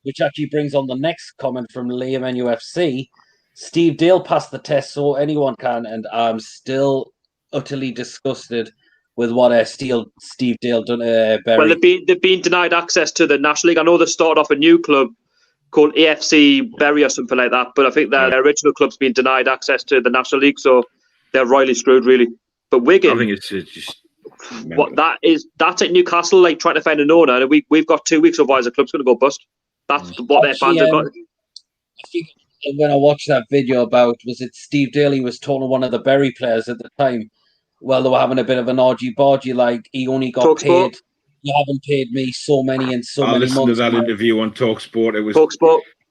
Speaker 1: Which actually brings on the next comment from Liam NUFC. Steve Dale passed the test, so anyone can, and I'm still utterly disgusted with what Steve Dale done to Bury.
Speaker 4: Well, they've been denied access to the National League. I know they started off a new club called AFC Bury or something like that, but I think their original club's been denied access to the National League, so they're royally screwed, really. But Wigan,
Speaker 6: I think it's just
Speaker 4: that's at Newcastle, like trying to find an owner, and we've got 2 weeks, otherwise the club's going to go bust. That's what their fans have got.
Speaker 1: I think when I watched that video about, was it Steve Daly was told one of the Bury players at the time, well, they were having a bit of an argy-bargy, like he only got paid. You haven't paid me so many in so many months. I listened to that
Speaker 6: interview on TalkSport. It was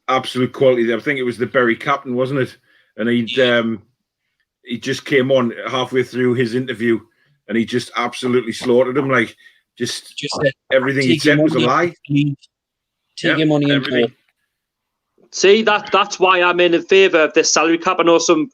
Speaker 6: absolute quality. I think it was the Bury captain, wasn't it? And he just came on halfway through his interview, and he just absolutely slaughtered him. Like just everything he said was a lie.
Speaker 1: Taking money in for.
Speaker 4: See, that's why I'm in favour of this salary cap. I know some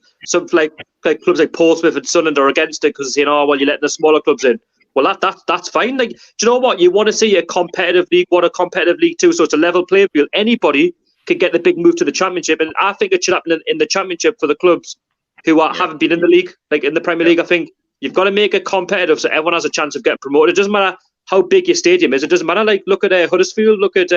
Speaker 4: like clubs like Portsmouth and Sunderland are against it because you're letting the smaller clubs in. Well, that's fine. Like, do you know what? You want to see a competitive league, a competitive league too, so it's a level playing field. Anybody can get the big move to the Championship, and I think it should happen in the Championship for the clubs who haven't been in the league, like in the Premier League. I think you've got to make it competitive so everyone has a chance of getting promoted. It doesn't matter how big your stadium is. It doesn't matter. Like, look at Huddersfield, look at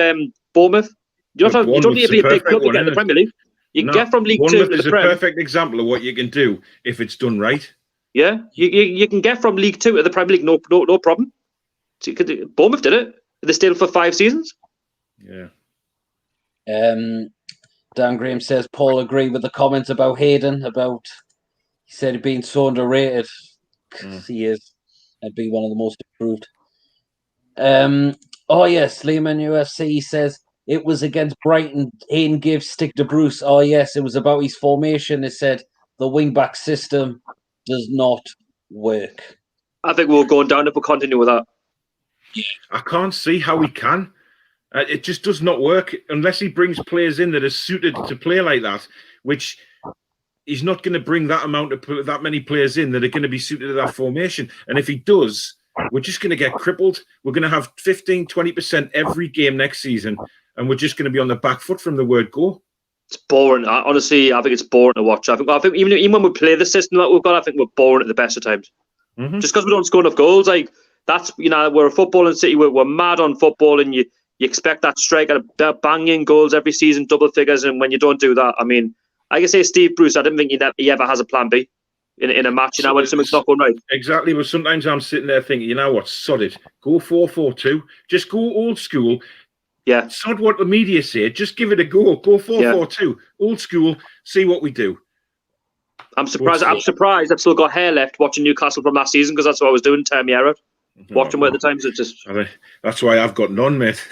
Speaker 4: Bournemouth. You don't need to be a big club to get in the Premier League. You can get from League 2 to the Premier.
Speaker 6: Bournemouth is a perfect example of what you can do if it's done right.
Speaker 4: Yeah, you can get from League 2 to the Premier League, no problem. So Bournemouth did it. They stayed for 5 seasons.
Speaker 6: Yeah.
Speaker 1: Dan Graham says Paul agreed with the comments about Hayden. He said he'd been so underrated. He is. I'd be one of the most improved. Oh yes, Lehman UFC says it was against Brighton. Hayden gave stick to Bruce. Oh yes, it was about his formation. It said the wing-back system does not work.
Speaker 4: I think we're going down if we continue with that.
Speaker 6: I can't see how we can. It just does not work unless he brings players in that are suited to play like that, which he's not going to bring that many players in that are going to be suited to that formation. And if he does, we're just going to get crippled. We're going to have 15, 20% every game next season, and we're just going to be on the back foot from the word go.
Speaker 4: It's boring. Honestly, I think it's boring to watch. I think even when we play the system that we've got, I think we're boring at the best of times.
Speaker 6: Mm-hmm.
Speaker 4: Just because we don't score enough goals, like that's we're a footballing city. We're mad on football, and you expect that striker to bang in goals every season, double figures, and when you don't do that, I mean, like I say, Steve Bruce, I didn't think he ever has a plan B in a match. When something's not going right.
Speaker 6: Exactly. But sometimes I'm sitting there thinking, you know what, sod it, go 4-4-2, just go old school.
Speaker 4: Yeah.
Speaker 6: Sod what the media say. Just give it a go. Go 4-4-2. Old school. See what we do.
Speaker 4: I'm surprised. I've still got hair left watching Newcastle from last season because that's what I was doing. Time year out. Watching at the times. It's just.
Speaker 6: That's why I've got none, mate.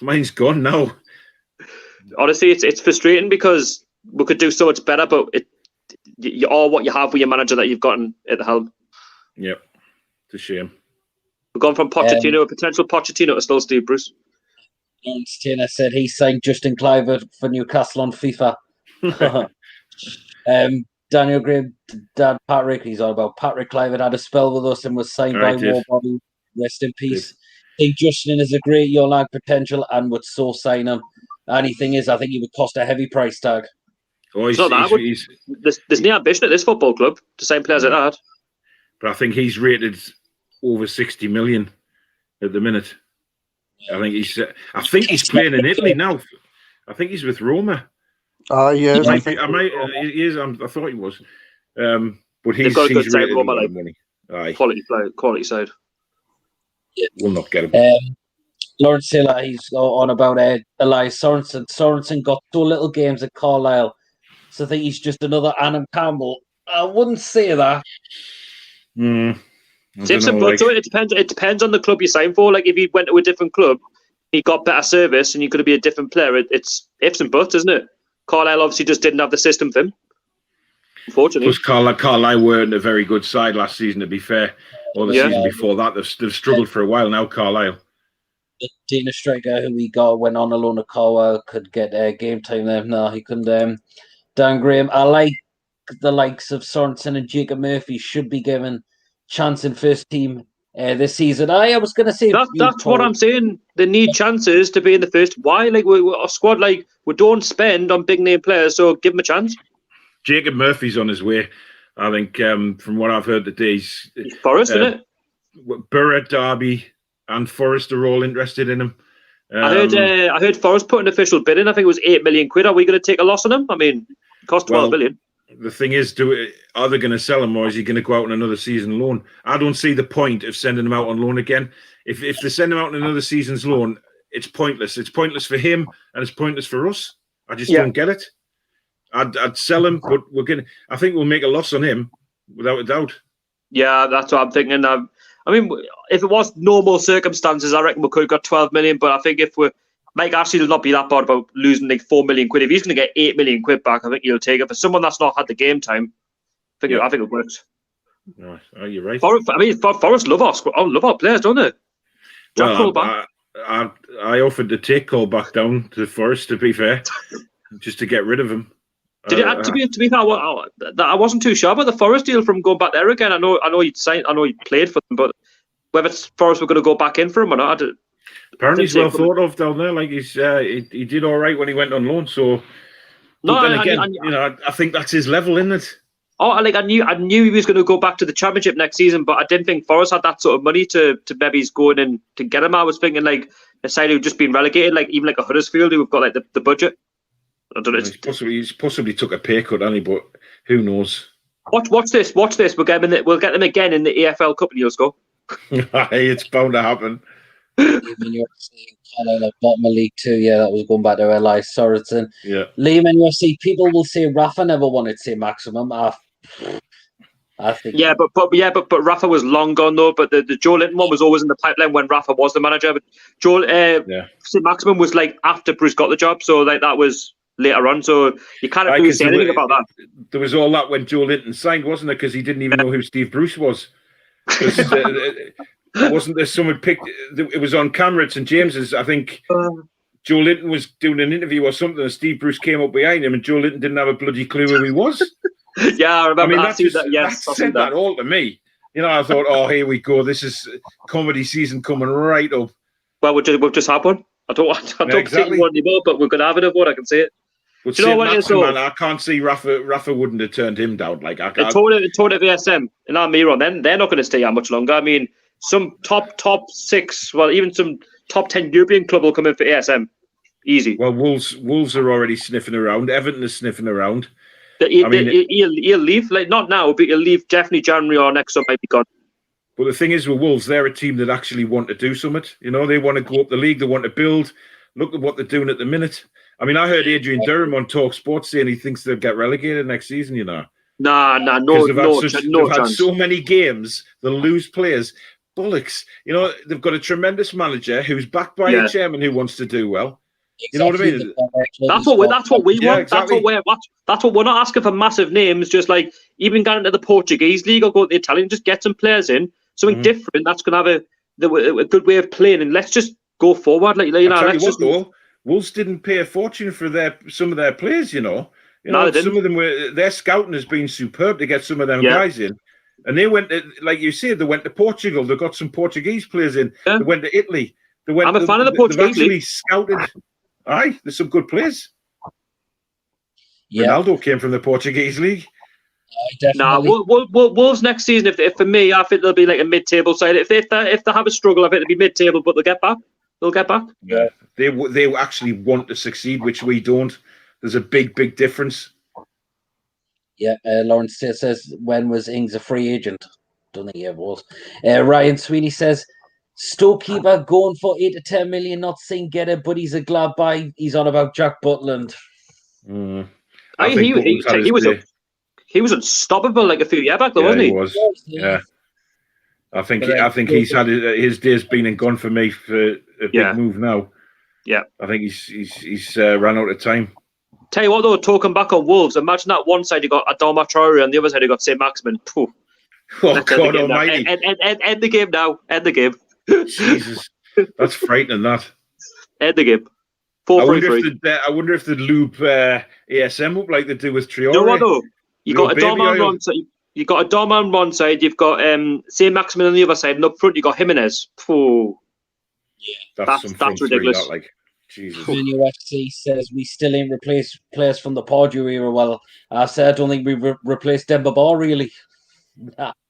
Speaker 6: Mine's gone now.
Speaker 4: Honestly, it's frustrating because we could do so much better, but you are what you have with your manager that you've gotten at the helm.
Speaker 6: Yep. It's a shame.
Speaker 4: We've gone from Pochettino, a potential Pochettino, to still Steve Bruce.
Speaker 1: Lawrence Taylor said he signed Justin Kluivert for Newcastle on FIFA. Daniel Graham, Dad Patrick, he's all about Patrick Kluivert had a spell with us and was signed by Warbody. Rest in peace. I think Justin is a great young lad potential and would so sign him. Only thing is, I think he would cost a heavy price tag.
Speaker 6: Oh,
Speaker 4: there's no ambition at this football club to sign players like that.
Speaker 6: But I think he's rated over 60 million at the minute. I think he's playing in Italy now. I think he's with Roma.
Speaker 5: Yes,
Speaker 6: he is. I thought he was. But he's
Speaker 4: got a good side,
Speaker 6: rated
Speaker 4: Roma,
Speaker 6: a lot of money. Aye.
Speaker 4: Quality side.
Speaker 1: Yeah.
Speaker 6: We'll not get him.
Speaker 1: Lawrence Taylor, he's on about Elias Sorensen. Sorensen got 2 little games at Carlisle, so I think he's just another Adam Campbell. I wouldn't say that.
Speaker 4: It depends on the club you sign for. Like if he went to a different club, he got better service, and he could be a different player. It's ifs and buts, isn't it? Carlisle obviously just didn't have the system for him. Unfortunately,
Speaker 6: plus Carlisle weren't a very good side last season. To be fair, or the season before that, they've struggled for a while now. Carlisle.
Speaker 1: The Danish striker who we got went on a loan at Carlisle could get game time there. No, he couldn't. Dan Graham, I like the likes of Sorensen and Jacob Murphy should be given chance in first team this season. I was going to say
Speaker 4: that's what I'm saying. They need chances to be in the first. Why? Like we're a squad, like we don't spend on big name players, so give them a chance.
Speaker 6: Jacob Murphy's on his way. I think from what I've heard today, he's
Speaker 4: Forest, isn't it?
Speaker 6: Borough, Derby, and Forest are all interested in him.
Speaker 4: I heard Forest put an official bid in. I think it was £8 million. Are we going to take a loss on him? I mean, it cost 12 million.
Speaker 6: The thing is, are they going to sell him, or is he going to go out on another season loan? I don't see the point of sending him out on loan again. If they send him out on another season's loan, it's pointless. It's pointless for him, and it's pointless for us. I just don't get it. I'd sell him, but I think we'll make a loss on him without a doubt.
Speaker 4: Yeah, that's what I'm thinking. I mean, if it was normal circumstances, I reckon we could have got 12 million. But I think if Mike Ashley will not be that bad about losing like £4 million. If he's going to get £8 million back, I think he'll take it. For someone that's not had the game time, I think it works.
Speaker 6: No, you're right.
Speaker 4: Forest love our players, don't they?
Speaker 6: I offered to take Cole back down to Forest, to be fair, just to get rid of him.
Speaker 4: To be fair, I wasn't too sure about the Forest deal from going back there again. I know he played for them, but whether Forest were going to go back in for him or not,
Speaker 6: apparently he's well thought of down there. Like he did all right when he went on loan. So, I think that's his level, isn't it?
Speaker 4: Oh, I knew he was going to go back to the Championship next season, but I didn't think Forest had that sort of money to maybe go in and to get him. I was thinking like a side who'd just been relegated, like even like a Huddersfield who've got like the budget. I don't know. He's
Speaker 6: possibly took a pay cut, hasn't he? But who knows?
Speaker 4: Watch this. We'll get them again in the EFL Cup and he'll score.
Speaker 6: It's bound to happen.
Speaker 1: Bottom of League 2, that was going back to Elias Sorensen.
Speaker 6: Yeah.
Speaker 1: Lehman UFC, people will say Rafa never wanted to say maximum. I think.
Speaker 4: Yeah, but Rafa was long gone though. But the Joe Linton one was always in the pipeline when Rafa was the manager. But St. Maximum was like after Bruce got the job, so like that was later on. So you can't really say anything about that.
Speaker 6: There was all that when Joe Linton signed, wasn't it? Because he didn't even know who Steve Bruce was. Wasn't there someone picked? It was on camera at St James's. I think Joe Linton was doing an interview or something, and Steve Bruce came up behind him, and Joe Linton didn't have a bloody clue who he was.
Speaker 4: Yeah, I remember.
Speaker 6: that said that all to me. I thought, oh, here we go. This is comedy season coming right up.
Speaker 4: Well, we've just had one. I don't particularly want any more, but we're going to have another one. I can see it.
Speaker 6: But do you know what it is, though? I can't see Rafa wouldn't have turned him down. Like I can't.
Speaker 4: Told at VSM and Almiron, then they're not going to stay out much longer. I mean, some top 6, well, even some top 10 European club will come in for ASM. Easy.
Speaker 6: Well, Wolves are already sniffing around. Everton is sniffing around.
Speaker 4: He'll leave, like not now, but he'll leave definitely January or next summer. Might be gone.
Speaker 6: But the thing is with Wolves, they're a team that actually want to do something. They want to go up the league. They want to build. Look at what they're doing at the minute. I mean, I heard Adrian Durham on Talk Sports saying he thinks they'll get relegated next season.
Speaker 4: No
Speaker 6: They've had
Speaker 4: chance.
Speaker 6: so many games, they'll lose players. Bollocks. They've got a tremendous manager who's backed by a chairman who wants to do well. You know what I mean?
Speaker 4: That's what we want.
Speaker 6: Exactly.
Speaker 4: That's what we're not asking for massive names. Just like even going into the Portuguese league or go to the Italian, just get some players in, something different. That's going to have a good way of playing, and let's just go forward.
Speaker 6: Wolves didn't pay a fortune for some of their players.
Speaker 4: No, they didn't.
Speaker 6: Some of them their scouting has been superb to get some of them guys in, and they went like you said, they went to Portugal. They got some Portuguese players in. They went to Italy.
Speaker 4: I'm a fan of the Portuguese
Speaker 6: league.
Speaker 4: They've
Speaker 6: actually scouted. Aye, there's some good players.
Speaker 1: Yeah.
Speaker 6: Ronaldo came from the Portuguese league.
Speaker 4: Wolves next season. If for me, I think they'll be like a mid-table side. If they have a struggle, I think they'll be mid-table, but they'll get back.
Speaker 6: Yeah, they actually want to succeed, which we don't. There's a big difference.
Speaker 1: Yeah, Lawrence says, when was Ings a free agent? Don't think he ever was. Ryan Sweeney says, Stokekeeper going for 8 to 10 million, not saying get it, but he's a glad buy. He's on about Jack Butland.
Speaker 4: He was unstoppable like a few years back, though, wasn't he?
Speaker 6: He was. Yeah. I think he's had his day's been and gone for me for a big move now.
Speaker 4: Yeah.
Speaker 6: I think he's ran out of time.
Speaker 4: Tell you what, though, talking back on Wolves, imagine that one side you got Adama Traore and the other side you got St. Maximin.
Speaker 6: Oh, God almighty.
Speaker 4: End the game now. End the game.
Speaker 6: Jesus. That's frightening, that.
Speaker 4: End the game.
Speaker 6: I wonder if they'd loop ASM up like they do with Traore.
Speaker 4: You know what, though? You got Adama on one side. You got Adama on one side. You've got St. Maximin on the other side, and up front you got Jimenez. Oh.
Speaker 6: Yeah, that's
Speaker 4: ridiculous.
Speaker 6: Jesus.
Speaker 1: NUFC says we still ain't replaced players from the Pardew era. Well, I said I don't think we've replaced Demba Ba really.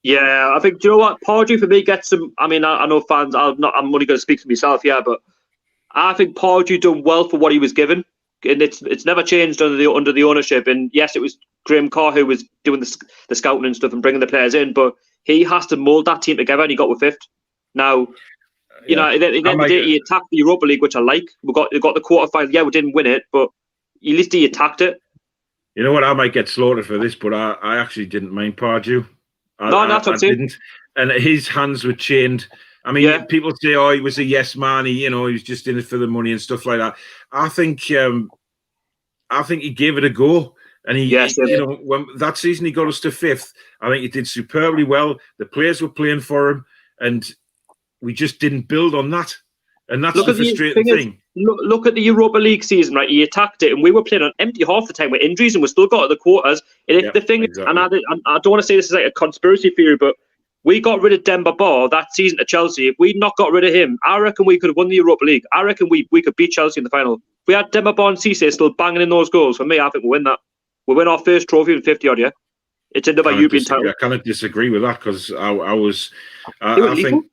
Speaker 4: Yeah, I think, do you know what? Pardew for me gets some. I mean, I know fans. I'm only going to speak for myself, but I think Pardew done well for what he was given, and it's never changed under the ownership. And yes, it was Graham Carr who was doing the scouting and stuff and bringing the players in, but he has to mould that team together, and he got with fifth. Now, he attacked the Europa League, which I like. We got the quarterfinal. Yeah, we didn't win it, but at least he attacked it.
Speaker 6: You know what? I might get slaughtered for this, but I actually didn't mind Pardew.
Speaker 4: That's what I'm saying.
Speaker 6: And his hands were chained. I mean, people say, "Oh, he was a yes man. He was just in it for the money and stuff like that." I think he gave it a go, and when that season he got us to fifth. I think he did superbly well. The players were playing for him, and we just didn't build on that. And that's the frustrating thing.
Speaker 4: Look at the Europa League season, right? He attacked it, and we were playing on empty half the time with injuries, and we still got to the quarters. And and I don't want to say this is like a conspiracy theory, but we got rid of Demba Ba that season at Chelsea. If we'd not got rid of him, I reckon we could have won the Europa League. I reckon we could beat Chelsea in the final. If we had Demba Ba and Cisse still banging in those goals, for me, I think we'll win that. We'll win our first trophy in 50-odd year. It's another European title.
Speaker 6: I cannot disagree with that, because I think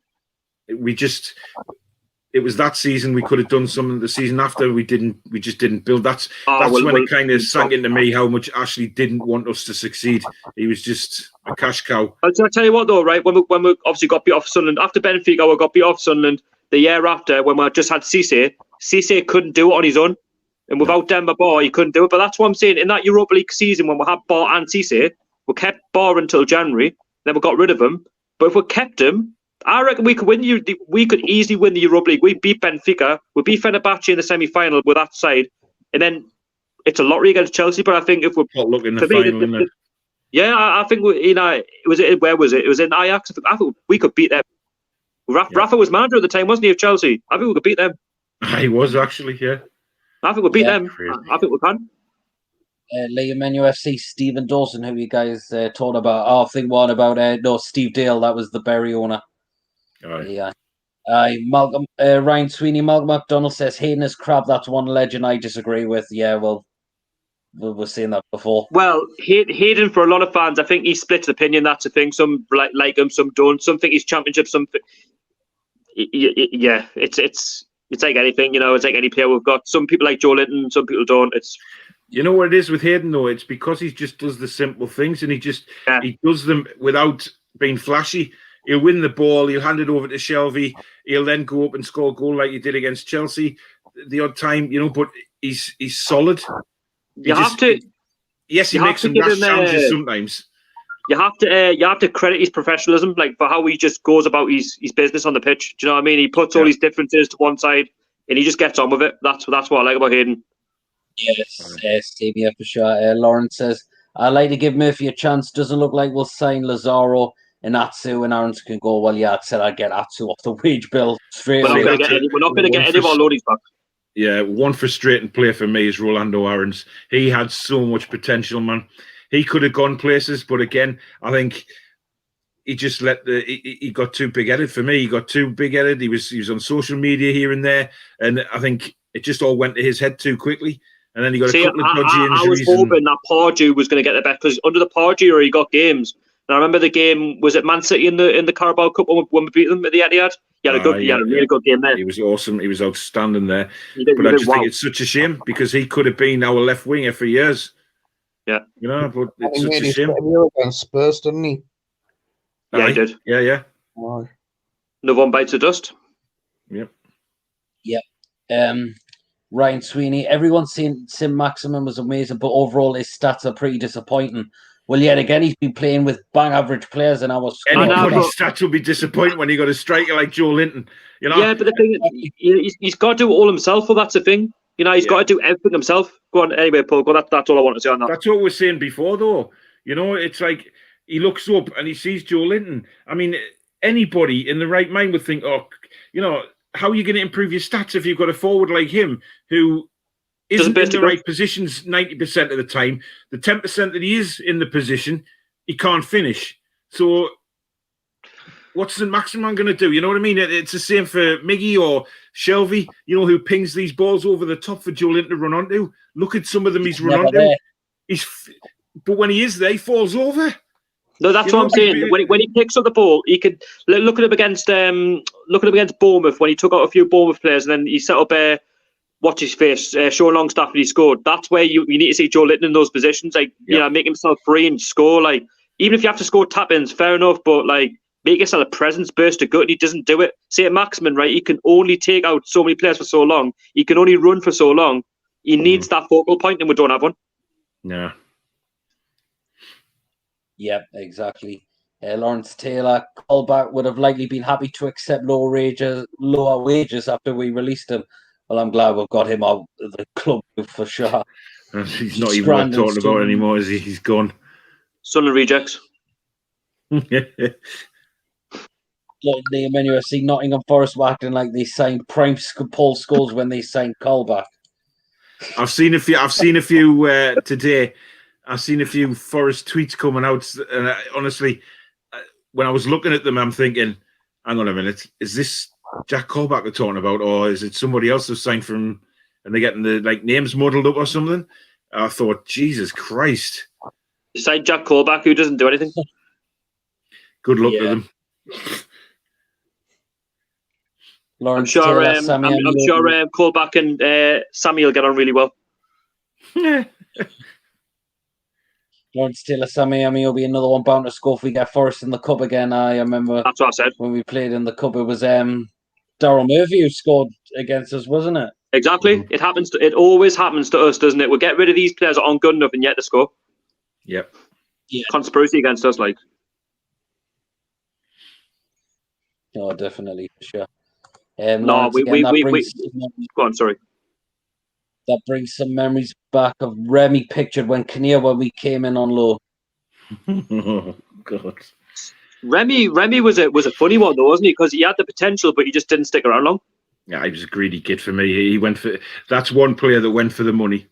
Speaker 6: we just... It was that season we could have done something. The season after we just didn't build. That's when it kind of sank into me how much Ashley didn't want us to succeed. He was just a cash cow.
Speaker 4: I'll tell you what though, right? When we obviously got beat off Sunderland after Benfica, we got beat off Sunderland. The year after, when we just had Cisse couldn't do it on his own, and without Demba Ba, he couldn't do it. But that's what I'm saying. In that Europa League season, when we had Ba and Cisse, we kept Ba until January. Then we got rid of him. But if we kept him, I reckon we could win. We could easily win the Europa League. We beat Benfica. We beat Fenerbahce in the semi-final with that side, and then it's a lottery against Chelsea. But I think if we're
Speaker 6: looking the final, isn't it?
Speaker 4: Yeah, I think it was. Where was it? It was in Ajax. I think we could beat them. Rafa was manager at the time, wasn't he, of Chelsea? I think we could beat them.
Speaker 6: He was actually, yeah.
Speaker 4: I think we'll beat
Speaker 1: Yeah.
Speaker 4: them. I think we can.
Speaker 1: Liam NUFC, Stephen Dawson, who you guys talked about. Oh, I think one about no, Steve Dale. That was the Bury owner.
Speaker 6: Right.
Speaker 1: Yeah. Malcolm Ryan Sweeney, Malcolm McDonald says Hayden is crap. That's one legend I disagree with. Yeah, well, we've seen that before.
Speaker 4: Well, Hayden, for a lot of fans, I think he splits opinion. That's the thing. Some like him, some don't. Some think he's championship. Some, yeah, it's like anything, you know. It's like any player we've got. Some people like Joe Linton, some people don't. It's
Speaker 6: You know what it is with Hayden though? It's because he just does the simple things and he does them without being flashy. He'll win the ball, he'll hand it over to Shelvey, he'll then go up and score a goal like he did against Chelsea the odd time, you know, but he's solid.
Speaker 4: You have to
Speaker 6: makes some rash challenges sometimes.
Speaker 4: You have to credit his professionalism, like for how he just goes about his business on the pitch. Do you know what I mean? He puts all his differences to one side and he just gets on with it. That's what I like about Hayden.
Speaker 1: Yes, same here for sure. Lawrence says, I'd like to give Murphy a chance. Doesn't look like we'll sign Lazaro and Atsu, and Aarons can go. Well, yeah, I'd said I'd get Atsu off the wage bill straight
Speaker 4: We're
Speaker 1: away.
Speaker 4: not going to get any of our loadies back.
Speaker 6: Yeah, one frustrating player for me is Rolando Aarons. He had so much potential, man. He could have gone places, but again, I think he just he got too big-headed for me. He got too big-headed. He was on social media here and there, and I think it just all went to his head too quickly. And then he got a couple of dodgy injuries.
Speaker 4: I was hoping that Pardew was going to get the best because under the Pardew era, he got games. And I remember the game, was it Man City in the Carabao Cup when we beat them at the Etihad? He had a really good game there.
Speaker 6: He was awesome. He was outstanding there. But I just think it's such a shame because he could have been our left winger for years.
Speaker 4: Yeah.
Speaker 6: You know, but it's such a shame.
Speaker 5: Against Spurs, didn't he?
Speaker 4: Yeah, he did.
Speaker 6: Yeah.
Speaker 5: Wow.
Speaker 4: No one bites the dust.
Speaker 6: Yep.
Speaker 1: Ryan Sweeney, everyone's saying Sim Maximum was amazing, but overall his stats are pretty disappointing. Well, yet again, he's been playing with bang average players in our squad.
Speaker 6: Anybody's stats will be disappointing when you got a striker like Joe Linton. You know?
Speaker 4: Yeah, but the thing is, he's got to do it all himself. Well, that's the thing. You know, he's got to do everything himself. Go on, anyway, Paul. Go. That's all I want to say on that.
Speaker 6: That's what we were saying before, though. You know, it's like he looks up and he sees Joe Linton. I mean, anybody in the right mind would think, oh, you know, how are you going to improve your stats if you've got a forward like him who isn't in the right positions 90% of the time? The 10% that he is in the position, he can't finish. So what's the maximum going to do? You know what I mean? It's the same for Miggy or Shelvey, you know, who pings these balls over the top for Joe Linton to run onto. Look at some of them he's run onto. But when he is there, he falls over.
Speaker 4: No, that's what I'm saying. When he picks up the ball, he could look at him against Bournemouth when he took out a few Bournemouth players, and then he set up what's his face, Sean Longstaff, and he scored. That's where you need to see Joe Linton in those positions, like you know, make himself free and score. Like even if you have to score tap-ins, fair enough, but like make yourself a presence, burst a gut, and he doesn't do it. Say at Maximin, right? He can only take out so many players for so long. He can only run for so long. He needs that focal point, and we don't have one.
Speaker 6: Yeah.
Speaker 1: Yep, exactly. Lawrence Taylor, Colback would have likely been happy to accept lower wages after we released him. Well, I'm glad we've got him out of the club for sure.
Speaker 6: He's not even worth talking about anymore, is he? He's gone.
Speaker 4: Sunderland rejects.
Speaker 1: The NUFC Nottingham Forest were acting like they signed prime Paul Scholes when they signed Colback.
Speaker 6: I've seen a few today. I've seen a few Forest tweets coming out, and honestly, when I was looking at them, I'm thinking, hang on a minute, is this Jack Colback they're talking about, or is it somebody else who's signed from, and they're getting the names muddled up or something? I thought, Jesus Christ.
Speaker 4: Signed Jack Colback, who doesn't do anything.
Speaker 6: Good luck to them.
Speaker 4: I'm sure Colback and Sammy will get on really well.
Speaker 1: Lawrence Taylor, Sammy will be another one bound to score if we get Forest in the Cup again. I remember
Speaker 4: that's what I said
Speaker 1: when we played in the Cup. It was Daryl Murphy who scored against us, wasn't it?
Speaker 4: Exactly. It always happens to us, doesn't it? We'll get rid of these players that aren't good enough and yet to score.
Speaker 6: Yep.
Speaker 1: Yeah.
Speaker 4: Conspiracy against us, like.
Speaker 1: Oh, definitely for sure.
Speaker 4: No, we go on. Sorry.
Speaker 1: That brings some memories back of Remy pictured when Kinnear when we came in on low.
Speaker 6: Oh God!
Speaker 4: Remy was a funny one though, wasn't he? Because he had the potential, but he just didn't stick around long.
Speaker 6: Yeah, he was a greedy kid for me. He went for that's one player that went for the money.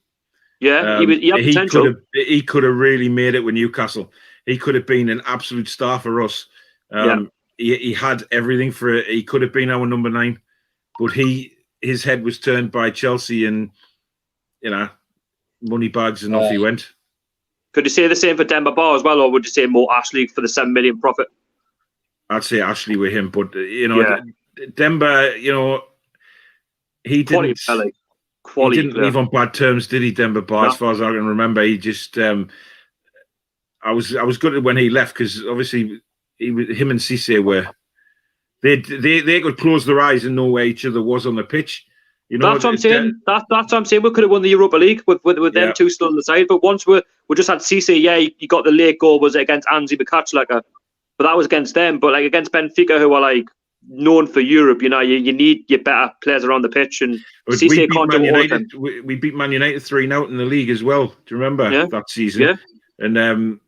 Speaker 4: Yeah, he had potential.
Speaker 6: He could have really made it with Newcastle. He could have been an absolute star for us. He had everything for it. He could have been our number 9, but his head was turned by Chelsea, and money bags, and off he went.
Speaker 4: Could you say the same for Demba Ba as well, or would you say more Ashley for the 7 million profit?
Speaker 6: I'd say Ashley with him, but Demba, he didn't. Quality he didn't leave on bad terms, did he, Demba Ba? No. As far as I can remember, he just. I was gutted when he left because obviously him and Cisse were. They could close their eyes and know where each other was on the pitch.
Speaker 4: That's what I'm saying. That's what I'm saying. We could have won the Europa League with them two still on the side. But once we just had Cisse, he got the late goal, was it against Anzi Bakachlaka, but that was against them. But like against Benfica, who are like known for Europe, you need your better players around the pitch, and Cisse can't do all of them.
Speaker 6: We beat Man United 3-0 in the league as well. Do you remember that season? Yeah. And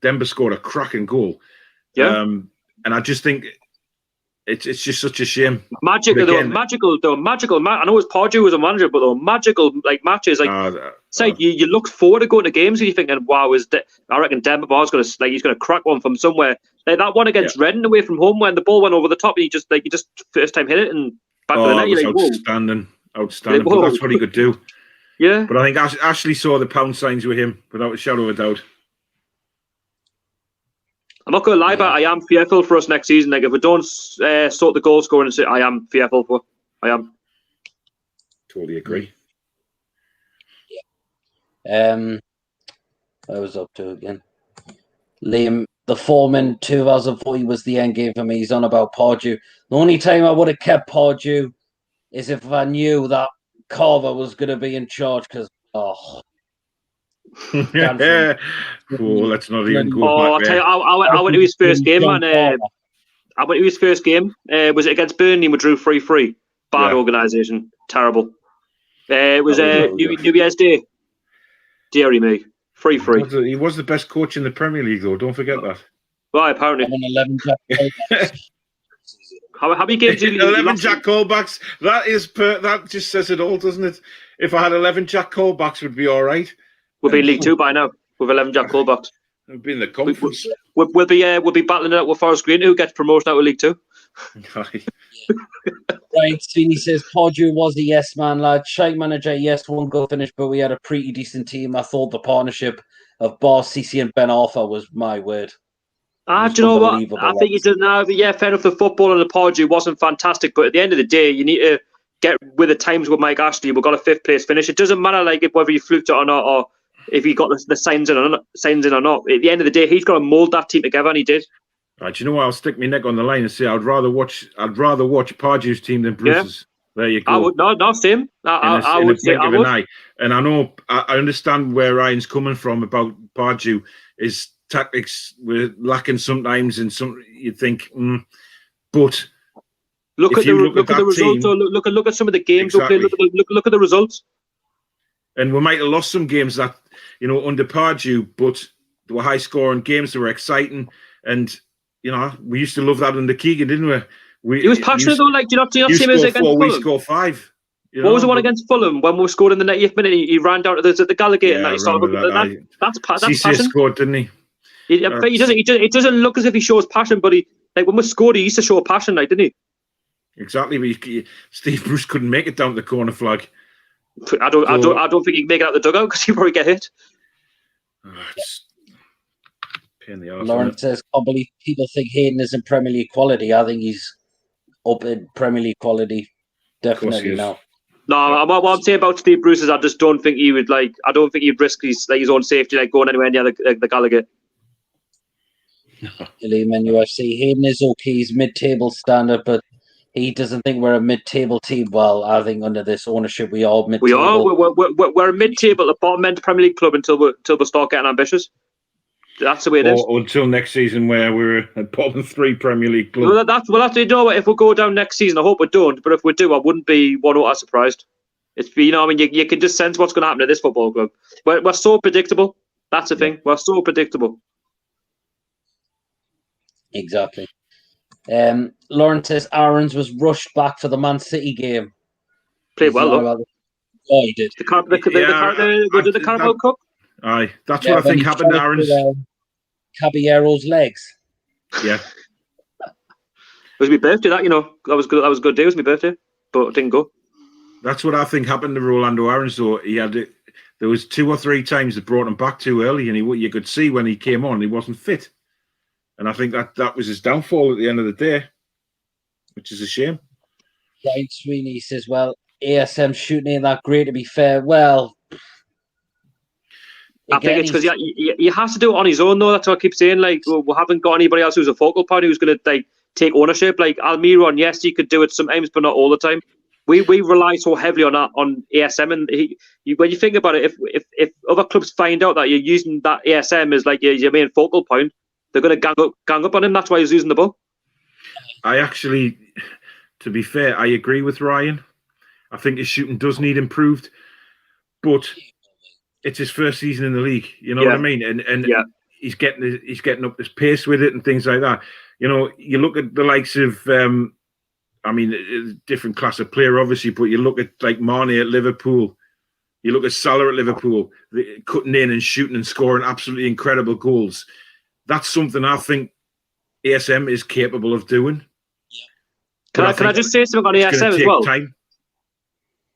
Speaker 6: Demba scored a cracking goal. Yeah. And I just think. It's just such a shame.
Speaker 4: Magical. I know it's Pardew was a manager, but magical like matches. Like, you look forward to going to games and you're thinking, wow, I reckon Demba Ba's he's gonna crack one from somewhere. Like that one against Reading away from home when the ball went over the top and he just first time hit it and back of the net. You're like,
Speaker 6: outstanding. But that's what he could do.
Speaker 4: Yeah.
Speaker 6: But I think Ashley saw the pound signs with him without a shadow of a doubt.
Speaker 4: I'm not going to lie, but I am fearful for us next season. Like if we don't sort the goal scoring, I am fearful for. I am.
Speaker 6: Totally agree.
Speaker 1: Yeah. I was up to again. Liam, the Foreman 2040 was the end game for me. He's on about Pardew. The only time I would have kept Pardew is if I knew that Carver was going to be in charge because
Speaker 6: let's not even go back there.
Speaker 4: I went to his first game, and was it against Burnley? We drew 3-3. Bad organisation, terrible. It was New Year's Day. Deary me, 3-3.
Speaker 6: He was the best coach in the Premier League, though. Don't forget that.
Speaker 4: Well, apparently.
Speaker 1: 11
Speaker 4: How many games did he
Speaker 6: 11 Jack callbacks. That just says it all, doesn't it? If I had 11 Jack callbacks, would be all right.
Speaker 4: We'll be in League 2 by now with 11 Jack callbacks.
Speaker 6: We'll be in the conference.
Speaker 4: We'll be battling it out with Forest Green, who gets promotion out of League 2.
Speaker 1: Right, Sweeney says Pardew was a yes man, lad. Shite manager, yes, one goal finish, but we had a pretty decent team. I thought the partnership of Bar, Cisse and Ben Arthur was my word.
Speaker 4: Do you know what? I think he does now. But yeah, fair enough. The football and the Pardew wasn't fantastic, but at the end of the day, you need to get with the times with Mike Ashley. We've got a 5th place finish. It doesn't matter whether you fluked it or not, or if he got the signs in or not. At the end of the day, he's got to mould that team together, and he did.
Speaker 6: Right, do you know what? I'll stick my neck on the line and say I'd rather watch Pardew's team than Bruce's. Yeah. There you go.
Speaker 4: I would no same. I would say I would.
Speaker 6: And I know I understand where Ryan's coming from about Pardew. His tactics were lacking sometimes, and some you think, but
Speaker 4: look at the results. Look at some of the games. Exactly. Look at the results.
Speaker 6: And we might have lost some games that under Pardew, but they were high scoring games. They were exciting, and we used to love that under Keegan, didn't we?
Speaker 4: He was passionate though. Like, do you not see him as against Fulham?
Speaker 6: We score 5.
Speaker 4: What was the one against Fulham when we scored in the 90th minute? He ran down to the Gallagher and he started looking at that. That's passion.
Speaker 6: Scored, didn't he?
Speaker 4: He doesn't. It doesn't look as if he shows passion, but when we scored, he used to show passion, didn't he?
Speaker 6: Exactly. But Steve Bruce couldn't make it down to the corner flag.
Speaker 4: I don't think he can make it out the dugout because he'd probably get hit.
Speaker 1: Lawrence says, can't believe people think Hayden is in Premier League quality. I think he's up in Premier League quality. Definitely now.
Speaker 4: No, what I'm saying about Steve Bruce is I just don't think he would I don't think he'd risk his own safety going anywhere near the Gallagher.
Speaker 1: Liam in UFC, Hayden is okay. He's mid-table standard, but he doesn't think we're a mid-table team. Well, I think under this ownership, we are mid-table.
Speaker 4: We are. We're a mid-table, a bottom end Premier League club until we start getting ambitious. That's the way it is.
Speaker 6: Until next season, where we're a bottom 3 Premier League club.
Speaker 4: Well, that's if we go down next season. I hope we don't, but if we do, I wouldn't be one iota surprised. It's you can just sense what's going to happen to this football club. We're so predictable. That's the thing. We're so predictable.
Speaker 1: Exactly. Lawrence says Aarons was rushed back for the Man City game.
Speaker 4: Played well, though.
Speaker 1: Oh, he did.
Speaker 4: The Carabao Cup?
Speaker 6: Aye, that's what I think happened to Aarons.
Speaker 1: Caballero's legs.
Speaker 6: Yeah.
Speaker 4: It was my birthday, that, you know. That was good. That was a good day. It was my birthday, but it didn't go.
Speaker 6: That's what I think happened to Rolando Aarons, though. There was 2 or 3 times that brought him back too early, and you could see when he came on, he wasn't fit. And I think that was his downfall at the end of the day, which is a shame.
Speaker 1: Ryan Sweeney says, well, ASM shooting ain't that great, to be fair. Well,
Speaker 4: I think it's because he has to do it on his own, though. That's what I keep saying. Like, we haven't got anybody else who's a focal point who's going to take ownership. Like Almiron, yes, he could do it sometimes, but not all the time. We rely so heavily on ASM, and when you think about it, if other clubs find out that you're using that ASM as like your main focal point, they're going to gang up on him. That's why he's using the ball.
Speaker 6: I actually, to be fair, I agree with Ryan. I think his shooting does need improved, but it's his first season in the league. You know what I mean? And he's getting up his pace with it and things like that. You know, you look at the likes of, I mean, a different class of player, obviously, but you look at like Mane at Liverpool, you look at Salah at Liverpool, cutting in and shooting and scoring absolutely incredible goals. That's something I think ASM is capable of doing.
Speaker 4: Can I just say something on ASM as well?
Speaker 6: Time.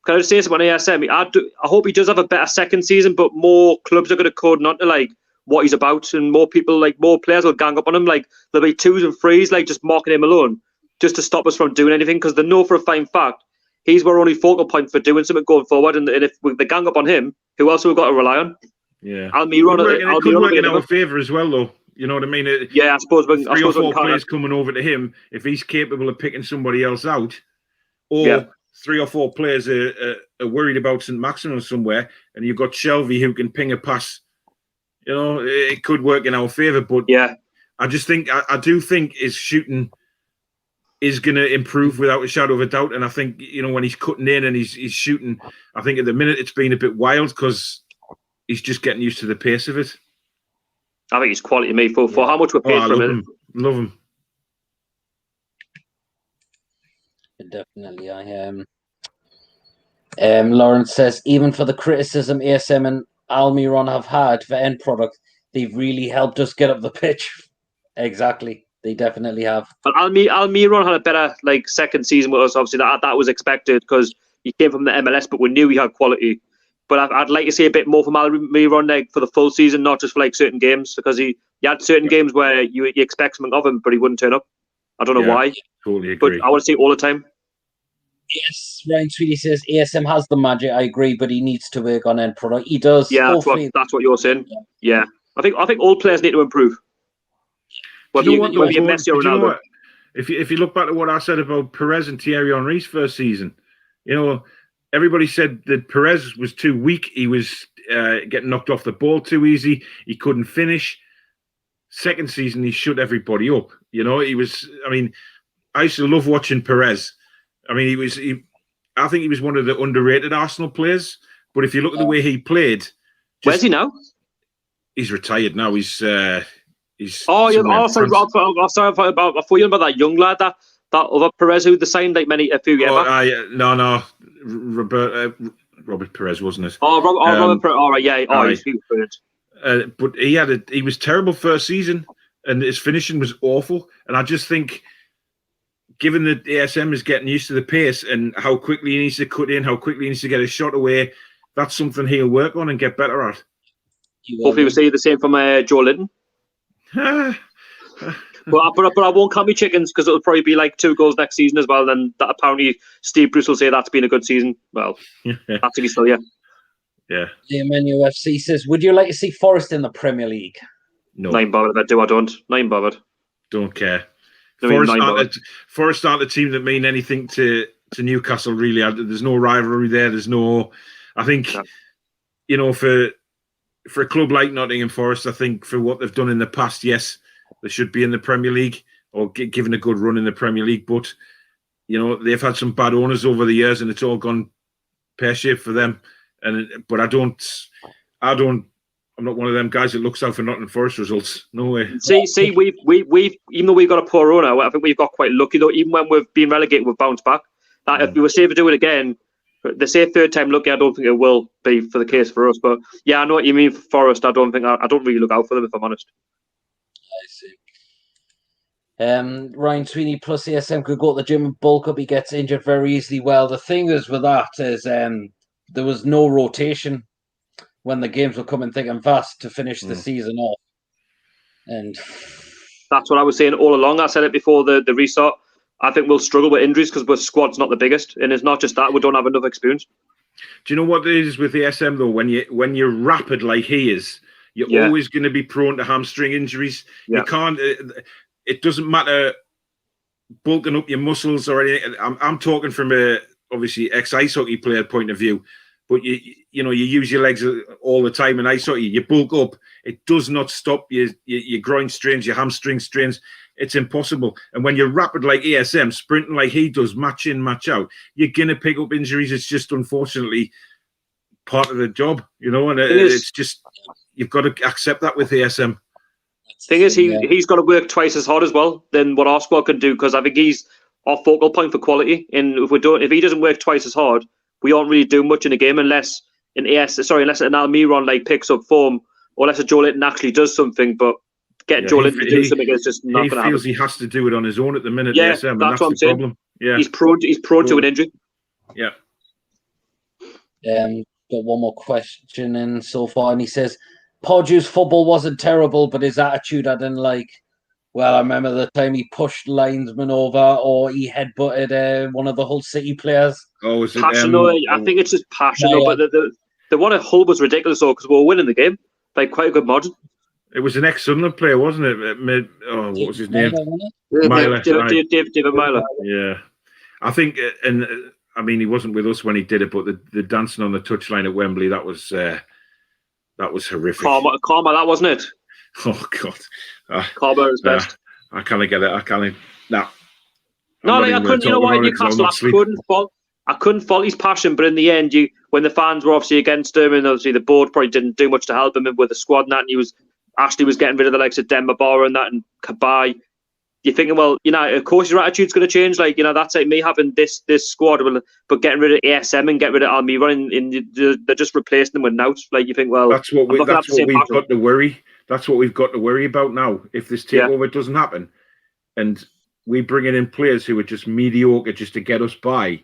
Speaker 4: Can I just say something on ASM? I hope he does have a better second season, but more clubs are going to code on to like what he's about, and more people, like more players, will gang up on him. Like there'll be 2s and 3s, like just marking him alone, just to stop us from doing anything, because they know for a fine fact he's our only focal point for doing something going forward. And if they gang up on him, who else have we got to rely on?
Speaker 6: Yeah,
Speaker 4: Almiron
Speaker 6: could work in our favour as well, though. You know what I mean?
Speaker 4: I suppose
Speaker 6: 3 or 4 players coming over to him, if he's capable of picking somebody else out, or 3 or 4 players are worried about St. Maximin somewhere, and you've got Shelby who can ping a pass. You know, it could work in our favour, but I just think I do think his shooting is going to improve without a shadow of a doubt. And I think, you know, when he's cutting in and he's shooting, I think at the minute it's been a bit wild because he's just getting used to the pace of it.
Speaker 4: I think he's quality, mate, for how much we're paying for him.
Speaker 6: Love him.
Speaker 1: Definitely, Lawrence says, even for the criticism ASM and Almiron have had for end product, they've really helped us get up the pitch. Exactly, they definitely have.
Speaker 4: But Almiron had a better second season with us. Obviously, that was expected because he came from the MLS, but we knew he had quality. But I'd like to see a bit more from Almiron for the full season, not just for certain games, because he had certain games where you expect something of him, but he wouldn't turn up. I don't know why.
Speaker 6: Totally agree.
Speaker 4: But I want to see it all the time.
Speaker 1: Yes, Ryan Sweetie says ASM has the magic. I agree, but he needs to work on end product. He does.
Speaker 4: Yeah, that's what you're saying. Yeah. I think all players need to improve. Whether you're Messi or Ronaldo.
Speaker 6: If you look back at what I said about Perez and Thierry Henry's first season, you know, everybody said that Perez was too weak. He was getting knocked off the ball too easy. He couldn't finish. Second season, he shut everybody up. You know, he was. I mean, I used to love watching Perez. I mean, I think he was one of the underrated Arsenal players. But if you look at the way he played,
Speaker 4: where's he now?
Speaker 6: He's retired now. He's. Sorry.
Speaker 4: I thought you about that young lad, that other Perez who they signed a few years back.
Speaker 6: No, Robert Perez, wasn't it?
Speaker 4: Robert Perez. All right, yeah. He's brilliant.
Speaker 6: But he was terrible first season, and his finishing was awful. And I just think, given that ASM is getting used to the pace and how quickly he needs to cut in, how quickly he needs to get a shot away, that's something he'll work on and get better at.
Speaker 4: Hopefully we'll see the same from Joe Linton. But I won't count me chickens, because it'll probably be 2 goals next season as well. Then that apparently Steve Bruce will say that's been a good season. Well, that's to be still,
Speaker 6: Yeah.
Speaker 1: The NUFC says, would you like to see Forest in the Premier League?
Speaker 6: No.
Speaker 4: Not bothered if I do, I don't. Not bothered.
Speaker 6: Don't care.
Speaker 4: Forest
Speaker 6: aren't a team that mean anything to Newcastle, really. There's no rivalry there. There's no... I think, you know, for a club like Nottingham Forest, I think for what they've done in the past, yes, they should be in the Premier League or given a good run in the Premier League. But, you know, they've had some bad owners over the years and it's all gone pear-shaped for them. But I don't I'm not one of them guys that looks out for Nottingham Forest results. No way.
Speaker 4: See, we've even though we've got a poor run out, I think we've got quite lucky though. Even when we've been relegated, we've bounced back. That if we were safe to do it again, they say third time lucky. I don't think it will be for the case for us. But yeah, I know what you mean for Forest. I don't really look out for them if I'm honest.
Speaker 1: I see. Ryan Sweeney plus ASM could go to the gym and bulk up. He gets injured very easily. Well, the thing is with that is there was no rotation when the games were coming thick and fast to finish the season off. And
Speaker 4: that's what I was saying all along. I said it before the restart. I think we'll struggle with injuries because our squad's not the biggest, and it's not just that we don't have enough experience.
Speaker 6: Do you know what it is with the SM though? When you're rapid like he is, you're always going to be prone to hamstring injuries. You can't. It doesn't matter bulking up your muscles or anything. I'm talking from a obviously ex-ice hockey player point of view, but you use your legs all the time in ice hockey. You bulk up. It does not stop your groin strains, your hamstring strains. It's impossible. And when you're rapid like ASM, sprinting like he does, match in, match out, you're going to pick up injuries. It's just unfortunately part of the job, and it's just, you've got to accept that with ASM.
Speaker 4: Thing is, he's got to work twice as hard as well than what our squad can do, because I think he's our focal point for quality. And if he doesn't work twice as hard, we aren't really doing much in the game unless an Almiron picks up form, or unless a Joe Linton actually does something. But getting Joe Linton to do something is just not going to happen.
Speaker 6: He feels he has to do it on his own at the minute.
Speaker 4: Yeah,
Speaker 6: ASM,
Speaker 4: that's what I'm saying.
Speaker 6: Problem. Yeah,
Speaker 4: he's prone to an injury.
Speaker 6: Yeah.
Speaker 1: Got one more question in so far, and he says, Pordew's football wasn't terrible, but his attitude I didn't like. Well, I remember the time he pushed linesman over, or he headbutted one of the Hull City players.
Speaker 6: Oh, is it
Speaker 4: passion? I think it's just passion. But the one at Hull was ridiculous, though, because we were winning the game by quite a good margin.
Speaker 6: It was an ex-Sunderland player, wasn't it? What was his name?
Speaker 4: David Myler.
Speaker 6: Yeah, I think, and I mean, he wasn't with us when he did it, but the dancing on the touchline at Wembley, that was horrific.
Speaker 4: Karma, that wasn't it?
Speaker 6: Oh God,
Speaker 4: Karma is best.
Speaker 6: I can't get it. I can't. No,
Speaker 4: I couldn't. You know why Newcastle? I couldn't fault his passion, but in the end, when the fans were obviously against him, and obviously the board probably didn't do much to help him with the squad and that, and Ashley was getting rid of the likes of Demba Ba and that, and Kabai. You're thinking, well, of course your attitude's going to change. That's like me having this squad, but getting rid of ASM and getting rid of Almiron, and they're just replacing them with Nouts. You think, well,
Speaker 6: that's what we've got to worry. That's what we've got to worry about now. If this takeover doesn't happen, and we bring in players who are just mediocre just to get us by,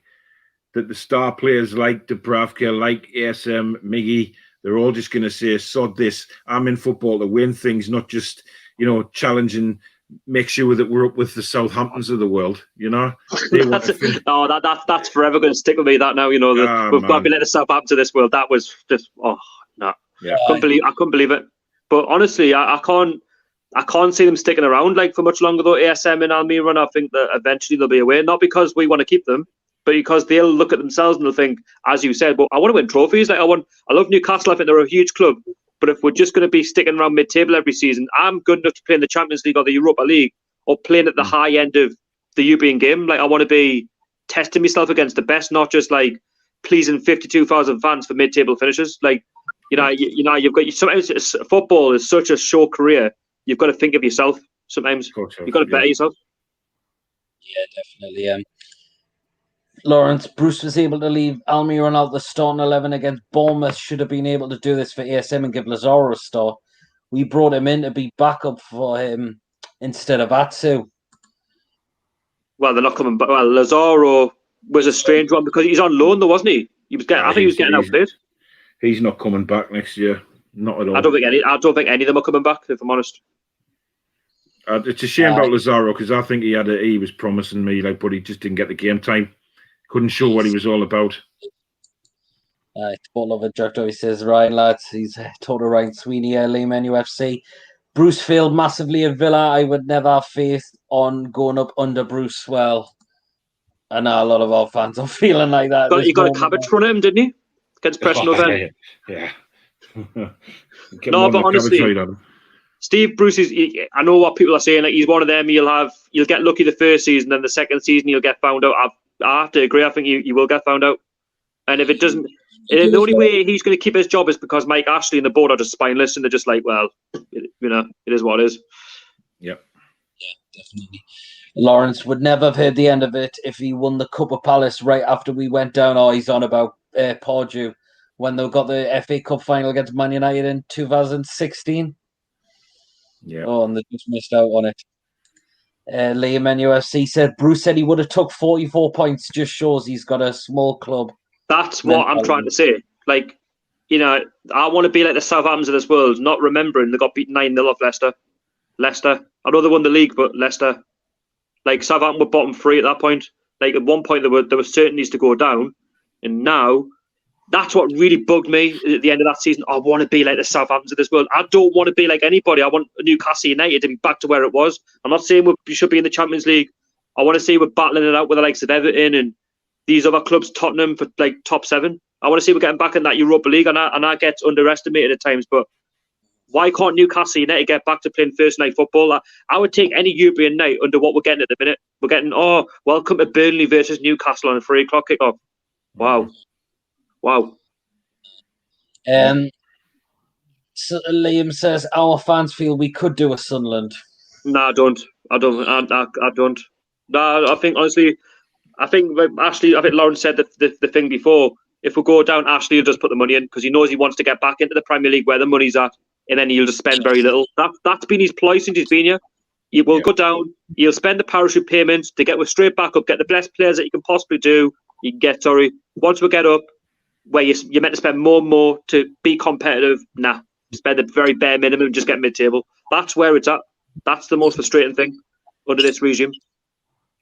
Speaker 6: that the star players like Dubravka, like ASM, Miggy, they're all just going to say, sod this. I'm in football to win things, not just, challenging, make sure that we're up with the Southamptons of the world,
Speaker 4: That's forever going to stick with me, that now, we've got to be let the Southampton of this world. That was just, no. Yeah. I couldn't believe it. But honestly, I can't see them sticking around for much longer, though. ASM and Almiron, I think that eventually they'll be away, not because we want to keep them, but because they'll look at themselves and they'll think, as you said, well, I want to win trophies. I love Newcastle. I think they're a huge club. But if we're just going to be sticking around mid-table every season, I'm good enough to play in the Champions League or the Europa League, or playing at the high end of the European game. I want to be testing myself against the best, not just pleasing 52,000 fans for mid-table finishes. You've got sometimes football is such a short career. You've got to think of yourself. Sometimes you've got to better yourself.
Speaker 1: Yeah, definitely. Lawrence, Bruce was able to leave Almiron out the starting 11 against Bournemouth. Should have been able to do this for ASM and give Lazaro a start. We brought him in to be backup for him instead of Atsu.
Speaker 4: Well, they're not coming back. Well, Lazaro was a strange one because he's on loan, though, wasn't he? I think he was getting outplayed.
Speaker 6: He's not coming back next year. Not at all.
Speaker 4: I don't think any of them are coming back, if I'm honest.
Speaker 6: It's a shame about Lazaro because I think he was promising me, but he just didn't get the game time. Couldn't show what he was all about.
Speaker 1: Ball of a jerk. He says, Ryan, lads, he's total Ryan Sweeney, Liam NUFC. Bruce failed massively at Villa. I would never have faith on going up under Bruce. Well, I know a lot of our fans are feeling like that.
Speaker 4: You got a cabbage from him, didn't you? Against Preston North.
Speaker 6: Yeah.
Speaker 4: No, but honestly, Steve Bruce is. I know what people are saying. He's one of them. You'll get lucky the first season, then the second season you'll get found out. I have to agree. I think you will get found out. And if it doesn't, The only way he's going to keep his job is because Mike Ashley and the board are just spineless, and they're just like, well, it is what it is.
Speaker 6: Yep.
Speaker 1: Yeah, definitely. Lawrence would never have heard the end of it if he won the Cup of Palace right after we went down. Oh, he's on about Pardew when they got the FA Cup final against Man United in 2016.
Speaker 6: Yeah.
Speaker 1: Oh, and they just missed out on it. Liam NUFC said Bruce said he would have took 44 points. Just shows he's got a small club.
Speaker 4: That's what I'm trying to say. Like, I want to be like the Southamptons of this world, not remembering they got beaten 9-0 off Leicester. I know they won the league, but Leicester. Like, Southampton were bottom 3 at that point. Like, at one point, there were certainties to go down. And now, that's what really bugged me at the end of that season. I want to be like the Southamptons of this world. I don't want to be like anybody. I want Newcastle United to be back to where it was. I'm not saying we should be in the Champions League. I want to see we're battling it out with the likes of Everton and these other clubs, Tottenham, for like top 7. I want to see we're getting back in that Europa League, and I get underestimated at times, but why can't Newcastle United get back to playing first night football? I would take any European night under what we're getting at the minute. We're getting, welcome to Burnley versus Newcastle on a 3 o'clock kickoff. Wow.
Speaker 1: So Liam says our fans feel we could do a Sunderland.
Speaker 4: No, I don't. I don't. No, I think honestly, Ashley. I think Lawrence said the thing before. If we go down, Ashley will just put the money in because he knows he wants to get back into the Premier League where the money's at, and then he'll just spend very little. That's been his ploy since he's been here. He will go down. He'll spend the parachute payments to get straight back up, get the best players that you can possibly do. You can get once we get up, where you're meant to spend more and more to be competitive. Nah, spend the very bare minimum, just get mid-table. That's where it's at. That's the most frustrating thing under this regime.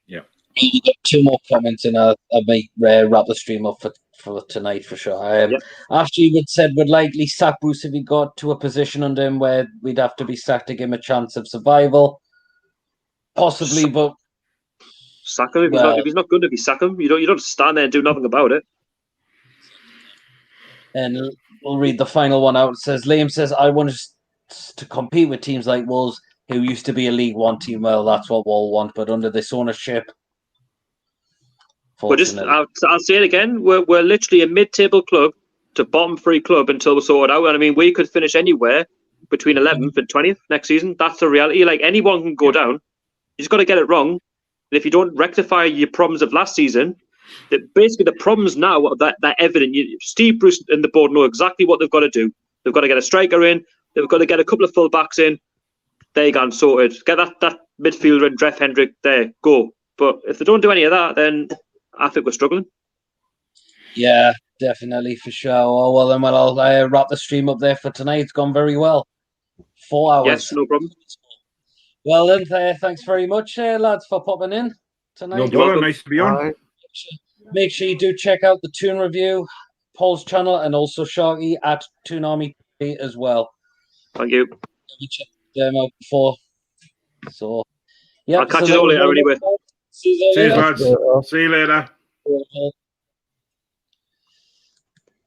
Speaker 6: Yeah.
Speaker 1: You get 2 more comments and I might wrap the stream up for tonight for sure. Ashley would likely sack Bruce if he got to a position under him where we'd have to be sacked to give him a chance of survival. Possibly, but
Speaker 4: sack him if he's not good. If you sack him, you don't stand there and do nothing about it.
Speaker 1: And we'll read the final one out. It says Liam says I want us to compete with teams like Wolves, who used to be a League One team. Well, that's what we'll want, but under this ownership.
Speaker 4: I'll say it again. We're literally a mid-table club to bottom 3 club until we're sorted out. And I mean, we could finish anywhere between 11th and 20th next season. That's the reality. Like, anyone can go down. You just got to get it wrong. And if you don't rectify your problems of last season, basically the problems now are that evident. Steve Bruce and the board know exactly what they've got to do. They've got to get a striker in. They've got to get a couple of full backs in. There you go, sorted. Get that midfielder in, Dreff Hendrick. There, go. But if they don't do any of that, then I think we're struggling.
Speaker 1: Yeah, definitely, for sure. Oh, well, then I'll wrap the stream up there for tonight. It's gone very well. 4 hours.
Speaker 4: Yes, no problem.
Speaker 1: Well, then, thanks very much, lads, for popping in tonight.
Speaker 6: No bother, nice to be on.
Speaker 1: Make sure you do check out the Toon Review, Paul's channel, and also Sharky at Toon Army TV as well.
Speaker 4: Thank you.
Speaker 1: We checked them out before. So, yeah.
Speaker 4: I'll catch you all later anyway.
Speaker 1: See you
Speaker 6: lads. See you later.
Speaker 1: See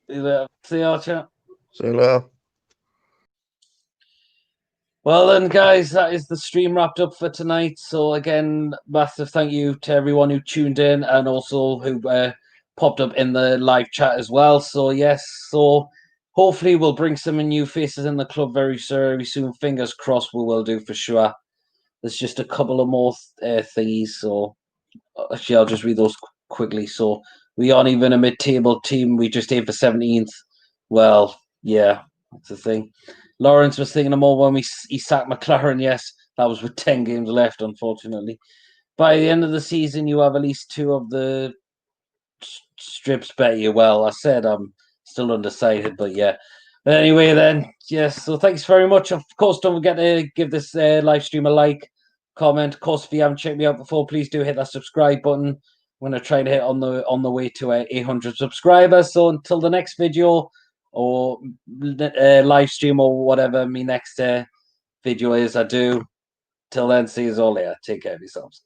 Speaker 1: you later.
Speaker 5: See you later.
Speaker 1: Well then, guys, that is the stream wrapped up for tonight. So again, massive thank you to everyone who tuned in and also who popped up in the live chat as well. So yes, so hopefully we'll bring some new faces in the club very soon. Fingers crossed we will do for sure. There's just a couple of more thingies. So actually, I'll just read those quickly. So we aren't even a mid-table team. We just aim for 17th. Well, yeah, that's the thing. Lawrence was thinking of more when he sacked McLaren. Yes, that was with 10 games left, unfortunately. By the end of the season, you have at least 2 of the strips bet you. Well, I said I'm still undecided, but yeah. But anyway, then, yes, so thanks very much. Of course, don't forget to give this live stream a like, comment. Of course, if you haven't checked me out before, please do hit that subscribe button. I'm going to try to hit on the way to 800 subscribers. So until the next video, or live stream or whatever my next video is, I do. Till then, see you all later. Take care of yourselves.